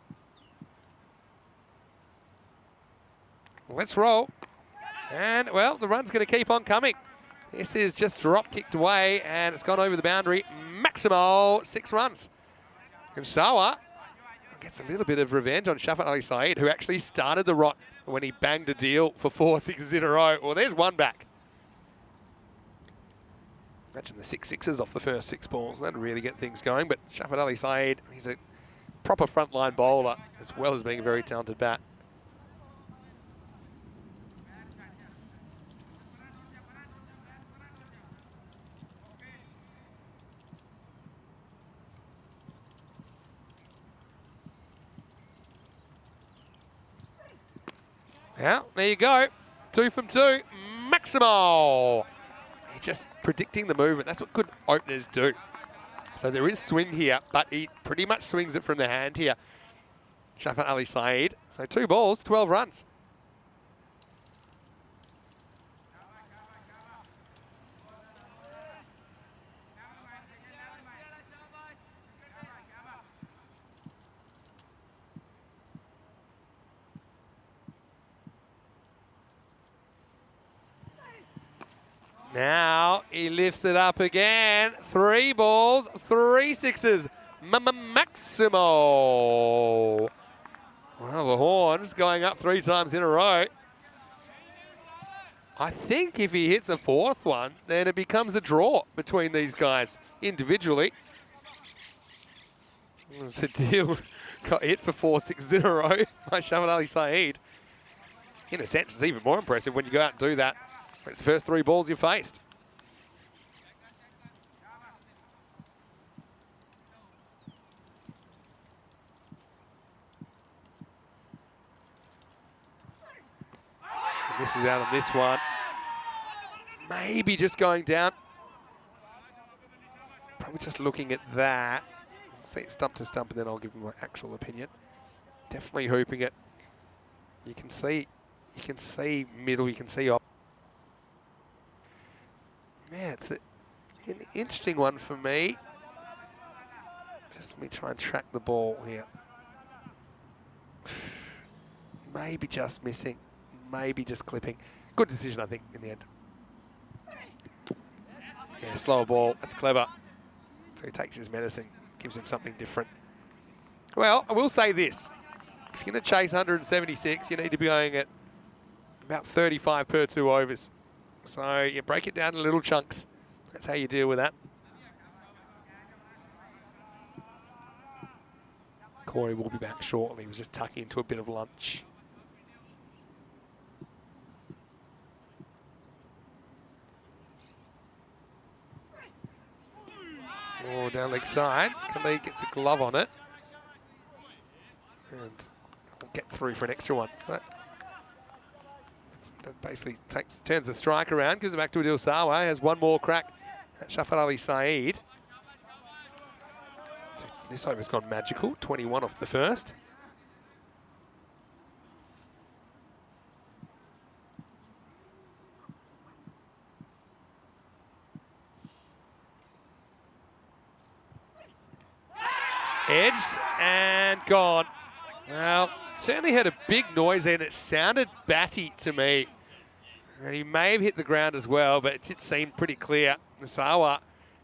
Let's roll. And, well, the run's going to keep on coming. This is just drop-kicked away, and it's gone over the boundary. Maximo, 6 runs. And Sawa gets a little bit of revenge on Shafat Ali Saeed, who actually started the rot when he banged a deal for 4 sixes in a row. Well, there's one back. Imagine the 6 sixes off the first 6 balls. That'd really get things going. But Shafat Ali Saeed, he's a proper frontline bowler, as well as being a very talented bat. Yeah, there you go. 2 from 2. Maximo. He's just predicting the movement. That's what good openers do. So there is swing here, but he pretty much swings it from the hand here. Shafat Ali Saeed. So 2 balls, 12 runs. Now he lifts it up again. 3 balls, 3 sixes. Maximo. Well, the horn's going up 3 times in a row. I think if he hits a 4th one, then it becomes a draw between these guys individually. It was a deal. Got hit for 4 sixes in a row by Shafat Ali Saeed. In a sense, it's even more impressive when you go out and do that. It's the first 3 balls you faced. Misses out on this one. Maybe just going down. Probably just looking at that. See it stump to stump, and then I'll give him my actual opinion. Definitely hooping it. You can see middle. You can see up. Yeah, it's an interesting one for me. Just let me try and track the ball here. Maybe just missing. Maybe just clipping. Good decision, I think, in the end. Yeah, slower ball. That's clever. So he takes his medicine, gives him something different. Well, I will say this. If you're going to chase 176, you need to be going at about 35 per 2 overs. So you break it down in little chunks. That's how you deal with that. Corey will be back shortly. He was just tucking into a bit of lunch. Oh, down leg side. Khalid gets a glove on it. And will get through for an extra one. So that basically turns the strike around, gives it back to Adil Sawa, has one more crack at Shafat Ali Saeed. This over's gone magical, 21 off the first. Edged and gone. Well, certainly had a big noise there, and it sounded batty to me. And he may have hit the ground as well, but it did seem pretty clear. Sawa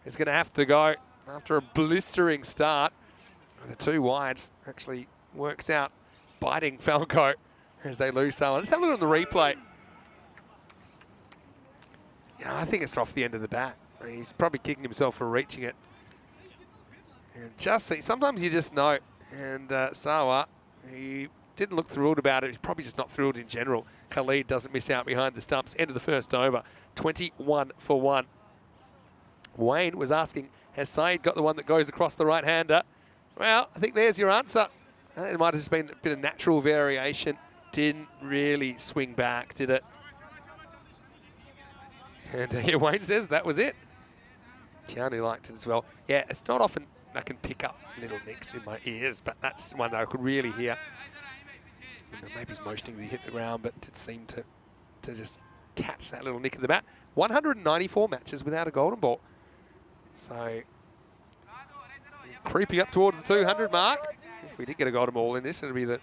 is going to have to go. after a blistering start. The two wides actually works out biting FanCode as they lose someone. Let's have a look at the replay. Yeah, I think it's off the end of the bat. He's probably kicking himself for reaching it. And just see, sometimes you just know. And Sawa, he didn't look thrilled about it. He's probably just not thrilled in general. Khalid doesn't miss out behind the stumps. End of the first over. 21 for 1. Wayne was asking, has Saeed got the one that goes across the right-hander? Well, I think there's your answer. It might have just been a bit of natural variation. Didn't really swing back, did it? And here Wayne says that was it. Keanu liked it as well. Yeah, it's not often I can pick up little nicks in my ears, but that's one that I could really hear. Maybe he's motioning to hit the ground, but it seemed to just catch that little nick in the bat. 194 matches without a golden ball. So, creeping up towards the 200 mark. If we did get a golden ball in this, it would be the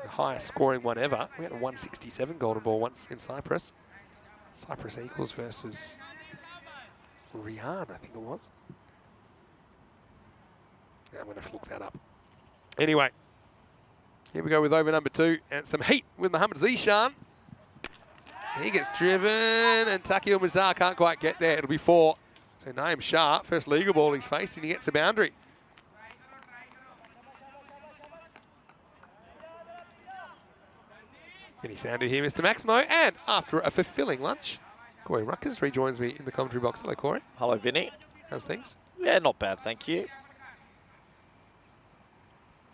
highest scoring one ever. We had a 167 golden ball once in Cyprus. Cyprus Eagles versus Riyadh, I think it was. Now I'm going to have to look that up. Anyway, here we go with over number 2 and some heat with Mohamed Zishan. He gets driven and Taki Mazar can't quite get there. It'll be 4. So Naeem Shah, first legal ball he's faced, and he gets a boundary. Any sounded here, Mr. Maximo, and after a fulfilling lunch, Corey Ruckers rejoins me in the commentary box. Hello, Corey. Hello, Vinny. How's things? Yeah, not bad, thank you.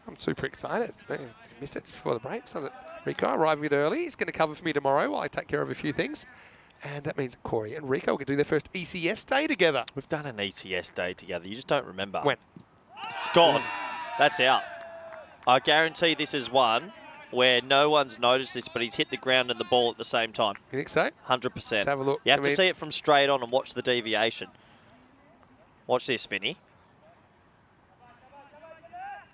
I'm super excited. I missed it before the break, so that Rico arriving a bit early. He's going to cover for me tomorrow while I take care of a few things. And that means Corey and Rico can do their first ECS day together. We've done an ECS day together. You just don't remember. When? Gone. That's out. I guarantee this is one where no one's noticed this, but he's hit the ground and the ball at the same time. You think so? 100%. Let's have a look. You have to see it from straight on and watch the deviation. Watch this, Vinny.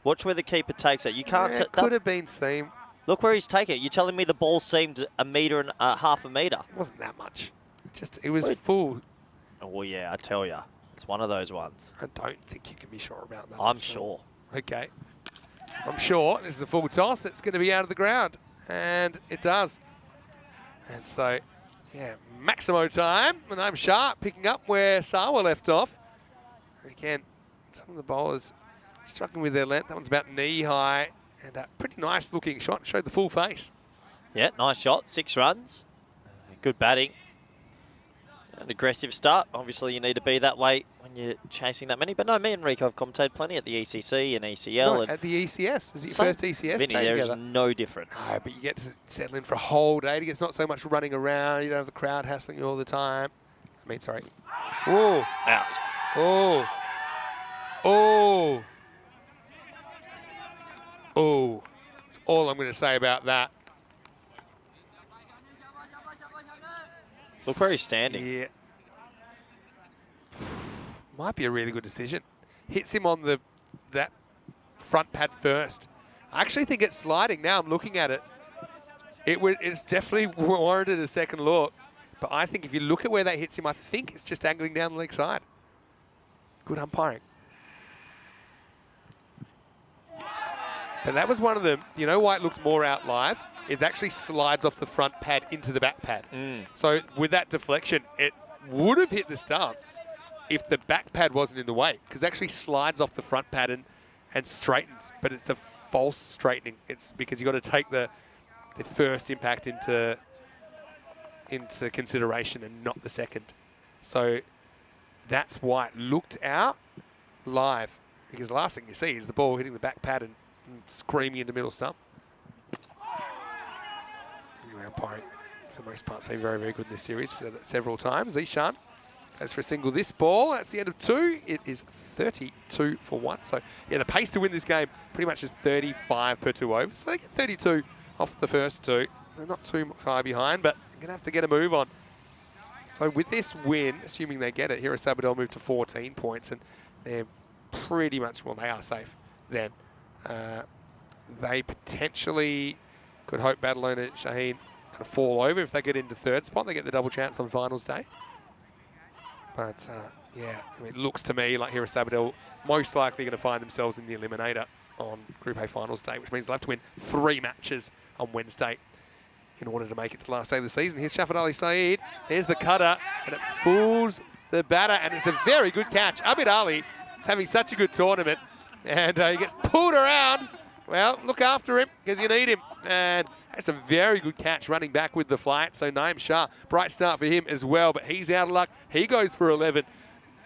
Watch where the keeper takes it. You can't... Yeah, it could have been seen. Look where he's taking it. You're telling me the ball seemed a metre and half a metre. It wasn't that much. It was full. Oh, well, yeah, I tell you. It's one of those ones. I don't think you can be sure about that. I'm sure. Okay. I'm sure this is a full toss. It's going to be out of the ground. And it does. And so, yeah, Maximo time. And I'm sharp, picking up where Sawa left off. Again, some of the bowlers struggling with their length. That one's about knee high. And a pretty nice looking shot. Showed the full face. Yeah, nice shot. 6 runs. Good batting. An aggressive start. Obviously, you need to be that way when you're chasing that many. But no, me and Rico have commentated plenty at the ECC and ECL. No, at the ECS. Is it your first ECS Vinny, day there together? is no difference. No, but you get to settle in for a whole day. It's not so much running around. You don't have the crowd hassling you all the time. I mean, sorry. Oh. Out. Oh. Oh. Oh. That's all I'm going to say about that. Look where he's standing. Yeah. Might be a really good decision. Hits him on that front pad first. I actually think it's sliding now. I'm looking at it. It's definitely warranted a second look. But I think if you look at where that hits him, I think it's just angling down the leg side. Good umpiring. But that was one of them. You know why it looks more out live? It actually slides off the front pad into the back pad. So with that deflection, it would have hit the stumps if the back pad wasn't in the way, because it actually slides off the front pad and straightens, but it's a false straightening. It's because you've got to take the first impact into consideration and not the second. So that's why it looked out live, because the last thing you see is the ball hitting the back pad and screaming into middle stump. Umpiring, for the most part, has been very, very good in this series. We've said that several times. Zishan goes for a single this ball. That's the end of 2. It is 32 for 1. So, yeah, the pace to win this game pretty much is 35 per 2 overs. So they get 32 off the first 2. They're not too far behind, but they're going to have to get a move on. So with this win, assuming they get it, here Sabadell moved to 14 points, and they're pretty much, well, they are safe then. They potentially could hope Barcelona and Shaheen kind of fall over if they get into 3rd spot. They get the double chance on finals day. But Yeah, I mean, it looks to me like here Sabadell most likely going to find themselves in the eliminator on Group A finals day, which means they'll have to win 3 matches on Wednesday in order to make it to the last day of the season. Here's Shafat Ali Saeed. There's the cutter, and it fools the batter, and it's a very good catch. Abid Ali is having such a good tournament, and he gets pulled around. Well, look after him, because you need him. And that's a very good catch running back with the flight. So Naeem Shah, bright start for him as well, but he's out of luck. He goes for 11.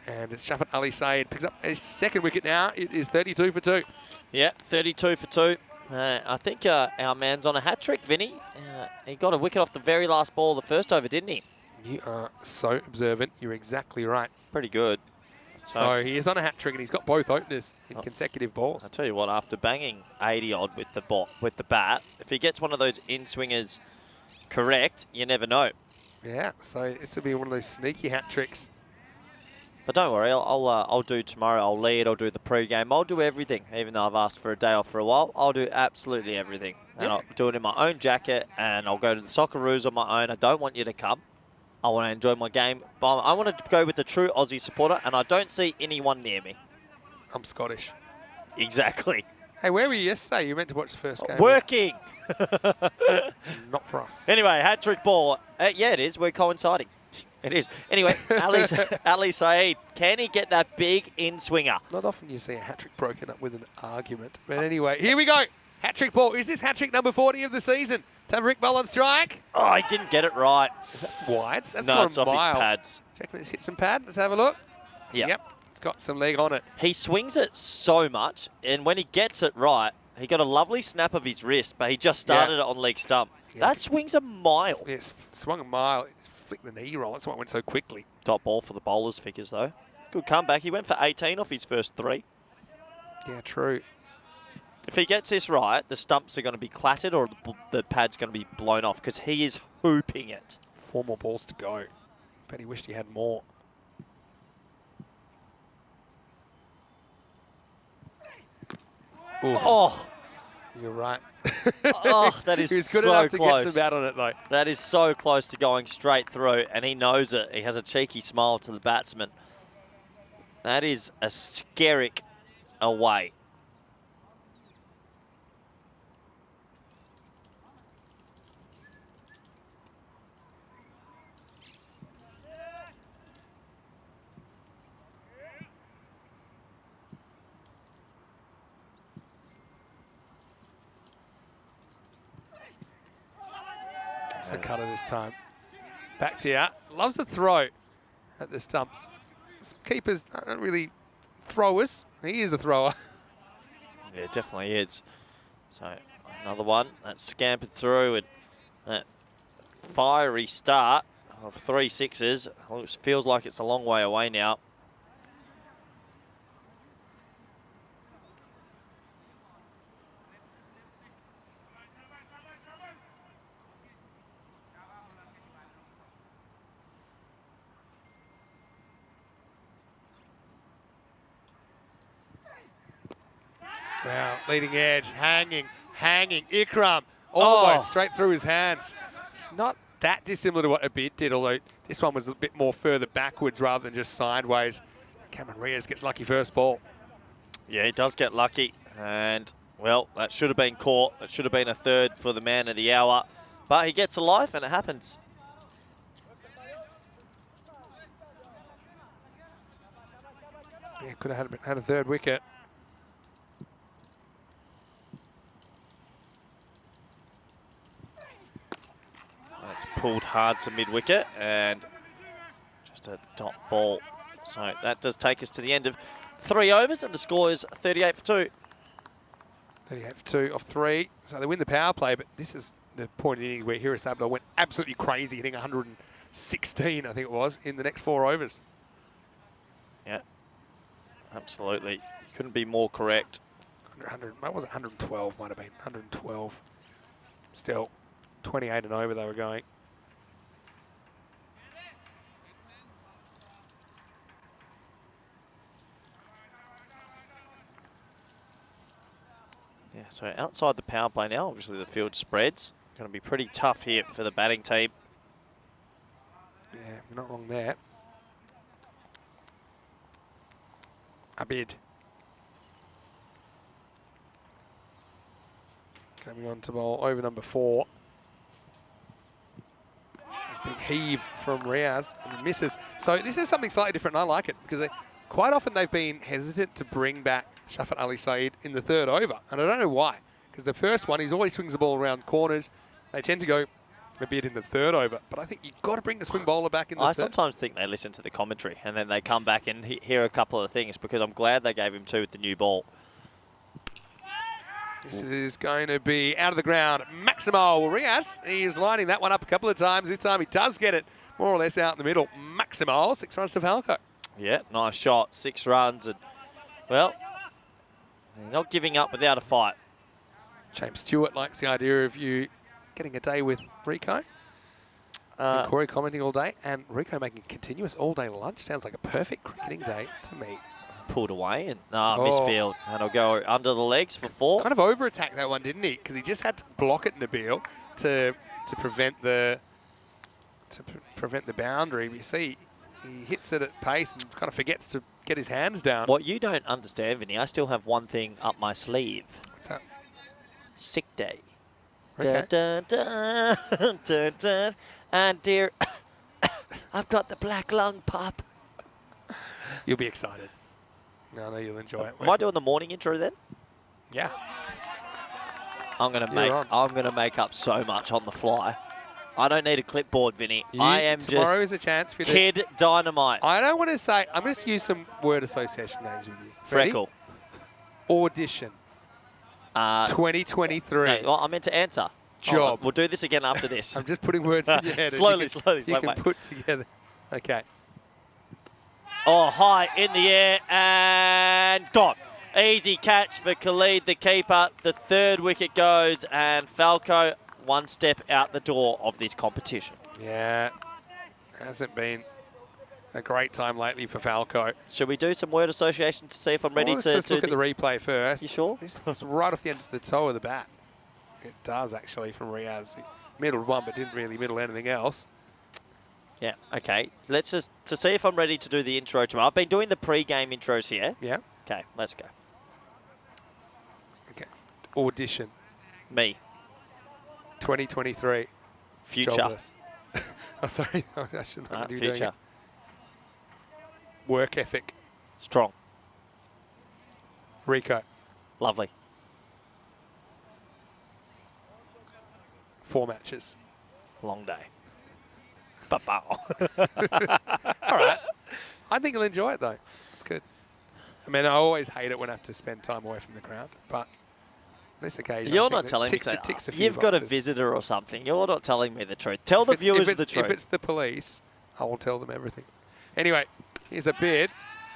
And it's Shafat Ali Saeed picks up his 2nd wicket now. It is 32 for 2. Yeah, 32 for 2. I think our man's on a hat-trick, Vinny. He got a wicket off the very last ball of the first over, didn't he? You are so observant. You're exactly right. Pretty good. So he is on a hat-trick, and he's got both openers in consecutive balls. I'll tell you what, after banging 80-odd with the bat, if he gets one of those in-swingers correct, you never know. Yeah, so this will be one of those sneaky hat-tricks. But don't worry, I'll do tomorrow. I'll lead, I'll do the pre-game. I'll do everything, even though I've asked for a day off for a while. I'll do absolutely everything. And I'll do it in my own jacket, and I'll go to the Socceroos on my own. I don't want you to come. I want to enjoy my game. But I want to go with the true Aussie supporter, and I don't see anyone near me. I'm Scottish. Exactly. Hey, where were you yesterday? You meant to watch the first game. Working. Not for us. Anyway, hat-trick ball. Yeah, it is. We're coinciding. It is. Anyway, Ali Saeed, can he get that big in-swinger? Not often you see a hat-trick broken up with an argument. But anyway, here we go. Hat-trick ball. Is this hat-trick number 40 of the season? To have Rick Bell on strike. Oh, he didn't get it right. Is that wide? That's no, got it's a off mile. his pads. Check, let's hit some pad. Let's have a look. Yep. It's got some leg on it. He swings it so much, and when he gets it right, he got a lovely snap of his wrist, but he just started it on leg stump. Yeah. That swings a mile. Yes, swung a mile. Flicked the knee roll. That's why it went so quickly. Top ball for the bowlers' figures, though. Good comeback. He went for 18 off his first 3. Yeah, true. If he gets this right, the stumps are going to be clattered or the pad's going to be blown off because he is hooping it. 4 more balls to go. Bet he wished he had more. Ooh. Oh, You're right. oh, that is He was good so enough to close. get some bat on it, though. That is so close to going straight through, and he knows it. He has a cheeky smile to the batsman. That is a skerrick away. It's the cutter this time. Back to you. Loves the throw at the stumps. Some keepers aren't really throwers. He is a thrower. Yeah, it definitely is. So another one that scampered through and that fiery start of 3 sixes. It feels like it's a long way away now. Wow, leading edge, hanging. Ikram, almost straight through his hands. It's not that dissimilar to what Abid did, although this one was a bit more further backwards rather than just sideways. Cameron Reyes gets lucky first ball. Yeah, he does get lucky. And, well, that should have been caught. It should have been a third for the man of the hour. But he gets a life and it happens. Yeah, could have had a third wicket. That's pulled hard to mid-wicket and just a dot ball. So that does take us to the end of 3 overs and the score is 38 for 2. 38 for 2 off 3. So they win the power play, but this is the point in the inning where Hiris Abdul went absolutely crazy, hitting 116, I think it was, in the next 4 overs. Yeah, absolutely. You couldn't be more correct. 100, what was it? 112 might have been. 112. Still, 28 and over they were going. Yeah, so outside the power play now, obviously the field spreads. Going to be pretty tough here for the batting team. Yeah, not wrong there. A bid. Coming on to bowl over number 4. Big heave from Riaz and misses. So this is something slightly different, and I like it because quite often they've been hesitant to bring back Shafat Ali Saeed in the 3rd over, and I don't know why. Because the first one, he always swings the ball around corners. They tend to go a bit in the 3rd over, but I think you've got to bring the swing bowler back in the 3rd. I sometimes think they listen to the commentary and then they come back and hear a couple of things, because I'm glad they gave him 2 with the new ball. This is going to be out of the ground. Maximo Riaz, he was lining that one up a couple of times. This time he does get it more or less out in the middle. Maximo, 6 runs to Falco. Yeah, nice shot, 6 runs, and, well, they're not giving up without a fight. James Stewart likes the idea of you getting a day with Rico. And Corey commenting all day, and Rico making a continuous all-day lunch. Sounds like a perfect cricketing day to me. Pulled away and misfield, and it'll go under the legs for 4. Kind of over-attacked that one, didn't he? Because he just had to block it, Nabil, to prevent the boundary. We see he hits it at pace and kind of forgets to get his hands down. What you don't understand, Vinny, I still have one thing up my sleeve. What's that? Sick day. Okay. Dun, dun, dun, dun, dun. And dear, I've got the black lung, Pop. You'll be excited. No, I know you'll enjoy it. Am I doing the morning intro then? Yeah. I'm gonna make up so much on the fly. I don't need a clipboard, Vinny. I am tomorrow just is a chance for you kid dynamite. I don't want to say. I'm going to use some word association names with you. Ready? Freckle. Audition. 2023. No, well, I meant to answer. Job. We'll do this again after this. I'm just putting words in your head. slowly. You can put together. Okay. Oh, high in the air and gone. Easy catch for Khalid, the keeper. The 3rd wicket goes, and Falco 1 step out the door of this competition. Yeah. Hasn't been a great time lately for Falco. Should we do some word association to see if I'm ready Let's to just look at the replay first. You sure? This was right off the end of the toe of the bat. It does actually from Riaz. He middled one, but didn't really middle anything else. Yeah, okay. Let's just, to see if I'm ready to do the intro tomorrow. I've been doing the pre-game intros here. Yeah. Okay, let's go. Okay. Audition. Me. 2023. Future. Jobless. Oh, sorry. I shouldn't be doing future. it. Work ethic. Strong. Rico. Lovely. 4 matches. Long day. Ba-bow. All right. I think you'll enjoy it, though. It's good. I mean, I always hate it when I have to spend time away from the ground, but this occasion, You're not telling me that. You've got a visitor or something. You're not telling me the truth. Tell the viewers the truth. If it's the police, I will tell them everything. Anyway, here's a bid,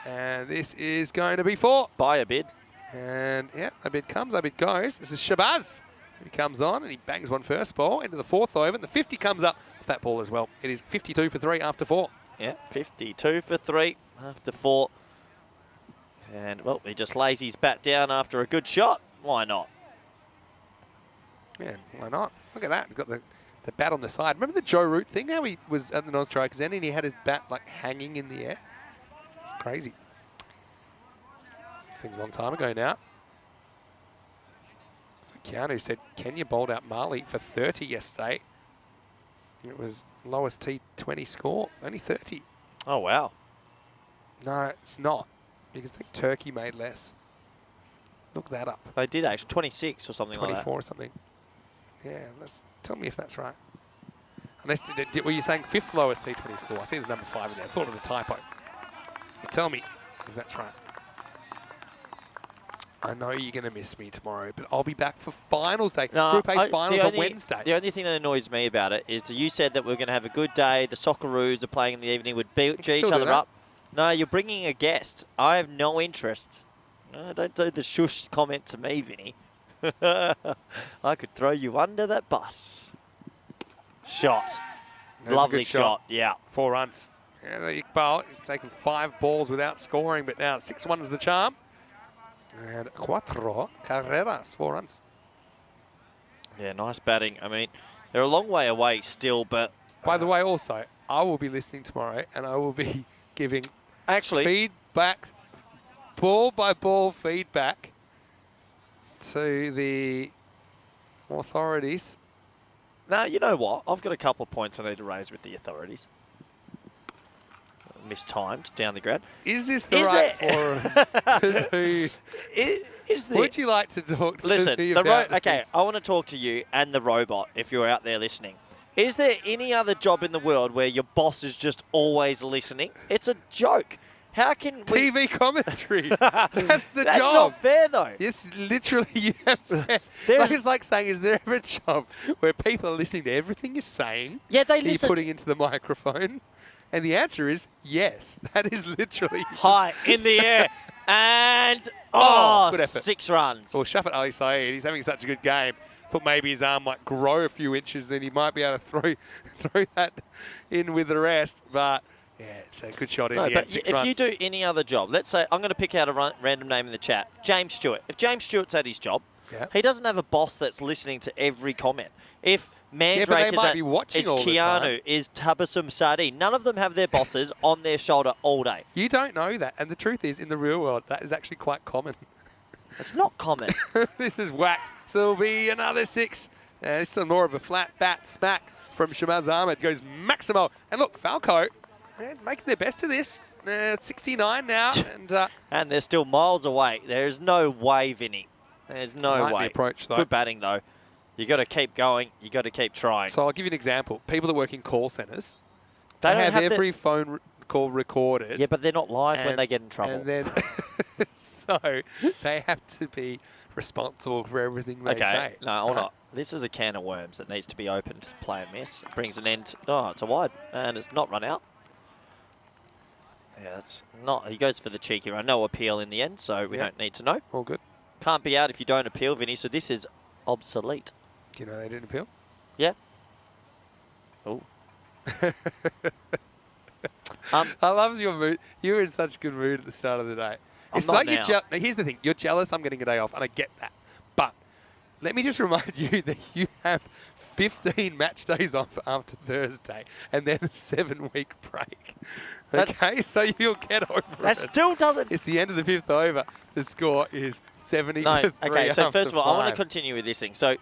and this is going to be 4. Buy a bid. And, yeah, a bid comes, a bid goes. This is Shabazz. He comes on, and he bangs one first ball into the 4th over, and the 50 comes up with that ball as well. It is 52 for 3 after 4. Yeah, 52 for 3 after 4. And, well, he just lays his bat down after a good shot. Why not? Yeah, why not? Look at that. He's got the bat on the side. Remember the Joe Root thing? How he was at the non-strikers end and he had his bat like hanging in the air? It's crazy. Seems a long time ago now. So Keanu said Kenya bowled out Mali for 30 yesterday. It was lowest T20 score, only 30. Oh, wow. No, it's not. Because I think Turkey made less. Look that up. They did actually, 26 or something like that. 24 or something. Yeah, tell me if that's right. Unless, were you saying 5th lowest T20 score? I see there's number 5 in there. I thought it was a typo. Yeah, tell me if that's right. I know you're going to miss me tomorrow, but I'll be back for finals day. No, Group A finals on Wednesday. The only thing that annoys me about it is that you said that we're going to have a good day. The Socceroos are playing in the evening. We'd beat each other up. No, you're bringing a guest. I have no interest. No, don't do the shush comment to me, Vinny. I could throw you under that bus. Shot. Lovely shot. Yeah. 4 runs. Yeah, Iqbal is taking 5 balls without scoring, but now 6-1 is the charm. And 4 carreras, 4 runs. Yeah, nice batting. I mean, they're a long way away still, but... By the way, also, I will be listening tomorrow, and I will be giving feedback ball-by-ball feedback to the authorities. Now, you know what? I've got a couple of points I need to raise with the authorities. Mistimed down the ground. Is this the right forum to do? Would you like to talk to Listen, me about okay, this? I want to talk to you and the robot if you're out there listening. Is there any other job in the world where your boss is just always listening? It's a joke. How can we... TV commentary. That's the That's job. not fair, though. It's literally, you have said. Like, it's like saying, is there ever a job where people are listening to everything you're saying? Yeah, they that listen. You're putting into the microphone? And the answer is yes. That is literally. High in the air. And, good effort. 6 runs. Well, Shafat Ali Saeed, he's having such a good game. Thought maybe his arm might grow a few inches, then he might be able to throw that in with the rest. But yeah, it's a good shot in No, the but end. 6 if runs. you do any other job, let's say I'm going to pick out a random name in the chat, James Stewart. If James Stewart's at his job, Yeah. he doesn't have a boss that's listening to every comment. If but they Mandrake might be watching is all the Keanu, time. is Tabassum Sardine, none of them have their bosses on their shoulder all day. You don't know that. And the truth is, in the real world, that is actually quite common. It's not common. This is whacked. So there'll be another 6. This is more of a flat bat smack from Shabazz Ahmed. Goes Maximo. And look, Falco making their best of this. 69 now. And they're still miles away. There's no way, Vinny. There's no Might be way. approach, though. Good batting, though. You got to keep going. You got to keep trying. So I'll give you an example. People that work in call centres, They they don't have have every phone call recorded. Yeah, but they're not live when they get in trouble. And then, so they have to be responsible for everything they say. No, hold on. This is a can of worms that needs to be opened. Play a miss. It brings an end. Oh, it's a wide. And it's not run out. Yeah, it's not. He goes for the cheeky run. No appeal in the end, so we don't need to know. All good. Can't be out if you don't appeal, Vinny, so this is obsolete. Do you know they didn't appeal? Yeah. Oh. I love your mood. You were in such a good mood at the start of the day. It's not like now. you're now, here's the thing. You're jealous I'm getting a day off, and I get that. But let me just remind you that you have 15 match days off after Thursday, and then a 7-week break. Okay, so you'll get over it. That still doesn't... It's the end of the 5th over. The score is 70 No, to 3 okay, so after first of all, I want to 5. continue with this thing. So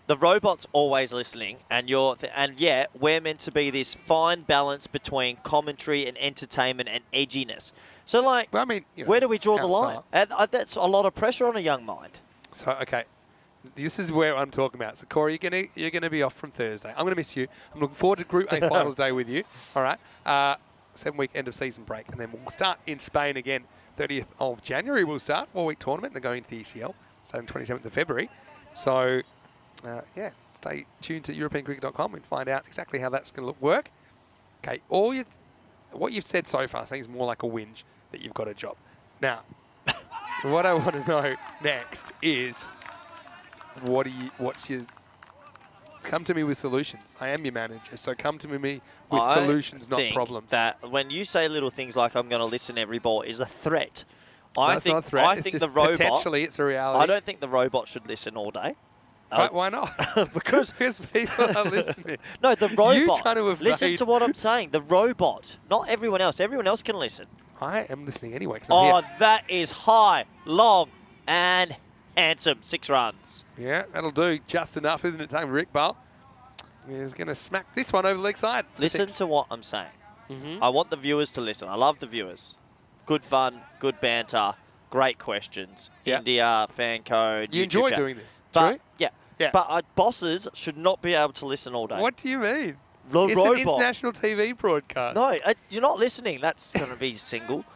the robot's always listening, and yeah, we're meant to be this fine balance between commentary and entertainment and edginess. So, like, Well, I mean, you know, where do we draw it's the line? our And, that's a lot of pressure on a young mind. So, okay, this is where I'm talking about. So, Corey, you're gonna be off from Thursday. I'm gonna miss you. I'm looking forward to Group A finals day with you. All right, 7-week end of season break, and then we'll start in Spain again. 30th of January we'll start 4-week tournament, and then going to the ECL. So, 27th of February. So, yeah, stay tuned to EuropeanCricket.com and find out exactly how that's gonna work. Okay, what you've said so far seems more like a whinge that you've got a job. Now, what I want to know next is, come to me with solutions. I am your manager, so come to me with solutions, not problems. That when you say little things like "I'm going to listen every ball" is a threat. It's not a threat. I It's think just the robot. potentially it's a reality. I don't think the robot should listen all day. Why not? Because people are listening. No, the robot. You trying to listen evade- to what I'm saying. The robot, not everyone else. Everyone else can listen. I am listening anyway because I'm Oh, that is high, long, and handsome. 6 runs. here. Yeah, that'll do just enough, isn't it? Time for Rick Ball. He's going to smack this one over the leg side. Listen 6. to what I'm saying. I want the viewers to listen. I love the viewers. Good fun, good banter, great questions. Yeah. India, FanCode. You YouTube enjoy chat. doing this, But, true? yeah. But bosses should not be able to listen all day. What do you mean? The It's robot. an international TV broadcast. No, you're not listening. That's going to be single.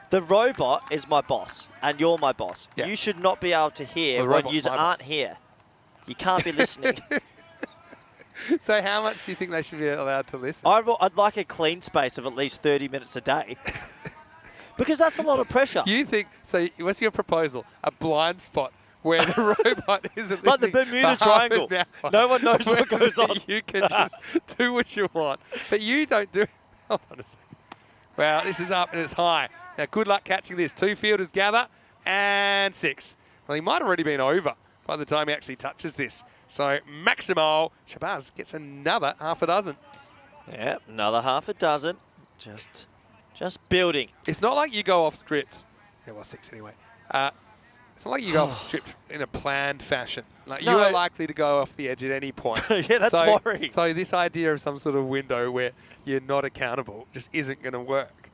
The robot is my boss, and you're my boss. Yeah. You should not be able to hear Well, the when robot's you my aren't boss. here. You can't be listening. So how much do you think they should be allowed to listen? I'd like a clean space of at least 30 minutes a day. Because that's a lot of pressure. You think, so what's your proposal? A blind spot where the robot isn't Like the listening Bermuda for half Triangle. an hour, No one knows what where goes on. You can just do what you want. But you don't do it. Hold on a second. Wow, this is up and it's high. Now, good luck catching this. 2 fielders gather and 6. Well, he might have already been over by the time he actually touches this. So, Maximo Shabazz gets another half a dozen. Yeah, another half a dozen. Just building. It's not like you go off script Yeah, well, 6 anyway. It's not like you go off the strip in a planned fashion. Like No. you are likely to go off the edge at any point. Yeah, that's worrying. So this idea of some sort of window where you're not accountable just isn't going to work.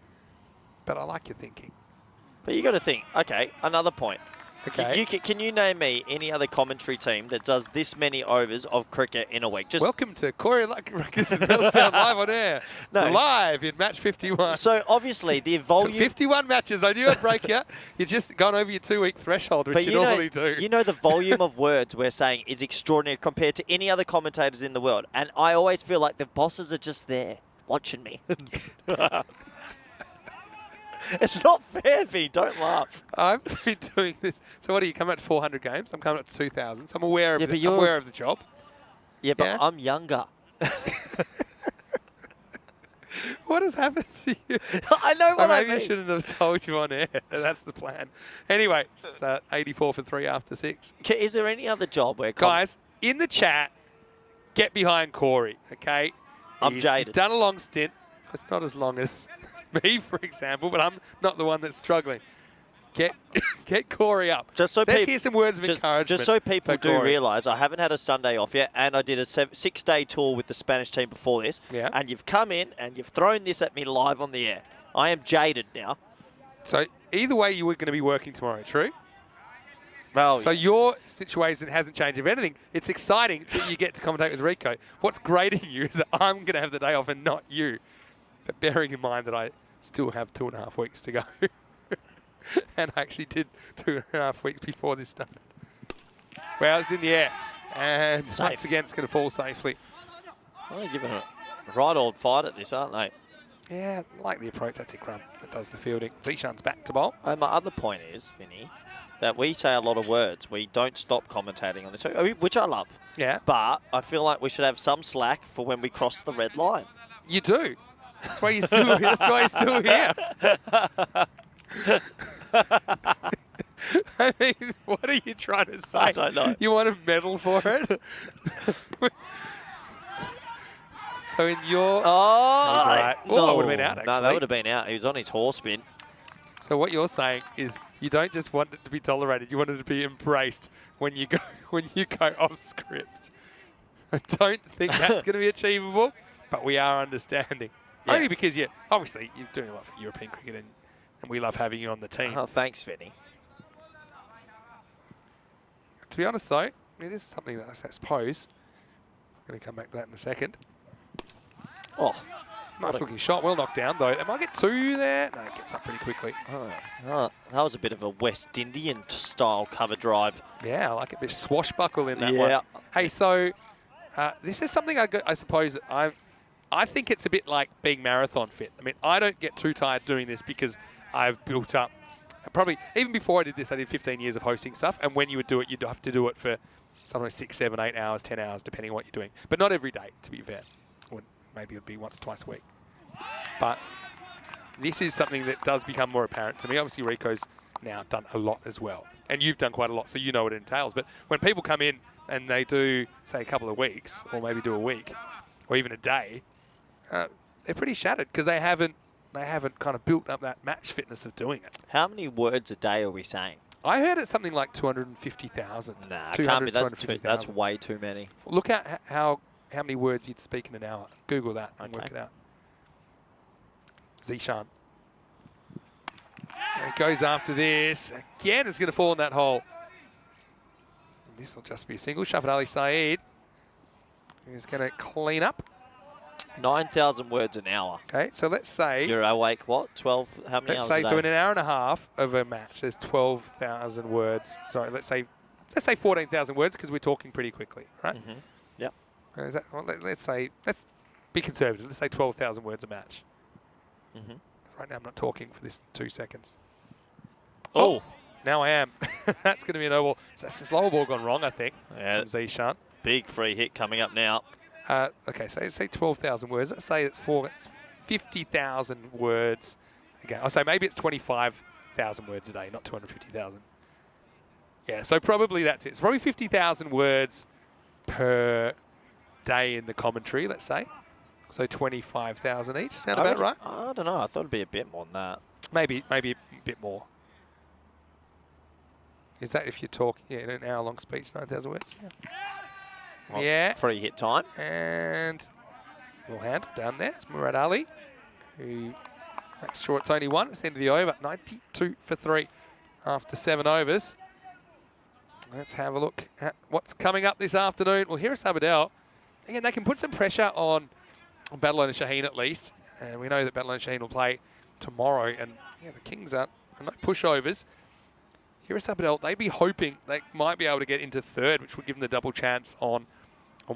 But I like your thinking. But you got to think, okay, another point. Okay. Can you name me any other commentary team that does this many overs of cricket in a week? Just Welcome to Corey Ruckus and Meltdown live on air. No. Live in match 51. So obviously the volume. 51 matches. I knew I'd break you. You've just gone over your 2-week threshold, which But you normally do. You know the volume of words we're saying is extraordinary compared to any other commentators in the world. And I always feel like the bosses are just there watching me. It's not fair, Vinny. Don't laugh. I've been doing this. So what do you come up to 400 games? I'm coming up to 2,000. So I'm aware of, Yeah, but I'm aware of the job. Yeah, but Yeah? I'm younger. What has happened to you? I know Oh, what I maybe I mean. shouldn't have told you on air. That's the plan. Anyway, it's 84 for 3 after 6. Is there any other job where Guys, in the chat, get behind Corey, okay? I'm He's jaded. done a long stint. It's not as long as me, for example, but I'm not the one that's struggling. Get Corey up. Just so Let's peop- hear some words of encouragement. Just so people for do Corey. realise, I haven't had a Sunday off yet, and I did a 6-day tour with the Spanish team before this. Yeah. And you've come in and you've thrown this at me live on the air. I am jaded now. So either way, you were going to be working tomorrow, true? Well, So your situation hasn't changed. If anything, it's exciting that you get to commentate with Rico. What's grating you is that I'm going to have the day off and not you. But bearing in mind that I still have 2.5 weeks to go. And I actually did 2.5 weeks before this started. Well, it's in the air. And Safe. once again, it's going to fall safely. they're giving it a right old fight at this, aren't they? Yeah, I like the approach. That's it, Crumb, that does the fielding. Zishan's back to bowl. And my other point is, Vinny, that we say a lot of words. We don't stop commentating on this, which I love. Yeah. But I feel like we should have some slack for when we cross the red line. You do. That's why you're still here. That's why you're still here. I mean, what are you trying to say? I don't know. You want a medal for it? So in your... Oh, He's right. Oh, that would have been out, No, that actually. would have been out. He was on his horse spin. So what you're saying is you don't just want it to be tolerated, you want it to be embraced when you go off script. I don't think that's going to be achievable, but we are understanding. Yeah. Only because obviously you're doing a lot for European cricket and we love having you on the team. Oh, thanks, Vinny. To be honest though, it is something that I suppose, I'm going to come back to that in a second. Oh, Nice looking shot, well knocked down though. Am I get 2 there? No, it gets up pretty quickly. that was a bit of a West Indian style cover drive. Yeah, I like it. Bit swashbuckle in that Yeah. one. Hey, so this is something I suppose that I think it's a bit like being marathon fit. I mean, I don't get too tired doing this because I've built up. Probably even before I did this, I did 15 years of hosting stuff, and when you would do it, you'd have to do it for sometimes 6, 7, 8 hours, 10 hours, depending on what you're doing. But not every day, to be fair. Or maybe it would be once or twice a week. But this is something that does become more apparent to me. Obviously, Rico's now done a lot as well. And you've done quite a lot, so you know what it entails. But when people come in and they do, say, a couple of weeks, or maybe do a week, or even a day, they're pretty shattered because they haven't kind of built up that match fitness of doing it. How many words a day are we saying? I heard it's something like 250,000. Nah, 200, can't be. That's 250,000. way too many. Look at how many words you'd speak in an hour. Google that and work Okay. it out. Zishan. He goes after this. Again, it's going to fall in that hole. And this will just be a single. Shafat Ali Saeed is going to clean up. 9,000 words an hour. Okay, so let's say... You're awake, what? 12? How many Let's hours say, a day? so in an hour and a half of a match, there's 12,000 words. Sorry, let's say 14,000 words because we're talking pretty quickly, right? Mm-hmm. Yep. Is that, well, let's be conservative. Let's say 12,000 words a match. Mm-hmm. Right now I'm not talking for this 2 seconds. Oh. Now I am. That's going to be an no-ball. So that's a slower ball gone wrong, I think, Yeah. from Zishan. Big free hit coming up now. Okay, so let's say 12,000 words. Let's say it's 50,000 words. Okay, I'll say maybe it's 25,000 words a day, not 250,000. Yeah, so probably that's it. It's probably 50,000 words per day in the commentary, let's say. So 25,000 each. Sound about right? I don't know. I thought it'd be a bit more than that. Maybe a bit more. Is that if you talk in an hour-long speech, 9,000 words? Yeah. Well, Yeah. Free hit time. And well handled down there. It's Murad Ali, who makes sure it's only one. It's the end of the over. 92 for 3 after 7 overs. Let's have a look at what's coming up this afternoon. Well, here is Abadel. Again, they can put some pressure on Barcelona Shaheen at least. And we know that Barcelona Shaheen will play tomorrow. And yeah, the Kings are no pushovers. Here is Abadel. They'd be hoping they might be able to get into third, which would give them the double chance on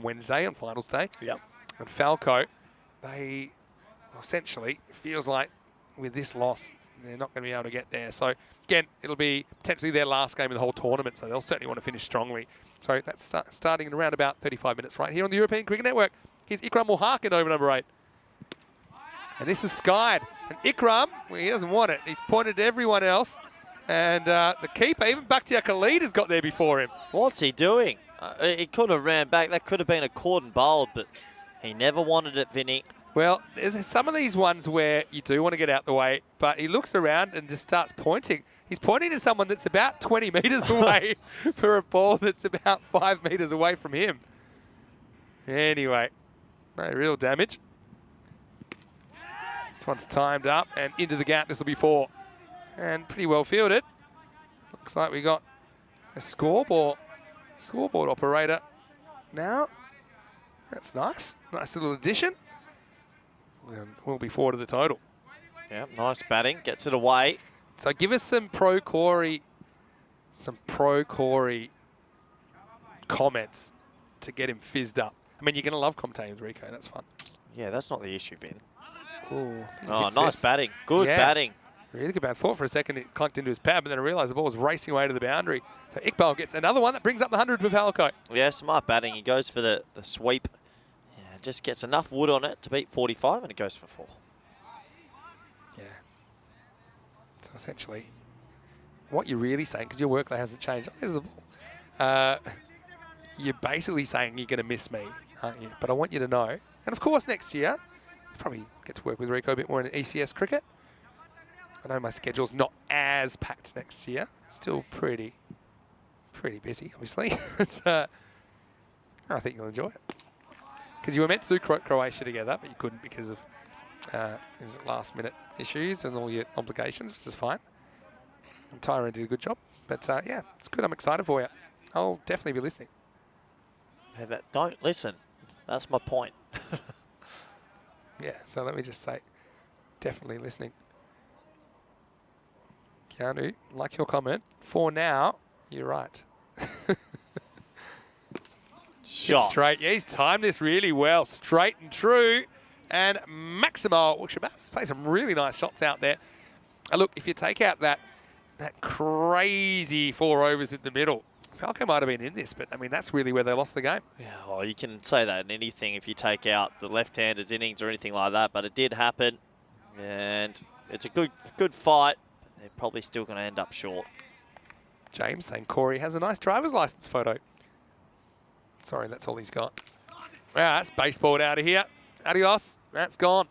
Wednesday, on finals day. Yep. And FanCode, they essentially, feels like with this loss, they're not going to be able to get there. So again, it'll be potentially their last game of the whole tournament, so they'll certainly want to finish strongly. So that's starting in around about 35 minutes right here on the European Cricket Network. Here's Ikram Mulhaq in over number 8. And this is skied. And Ikram, well, he doesn't want it. He's pointed to everyone else. And the keeper, even Bakhtiar Khalid, has got there before him. What's he doing? He could have ran back. That could have been a cordon bowled, but he never wanted it, Vinny. Well, there's some of these ones where you do want to get out the way, but he looks around and just starts pointing. He's pointing to someone that's about 20 metres away for a ball that's about 5 metres away from him. Anyway, no real damage. This one's timed up and into the gap. This will be 4. And pretty well fielded. Looks like we got a scoreboard operator now. That's nice. Nice little addition. And we'll be 4 to the total. Yeah, nice batting. Gets it away. So give us some pro Corey comments to get him fizzed up. I mean, you're going to love commentating with Rico. That's fun. Yeah, that's not the issue, Vin. Ooh, Oh, nice batting. Good batting. Really good bat. Thought for a second it clunked into his pad, but then I realised the ball was racing away to the boundary. So Iqbal gets another one that brings up the 100 for FanCode. Yeah, smart batting. He goes for the sweep. Yeah, just gets enough wood on it to beat 45, and it goes for 4. Yeah. So essentially, what you're really saying, because your workload hasn't changed, there's the ball. You're basically saying you're going to miss me, aren't you? But I want you to know, and of course next year, you'll probably get to work with Rico a bit more in ECS cricket. I know my schedule's not as packed next year. Still pretty busy, obviously. But I think you'll enjoy it. Because you were meant to do Croatia together, but you couldn't because of last-minute issues and all your obligations, which is fine. And Tyrone did a good job. But yeah, it's good. I'm excited for you. I'll definitely be listening. Hey, don't listen. That's my point. Yeah, so let me just say, definitely listening. Keanu, like your comment. For now, you're right. Shot. Straight. Yeah, he's timed this really well. Straight and true. And Maximo Shabazz plays some really nice shots out there. Look, if you take out that crazy 4 overs in the middle, Falco might have been in this, but I mean, that's really where they lost the game. Yeah, well, you can say that in anything if you take out the left-handers innings or anything like that, but it did happen. And it's a good fight. They're probably still going to end up short. James saying Corey has a nice driver's license photo. Sorry, that's all he's got. Wow, that's baseballed out of here. Adios. That's gone.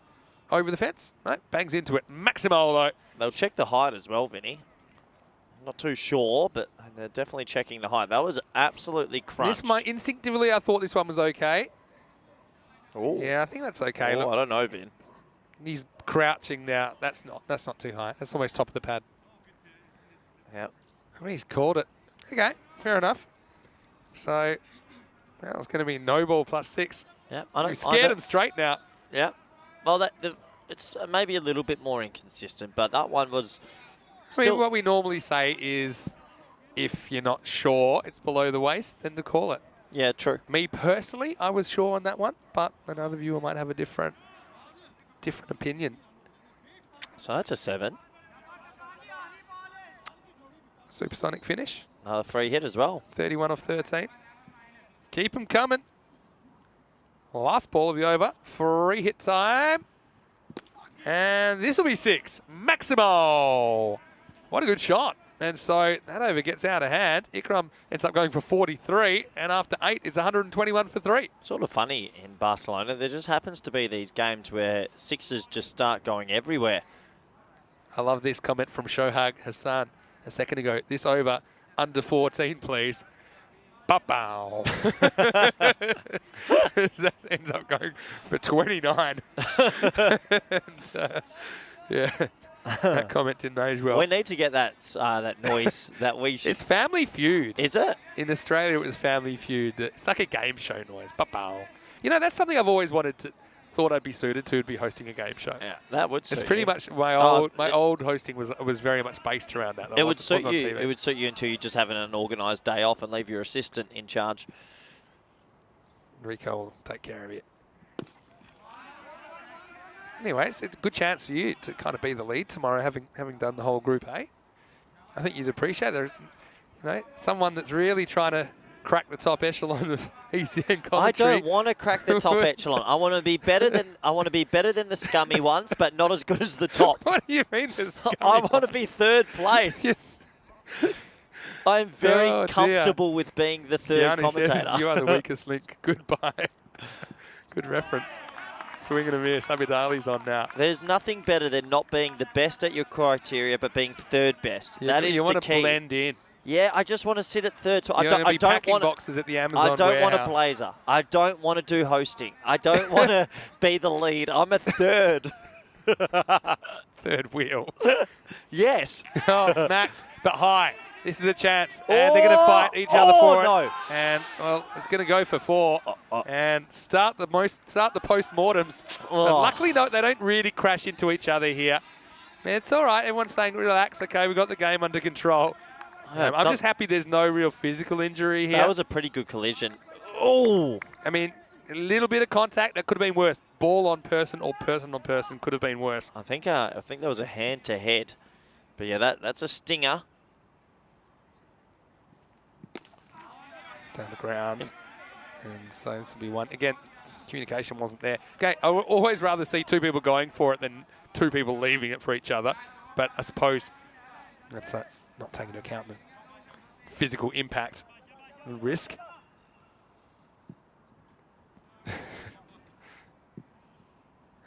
Over the fence. No, bangs into it. Maximo, though. They'll check the height as well, Vinny. I'm not too sure, but they're definitely checking the height. That was absolutely crunched. Instinctively, I thought this one was okay. Ooh. Yeah, I think that's okay. Oh, Look, I don't know, Vin. he's crouching now. That's not too high. That's almost top of the pad. Yep. I mean, he's called it. Okay, fair enough. So, that was going to be no ball +6. Yep. We scared him straight now. Yeah. Well, it's maybe a little bit more inconsistent, but that one was I mean, what we normally say is if you're not sure it's below the waist, then to call it. Yeah, true. Me personally, I was sure on that one, but another viewer might have a different opinion. So that's a 7. Supersonic finish. Another free hit as well. 31 off 13. Keep them coming. Last ball of the over. Free hit time. And this will be 6. Maximo. What a good shot. And so that over gets out of hand. Ikram ends up going for 43. And after 8, it's 121 for 3. Sort of funny in Barcelona. There just happens to be these games where sixes just start going everywhere. I love this comment from Shohag Hassan a second ago. This over, under 14, please. Pow. That ends up going for 29. And, yeah, that comment didn't age well. We need to get that that noise that we should. It's Family Feud. Is it? In Australia, it was Family Feud. It's like a game show noise. Pow. You know, that's something I've always thought I'd be suited to, be hosting a game show. Yeah, that would suit It's pretty you. much my old hosting was very much based around that. It would suit you. It would suit you until you just have an organised day off and leave your assistant in charge. Rico will take care of it. Anyway, it's a good chance for you to kind of be the lead tomorrow, having done the whole Group A. I think you'd appreciate there, someone that's really trying to crack the top echelon of ECN commentary. I don't want to crack the top echelon. I want to be better than the scummy ones, but not as good as the top. What do you mean the scummy I want to be third place. Yes. I'm very comfortable with being the third Gianni commentator. says you are the weakest link. Goodbye. Good reference. Swing and a miss. Abidali's on now. There's nothing better than not being the best at your criteria, but being third best. Yeah, that is the key. You want to blend in. Yeah, I just want to sit at third. So I don't want boxes at the Amazon I don't warehouse. want a blazer. I don't want to do hosting. I don't want to be the lead. I'm a third. Third wheel. Yes. Oh, smacked, but high. This is a chance, and they're going to fight each other for it. And well, it's going to go for 4, and start the post-mortems. Luckily, no, they don't really crash into each other here. It's all right. Everyone's saying, relax. Okay, we got the game under control. I'm just happy there's no real physical injury here. That was a pretty good collision. Oh! I mean, a little bit of contact, that could have been worse. Ball on person or person on person could have been worse. I think there was a hand-to-head. But yeah, that's a stinger. Down the ground. And so this will be one. Again, communication wasn't there. Okay, I would always rather see 2 people going for it than 2 people leaving it for each other. But I suppose that's not taking into account the physical impact and risk.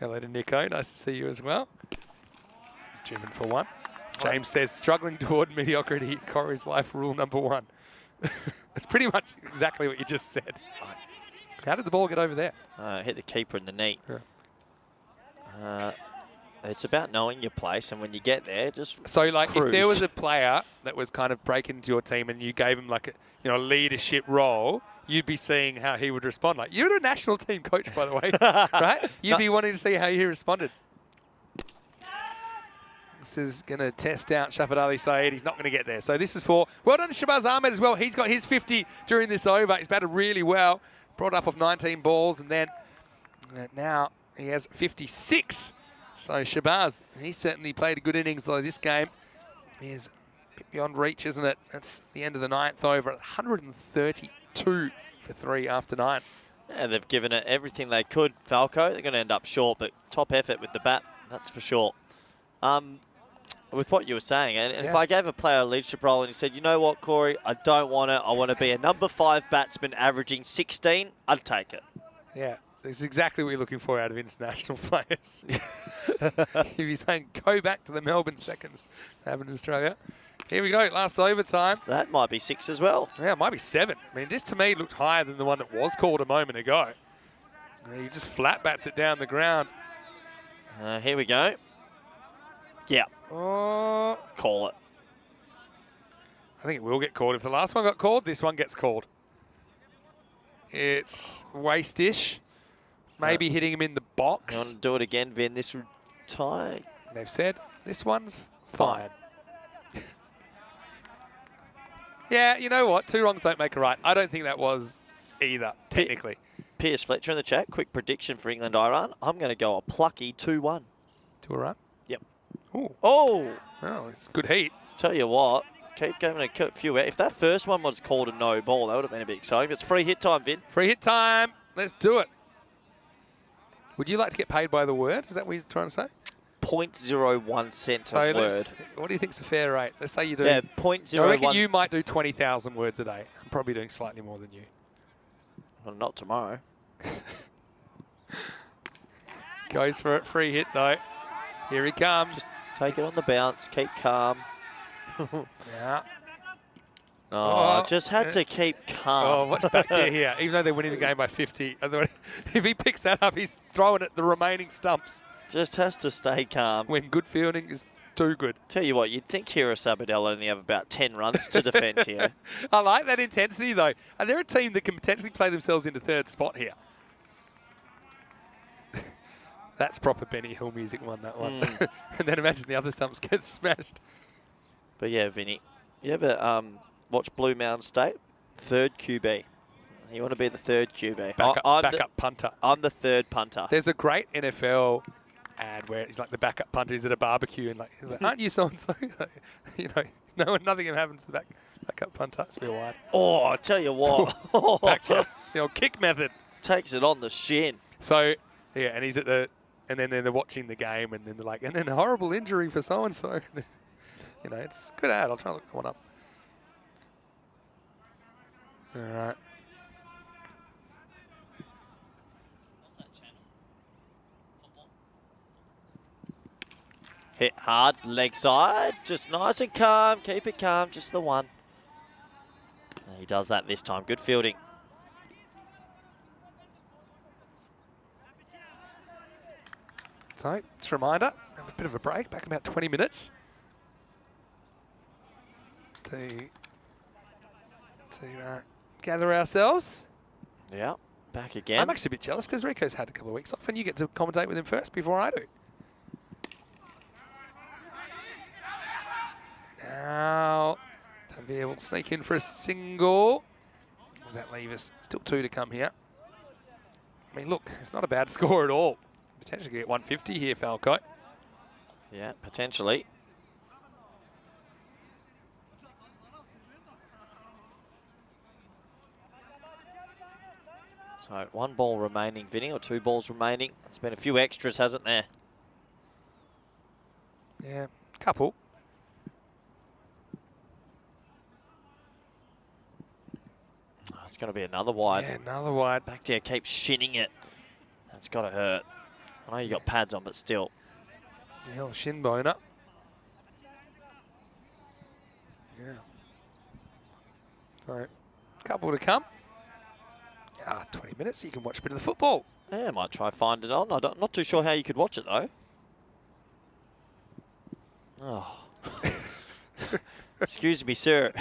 Hello to Nico. Nice to see you as well. He's driven for 1. James says, struggling toward mediocrity, Corey's life rule number 1. That's pretty much exactly what you just said. How did the ball get over there? Hit the keeper in the knee. Yeah. It's about knowing your place, and when you get there, just so like cruise. If there was a player that was kind of breaking into your team and you gave him like a leadership role, you'd be seeing how he would respond. Like, you're a national team coach, by the way, right? You'd be wanting to see how he responded. This is going to test out Shafat Ali Saeed. He's not going to get there. So this is for, well done to Shabazz Ahmed as well. He's got his 50 during this over. He's batted really well. Brought up of 19 balls, and then now he has 56. So Shabazz, he certainly played a good innings, though this game is a bit beyond reach, isn't it? That's the end of the 9th over, 132 for 3 after 9. Yeah, they've given it everything they could, Falco. They're going to end up short, but top effort with the bat, that's for sure. With what you were saying, and if I gave a player a leadership role and he said, you know what, Corey, I don't want it. I want to be a number 5 batsman averaging 16, I'd take it. Yeah, this is exactly what you're looking for out of international players. If you're saying go back to the Melbourne seconds they have in Australia. Here we go, last overtime. That might be 6 as well. Yeah, it might be 7. I mean, this to me looked higher than the one that was called a moment ago. He just flat bats it down the ground. Here we go. Yeah. Oh. Call it. I think it will get called. If the last one got called, this one gets called. It's waste-ish. Maybe hitting him in the box. You want to do it again, Vin? This would tie. They've said this one's fine. Yeah, you know what? 2 wrongs don't make a right. I don't think that was either, technically. Pierce Fletcher in the chat. Quick prediction for England-Iran. I'm going to go a plucky 2-1. 2 a run? Yep. Ooh. Oh! Oh, it's good heat. Tell you what, keep going a few out. If that first one was called a no ball, that would have been a bit exciting. It's free hit time, Vin. Free hit time. Let's do it. Would you like to get paid by the word? Is that what you're trying to say? 0.01 cent a word. What do you think's a fair rate? Let's say you do. Yeah, 0.01. I reckon you might do 20,000 words a day. I'm probably doing slightly more than you. Well, not tomorrow. Goes for it. Free hit, though. Here he comes. Take it on the bounce. Keep calm. Yeah. Oh, just had to keep Oh, calm. watch back to here. Even though they're winning the game by 50, if he picks that up, he's throwing at the remaining stumps. Just has to stay calm. When good fielding is too good. Tell you what, you'd think Hira Sabadell only have about 10 runs to defend here. I like that intensity, though. And they're a team that can potentially play themselves into third spot here. That's proper Benny Hill music won that one. And then imagine the other stumps get smashed. But yeah, Vinny, you ever watch Blue Mountain State? Third QB. You want to be the third QB. Backup punter. I'm the third punter. There's a great NFL ad where he's like the backup punter. He's at a barbecue and he's like, aren't you so-and-so? You know, nothing happens to the backup punter. It's real wide. Oh, I tell you what. Back to the old kick method. Takes it on the shin. So, yeah, and he's at the, and then they're watching the game and then they're like, and then a horrible injury for so-and-so. You know, it's a good ad. I'll try to look one up. All right. Hit hard, leg side, just nice and calm. Keep it calm, just the one. And he does that this time. Good fielding. So, just a reminder, have a bit of a break, back in about 20 minutes. To gather ourselves. Yeah, back again. I'm actually a bit jealous because Rico's had a couple of weeks off and you get to commentate with him first before I do. Now, Tavir will sneak in for a single. What does that leave us? Still 2 to come here. I mean, look, it's not a bad score at all. Potentially get 150 here, FanCode. Yeah, potentially. So 1 ball remaining, Vinny, or 2 balls remaining. There's been a few extras, hasn't there? Yeah, couple. Oh, it's going to be another wide. Yeah, another wide. Back there, keep shinning it. That's got to hurt. I know you got pads on, but still. Yeah, shin boner. Yeah. So, couple to come. 20 minutes, so you can watch a bit of the football. Yeah, might try find it on. I'm not too sure how you could watch it, though. Oh. Excuse me, sir.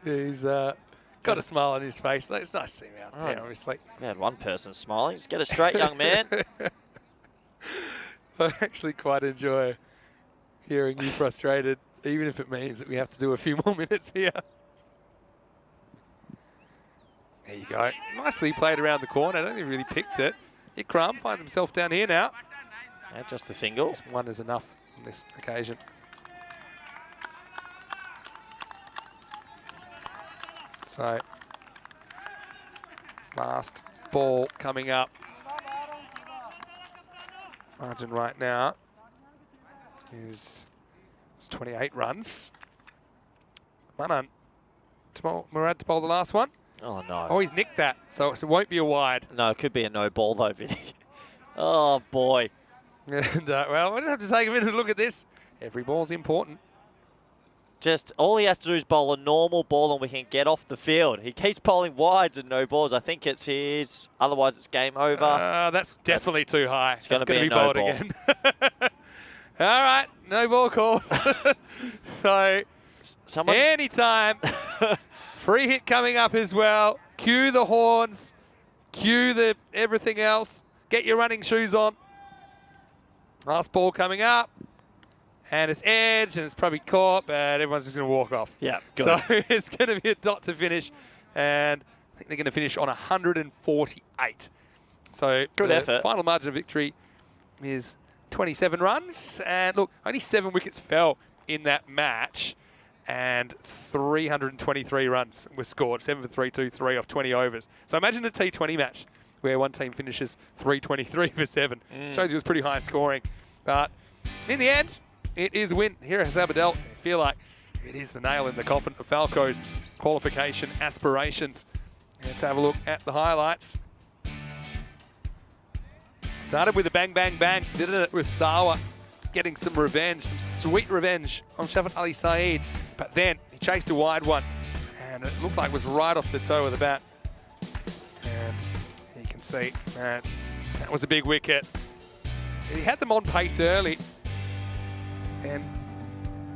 He's got a smile on his face. It's nice to see him out there, obviously. We had one person smiling. Just get it straight, young man. I actually quite enjoy hearing you frustrated, even if it means that we have to do a few more minutes here. There you go. Nicely played around the corner. I don't think he really picked it. Ikram finds himself down here now. Yeah, just a single. Just one is enough on this occasion. So, last ball coming up. Margin right now is 28 runs. Manan, Murad to bowl the last one. Oh, no. Oh, he's nicked that, so it won't be a wide. No, it could be a no ball, though, Vinny. Oh, boy. And, well, we'll just have to take a minute to look at this. Every ball's important. Just all he has to do is bowl a normal ball and we can get off the field. He keeps bowling wides and no balls. I think it's his. Otherwise, it's game over. That's definitely too high. It's going to be no bowled ball again. All right, no ball called. So, anytime. Free hit coming up as well. Cue the horns. Cue the everything else. Get your running shoes on. Last ball coming up. And it's edge, and it's probably caught, but everyone's just going to walk off. Yeah, good. So it's going to be a dot to finish, and I think they're going to finish on 148. So good effort. Final margin of victory is 27 runs, and look, only 7 wickets fell in that match, and 323 runs were scored, 7 for 323 off 20 overs. So imagine a T20 match where one team finishes 323 for 7. Shows you it was pretty high scoring, but in the end, it is a win here at Sabadell. I feel like it is the nail in the coffin of Falco's qualification aspirations. Let's have a look at the highlights. Started with a bang, bang, bang. Did it with Sawa getting some revenge, some sweet revenge on Shafat Ali Saeed. But then he chased a wide one, and it looked like it was right off the toe of the bat. And you can see that was a big wicket. He had them on pace early, and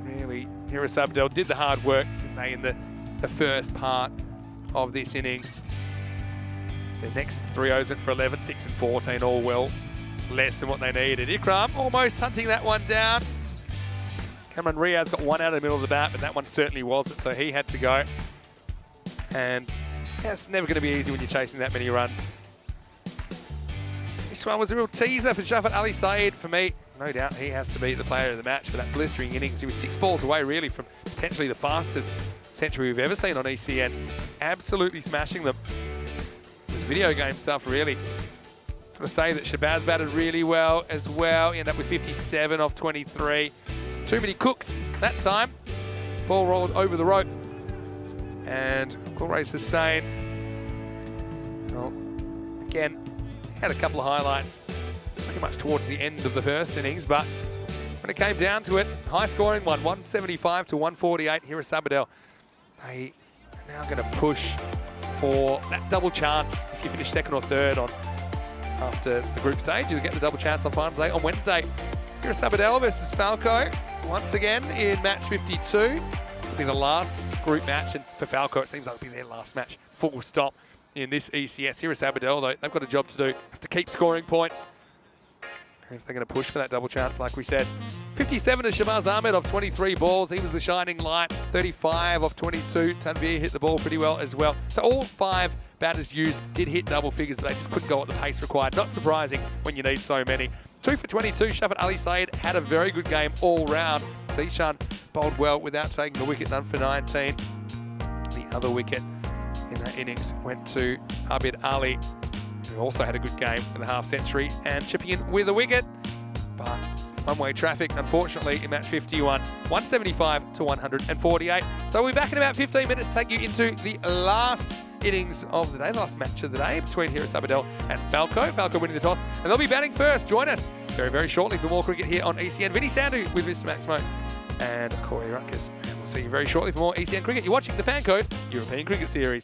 really, Hiris Abdel did the hard work, didn't they, in the first part of this innings. The next 3 overs went for 11, 6 and 14, all well less than what they needed. Ikram almost hunting that one down. Cameron Riaz got one out of the middle of the bat, but that one certainly wasn't, so he had to go. And yeah, it's never going to be easy when you're chasing that many runs. This one was a real teaser for Shafat Ali Saeed. For me, no doubt he has to be the player of the match for that blistering innings. He was 6 balls away really from potentially the fastest century we've ever seen on ECN. Absolutely smashing them. It's video game stuff really. Got to say that Shabazz batted really well as well. He ended up with 57 off 23. Too many cooks that time. Ball rolled over the rope. And Gulrez Hussain, well, again, had a couple of highlights pretty much towards the end of the first innings, but when it came down to it, high scoring one, 175 to 148. Hiris Abdel, they are now going to push for that double chance. If you finish second or third on after the group stage, you'll get the double chance on final day on Wednesday. Hiris Abdel versus Falco once again in match 52. This will be the last group match, and for Falco it seems like it'll be their last match, full stop in this ECS. Hiris Abdel, though, they've got a job to do, have to keep scoring points if they're going to push for that double chance, like we said. 57 is Shabazz Ahmed off 23 balls. He was the shining light. 35 off 22. Tanveer hit the ball pretty well as well. So all 5 batters used did hit double figures, but they just couldn't go at the pace required. Not surprising when you need so many. 2 for 22. Shafat Ali Saeed had a very good game all round. Zishan bowled well without taking a wicket, none for 19. The other wicket in that innings went to Abid Ali, who also had a good game in the half century and chipping in with a wicket. But one-way traffic, unfortunately, in match 51, 175 to 148. So we'll be back in about 15 minutes to take you into the last innings of the day, the last match of the day between Hiris Abdel and Falco. Falco winning the toss, and they'll be batting first. Join us very, very shortly for more cricket here on ECN. Vinny Sandhu with Mr. Maximo and Corey Ruckus. And we'll see you very shortly for more ECN cricket. You're watching the FanCode European Cricket Series.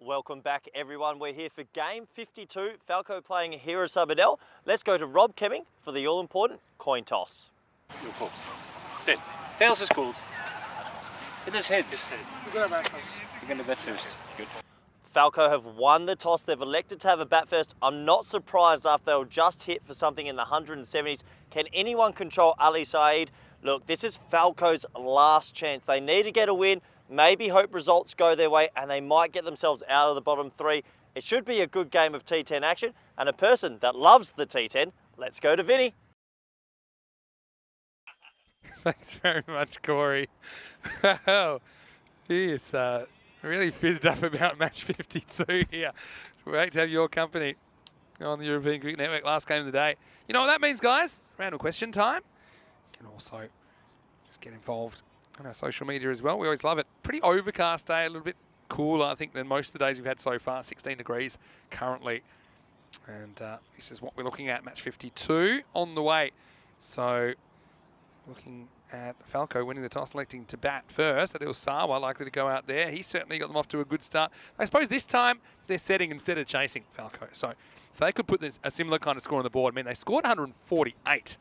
Welcome back, everyone. We're here for game 52. FanCode playing Hero Sabadell. Let's go to Rob Kemming for the all-important coin toss. Your call. 10. Tails is called. It is heads. We're going to bat first. You're going to bet first. Good. Falco have won the toss. They've elected to have a bat first. I'm not surprised after they were just hit for something in the 170s. Can anyone control Ali Saeed? Look, this is Falco's last chance. They need to get a win. Maybe hope results go their way and they might get themselves out of the bottom three. It should be a good game of T10 action and a person that loves the T10. Let's go to Vinny. Thanks very much, Corey. Wow, he is really fizzed up about match 52 here. It's great to have your company on the European Cricket Network. Last game of the day. You know what that means, guys? Random question time. You can also just get involved on our social media as well. We always love it. Pretty overcast day, a little bit cooler, I think, than most of the days we've had so far. 16 degrees currently. And this is what we're looking at, match 52 on the way. So, looking at Falco winning the toss, electing to bat first. Adil Sawa likely to go out there. He certainly got them off to a good start. I suppose this time they're setting instead of chasing Falco. So, if they could put a similar kind of score on the board, I mean, they scored 148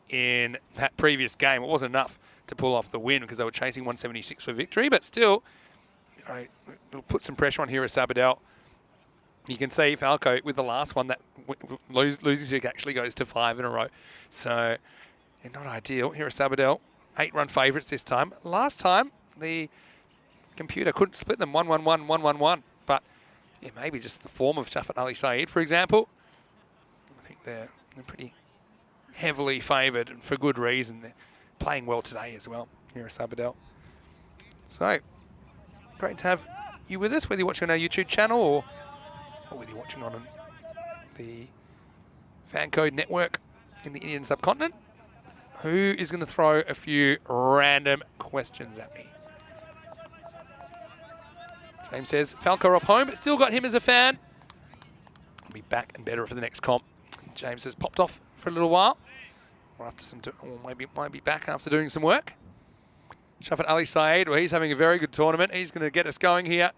in that previous game. It wasn't enough to pull off the win because they were chasing 176 for victory, but still, you know, it'll put some pressure on Hero Sabadell. You can see Falco with the last one that losing streak actually goes to 5 in a row. So, yeah, not ideal. Hero Sabadell, 8-run favourites this time. Last time, the computer couldn't split them 1-1-1, 1-1-1. But yeah, maybe just the form of Shafat Ali Saeed, for example. I think they're pretty heavily favoured and for good reason. They're playing well today as well, here at Sabadell. So, great to have you with us, whether you're watching on our YouTube channel or whether you're watching on the FanCode network in the Indian subcontinent. Who is going to throw a few random questions at me? James says, Falco off home, but still got him as a fan. I'll be back and better for the next comp. James has popped off for a little while. Or after some, or maybe might be back after doing some work. Shafat Ali Saeed, well, he's having a very good tournament. He's going to get us going here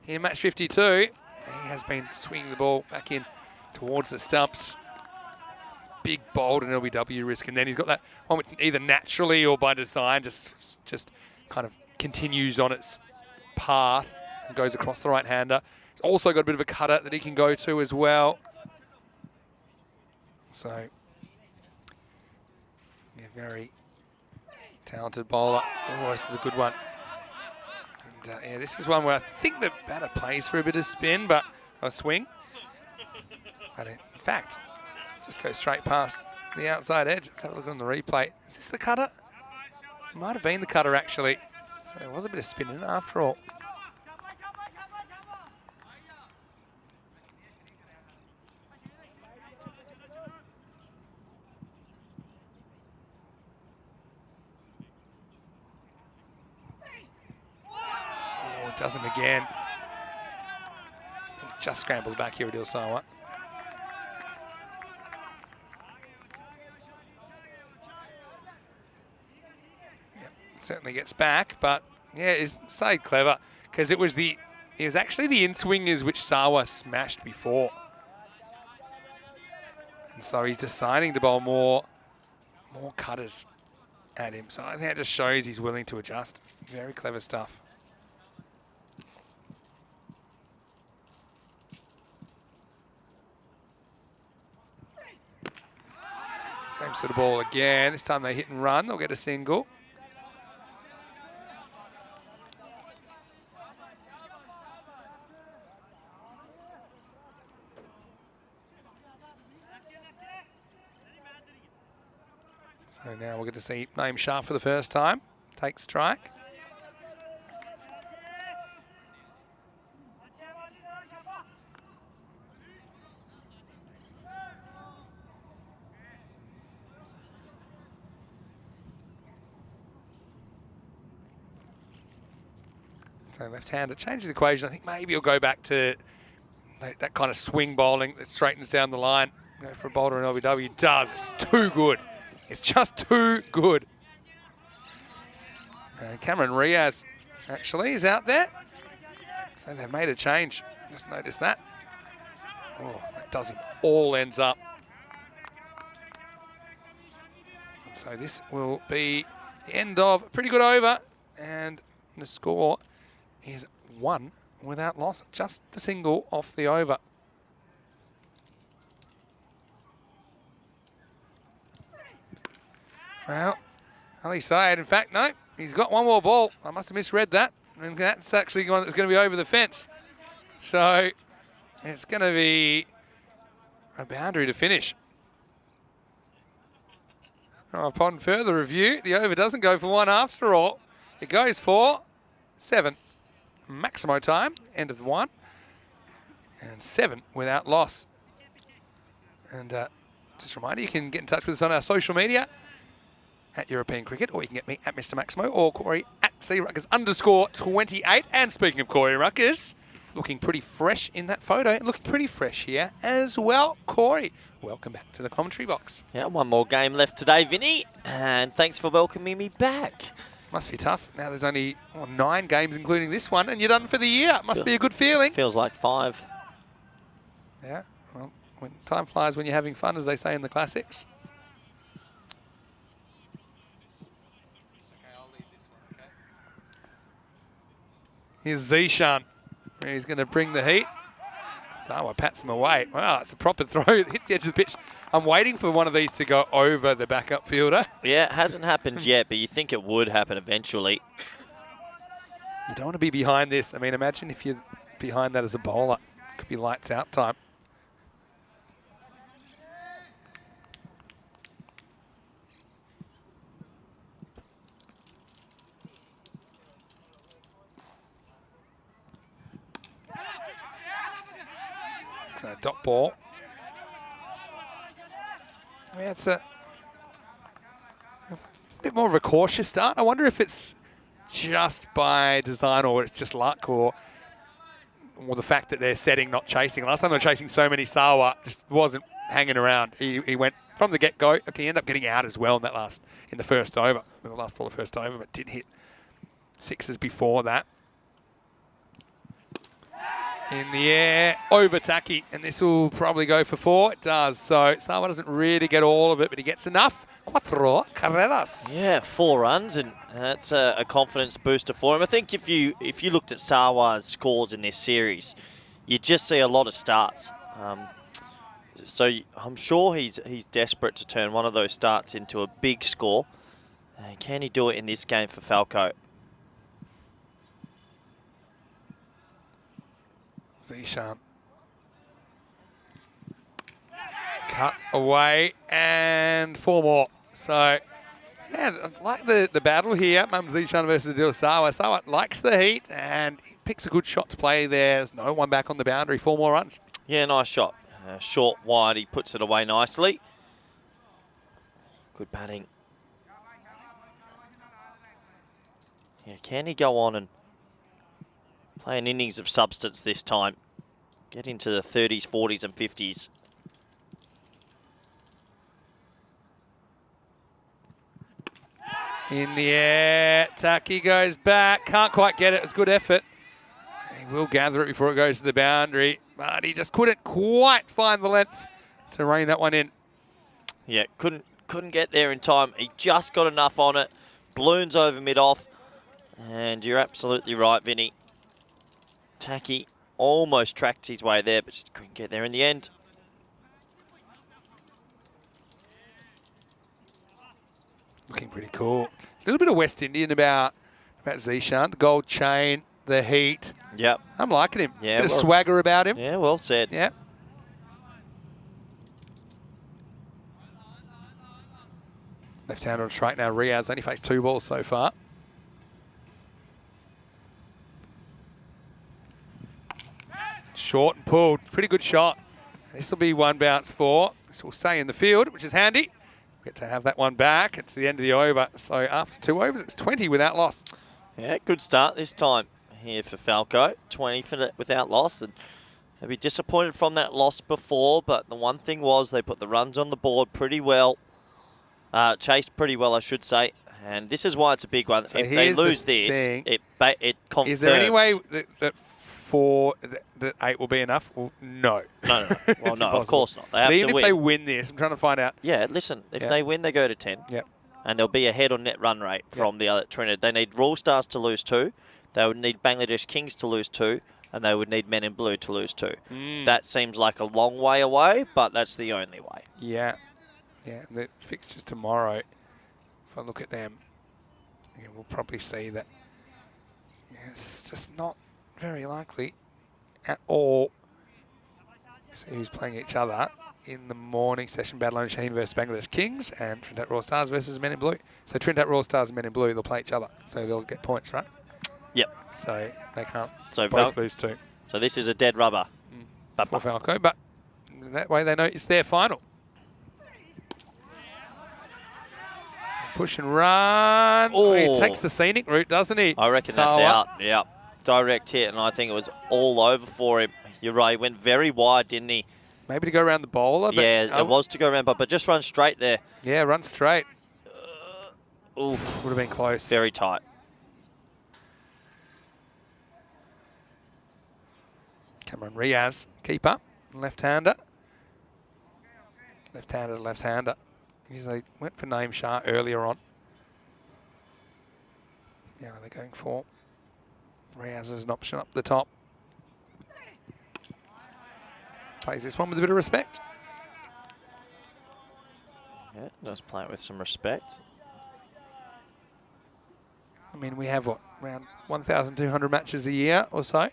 in match 52. He has been swinging the ball back in towards the stumps. Big, bold and LBW risk. And then he's got that one which either naturally or by design just kind of continues on its path and goes across the right-hander. He's also got a bit of a cutter that he can go to as well. So, yeah, very talented bowler. Oh, this is a good one. And yeah, this is one where I think the batter plays for a bit of spin, but a swing. But in fact, just go straight past the outside edge. Let's have a look on the replay. Is this the cutter? It might have been the cutter, actually. So there was a bit of spin in it after all. Oh, does him again. He just scrambles back here, Adil Sawa. Certainly gets back, but yeah, it's so clever because it was actually the in-swingers which Sawa smashed before, and so he's deciding to bowl more cutters at him. So I think that just shows he's willing to adjust. Very clever stuff. Same sort of ball again. This time they hit and run. They'll get a single. So now we're going to see Naeem Shah for the first time. Take strike. So left-hander changes the equation. I think maybe he'll go back to that kind of swing bowling that straightens down the line. Go for a bowler in LBW. He does. It's too good. It's just too good. Cameron Riaz actually is out there. So they've made a change Just notice that. Oh, it does him all ends up. So this will be the end of a pretty good over, and the score is 1 without loss. Just the single off the over. Well, Ali Syed, in fact, no, he's got one more ball. I must have misread that. And that's actually one that's going to be over the fence. So it's going to be a boundary to finish. Upon further review, the over doesn't go for 1 after all. It goes for 7. Maximo time, end of 1. And 7 without loss. And just a reminder, you can get in touch with us on our social media at European Cricket, or you can get me at Mr. Maximo or Corey at CRuckers_28. And speaking of Corey Ruckers, looking pretty fresh in that photo, and looking pretty fresh here as well. Corey, welcome back to the commentary box. Yeah, one more game left today, Vinny, and thanks for welcoming me back. Must be tough. Now there's only 9 games, including this one, and you're done for the year. Must be a good feeling. Feels like 5. Yeah, well, when time flies when you're having fun, as they say in the classics. Okay, I'll leave this one, okay? Here's Zishan. He's going to bring the heat. Sawa pats him away. Wow, it's a proper throw. It hits the edge of the pitch. I'm waiting for one of these to go over the backup fielder. Yeah, it hasn't happened yet, but you think it would happen eventually. You don't want to be behind this. I mean, imagine if you're behind that as a bowler. It could be lights out time. So dot ball. Yeah, it's a bit more of a cautious start. I wonder if it's just by design or it's just luck or the fact that they're setting, not chasing. Last time they were chasing so many, Sawa just wasn't hanging around. He went from the get-go. Okay, he ended up getting out as well in the first over, in the last ball of the first over, but did hit 6s before that. In the air, over Taki, and this will probably go for 4. It does, so Sawa doesn't really get all of it, but he gets enough. 4 carreras. Yeah, 4 runs, and that's a confidence booster for him. I think if you looked at Sawa's scores in this series, you just see a lot of starts. So I'm sure he's desperate to turn one of those starts into a big score. Can he do it in this game for FanCode? Zishan. Cut away and 4 more. So, yeah, I like the battle here. Zishan versus Adil Sawa. Sawa likes the heat and he picks a good shot to play there. There's no one back on the boundary. 4 more runs. Yeah, nice shot. Short, wide, he puts it away nicely. Good batting. Yeah, can he go on and play an innings of substance this time? Get into the 30s, 40s and 50s. In the air, Taki goes back. Can't quite get it. It's good effort. He will gather it before it goes to the boundary, but he just couldn't quite find the length to rein that one in. Yeah, couldn't get there in time. He just got enough on it. Balloons over mid-off. And you're absolutely right, Vinny. Taki almost tracked his way there, but just couldn't get there in the end. Looking pretty cool. A little bit of West Indian about Zishan. The gold chain, the heat. Yep. I'm liking him. Yeah, bit of swagger about him. Yeah, well said. Yeah. Left-hander on strike now. Riaz's only faced 2 balls so far. Short and pulled. Pretty good shot. This will be 1 bounce for. This will stay in the field, which is handy. Get to have that one back. It's the end of the over. So after 2 overs, it's 20 without loss. Yeah, good start this time here for FanCode. 20 without loss. And they'll be disappointed from that loss before, but the one thing was they put the runs on the board pretty well. Chased pretty well, I should say. And this is why it's a big one. So if they lose this, it confirms. Is there any way that 4, that 8 will be enough? Well, no. No. Well, It's no, of impossible. course not. They have But to even if win. they win this, I'm trying to find out. Yeah, listen, if Yeah. they win, they go to 10. Yep. And they'll be ahead on net run rate from the other Trinidad. They need Royal Stars to lose 2. They would need Bangladesh Kings to lose 2. And they would need Men in Blue to lose 2. That seems like a long way away, but that's the only way. Yeah. Yeah, the fixtures tomorrow, if I look at them, we'll probably see that it's just not very likely at all. See who's playing each other in the morning session. Barcelona Shaheen versus Bangladesh Kings and Trinidad Royal Stars versus Men in Blue. So Trinidad Royal Stars and Men in Blue, they'll play each other. So they'll get points, right? Yep. So they can't So both lose 2 So this is a dead rubber. for FanCode, but that way they know it's their final. Push and run. Oh. He takes the scenic route, doesn't he? I reckon that's Sawa. out. Yeah. Direct hit, and I think it was all over for him. You're right. He went very wide, didn't he? Maybe to go around the bowler. But Yeah, it was to go around, but just run straight there. Yeah, run straight. Ooh, Would have been close. very tight. Cameron Riaz, keeper, left-hander. Left-hander to left-hander. They went for name Shah earlier on. Now they're going for Riaz as an option up the top. Plays this one with a bit of respect. Yeah, does play it with some respect. I mean, we have, what, around 1,200 matches a year or so?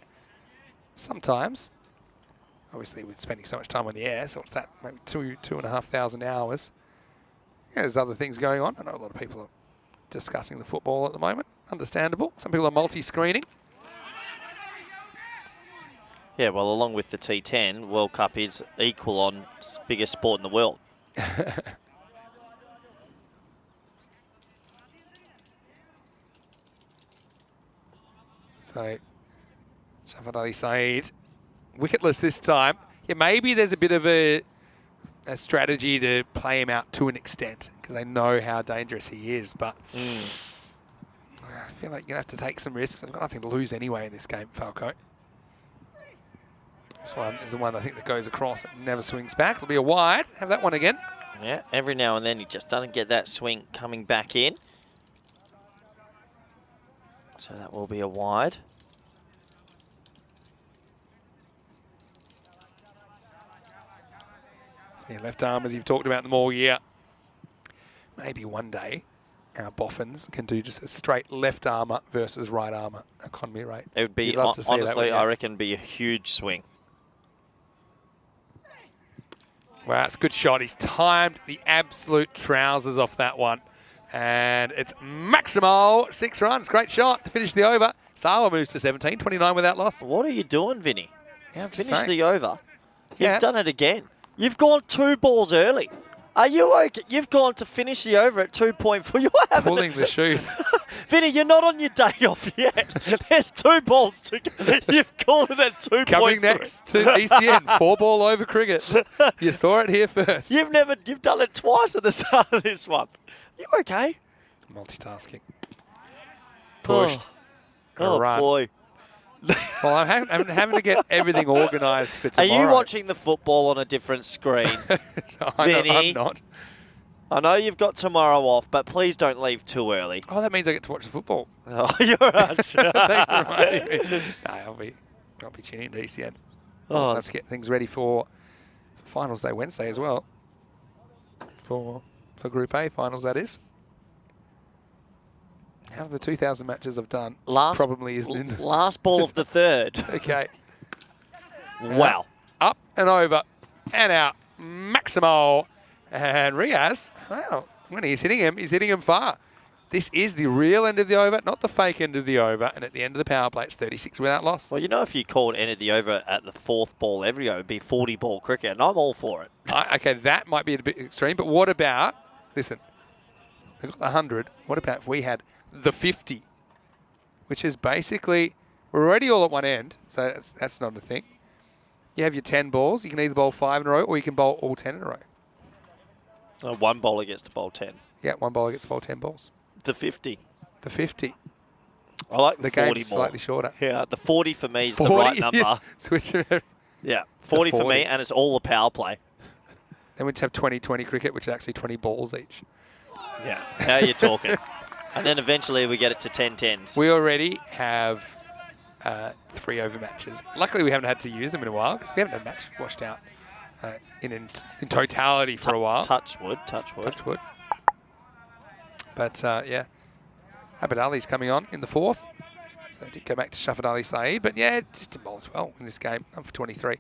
Sometimes. Obviously, we're spending so much time on the air, so what's that? Maybe 2,500 hours. Yeah, there's other things going on. I know a lot of people are discussing the football at the moment. Understandable. Some people are multi-screening. Yeah, well, along with the T10, World Cup is equal on biggest sport in the world. So, Shafat Ali Saeed, wicketless this time. Yeah, maybe there's a bit of a strategy to play him out to an extent because they know how dangerous he is. But I feel like you're going to have to take some risks. They've got nothing to lose anyway in this game, Falco. This one is the one I think that goes across and never swings back. It'll be a wide. Have that one again. Yeah, every now and then he just doesn't get that swing coming back in. So that will be a wide. So your left arm, as you've talked about them all year. Maybe one day our boffins can do just a straight left armour versus right armour economy rate. It would be, You'd love to see that, honestly, wouldn't you? I reckon be a huge swing. Wow, it's a good shot. He's timed the absolute trousers off that one. And it's Maximo, 6 runs. Great shot to finish the over. Sawa moves to 17, 29 without loss. What are you doing, Vinny? Yeah, I'm just Finish saying. the over. You've Yeah. done it again. You've gone 2 balls early. Are you okay? You've gone to finish the over at 2.4. You're having Pulling the shoes. Vinny, you're not on your day off yet. There's 2 balls to go. You've called it at 2.3. Coming next to ECN, 4-ball over cricket. You saw it here first. You've done it twice at the start of this one. You okay? Multitasking. Pushed. Oh, Run. boy. Well, I'm having to get everything organised for Are tomorrow. you watching the football on a different screen? Vinny? I'm not. I know you've got tomorrow off, but please don't leave too early. Oh, that means I get to watch the football. Oh, you're right. Thank you for reminding me. No, I'll be tuning into ECN. I'll Oh. have to get things ready for Finals Day Wednesday as well. For Group A Finals, that is. Out of the 2,000 matches I've done, probably isn't in. Last ball of the third. Okay. Wow. Up and over and out. Maximo. And Riaz, wow, when he's hitting him far. This is the real end of the over, not the fake end of the over. And at the end of the power play, it's 36 without loss. Well, you know, if you called end of the over at the 4th ball every over, it'd be 40-ball cricket, and I'm all for it. Okay, that might be a bit extreme, but what about, listen, they've got the 100. What about if we had the 50, which is basically, we're already all at one end, so that's not a thing. You have your 10 balls. You can either bowl 5 in a row or you can bowl all 10 in a row. One bowler gets to bowl 10. Yeah, one bowler gets to bowl 10 balls. The 50. The 50. I like The 40 game's more. slightly shorter. Yeah, the 40 for me is 40? the right number. Switch it. Yeah, 40 for 40. me, and it's all a power play. Then we just have 20-20 cricket, which is actually 20 balls each. Yeah, how you talking? And then eventually we get it to 10-10s. We already have 3 over matches. Luckily, we haven't had to use them in a while because we haven't had a match washed out in totality for a while. Touch wood, touch wood. Touch wood. But yeah, Abid Ali's coming on in the 4th. So they did go back to Shafid Ali Saeed, but yeah, just didn't bowl as well in this game. I'm for 23.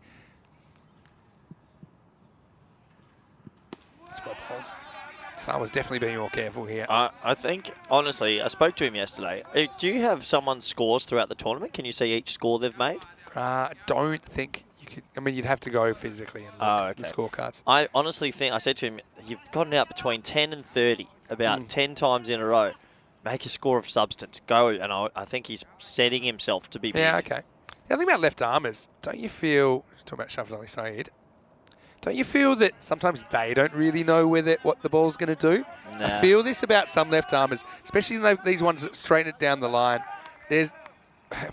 That's well bowled. Sawa's definitely being more careful here. I think, honestly, I spoke to him yesterday. Do you have someone's scores throughout the tournament? Can you see each score they've made? I don't think you could. I mean, you'd have to go physically and look at the scorecards. I honestly think, I said to him, you've gotten out between 10 and 30 about 10 times in a row. Make a score of substance. Go, and I think he's setting himself to be big. Yeah, okay. The other thing about left armers, don't you feel, talking about Shafid Ali Saeed, don't you feel that sometimes they don't really know what the ball's going to do? Nah. I feel this about some left armers, especially these ones that straighten it down the line. There's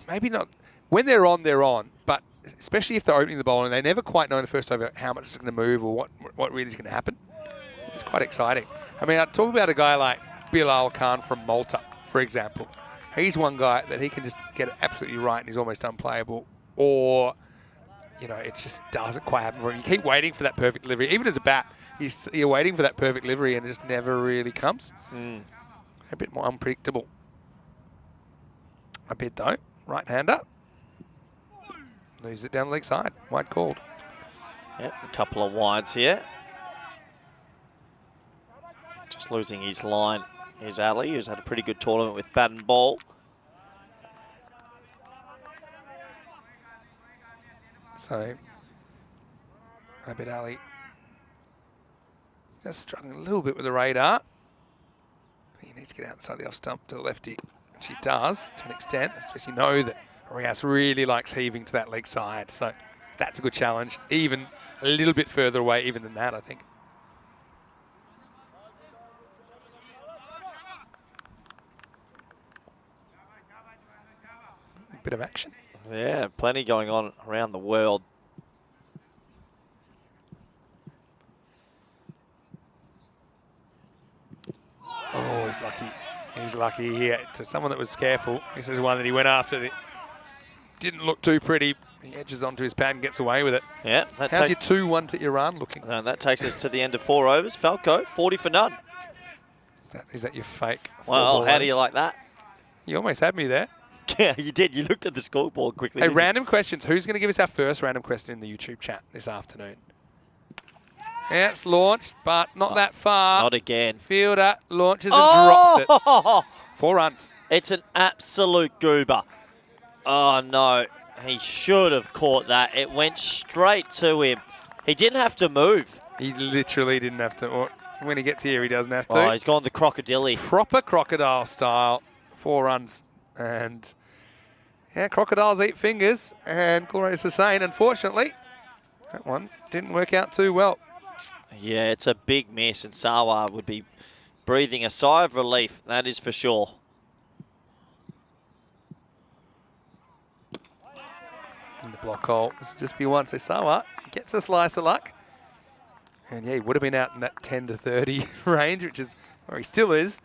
maybe not, when they're on, but especially if they're opening the ball and they never quite know in the first over how much is going to move or what really is going to happen. It's quite exciting. I mean, I talk about a guy like Bilal Khan from Malta, for example. He's one guy that he can just get it absolutely right and he's almost unplayable. Or, you know, it just doesn't quite happen for him. You keep waiting for that perfect delivery. Even as a bat, you're waiting for that perfect delivery and it just never really comes. A bit more unpredictable. A bit though. Right-hander. Loses it down the leg side. Wide called. Yep, a couple of wides here. Just losing his line. Here's Ali, who's had a pretty good tournament with bat and ball. So, Abid Ali just struggling a little bit with the radar. He needs to get outside the off stump to the lefty, which he does to an extent, especially know that Rias really likes heaving to that leg side. So that's a good challenge, even a little bit further away even than that, I think. Bit of action. Yeah, plenty going on around the world. Oh, he's lucky. He's lucky here. To someone that was careful. This is one that he went after that didn't look too pretty. He edges onto his pad and gets away with it. Yeah. How's your 2-1 to Iran looking? And that takes us to the end of 4 overs. FanCode, 40 for none. Is that your fake? Well, how do you like that? You almost had me there. Yeah, you did. You looked at the scoreboard quickly. Hey, random questions. Who's going to give us our first random question in the YouTube chat this afternoon? Yeah, it's launched, but not that far. Not again. Fielder launches and drops it. 4 runs. It's an absolute goober. Oh, no. He should have caught that. It went straight to him. He didn't have to move. He literally didn't have to. Or when he gets here, he doesn't have to. Oh, he's gone the crocodile. Proper crocodile style. 4 runs. And yeah, crocodiles eat fingers. And Glorious Hussain, unfortunately, that one didn't work out too well. Yeah, it's a big miss, and Sawa would be breathing a sigh of relief, that is for sure. In the block hole, this will just be one. So Sawa gets a slice of luck. And yeah, he would have been out in that 10 to 30 range, which is where he still is.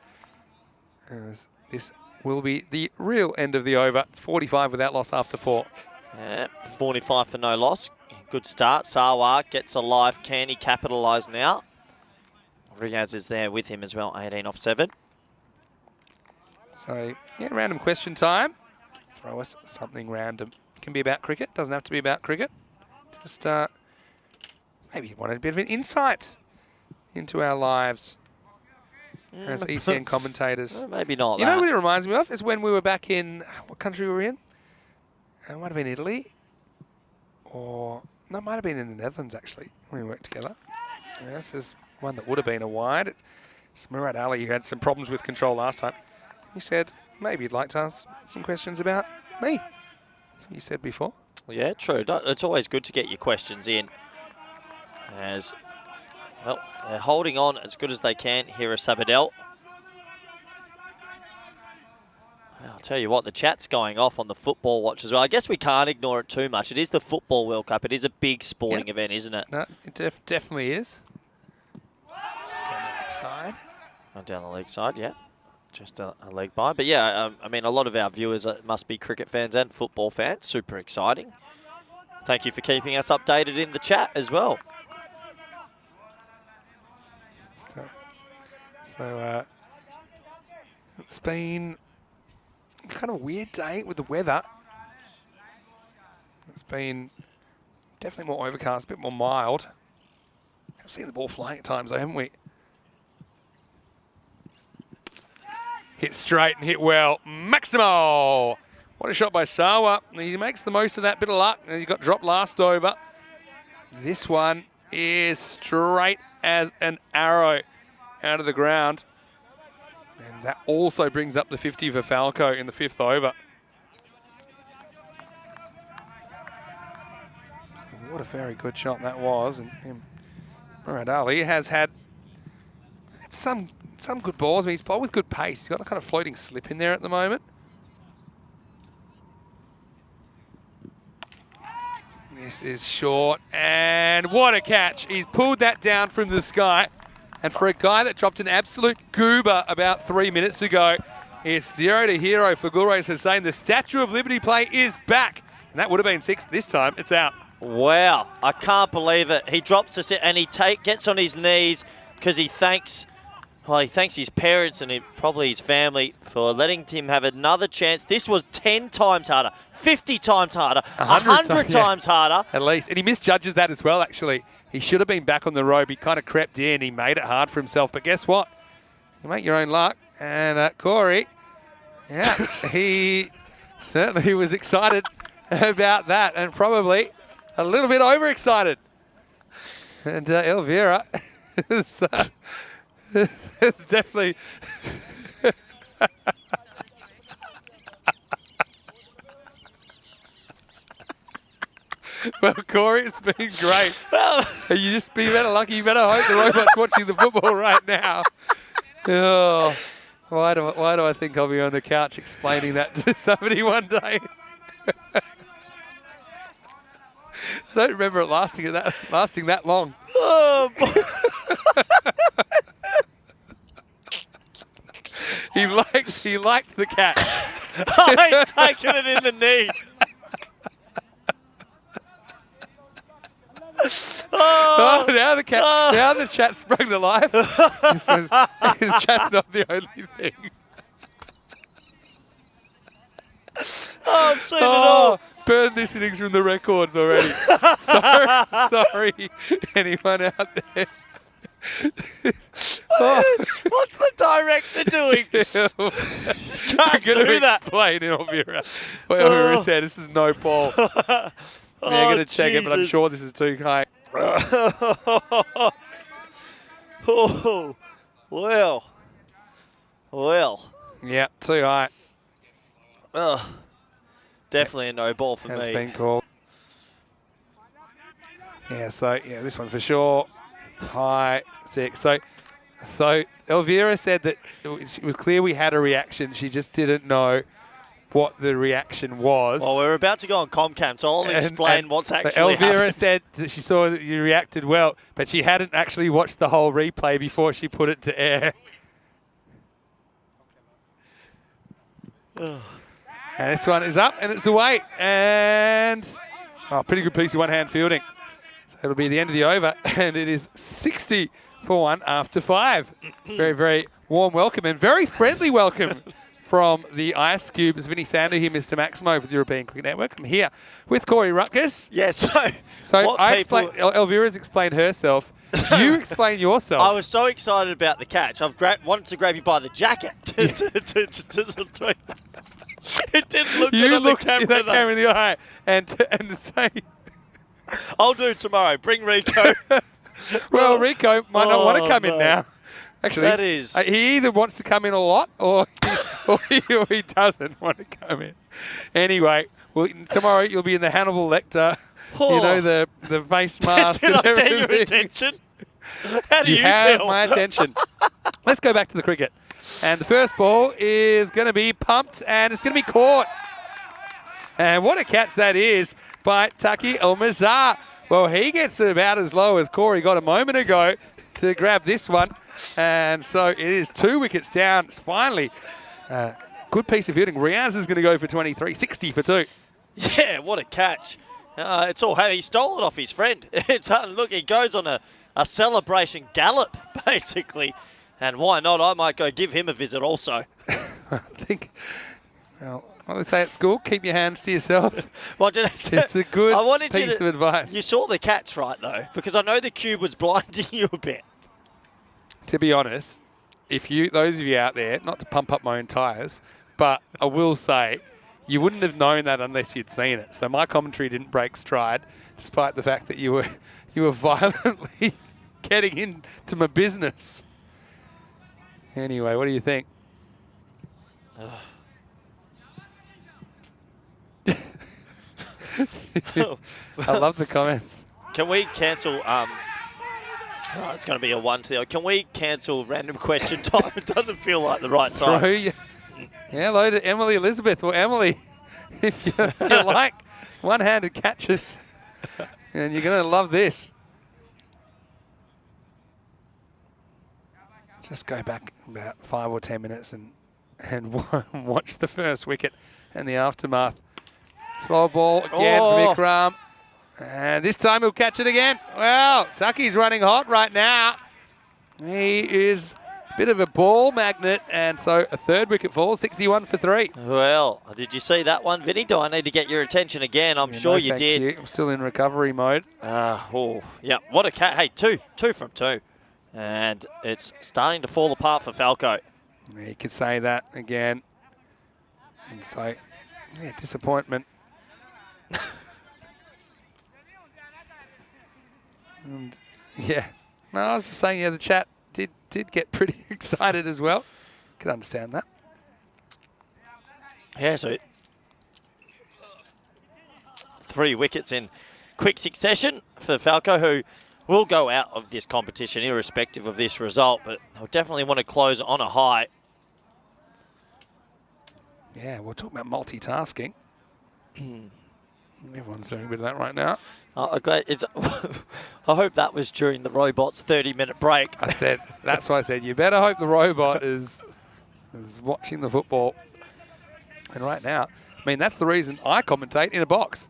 As this will be the real end of the over. It's 45 without loss after 4. Yeah, 45 for no loss. Good start. Sawa gets a life. Can he capitalise now? Riaz is there with him as well. 18 off 7. So, yeah, random question time. Throw us something random. It can be about cricket. Doesn't have to be about cricket. Just maybe you wanted a bit of an insight into our lives as ECN commentators. Maybe not. You know what it reminds me of? Is when we were back in, what country were we in? It might have been Italy. Or, no, it might have been in the Netherlands, actually, when we worked together. Yeah, this is one that would have been a wide. It's Murad Ali, who had some problems with control last time. He said, maybe you'd like to ask some questions about me. You said before. Yeah, true. It's always good to get your questions in. As, well, they're holding on as good as they can here at Sabadell. I'll tell you what, the chat's going off on the football watch as well. I guess we can't ignore it too much. It is the Football World Cup. It is a big sporting event, isn't it? No, it definitely is. Down the leg side. Oh, down the leg side, yeah. Just a leg by. But yeah, I mean, a lot of our viewers must be cricket fans and football fans. Super exciting. Thank you for keeping us updated in the chat as well. So it's been kind of a weird day with the weather. It's been definitely more overcast, a bit more mild. I've seen the ball flying at times, though, haven't we? Hit straight and hit well. Maximo! What a shot by Sawa. He makes the most of that bit of luck. And he got dropped last over. This one is straight as an arrow out of the ground. And that also brings up the 50 for Falco in the 5th over. What a very good shot that was. And Murad Ali has had some good balls. I mean, he's bowled with good pace. He's got a kind of floating slip in there at the moment. This is short, and what a catch. He's pulled that down from the sky. And for a guy that dropped an absolute goober about 3 minutes ago, it's 0 to hero for Gulrez Hussain. The Statue of Liberty play is back. And that would have been 6. This time, it's out. Wow, I can't believe it. He drops us and he gets on his knees because he thanks his parents and probably his family for letting him have another chance. This was 10 times harder, 50 times harder, 100 times harder. At least. And he misjudges that as well, actually. He should have been back on the rope. He kind of crept in. He made it hard for himself. But guess what? You make your own luck. And Corey, yeah, he certainly was excited about that and probably a little bit overexcited. And Elvira is it's definitely... Well, Corey, it's been great. You just be better lucky. You better hope the robot's watching the football right now. Oh, why do I think I'll be on the couch explaining that to somebody one day? I don't remember it lasting that long. Oh, He liked the catch. I've taken it in the knee. Oh, now the chat sprung to life. His chat's not the only thing. Oh, I've seen it all. Burn this innings from the records already. Sorry, anyone out there. What's the director doing? I'm going to explain in Elvira. What Elvira said, this is no ball. They're going to check it, but I'm sure this is too high. Oh, well. Yeah, too high. Definitely a no ball for Has me. been called. Yeah, so this one for sure. High 6. So Elvira said that it was clear we had a reaction. She just didn't know what the reaction was. Well, we're about to go on Comcam, so I'll explain what's actually happened. Elvira said that she saw that you reacted well, but she hadn't actually watched the whole replay before she put it to air. And this one is up, and it's away. And pretty good piece of one-hand fielding. So it'll be the end of the over, and it is 60 for 1 after 5. Very, very warm welcome and very friendly welcome from the Ice Cubes. Vinny Sander here, Mr. Maximo for the European Cricket Network. I'm here with Corey Rutgers. Yeah, so Elvira's explained herself. You explain yourself. I was so excited about the catch. I've wanted to grab you by the jacket. It didn't look good on the camera. That camera in the eye and say... I'll do it tomorrow. Bring Rico. Well, Rico might not want to come in now. Actually, that is. He either wants to come in a lot or he doesn't want to come in. Anyway, tomorrow you'll be in the Hannibal Lecter, the face mask Did and I everything. get your attention? How do you have feel? my attention. Let's go back to the cricket. And the first ball is going to be pumped, and it's going to be caught. And what a catch that is by Taki Elmazar. Well, he gets about as low as Corey got a moment ago to grab this one. And so it is 2 wickets down. It's finally good piece of hitting. Riaz is going to go for 23, 60 for 2. Yeah, what a catch. It's all he stole it off his friend. Look, he goes on a celebration gallop, basically. And why not? I might go give him a visit also. I think, well, what they say at school, keep your hands to yourself. Well, it's a good piece of advice. You saw the catch, right, though? Because I know the cube was blinding you a bit. To be honest, those of you out there, not to pump up my own tyres, but I will say, you wouldn't have known that unless you'd seen it. So my commentary didn't break stride, despite the fact that you were violently getting into my business. Anyway, what do you think? I love the comments. Can we cancel? It's going to be a 1-0. Can we cancel random question time? It doesn't feel like the right time. Yeah, hello to Emily Elizabeth. Well, Emily, if you like one-handed catches, and you're going to love this. Just go back about 5 or 10 minutes and watch the first wicket and the aftermath. Slow ball again from Ikram. And this time he'll catch it again. Well, Tucky's running hot right now. He is a bit of a ball magnet, and so a 3rd wicket fall, 61 for 3. Well, did you see that one, Vinny? Do I need to get your attention again? I'm sure you did. I'm still in recovery mode. Yeah, what a cat. Hey, two from 2. And it's starting to fall apart for Falco. Yeah, you could say that again. And so, yeah, disappointment. And yeah, no, I was just saying, yeah, the chat did get pretty excited as well. Could understand that. Yeah, so 3 wickets in quick succession for Falco, who will go out of this competition irrespective of this result, but they'll definitely want to close on a high. Yeah, we're talking about multitasking. Everyone's doing a bit of that right now. I hope that was during the robot's 30-minute break. That's why I said, you better hope the robot is watching the football. And right now, I mean, that's the reason I commentate in a box.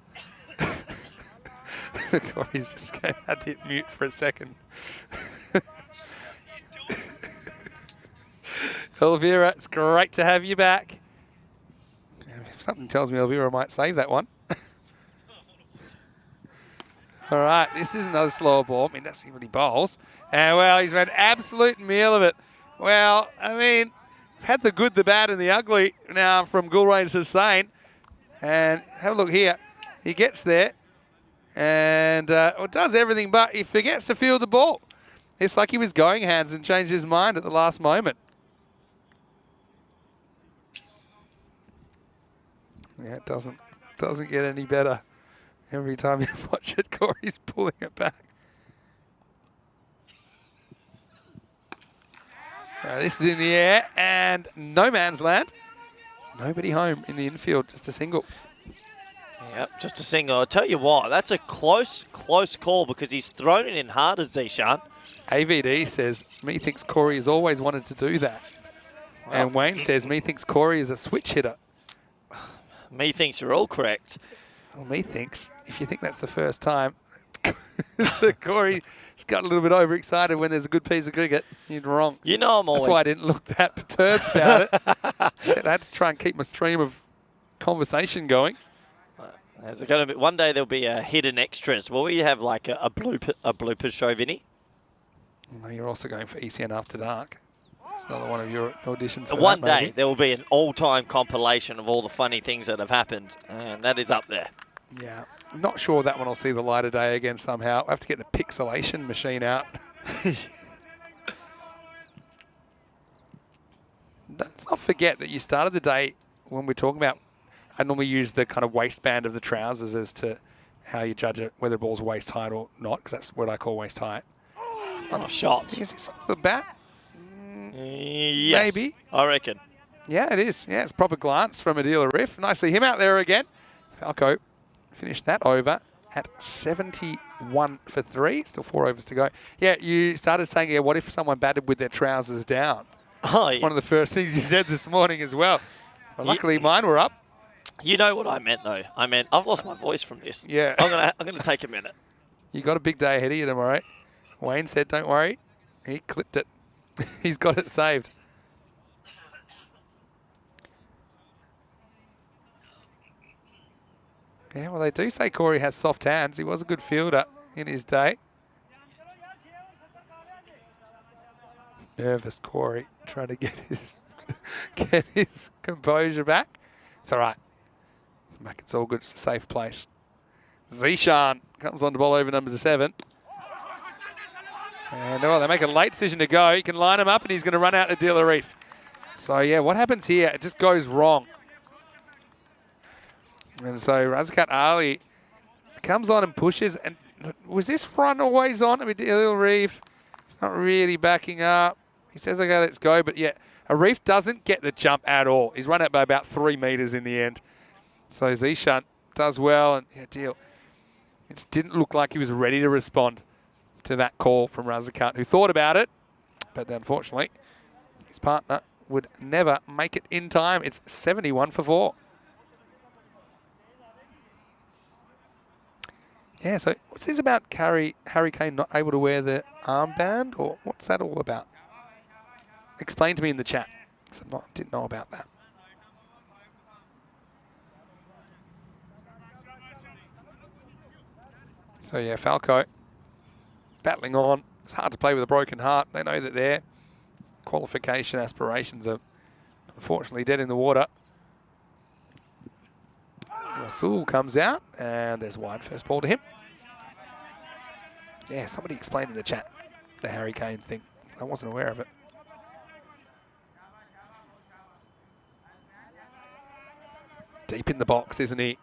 Corey's just had to hit mute for a second. Elvira, it's great to have you back. Something tells me Elvira might save that one. All right, this is another slower ball. I mean, let's see what he bowls. And, well, he's made an absolute meal of it. Well, I mean, we've had the good, the bad, and the ugly now from Gulrange Hussain. And have a look here. He gets there and does everything, but he forgets to field the ball. It's like he was going hands and changed his mind at the last moment. Yeah, it doesn't get any better. Every time you watch it, Corey's pulling it back. This is in the air and no man's land. Nobody home in the infield, just a single. Yep, just a single. I'll tell you what, that's a close call because he's thrown it in hard as Zishan. AVD says, methinks Corey has always wanted to do that. Well, and Wayne says, methinks Corey is a switch hitter. Methinks you're all correct. Well, methinks, if you think that's the first time, Corey's got a little bit overexcited when there's a good piece of cricket. You're wrong. You know I'm always... That's why I didn't look that perturbed about it. I had to try and keep my stream of conversation going. There's going to be, one day there'll be a hidden extras. Will we have like a blooper show, Vinny? No, you're also going for ECN After Dark. It's another one of your auditions. One day there will be an all-time compilation of all the funny things that have happened, and that is up there. Yeah, I'm not sure that one will see the light of day again somehow. I have to get the pixelation machine out. Let's not forget that you started the day when we're talking about, I normally use the kind of waistband of the trousers as to how you judge it, whether the ball's waist height or not, because that's what I call waist height. Oh, shot. Is this off the bat? Yes, maybe. I reckon. Yeah, it is. Yeah, it's a proper glance from Adila Riff. Nice to see him out there again. Falco finished that over at 71 for 3. Still 4 overs to go. Yeah, you started saying, yeah, what if someone batted with their trousers down? Oh, It's one of the first things you said this morning as well. Well, luckily, mine were up. You know what I meant, though. I meant I've lost my voice from this. Yeah. I'm gonna take a minute. You got a big day ahead of you tomorrow. Wayne said, don't worry. He clipped it. He's got it saved. Yeah, well, they do say Corey has soft hands. He was a good fielder in his day. Nervous Corey trying to get his composure back. It's all right. It's all good. It's a safe place. Zishan comes on the ball over number 7. And they make a late decision to go. He can line him up and he's going to run out to Adila Reef. So, yeah, what happens here? It just goes wrong. And so Razkat Ali comes on and pushes. And was this run always on? I mean, Adila Reef is not really backing up. He says, okay, let's go. But, yeah, Arif doesn't get the jump at all. He's run out by about 3 metres in the end. So Zishan does well. And, yeah, deal. It didn't look like he was ready to respond to that call from Razkat, who thought about it, but unfortunately, his partner would never make it in time. It's 71 for 4. Yeah, so what's this about Harry Kane not able to wear the armband, or what's that all about? Explain to me in the chat, because I didn't know about that. So yeah, Falco battling on. It's hard to play with a broken heart. They know that their qualification aspirations are unfortunately dead in the water. Rasul comes out, and there's wide first ball to him. Yeah, somebody explained in the chat the Harry Kane thing. I wasn't aware of it. Deep in the box, isn't he?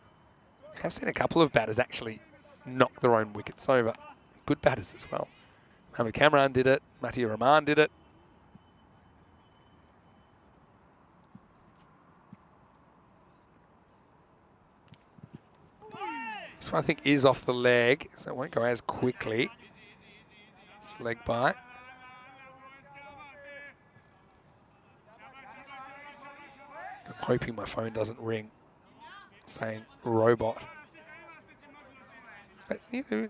I've seen a couple of batters actually knock their own wickets over. Good batters as well. Mohamed Kamran did it. Mati Rahman did it. This one I think is off the leg, so it won't go as quickly. It's leg by. I'm hoping my phone doesn't ring saying robot. But, you know,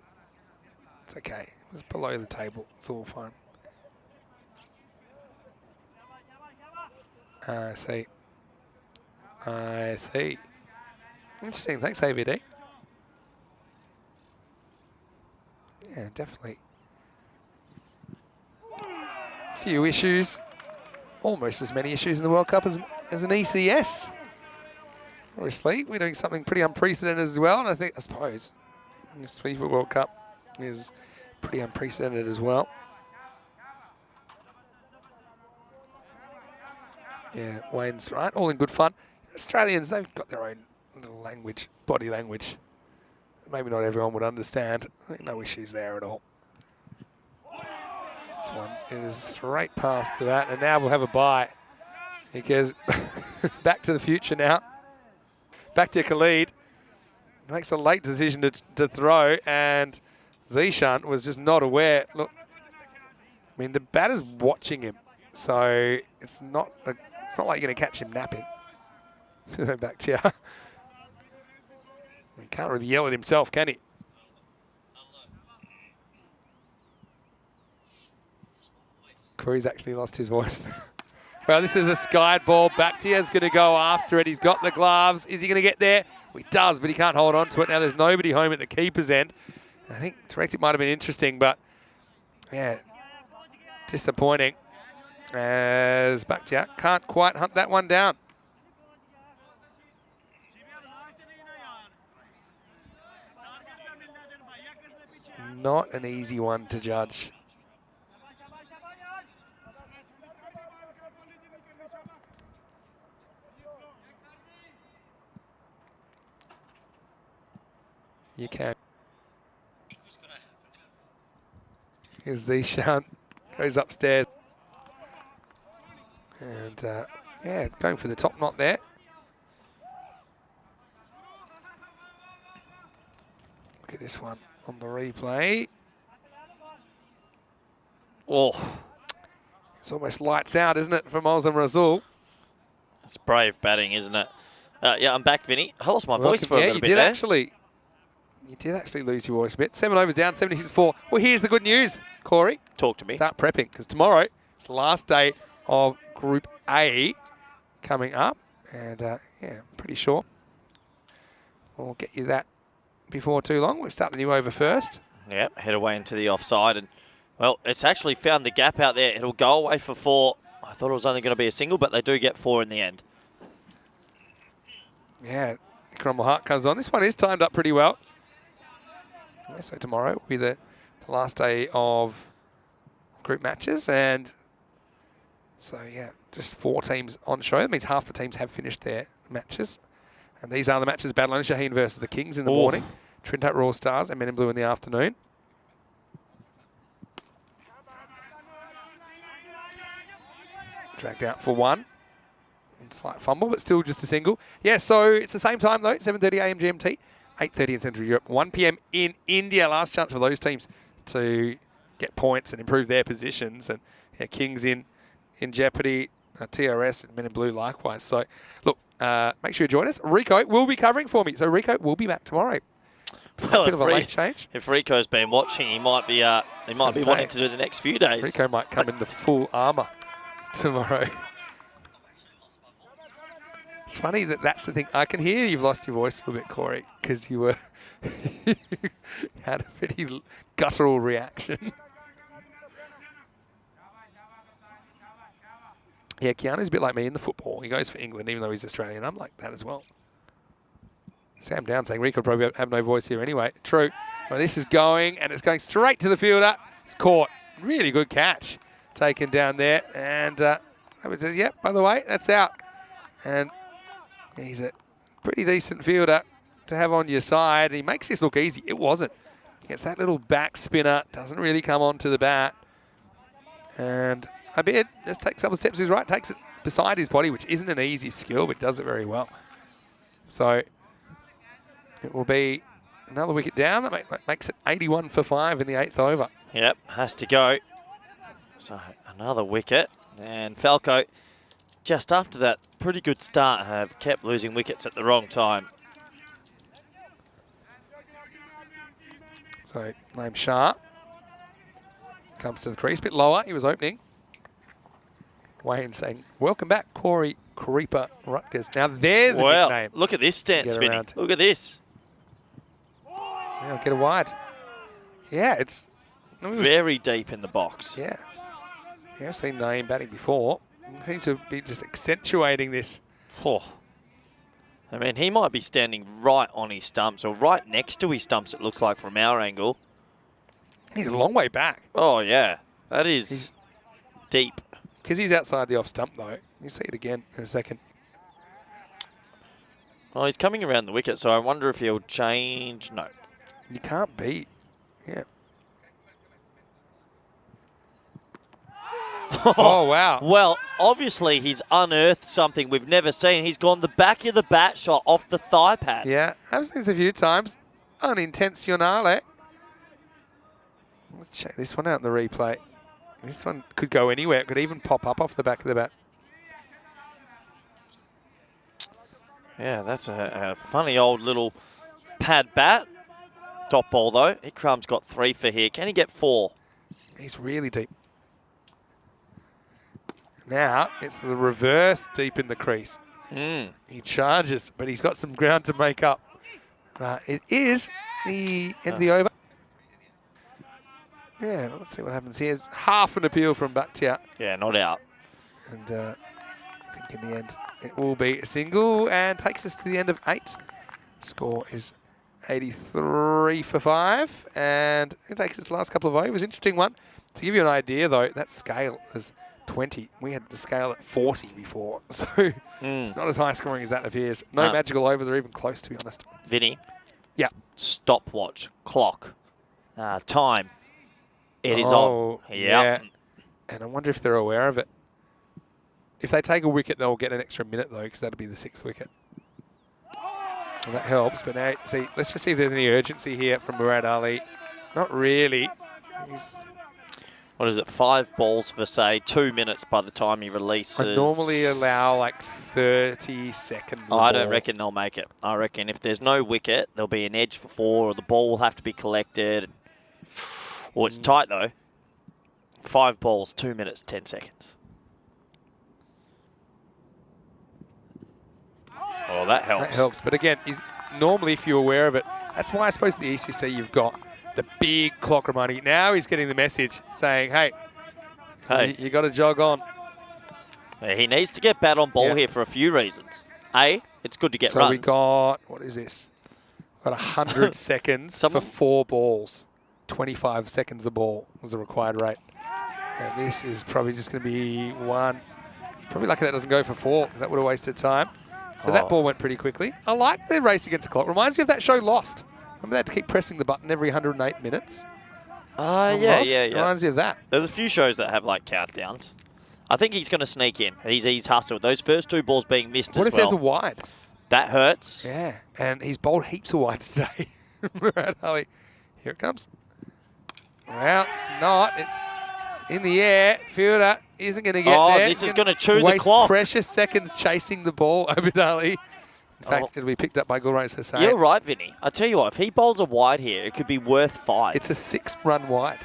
it's okay. It was below the table. It's all fine. I see. I see. Interesting. Thanks, AVD. Yeah, definitely. A few issues. Almost as many issues in the World Cup as an ECS. Obviously, we're doing something pretty unprecedented as well. And I suppose, this FIFA World Cup is pretty unprecedented as well. Yeah, Wayne's right. All in good fun. Australians, they've got their own little language, body language. Maybe not everyone would understand. I think no issues there at all. This one is straight past to that. And now we'll have a bye. Because back to the future now. Back to Khalid. Makes a late decision to throw. And Zishan was just not aware. Look, I mean, the batter's watching him. So it's not like you're going to catch him napping. Back to you. He can't really yell at himself, can he? Corey's actually lost his voice. Well, this is a skied ball. Bakhtiar's going to go after it. He's got the gloves. Is he going to get there? Well, he does, but he can't hold on to it. Now there's nobody home at the keeper's end. I think direct it might have been interesting, but yeah, disappointing. As Bakhtiar can't quite hunt that one down. Not an easy one to judge. You can. Here's the shunt. Goes upstairs. And yeah, going for the top knot there. Look at this one on the replay. Oh, It's almost lights out, isn't it, for Mols and Rasul? it's brave batting, isn't it? Yeah, I'm back, Vinny. I lost my voice for a yeah, little you bit did there. actually. You did actually lose your voice a bit. 7 overs down, 76-4. Well, here's the good news, Corey. Talk to me. Start prepping, because tomorrow is the last day of Group A coming up. And yeah, I'm pretty sure we'll get you that before too long. We'll start the new over first. Yep, head away into the offside. And, well, it's actually found the gap out there. It'll go away for 4. I thought it was only going to be a single, but they do get 4 in the end. Yeah, Cromwell Hart comes on. This one is timed up pretty well. Yeah, so tomorrow will be the last day of group matches. And so, yeah, just 4 teams on show. That means half the teams have finished their matches. And these are the matches: Barcelona Shaheen versus the Kings in the morning, Trinidad Raw Stars and Men in Blue in the afternoon. Dragged out for 1. Slight fumble, but still just a single. Yeah, so it's the same time, though, 7:30 a.m. GMT, 8:30 in Central Europe, 1 p.m. in India. Last chance for those teams to get points and improve their positions. And yeah, Kings in jeopardy, TRS and Men in Blue likewise. So, look, make sure you join us. Rico will be covering for me. So Rico will be back tomorrow. Well, a bit of a late change. If Rico's been watching, he might be wanting to do the next few days. Rico might come in the full armour tomorrow. It's funny that that's the thing. I can hear you've lost your voice a little bit, Corey, because you were had a pretty guttural reaction. Yeah, Keanu's a bit like me in the football. He goes for England, even though he's Australian. I'm like that as well. Sam Down saying Rico probably have no voice here anyway. True. Well, this is going, and it's going straight to the fielder. It's caught. Really good catch taken down there. And Robert says, yep, by the way, that's out. And he's a pretty decent fielder to have on your side. He makes this look easy. It wasn't. Gets that little back spinner. Doesn't really come onto the bat. And a bit, just takes a couple of steps to his right. Takes it beside his body, which isn't an easy skill, but does it very well. So it will be another wicket down. That makes it 81 for 5 in the 8th over. Yep, has to go. So another wicket. And Falco, just after that pretty good start, have kept losing wickets at the wrong time. So Naim Shah comes to the crease, a bit lower. He was opening. Wayne saying, welcome back, Corey Creeper Rutgers. Now there's a nickname. Look at this stance, Vinny. Look at this. Yeah, get a wide. Yeah, it's very deep in the box. Yeah. I've seen Naim batting before. He seems to be just accentuating this. Oh. I mean, he might be standing right on his stumps or right next to his stumps, it looks like, from our angle. He's a long way back. Oh, yeah. That is deep. Because he's outside the off stump, though. You see it again in a second. Well, he's coming around the wicket, so I wonder if he'll change. No. You can't beat. Yeah. Oh, wow. Well, obviously he's unearthed something we've never seen. He's gone the back of the bat shot off the thigh pad. Yeah, I've seen this a few times. Unintentionale. Let's check this one out in the replay. This one could go anywhere. It could even pop up off the back of the bat. Yeah, that's a funny old little pad bat. Top ball, though. Ikram's got 3 for here. Can he get 4? He's really deep. Now, it's the reverse deep in the crease. He charges, but he's got some ground to make up. It is the end of the over. Yeah, let's see what happens here. Half an appeal from Bhatia. Yeah, not out. And I think in the end, it will be a single and takes us to the end of 8. Score is 83 for 5. And it takes us to the last couple of overs. Interesting one. To give you an idea, though, that scale is 20. We had the scale at 40 before. So it's not as high scoring as that appears. No magical overs are even close, to be honest. Vinny. Yeah. Stopwatch. Clock. Time. It is on. Yeah. And I wonder if they're aware of it. If they take a wicket, they'll get an extra minute, though, because that'll be the 6th wicket. Well, that helps, but now, see, let's just see if there's any urgency here from Murad Ali. Not really. What is it, 5 balls for, say, 2 minutes by the time he releases? I normally allow like 30 seconds. I don't reckon they'll make it. I reckon if there's no wicket, there'll be an edge for 4, or the ball will have to be collected. Well, it's tight, though. 5 balls, 2 minutes, 10 seconds. Oh, that helps. That helps. But again, normally if you're aware of it, that's why I suppose the ECC you've got the big clock reminder. Now he's getting the message saying, hey, you got to jog on. He needs to get bat on ball here for a few reasons. A, it's good to get runs. So we got, what is this? Got 100 seconds for 4 balls. 25 seconds a ball was the required rate. And this is probably just going to be 1. Probably lucky that doesn't go for 4, because that would have wasted time. So that ball went pretty quickly. I like the race against the clock. Reminds me of that show Lost. Remember they had to keep pressing the button every 108 minutes? Yeah. Reminds me of that. There's a few shows that have like countdowns. I think he's going to sneak in. He's hustled. Those first 2 balls being missed as well. What if there's a wide? That hurts. Yeah, and he's bowled heaps of wides today. Murad Ali. Here it comes. Well, it's not. It's in the air. Fielder isn't going to get there. This is going to chew the clock. Precious seconds chasing the ball, Abid Ali. In fact, it'll be picked up by Gulraj Hussain. You're right, Vinny. I tell you what, if he bowls a wide here, it could be worth 5. It's a 6-run wide.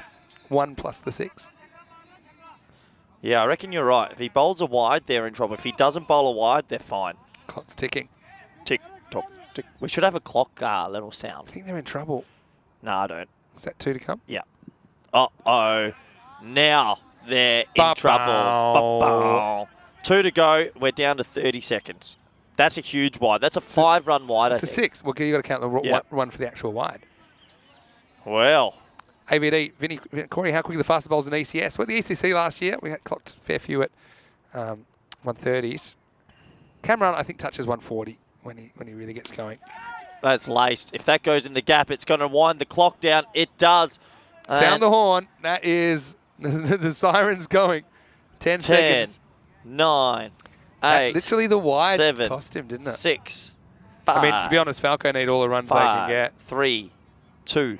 1 plus the 6. Yeah, I reckon you're right. If he bowls a wide, they're in trouble. If he doesn't bowl a wide, they're fine. Clock's ticking. Tick, tock, tick. We should have a clock little sound. I think they're in trouble. No, I don't. Is that 2 to come? Yeah. Uh-oh. Now they're in trouble. Ba-bow. 2 to go. We're down to 30 seconds. That's a huge wide. That's a 5-run wide, It's a 6. Well, you've got to count the one for the actual wide. Well. AVD, Vinny, Corey, how quickly the fastest bowls in ECS? Well, the ECC last year, we had clocked a fair few at 130s. Cameron, I think, touches 140 when he really gets going. That's laced. If that goes in the gap, it's going to wind the clock down. It does. Sound the horn. That is the siren's going. 10 seconds. 9, 8. Literally the wide 7, cost him, didn't it? 6, 5. I mean, to be honest, Falco need all the runs 5, they can get. 3, 2,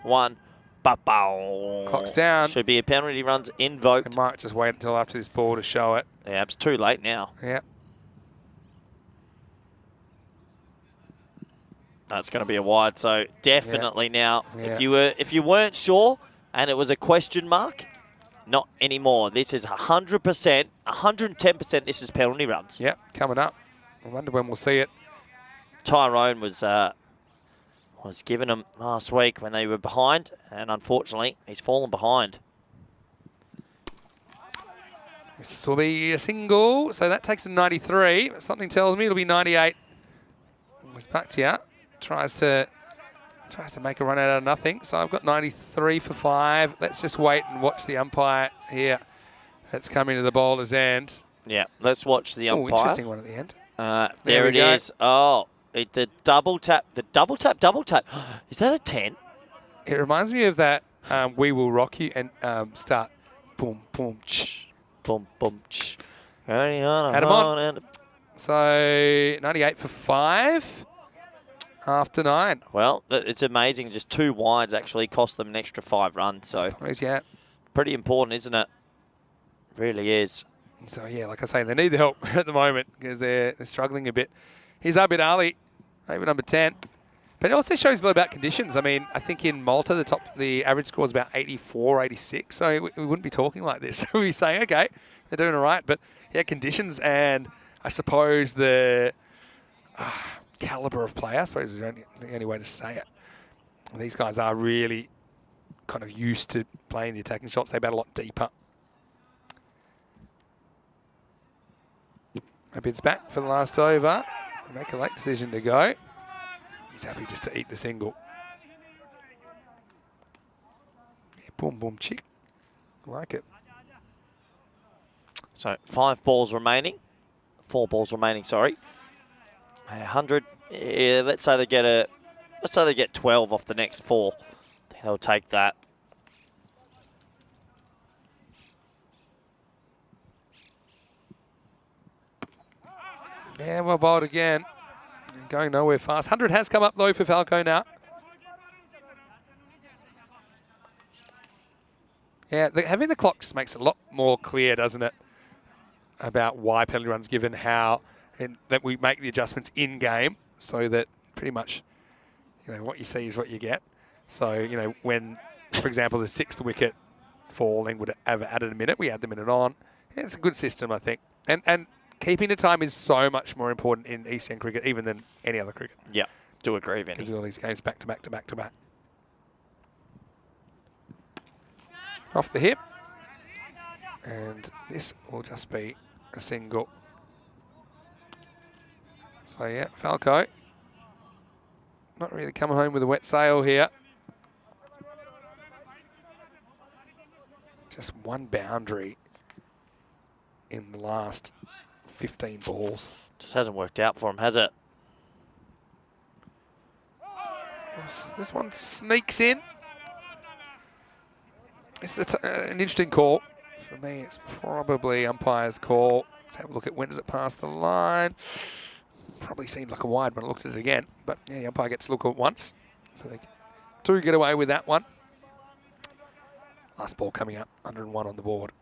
1. Ba-bow. Clock's down. Should be a penalty runs invoked. They might just wait until after this ball to show it. Yeah, it's too late now. Yeah. That's going to be a wide, so definitely now. Yeah. If you weren't sure and it was a question mark, not anymore. This is 100%, 110%. This is penalty runs. Yeah, coming up. I wonder when we'll see it. Tyrone was given them last week when they were behind, and unfortunately, he's fallen behind. This will be a single, so that takes a 93. Something tells me it'll be 98. Paktia tries to make a run out of nothing. So I've got 93 for 5. Let's just wait and watch the umpire here. That's coming to the bowler's end. Yeah, let's watch the umpire. Oh, interesting one at the end. There it is. Oh. The double tap. Is that a 10? It reminds me of that We Will Rock You and start boom, boom, ch. Boom, boom, ch. Had him on. So 98 for 5 after 9. Well, it's amazing. Just 2 wides actually cost them an extra 5 runs. So yeah. Pretty important, isn't it? Really is. So yeah, like I say, they need the help at the moment because they're struggling a bit. Here's Abid Ali, maybe number 10. But it also shows a lot about conditions. I mean, I think in Malta, the average score is about 84, 86. So we wouldn't be talking like this. We'd be saying, okay, they're doing all right. But yeah, conditions and I suppose the caliber of player, I suppose is the only way to say it. These guys are really kind of used to playing the attacking shots. They bat a lot deeper. Abid's back for the last over. Make a late decision to go. He's happy just to eat the single. Yeah, boom, boom, chick. Like it. So 5 balls remaining. 4 balls remaining, sorry. 100. Yeah, let's say they get 12 off the next 4. I think they'll take that. Yeah, well bowled again. Going nowhere fast. 100 has come up though for Falco now. Yeah, having the clock just makes it a lot more clear, doesn't it? About why penalty runs given, how, and that we make the adjustments in game so that pretty much, what you see is what you get. So, when, for example, the 6th wicket falling would have added a minute, we add the minute on. Yeah, it's a good system, I think. And keeping the time is so much more important in ECN cricket, even than any other cricket. Yeah, do agree, Vinny. Because of all these games back to back to back to back. Off the hip. And this will just be a single. So yeah, Falco not really coming home with a wet sail here. Just one boundary in the last 15 balls. Just hasn't worked out for him, has it? This one sneaks in. It's an interesting call. For me, it's probably umpire's call. Let's have a look at when does it pass the line. Probably seemed like a wide when I looked at it again. But yeah, the umpire gets to look at it once. So they do get away with that one. Last ball coming up, 101 on the board.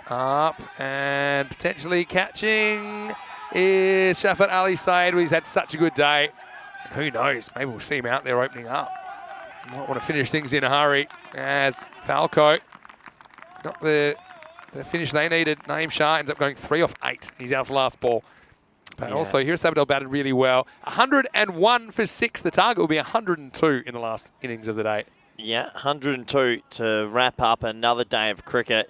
Up and potentially catching is Shafat Ali Saeed. He's had such a good day. And who knows, maybe we'll see him out there opening up. Might want to finish things in a hurry as Falco got the finish they needed. Naeem Shah ends up going 3 off 8. He's out for last ball. But also, here Sabadell batted really well. 101 for 6. The target will be 102 in the last innings of the day. Yeah, 102 to wrap up another day of cricket.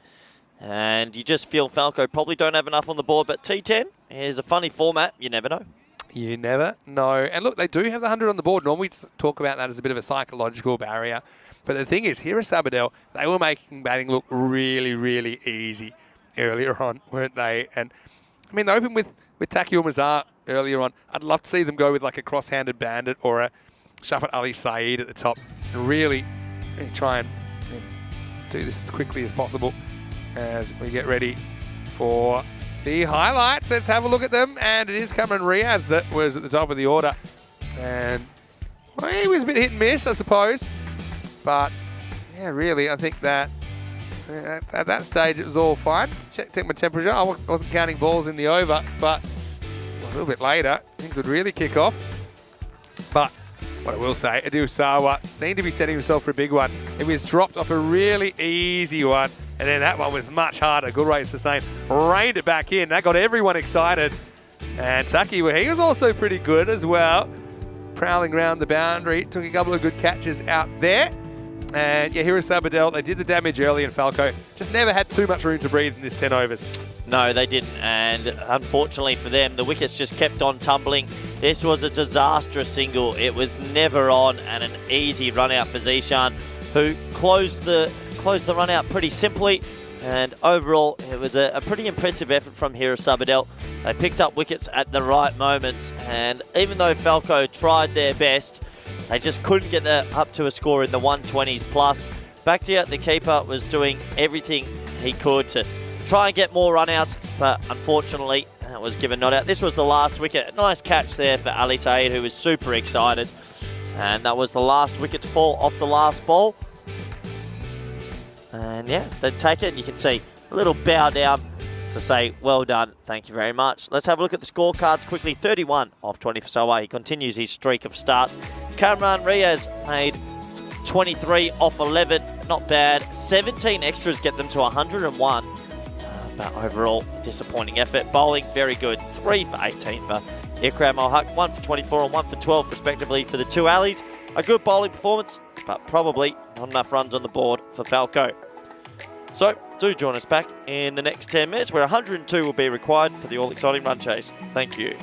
And you just feel Falco probably don't have enough on the board. But T10 is a funny format. You never know. You never know. And look, they do have the 100 on the board. Normally we talk about that as a bit of a psychological barrier. But the thing is, here at Sabadell, they were making batting look really, really easy earlier on, weren't they? And, I mean, they opened with Taki Mazar earlier on. I'd love to see them go with like a cross-handed bandit or a Shafat Ali Saeed at the top and really try and do this as quickly as possible as we get ready for the highlights. Let's have a look at them. And it is Cameron Riaz that was at the top of the order. And well, he was a bit hit and miss, I suppose. But, yeah, really, I think that at that stage it was all fine. Check my temperature. I wasn't counting balls in the over, but a little bit later, things would really kick off. But what I will say, Adil Sawa seemed to be setting himself for a big one. He was dropped off a really easy one, and then that one was much harder. Good race the same. Reined it back in. That got everyone excited. And Taki, well, he was also pretty good as well. Prowling around the boundary. Took a couple of good catches out there. And yeah, here is Sabadell. They did the damage early, and Falco just never had too much room to breathe in this 10 overs. No, they didn't. And unfortunately for them, the wickets just kept on tumbling. This was a disastrous single. It was never on, and an easy run out for Zishan, who closed the run out pretty simply. And overall, it was a pretty impressive effort from here at Sabadell. They picked up wickets at the right moments, and even though Falco tried their best, they just couldn't get up to a score in the 120s plus. Bakhtia, the keeper, was doing everything he could to try and get more run-outs, but unfortunately, that was given not out. This was the last wicket. Nice catch there for Ali Saeed, who was super excited. And that was the last wicket to fall off the last ball. And yeah, they take it. You can see a little bow down to say, well done, thank you very much. Let's have a look at the scorecards quickly. 31 off 20 for Sawa. He continues his streak of starts. Cameron Riaz made 23 off 11. Not bad. 17 extras get them to 101. But overall, disappointing effort. Bowling, very good. 3 for 18 for Ikram Al-Haq. 1 for 24 and 1 for 12, respectively, for the two Alis. A good bowling performance, but probably not enough runs on the board for Falco. So, do join us back in the next 10 minutes, where 102 will be required for the all-exciting run chase. Thank you.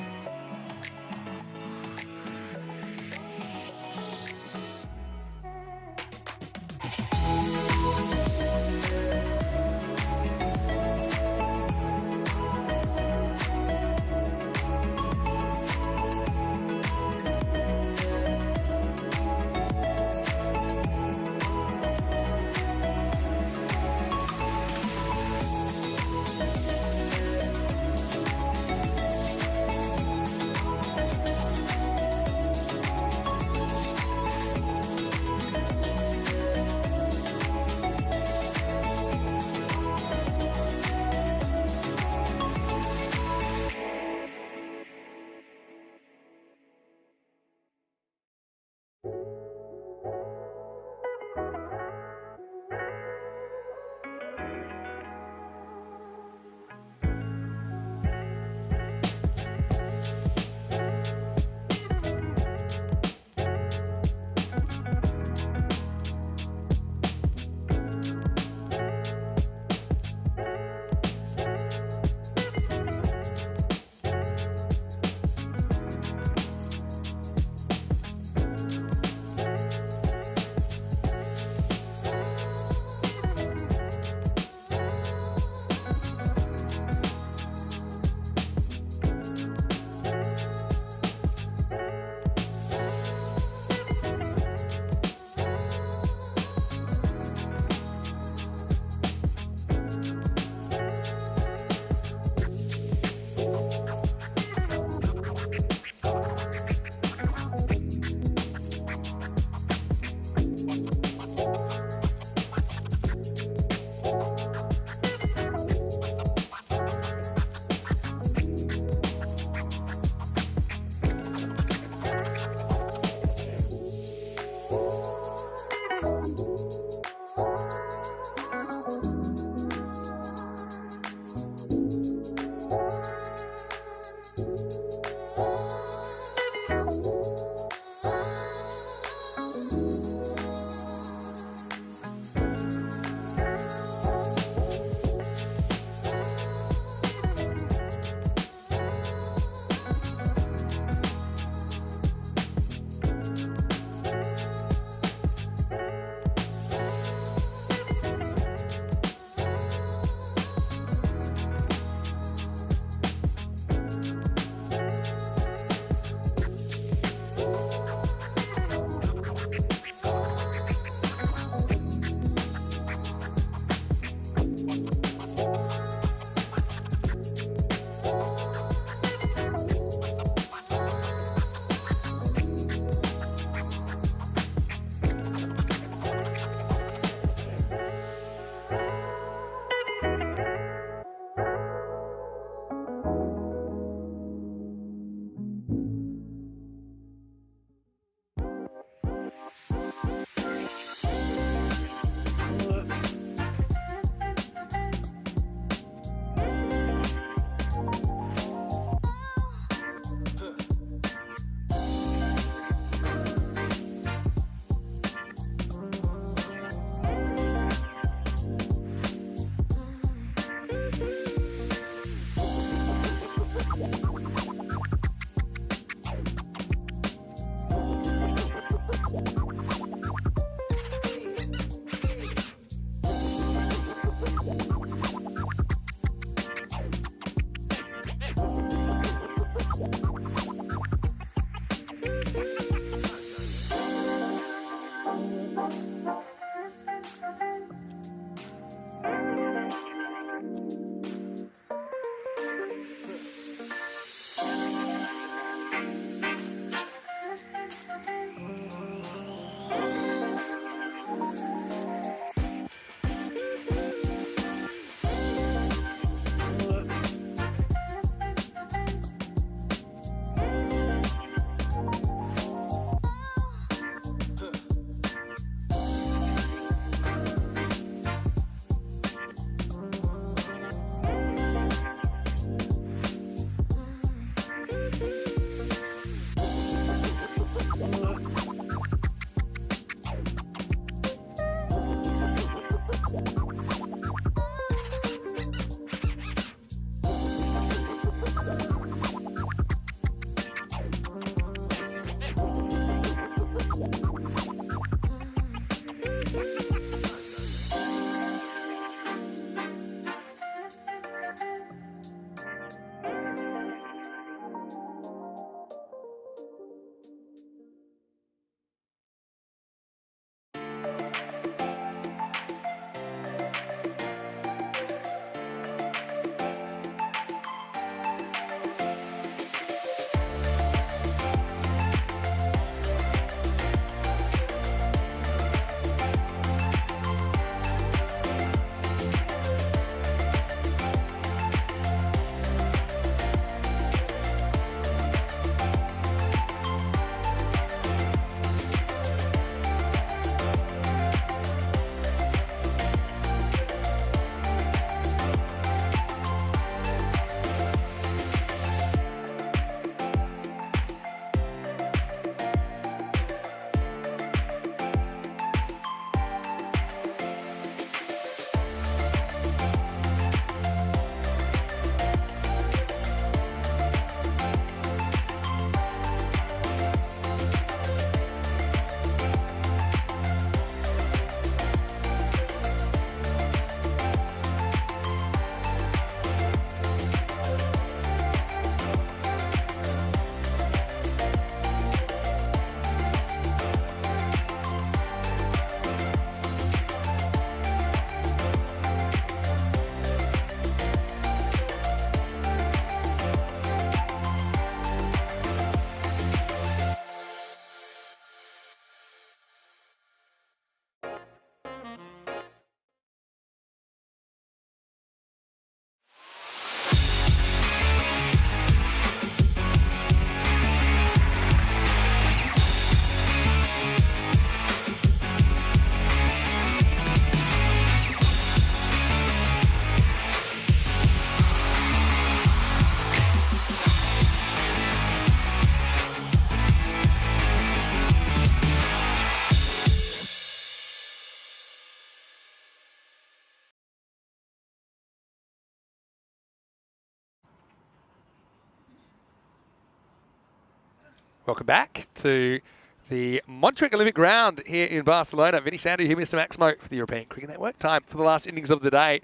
Welcome back to the Montjuic Olympic Ground here in Barcelona. Vinny Sandu here, Mr. Maximo for the European Cricket Network. Time for the last innings of the day.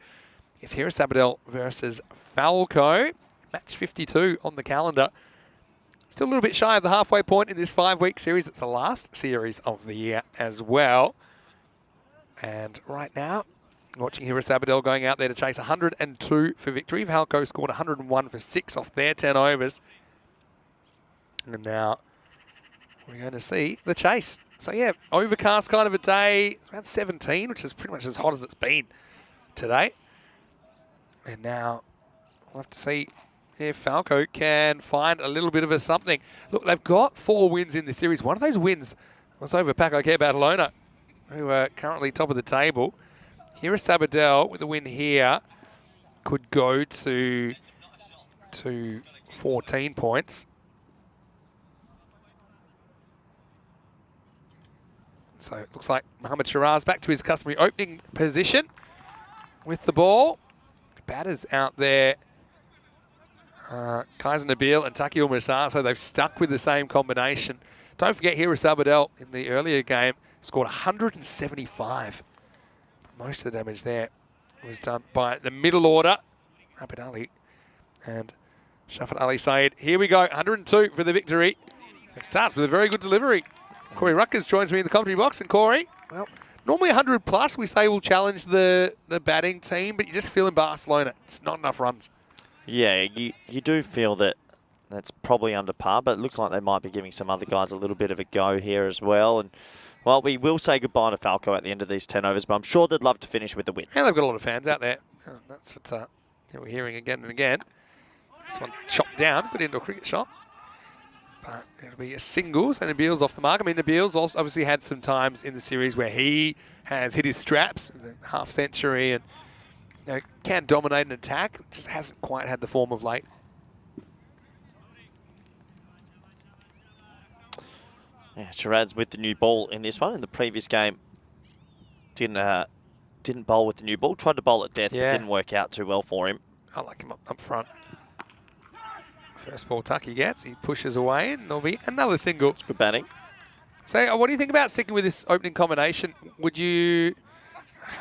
It's here at Sabadell versus Falco. Match 52 on the calendar. Still a little bit shy of the halfway point in this 5-week series. It's the last series of the year as well. And right now, watching here at Sabadell going out there to chase 102 for victory. Falco scored 101 for 6 off their 10 overs. And now we're going to see the chase. So yeah, overcast kind of a day. Around 17, which is pretty much as hot as it's been today. And now we'll have to see if Falco can find a little bit of a something. Look, they've got 4 wins in the series. One of those wins was over Paco Barcelona, who are currently top of the table. Here is Sabadell with a win here. Could go to 14 points. So it looks like Mohamed Shiraz back to his customary opening position with the ball. Batters out there, Kaiser Nabil and Taki Umar, so they've stuck with the same combination. Don't forget here is Sabadell in the earlier game scored 175. Most of the damage there was done by the middle order, Rapid Ali and Shafat Ali Saeed. Here we go, 102 for the victory. It starts with a very good delivery. Corey Ruckers joins me in the commentary box. And Corey, well, normally 100 plus we say will challenge the batting team, but you just feel in Barcelona it's not enough runs. Yeah, you do feel that that's probably under par, but it looks like they might be giving some other guys a little bit of a go here as well. And well, we will say goodbye to Falco at the end of these 10 overs, but I'm sure they'd love to finish with the win. And they've got a lot of fans out there. Oh, that's what we're hearing again and again. This one chopped down, good indoor cricket shot. But it'll be a single, so Nabil's off the mark. I mean, Nabil's also obviously had some times in the series where he has hit his straps, half century, and can dominate an attack, just hasn't quite had the form of late. Yeah, Shiraz with the new ball in this one. In the previous game, didn't bowl with the new ball. Tried to bowl at death, but didn't work out too well for him. I like him up front. First ball Tucky gets, he pushes away, and there'll be another single. Good batting. So what do you think about sticking with this opening combination? Would you...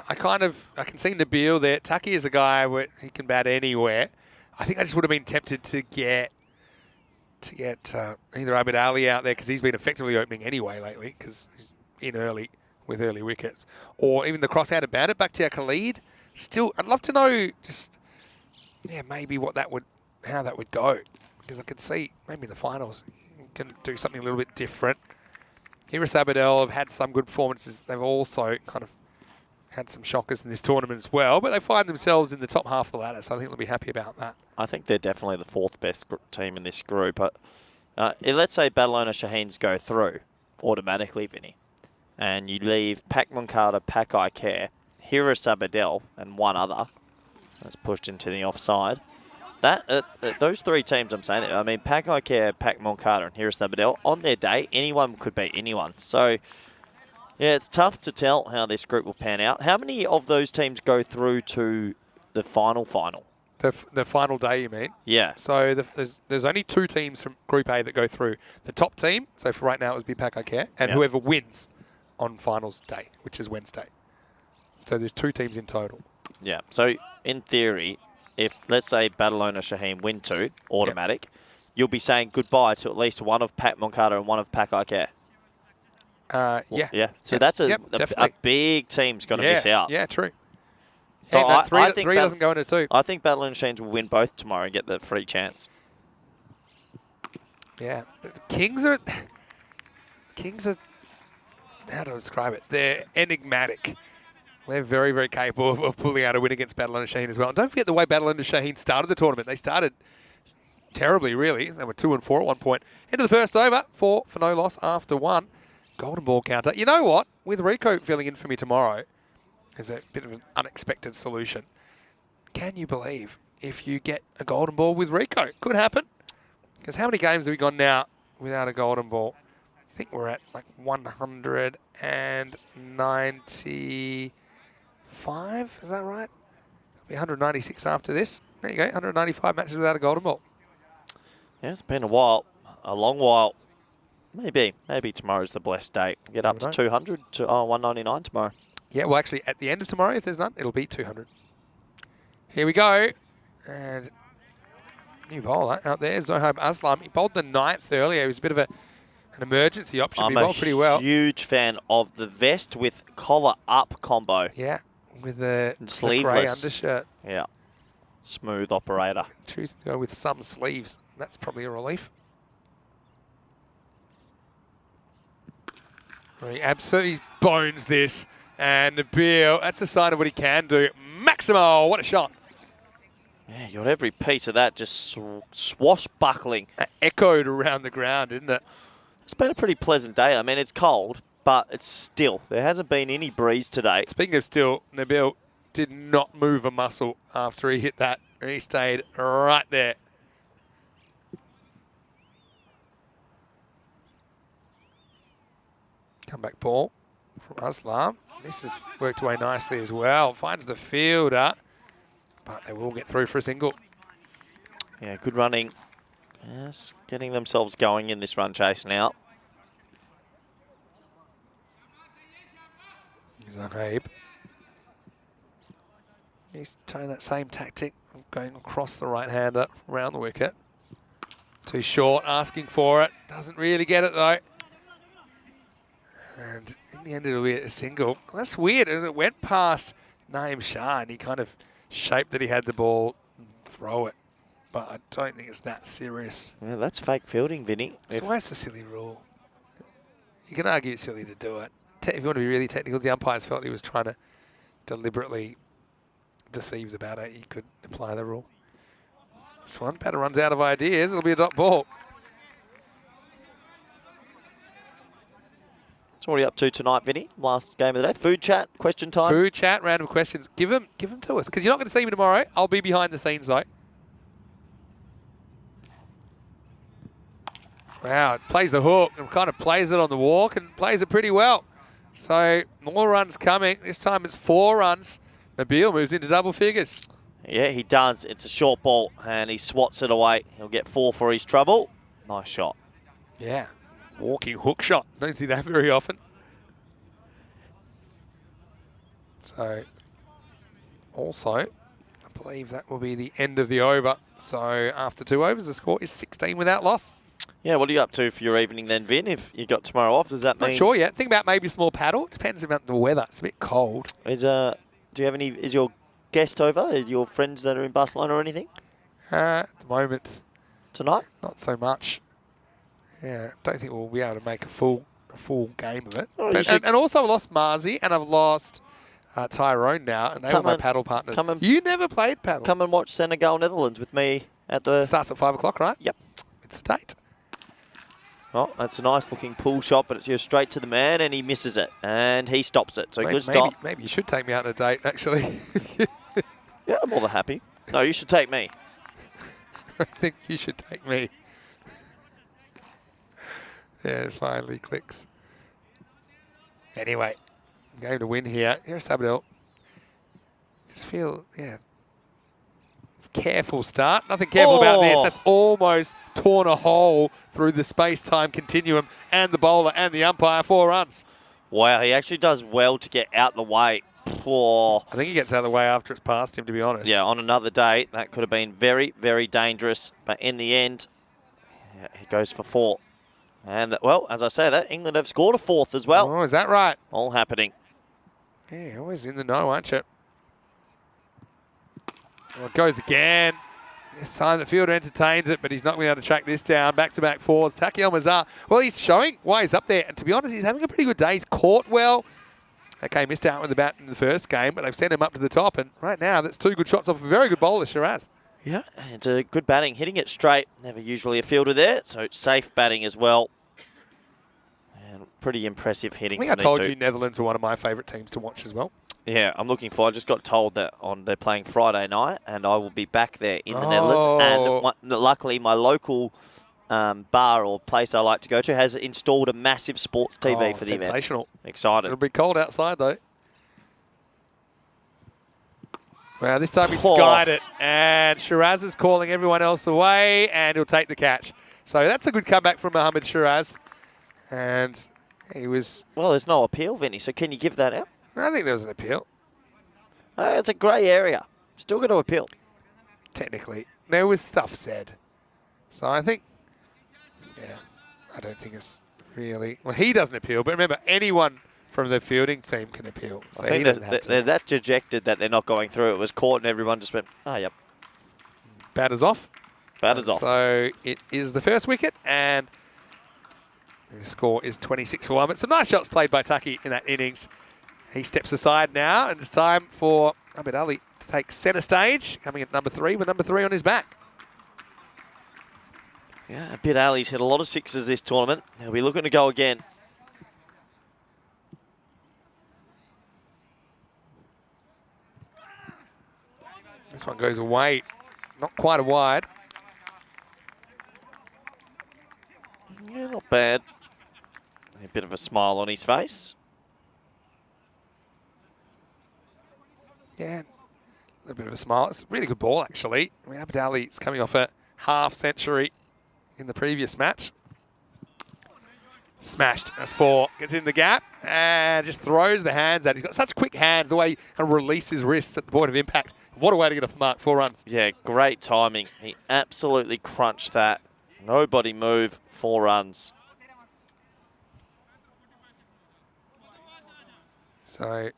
I can see Nabil there. Tucky is a guy where he can bat anywhere. I think I just would have been tempted to get either Abid Ali out there, because he's been effectively opening anyway lately, because he's in early with early wickets. Or even the cross-handed batter, Bakhtiar Khalid. Still, I'd love to know just, maybe how that would go. Because I could see maybe in the finals you can do something a little bit different. Here is Sabadell have had some good performances. They've also kind of had some shockers in this tournament as well, but they find themselves in the top half of the ladder, so I think they'll be happy about that. I think they're definitely the 4th best team in this group. Let's say Barcelona Shaheens go through automatically, Vinny, and you leave Pak Moncada, Pak Iker, here is Sabadell, and one other that's pushed into the offside. Those 3 teams I'm saying, I mean, Pak Iker, Pak Moncada, and here is Sabadell, on their day, anyone could beat anyone. So, yeah, it's tough to tell how this group will pan out. How many of those teams go through to the final? The final day, you mean? Yeah. So there's only 2 teams from Group A that go through. The top team, so for right now it would be Pak Iker, and whoever wins on finals day, which is Wednesday. So there's 2 teams in total. Yeah. So in theory, if let's say Barcelona Shaheen win 2, automatic, you'll be saying goodbye to at least one of Pak Moncada and one of Pak Iker. Yeah. So that's a big team's going to miss out. Yeah, true. So I think 3 three doesn't go into 2. I think Barcelona Shaheens will win both tomorrow and get the free chance. Yeah. The Kings are, how do I describe it? They're enigmatic. They're very, very capable of pulling out a win against Barcelona Shaheen as well. And don't forget the way Barcelona Shaheen started the tournament. They started terribly, really. They were 2-4 at one point. Into the first over, 4 for no loss after 1. Golden ball counter. You know what? With Rico filling in for me tomorrow, there's a bit of an unexpected solution. Can you believe if you get a golden ball with Rico? Could happen. Because how many games have we gone now without a golden ball? I think we're at like 195. Is that right? It'll be 196 after this. There you go. 195 matches without a golden ball. Yeah, it's been a while. A long while. Maybe tomorrow's the blessed date. Get up to 200 to 199 tomorrow. Yeah, well, actually, at the end of tomorrow, if there's none, it'll be 200. Here we go. And new bowler out there, Zohaib Aslam. He bowled the 9th earlier. It was a bit of an emergency option. I'm he bowled pretty well. a huge fan of the vest with collar up combo. Yeah, with the grey sleeveless undershirt. Yeah, smooth operator. Choosing to go with some sleeves. That's probably a relief. He absolutely bones this. And Nabil, that's a sign of what he can do. Maximo, what a shot. Yeah, you got every piece of that just swashbuckling. Echoed around the ground, didn't it? It's been a pretty pleasant day. I mean, it's cold, but it's still. There hasn't been any breeze today. Speaking of still, Nabil did not move a muscle after he hit that. He stayed right there. Comeback ball from Aslam. This has worked away nicely as well. Finds the fielder, but they will get through for a single. Yeah, good running. Yes, getting themselves going in this run chase now. Zahaib. He's trying that same tactic of going across the right-hander around the wicket. Too short, asking for it. Doesn't really get it though. And in the end, it'll be a single. That's weird. As it went past Naeem Shah, and he kind of shaped that he had the ball and throw it. But I don't think it's that serious. Yeah, that's fake fielding, Vinny. That's why it's a silly rule. You can argue it's silly to do it. If you want to be really technical, the umpires felt he was trying to deliberately deceive the batter. He could apply the rule. This one, batter runs out of ideas. It'll be a dot ball. So what are you up to tonight, Vinny? Last game of the day. Food chat, question time. Food chat, random questions. Give them to us, because you're not going to see me tomorrow. I'll be behind the scenes though. Wow, it plays the hook and kind of plays it on the walk and plays it pretty well. So more runs coming. This time it's 4 runs. Nabil moves into double figures. Yeah, he does. It's a short ball and he swats it away. He'll get 4 for his trouble. Nice shot. Yeah, walking hook shot. Don't see that very often. So also, I believe that will be the end of the over. So after 2 overs, the score is 16 without loss. Yeah, what are you up to for your evening then, Vin? If you got tomorrow off, does that mean? Not sure yet. Think about maybe a small paddle. Depends about the weather. It's a bit cold. Do you have any? Is your guest over? Are your friends that are in Barcelona or anything? At the moment, tonight? Not so much. Yeah, don't think we'll be able to make a full game of it. Oh, But, and also I've lost Marzi and I've lost Tyrone now, and they were my paddle partners. You never played paddle. Come and watch Senegal Netherlands with me at the. Starts at 5 o'clock, right? Yep. It's a date. Oh, that's a nice looking pull shot, but it's just straight to the man, and he misses it, and he stops it. So good stop. Maybe you should take me out on a date, actually. Yeah, I'm more than happy. No, you should take me. I think you should take me. Yeah, it finally clicks. Anyway, game to win here. Here's Sabadell. Just feel, yeah, careful start. Nothing careful about this. That's almost torn a hole through the space-time continuum, and the bowler and the umpire. 4 runs. Wow, he actually does well to get out the way. Oh. I think he gets out of the way after it's past him, to be honest. Yeah, on another day, that could have been very, very dangerous. But in the end, yeah, he goes for 4. And, well, as I say that, England have scored a 4th as well. Oh, is that right? All happening. Yeah, always in the know, aren't you? Well, it goes again. This time the fielder entertains it, but he's not going to be able to track this down. Back-to-back 4s. Taki Al-Mazhar, well, he's showing why he's up there. And to be honest, he's having a pretty good day. He's caught well. Okay, missed out with the bat in the first game, but they've sent him up to the top. And right now, that's 2 good shots off a very good bowler, Shiraz. Yeah, it's a good batting. Hitting it straight. Never usually a fielder there, so it's safe batting as well. And pretty impressive hitting. I think I told you Netherlands were one of my favourite teams to watch as well. Yeah, I'm looking forward. I just got told that they're playing Friday night, and I will be back there in the Netherlands. And luckily, my local bar or place I like to go to has installed a massive sports TV for the event. Sensational. Excited. It'll be cold outside, though. Well, this time he skied it, and Shiraz is calling everyone else away, and he'll take the catch. So that's a good comeback from Mohammad Shiraz. And he was... Well, there's no appeal, Vinny, so can you give that out? I think there was an appeal, It's a grey area. Still got to appeal. technically. There was stuff said. So I think... Yeah, I don't think it's really... Well, he doesn't appeal, but remember, anyone from the fielding team can appeal. So I think he doesn't have to. they're that dejected that they're not going through. It was caught and everyone just went, oh, yep. Batter's off. Batter's off. So it is the first wicket, and the score is 26 for 1. But some nice shots played by Taki in that innings. He steps aside now, and it's time for Abid Ali to take centre stage, coming at number 3 with number 3 on his back. Yeah, Abid Ali's hit a lot of sixes this tournament. He'll be looking to go again. This one goes away, not quite a wide. Yeah, not bad. A bit of a smile on his face. Yeah, a little bit of a smile. It's a really good ball, actually. I mean, Abid Ali is coming off a half century in the previous match. Smashed. That's 4. Gets in the gap and just throws the hands out. He's got such quick hands, the way he kind of releases his wrists at the point of impact. What a way to get off the mark. 4 runs. Yeah, great timing. He absolutely crunched that. Nobody move. 4 runs. So,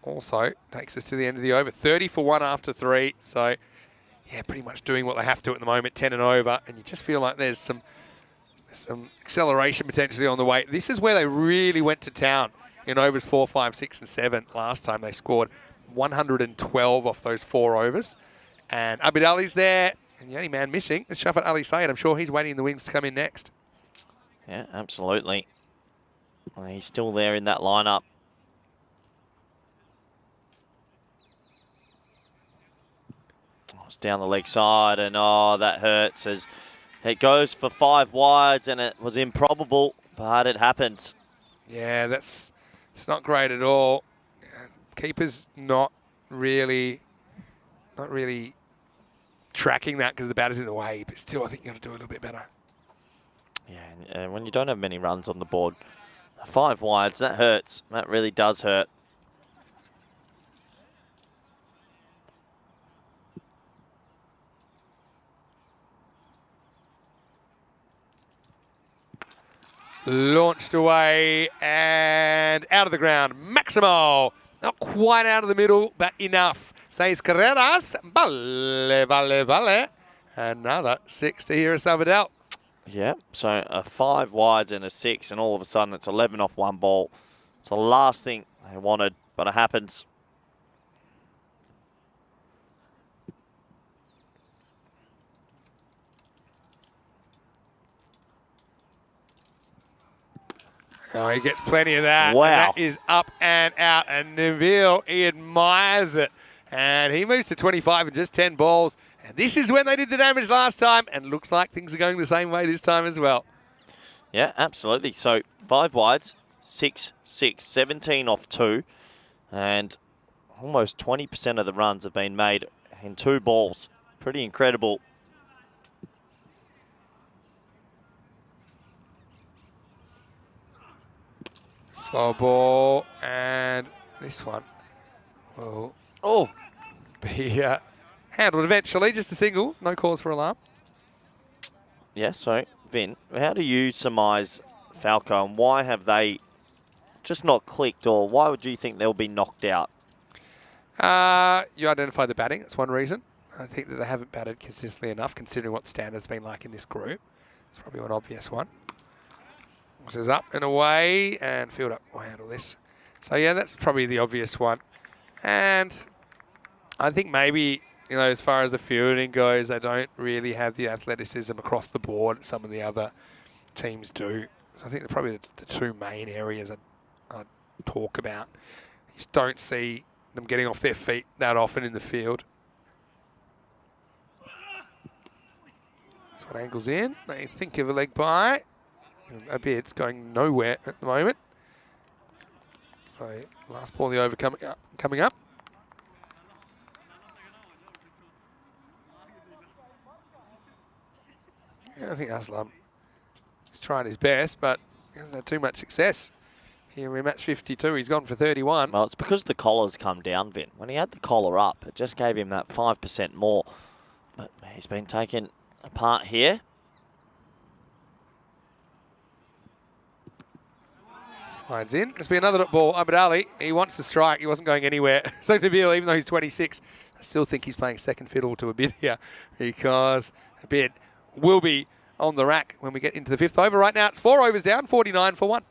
also takes us to the end of the over. 30 for 1 after 3. So, yeah, pretty much doing what they have to at the moment. 10 and over. And you just feel like there's some acceleration potentially on the way. This is where they really went to town in overs 4, 5, 6, and 7. Last time they scored 112 off those 4 overs. And Abid Ali's there. And the only man missing is Shafat Ali Sayed. I'm sure he's waiting in the wings to come in next. Yeah, absolutely. Well, he's still there in that lineup. Oh, it's down the leg side, and oh, that hurts as it goes for 5 wides, and it was improbable, but it happens. Yeah, it's not great at all. Keeper's not really tracking that because the batter's in the way, but still I think you've got to do a little bit better. Yeah, and when you don't have many runs on the board, 5 wides, that hurts. That really does hurt. Launched away and out of the ground. Maximo, not quite out of the middle, but enough. 6 carreras, vale. Another 6 to Hira Sabadell. Yeah, so a 5 wides and a 6, and all of a sudden it's 11 off 1 ball. It's the last thing they wanted, but it happens. Oh, he gets plenty of that. Wow. And that is up and out. And Nabil, he admires it. And he moves to 25 in just 10 balls. And this is when they did the damage last time. And looks like things are going the same way this time as well. Yeah, absolutely. So 5 wides, 6, 6, 17 off 2. And almost 20% of the runs have been made in 2 balls. Pretty incredible. Slow ball, and this one will be handled eventually. Just a single, no cause for alarm. Yeah, so, Vin, how do you surmise Falco, and why have they just not clicked, or why would you think they'll be knocked out? You identify the batting, that's one reason. I think that they haven't batted consistently enough, considering what the standard's been like in this group. It's probably an obvious one. This is up and away, and field up will handle this. So yeah, that's probably the obvious one. And I think maybe, as far as the fielding goes, they don't really have the athleticism across the board that some of the other teams do. So I think they're probably the 2 main areas I'd talk about. You just don't see them getting off their feet that often in the field. That's what angles in. They think of a leg by. A bit, it's going nowhere at the moment. So last ball of the over coming up. Yeah, I think Aslam is trying his best, but hasn't had too much success. Here we match 52. He's gone for 31. Well, it's because the collar's come down, Vin. When he had the collar up, it just gave him that 5% more. But he's been taken apart here. Slides in. There's been another ball. Abd Ali, he wants to strike. He wasn't going anywhere. So Nabil, even though he's 26, I still think he's playing second fiddle to a bid here because a bid will be on the rack when we get into the fifth over. Right now, it's 4 overs down, 49 for 1.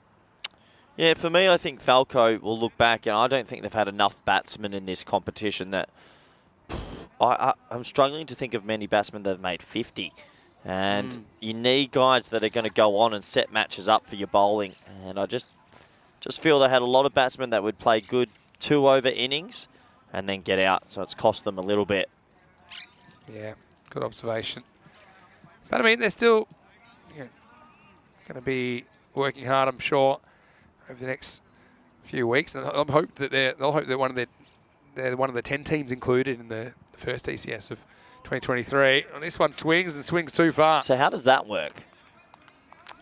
Yeah, for me, I think FanCode will look back, and I don't think they've had enough batsmen in this competition that I'm struggling to think of many batsmen that have made 50. And you need guys that are going to go on and set matches up for your bowling. And I just feel they had a lot of batsmen that would play good 2-over innings and then get out. So it's cost them a little bit. Yeah, good observation. But I mean, they're still going to be working hard, I'm sure, over the next few weeks, and I hope that they're one of the 10 teams included in the first ECS of 2023. And this one swings and swings too far. So how does that work?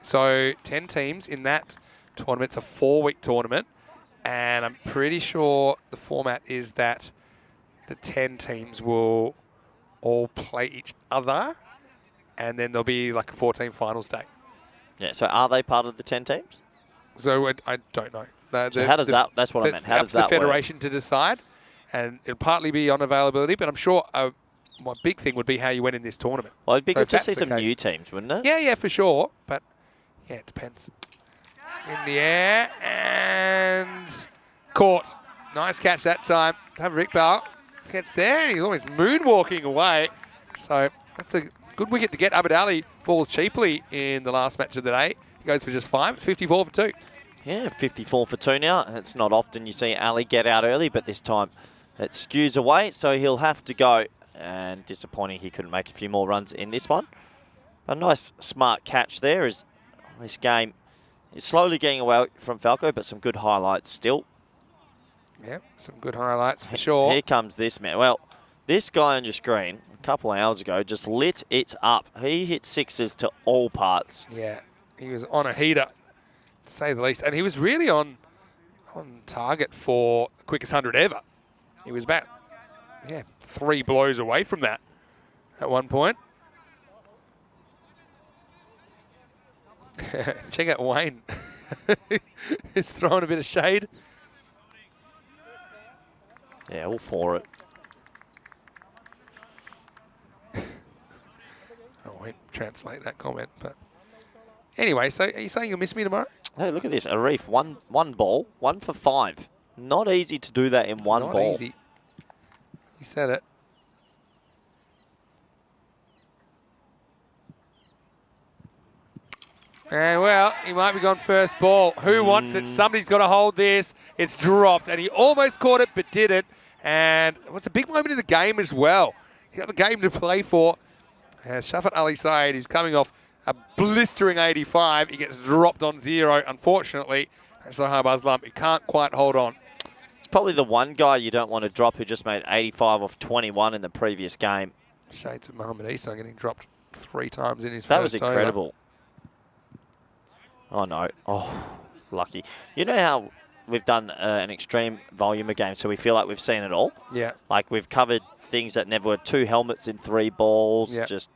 So 10 teams in that tournament. It's a 4-week tournament, and I'm pretty sure the format is that the 10 teams will all play each other, and then there'll be like a 14 finals day. Yeah. So are they part of the 10 teams? So I don't know. So how does that? That's what I meant. How does that work? It's the federation to decide, and it'll partly be on availability. But I'm sure my big thing would be how you went in this tournament. Well, it'd be So good if to that's see the some case- new teams, wouldn't it? Yeah, for sure. But yeah, it depends. In the air and caught. Nice catch that time. Have Rick Bell gets there. He's almost moonwalking away. So that's a good wicket to get. Abd Ali falls cheaply in the last match of the day. He goes for just 5. It's 54 for 2. Yeah, 54 for 2 now. It's not often you see Ali get out early, but this time it skews away, so he'll have to go. And disappointing he couldn't make a few more runs in this one. A nice, smart catch there as this game is slowly getting away from FanCode, but some good highlights still. Yeah, some good highlights for sure. Here comes this man. Well, this guy on your screen a couple of hours ago just lit it up. He hit sixes to all parts. Yeah, he was on a heater, to say the least. And he was really on target for the quickest 100 ever. He was about, 3 blows away from that at one point. Check out Wayne. He's throwing a bit of shade. Yeah, all for it. I won't translate that comment, but anyway, so are you saying you'll miss me tomorrow? Hey, look at this. Arif, one ball, 1 for 5. Not easy to do that in one Not ball. easy. He said it. And well, he might be gone first ball. Who wants it? Somebody's got to hold this. It's dropped, and he almost caught it, but didn't. And it was a big moment in the game as well. He got the game to play for. Shafat Ali Saeed is coming off a blistering 85. He gets dropped on 0, unfortunately. Sohaib Aslam, he can't quite hold on. It's probably the one guy you don't want to drop who just made 85 off 21 in the previous game. Shades of Mohamed Issa getting dropped 3 times in his That first was over. incredible. Oh, no. Oh, lucky. You know how we've done an extreme volume of games, so we feel like we've seen it all? Yeah. Like we've covered things that never were 2 helmets in 3 balls, Yeah. just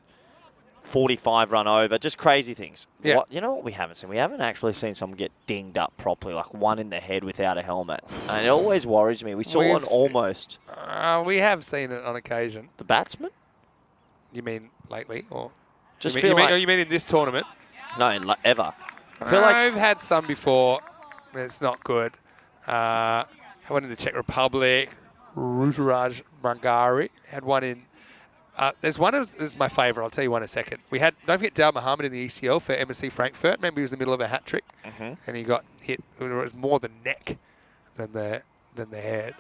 45 run over, just crazy things. Yeah. You know what we haven't seen? We haven't actually seen someone get dinged up properly, like one in the head without a helmet. And it always worries me. We saw We've one almost. We have seen it on occasion. The batsman? You mean lately? Or Just you feel mean, like... you mean in this tournament? No, ever. I feel like... I've had some before. It's not good. I went in the Czech Republic. Ruturaj Mangari had one in... there's one that is my favourite. I'll tell you one in a second. We had, don't forget, Dal Muhammad in the ECL for MSC Frankfurt. Remember, he was in the middle of a hat trick, and he got hit. It was more the neck than the head.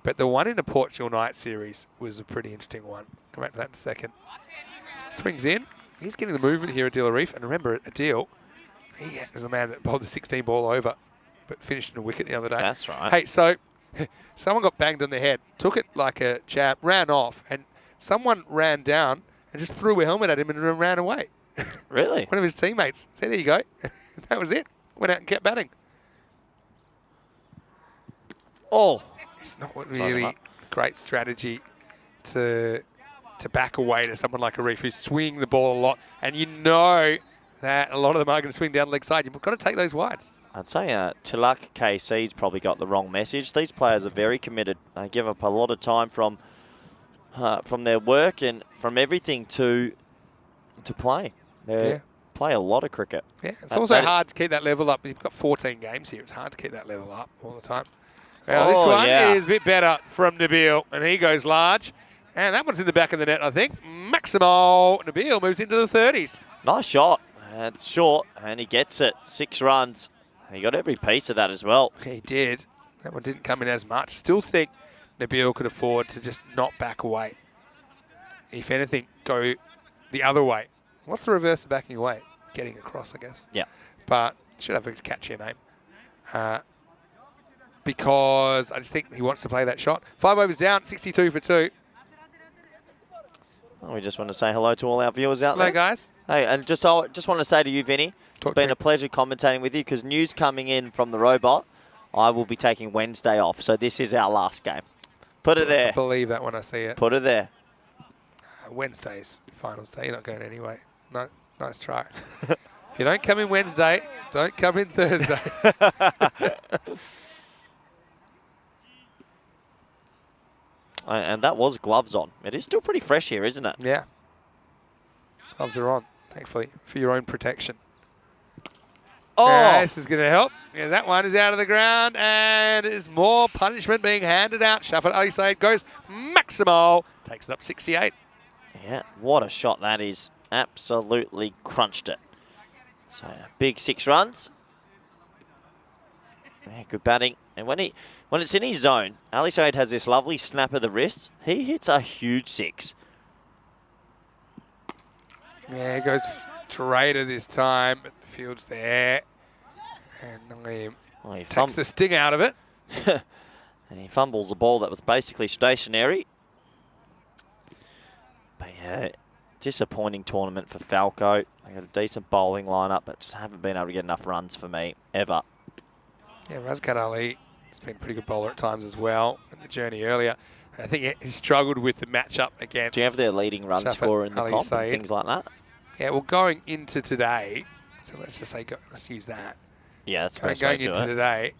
But the one in the Portugal Night series was a pretty interesting one. Come back to that in a second. Swings in. He's getting the movement here, Adil Arif. And remember, Adil, he was the man that bowled the 16 ball over, but finished in a wicket the other day. That's right. Hey, so someone got banged on the head, took it like a jab, ran off, and someone ran down and just threw a helmet at him and ran away. Really? One of his teammates said, there you go. That was it. Went out and kept batting. Oh, It's not really great strategy to back away to someone like Arif who's swinging the ball a lot, and you know that a lot of them are going to swing down the leg side. You've got to take those wides. I'd say Tilak KC's probably got the wrong message. These players are very committed. They give up a lot of time from their work and from everything to play. They play a lot of cricket. Yeah, it's also hard to keep that level up. You've got 14 games here. It's hard to keep that level up all the time. Well, this one is a bit better from Nabil, and he goes large. And that one's in the back of the net, I think. Maximal Nabil moves into the 30s. Nice shot. It's short, and he gets it. 6 runs. He got every piece of that as well. He did. That one didn't come in as much. Still think Nabil could afford to just not back away. If anything, go the other way. What's the reverse of backing away? Getting across, I guess. Yeah. But should have a catchier name. Because I just think he wants to play that shot. 5 overs down, 62 for 2. Well, we just want to say hello to all our viewers out there. Hello, guys. Hey, and just want to say to you, Vinny, it's been a pleasure commentating with you because news coming in from the robot, I will be taking Wednesday off. So this is our last game. Put it there. I believe that when I see it. Put it there. Wednesday's finals day. You're not going anyway. No, nice try. If you don't come in Wednesday, don't come in Thursday. And that was gloves on. It is still pretty fresh here, isn't it? Yeah. Gloves are on, thankfully, for your own protection. Oh! Yeah, this is going to help. Yeah, that one is out of the ground, and there's more punishment being handed out. Shafat Ali Said goes Maximal. Takes it up 68. Yeah, what a shot that is. Absolutely crunched it. So, big 6 runs. Yeah, good batting. And when it's in his zone, Ali Said has this lovely snap of the wrist. He hits a huge 6. Yeah, he goes straighter this time, but the field's there. And Naeem takes the sting out of it. And he fumbles the ball that was basically stationary. But yeah, disappointing tournament for FanCode. They got a decent bowling lineup, but just haven't been able to get enough runs for me, ever. Yeah, Razkat Ali has been a pretty good bowler at times as well in the journey earlier. I think he struggled with the matchup against. Do you have their leading run scorer in the comp and things like that? Yeah, well, going into today, so let's just say, let's use that. Yeah, that's the best way to do it. Going into today,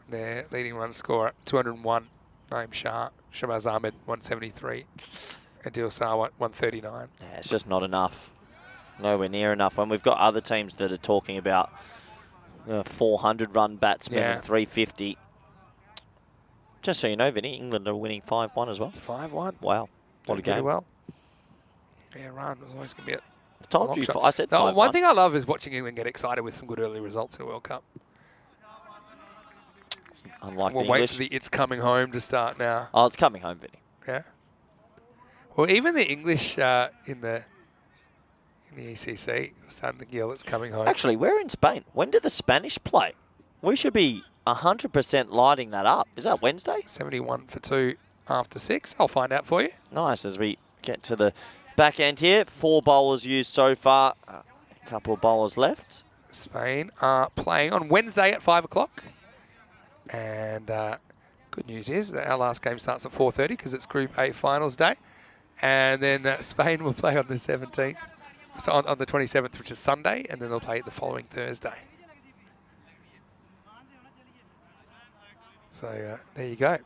their leading run scorer, 201, Naeem Shah, Shabazz Ahmed, 173, Adil Sar, 139. Yeah, it's just not enough. Nowhere near enough. When we've got other teams that are talking about 400-run batsmen and 350. Just so you know, Vinny, England are winning 5-1 as well. 5-1. Wow. What a game. Well. Yeah, run was always going to be it. I told you. I said 5-1. One thing I love is watching England get excited with some good early results in the World Cup. Unlike we'll wait for the It's Coming Home to start now. Oh, it's coming home, Vinny. Yeah. Well, even the English in the ECC are starting to yell It's Coming Home. Actually, we're in Spain. When do the Spanish play? We should be 100% lighting that up. Is that Wednesday? 71 for 2 after 6. I'll find out for you. Nice. As we get to the back end here, 4 bowlers used so far. A couple of bowlers left. Spain are playing on Wednesday at 5 o'clock. And good news is that our last game starts at 4:30 because it's Group A finals day. And then Spain will play on the 17th. So on the 27th, which is Sunday, and then they'll play the following Thursday. So there you go.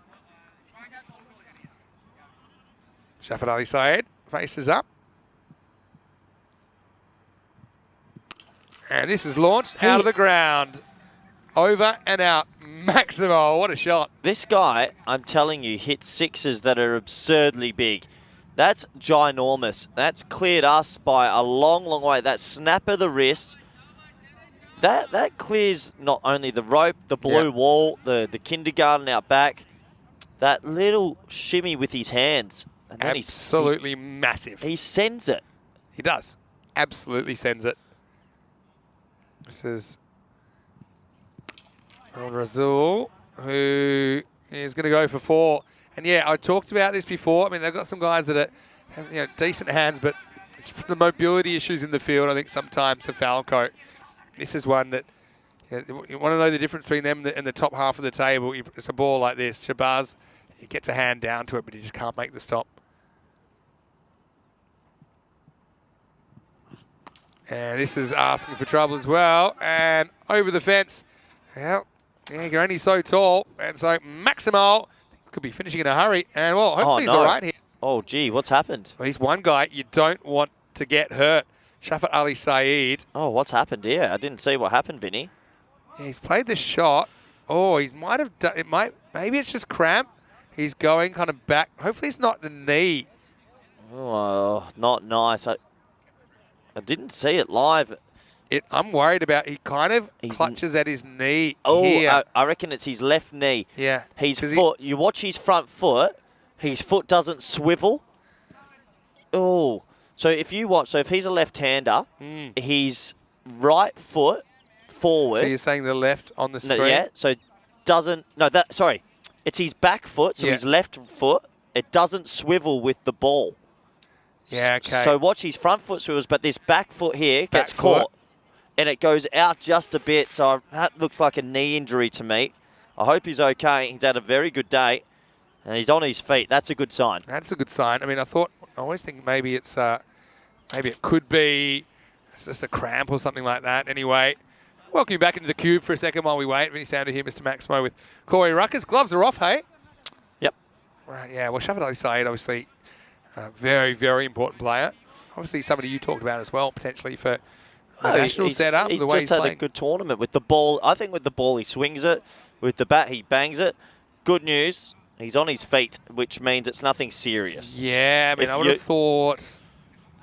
Shafat Ali Said faces up. And this is launched out of the ground. Over and out. Maximal. What a shot. This guy, I'm telling you, hits 6s that are absurdly big. That's ginormous. That's cleared us by a long, long way. That snap of the wrist, that clears not only the rope, the blue wall, the kindergarten out back, that little shimmy with his hands. And then absolutely massive. He sends it. He does. Absolutely sends it. This is Razul, who is going to go for 4. And yeah, I talked about this before. I mean, they've got some guys that have decent hands, but it's the mobility issues in the field, I think, sometimes for FanCode. this is one that you want to know the difference between them and the top half of the table. It's a ball like this. Shabazz, he gets a hand down to it, but he just can't make the stop. And this is asking for trouble as well. And over the fence. Well, yeah, you're only so tall. And so Maximo could be finishing in a hurry. And, well, hopefully he's all right here. Oh, gee, what's happened? Well, he's one guy you don't want to get hurt. Shafat Ali Saeed. Oh, what's happened here? I didn't see what happened, Vinny. Yeah, he's played the shot. Oh, he might have done it. Maybe it's just cramp. He's going kind of back. Hopefully it's not the knee. Oh, not nice. I didn't see it live. I'm worried about. He kind of clutches at his knee. Oh, here. I reckon it's his left knee. Yeah. His foot. You watch his front foot. His foot doesn't swivel. Oh, so if you watch, so if he's a left-hander, his right foot forward. So you're saying the left on the screen? No, yeah. So doesn't sorry, it's his back foot. So his left foot. It doesn't swivel with the ball. Yeah, okay. So watch his front foot swivels, but this back foot here gets caught. And it goes out just a bit, so that looks like a knee injury to me. I hope he's okay. He's had a very good day, and he's on his feet. That's a good sign. That's a good sign. I mean, I always think maybe it's, maybe it could be just a cramp or something like that. Anyway, welcome you back into the cube for a second while we wait. Really sound to hear Mr. Maximo with Corey Ruckers. Gloves are off, hey? Yep. Right, yeah, well, Shafat Ali Saeed, obviously, very, very important player. Obviously, somebody you talked about as well, potentially for the national setup. He's the way just had a good tournament with the ball. I think with the ball, he swings it. With the bat, he bangs it. Good news, he's on his feet, which means it's nothing serious. Yeah, I mean, I would have thought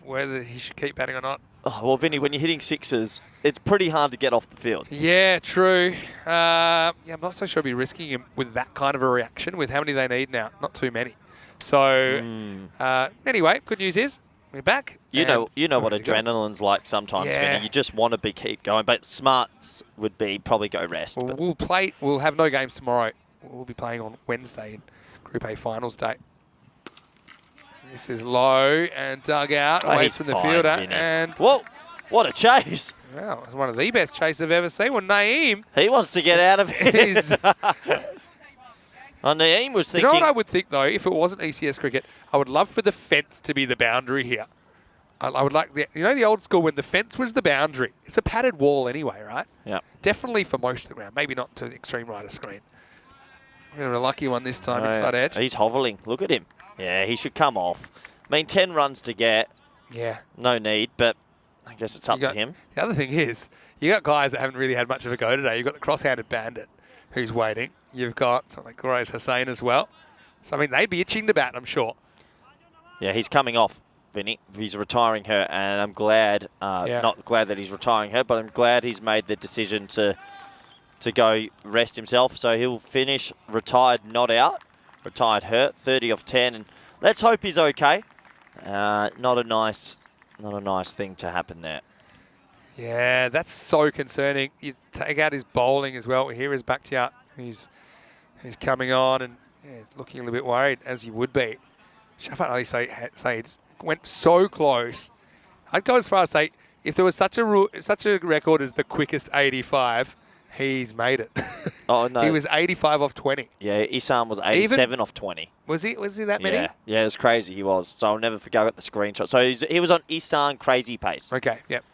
whether he should keep batting or not. Oh, well, Vinny, when you're hitting sixes, it's pretty hard to get off the field. Yeah, true. Yeah, I'm not so sure I'd be risking him with that kind of a reaction with how many they need now. Not too many. So, anyway, good news is we're back. You know what adrenaline's like sometimes, Vinny. You just want to keep going, but smarts would be probably go rest. Well, we'll have no games tomorrow. We'll be playing on Wednesday in Group A finals day. This is low and dug out away from the fielder. Vinny. And whoa, what a chase! Wow, it's one of the best chases I've ever seen. Well, Naeem. He wants to get out of it. Naeem was thinking. You know what I would think though, if it wasn't ECS cricket, I would love for the fence to be the boundary here. I would like the old school when the fence was the boundary. It's a padded wall anyway, right? Yeah. Definitely for most of the ground. Maybe not to the extreme right of screen. We're going to a lucky one this time inside edge. He's hoveling. Look at him. Yeah, he should come off. I mean, 10 runs to get. Yeah. No need, but I guess it's up to him. The other thing is, you got guys that haven't really had much of a go today. You've got the cross-handed bandit who's waiting. You've got something like Glorious Hussain as well. So, I mean, they'd be itching to bat, I'm sure. Yeah, he's coming off, Vinny. He's retiring her, and I'm glad, not glad that he's retiring her, but I'm glad he's made the decision to go rest himself. So he'll finish retired, not out. Retired hurt, 30 off 10, and let's hope he's okay. Not a nice thing to happen there. Yeah, that's so concerning. You take out his bowling as well. Here is Bakhtiar. He's coming on and looking a little bit worried, as he would be. Shafat Ali Saeed went so close. I'd go as far as say, if there was such a record as the quickest 85, he's made it. Oh no, he was 85 off 20. Yeah, Isam was 87 off 20. Was he that many? Yeah, it was crazy. He was. So I'll never forget. I got the screenshot. So he was on Isan crazy pace. Okay. Yep.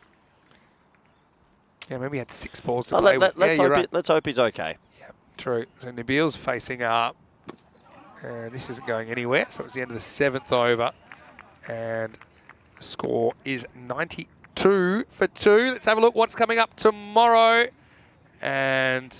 Yeah, maybe he had 6 balls to play with. Let's hope he's okay. Yeah, true. So Nabil's facing up. And this isn't going anywhere. So it's the end of the 7th over. And the score is 92 for 2. Let's have a look what's coming up tomorrow. And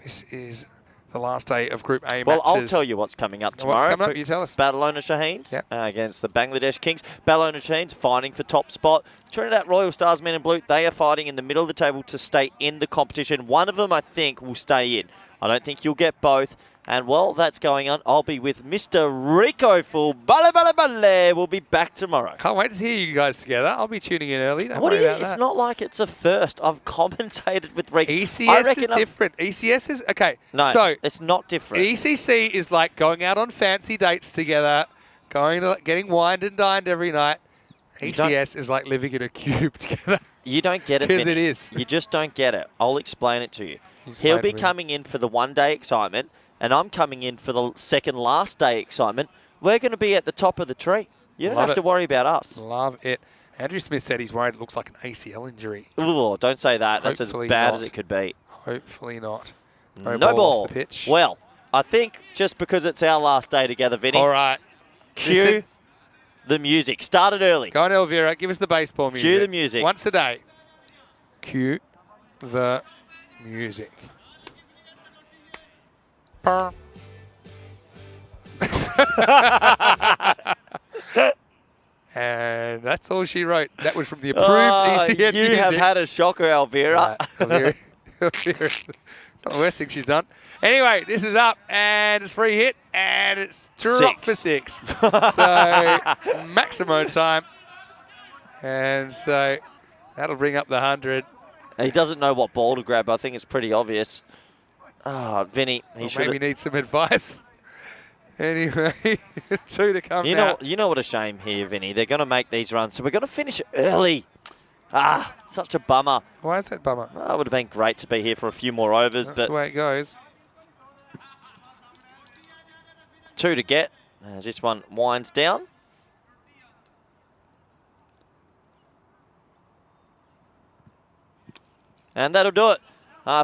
this is the last day of Group A matches. Well, I'll tell you what's coming up tomorrow. What's coming up? You tell us. Barcelona Shaheens against the Bangladesh Kings. Barcelona Shaheens fighting for top spot. Trinidad Royal Stars Men in Blue, they are fighting in the middle of the table to stay in the competition. One of them, I think, will stay in. I don't think you'll get both. And while that's going on, I'll be with Mr. Rico for Bale Bale Bale. We'll be back tomorrow. Can't wait to hear you guys together. I'll be tuning in early. It's not like it's a first. I've commentated with Rico. ECS is different. ECS is... Okay. No, so it's not different. ECC is like going out on fancy dates together, getting wined and dined every night. ETS is like living in a cube together. You don't get it, Because Vinny. it is. You just don't get it. I'll explain it to you. Explain He'll be to me. coming in for the one-day excitement, and I'm coming in for the second last day excitement. We're going to be at the top of the tree. You don't Love have to it. worry about us. Love it. Andrew Smith said he's worried it looks like an ACL injury. Ooh, don't say that. That's Hopefully as bad not. as it could be. Hopefully not. No off ball. the pitch. Well, I think just because it's our last day together, Vinny, All right. cue Listen. the music. Started early. Go on, Elvira. Give us the baseball music. Cue the music. Once a day. Cue the music. Purr. And that's all she wrote. That was from the approved ECN you music. have had a shocker, Elvira. Elvira. Not the worst thing she's done. Anyway, this is up, and it's free hit, and it's dropped for 6. So maximum time. And so that'll bring up the 100. He doesn't know what ball to grab. I think it's pretty obvious. Ah, Vinny, he Or should maybe needs some advice. Anyway, 2 to come now. You know what a shame here, Vinny. They're going to make these runs, so we're going to finish early. Ah, such a bummer. Why is that bummer? Oh, it would have been great to be here for a few more overs, That's but the way it goes. 2 to get as this one winds down. And that'll do it.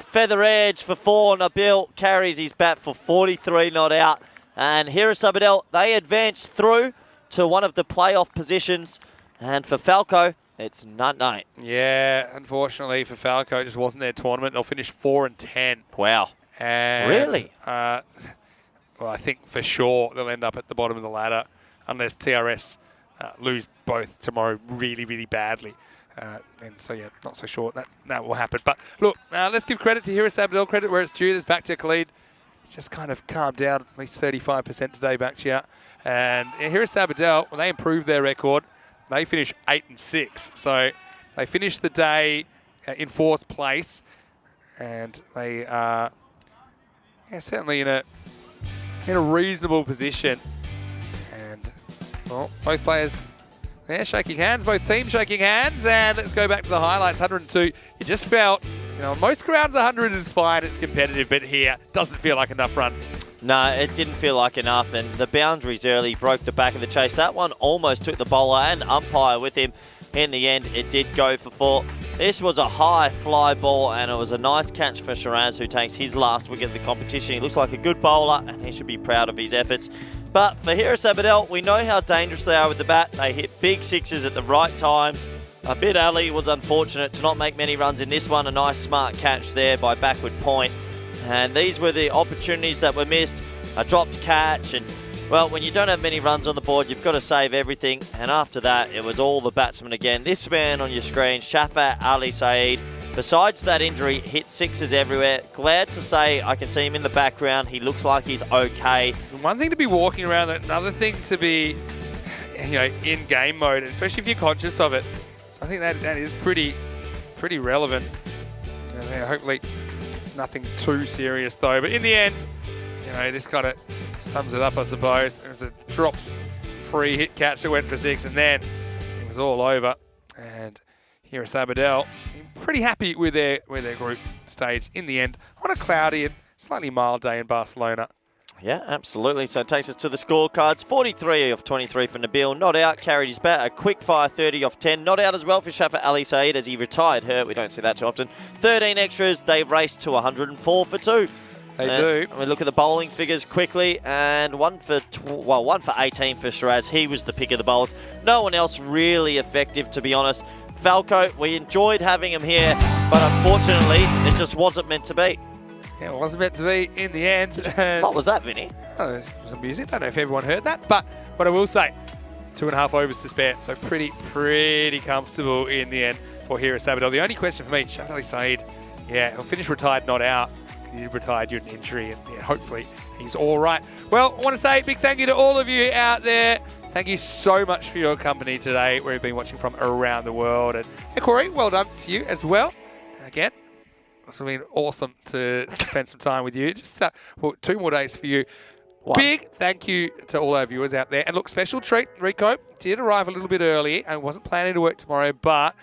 Feather edge for 4. Nabil carries his bat for 43 not out. And here is Sabadell. They advance through to one of the playoff positions. And for Falco, it's night-night. Yeah, unfortunately for Falco, it just wasn't their tournament. They'll finish 4 and 10. Wow. And, Really? Well, I think for sure they'll end up at the bottom of the ladder unless TRS lose both tomorrow really, really badly. And so, yeah, not so sure that will happen. But look, let's give credit to Hiris Abdel, credit where it's due. There's back to Khalid. Just kind of calmed down, at least 35% today back here. And Hiris Abdel, when they improved their record, they finished 8 and 6. So they finished the day in 4th place. And they are certainly in a reasonable position. And, well, both players... They're shaking hands, both teams shaking hands, and let's go back to the highlights. 102, it just felt, on most grounds 100 is fine, it's competitive, but here, doesn't feel like enough runs. No, it didn't feel like enough, and the boundaries early broke the back of the chase. That one almost took the bowler and umpire with him. In the end, it did go for 4. This was a high fly ball, and it was a nice catch for Shiraz, who takes his last wicket of the competition. He looks like a good bowler, and he should be proud of his efforts. But for Hiris Abdel, we know how dangerous they are with the bat. They hit big 6s at the right times. Abid Ali was unfortunate to not make many runs in this one. A nice smart catch there by backward point. And these were the opportunities that were missed. A dropped catch, and well, when you don't have many runs on the board, you've got to save everything. And after that, it was all the batsmen again. This man on your screen, Shafat Ali Saeed, besides that injury, hit 6s everywhere. Glad to say I can see him in the background. He looks like he's okay. It's one thing to be walking around, another thing to be, in game mode, especially if you're conscious of it. So I think that is pretty relevant. And, hopefully, it's nothing too serious though. But in the end, this kind of sums it up, I suppose. It was a dropped free hit catch that went for 6, and then it was all over. And here is Abdel, pretty happy with their group stage in the end on a cloudy and slightly mild day in Barcelona. Yeah, absolutely. So it takes us to the scorecards. 43 off 23 for Nabil. Not out, carried his bat. A quick fire 30 off 10. Not out as well for Shafat Ali Saeed as he retired hurt. We don't see that too often. 13 extras. They've raced to 104 for 2. They do. We look at the bowling figures quickly, and one for 18 for Shiraz. He was the pick of the bowlers. No one else really effective, to be honest. Falco, we enjoyed having him here, but unfortunately, it just wasn't meant to be. Yeah, it wasn't meant to be in the end. What was that, Vinny? Oh, there's some music. I don't know if everyone heard that, but what I will say, 2.5 overs to spare, so pretty comfortable in the end for Hiris Abdel. The only question for me, Shafat Ali Saeed, he'll finish retired, not out. He retired due to an injury, and hopefully he's all right. Well, I want to say a big thank you to all of you out there. Thank you so much for your company today. We've been watching from around the world. And Corey, well done to you as well. Again, it's been awesome to spend some time with you. Just 2 more days for you. Big thank you to all our viewers out there. And look, special treat, Rico did arrive a little bit early and wasn't planning to work tomorrow, but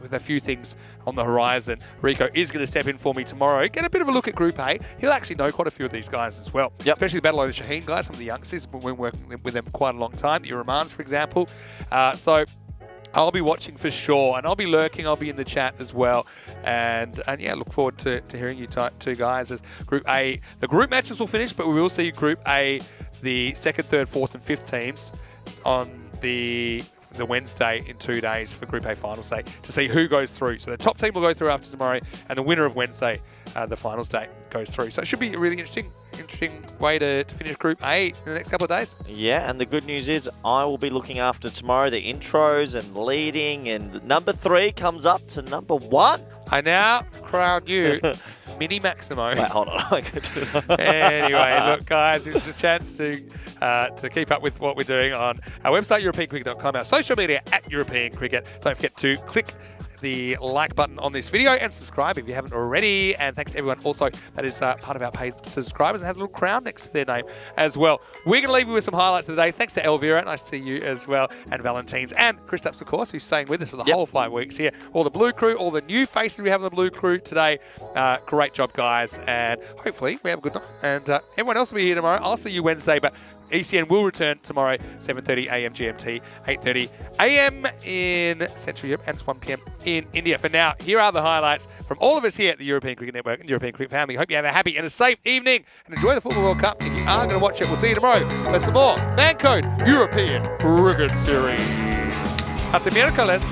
with a few things on the horizon, Rico is going to step in for me tomorrow. Get a bit of a look at Group A. He'll actually know quite a few of these guys as well, especially the Barcelona Shaheen guys, some of the youngsters. We've been working with them for quite a long time, the Uramans, for example. So I'll be watching for sure, and I'll be lurking. I'll be in the chat as well, and yeah, look forward to hearing you two guys as Group A. The group matches will finish, but we will see Group A, the 2nd, 3rd, 4th, and 5th teams on the Wednesday in 2 days for Group A finals day to see who goes through. So the top team will go through after tomorrow, and the winner of Wednesday, the finals day, goes through. So it should be a really interesting way to finish Group A in the next couple of days. Yeah, and the good news is I will be looking after tomorrow the intros and leading, and number 3 comes up to number 1. I now crown you Mini Maximo. Wait, hold on. Anyway, look, guys, it's a chance to keep up with what we're doing on our website, EuropeanCricket.com, our social media at European Cricket. Don't forget to click the like button on this video and subscribe if you haven't already. And thanks to everyone also that is part of our paid subscribers and has a little crown next to their name as well. We're going to leave you with some highlights of the day. Thanks to Elvira, nice to see you as well, and Valentine's, and Kristaps, of course, who's staying with us for the whole 5 weeks here. All the Blue Crew, all the new faces we have on the Blue Crew today. Great job, guys, and hopefully we have a good night. And everyone else will be here tomorrow. I'll see you Wednesday, but ECN will return tomorrow, 7:30 a.m. GMT, 8:30 a.m. in Central Europe, and it's 1 p.m. in India. For now, here are the highlights from all of us here at the European Cricket Network and European Cricket family. Hope you have a happy and a safe evening and enjoy the Football World Cup. If you are going to watch it, we'll see you tomorrow for some more FanCode European Cricket Series. Hasta miércoles.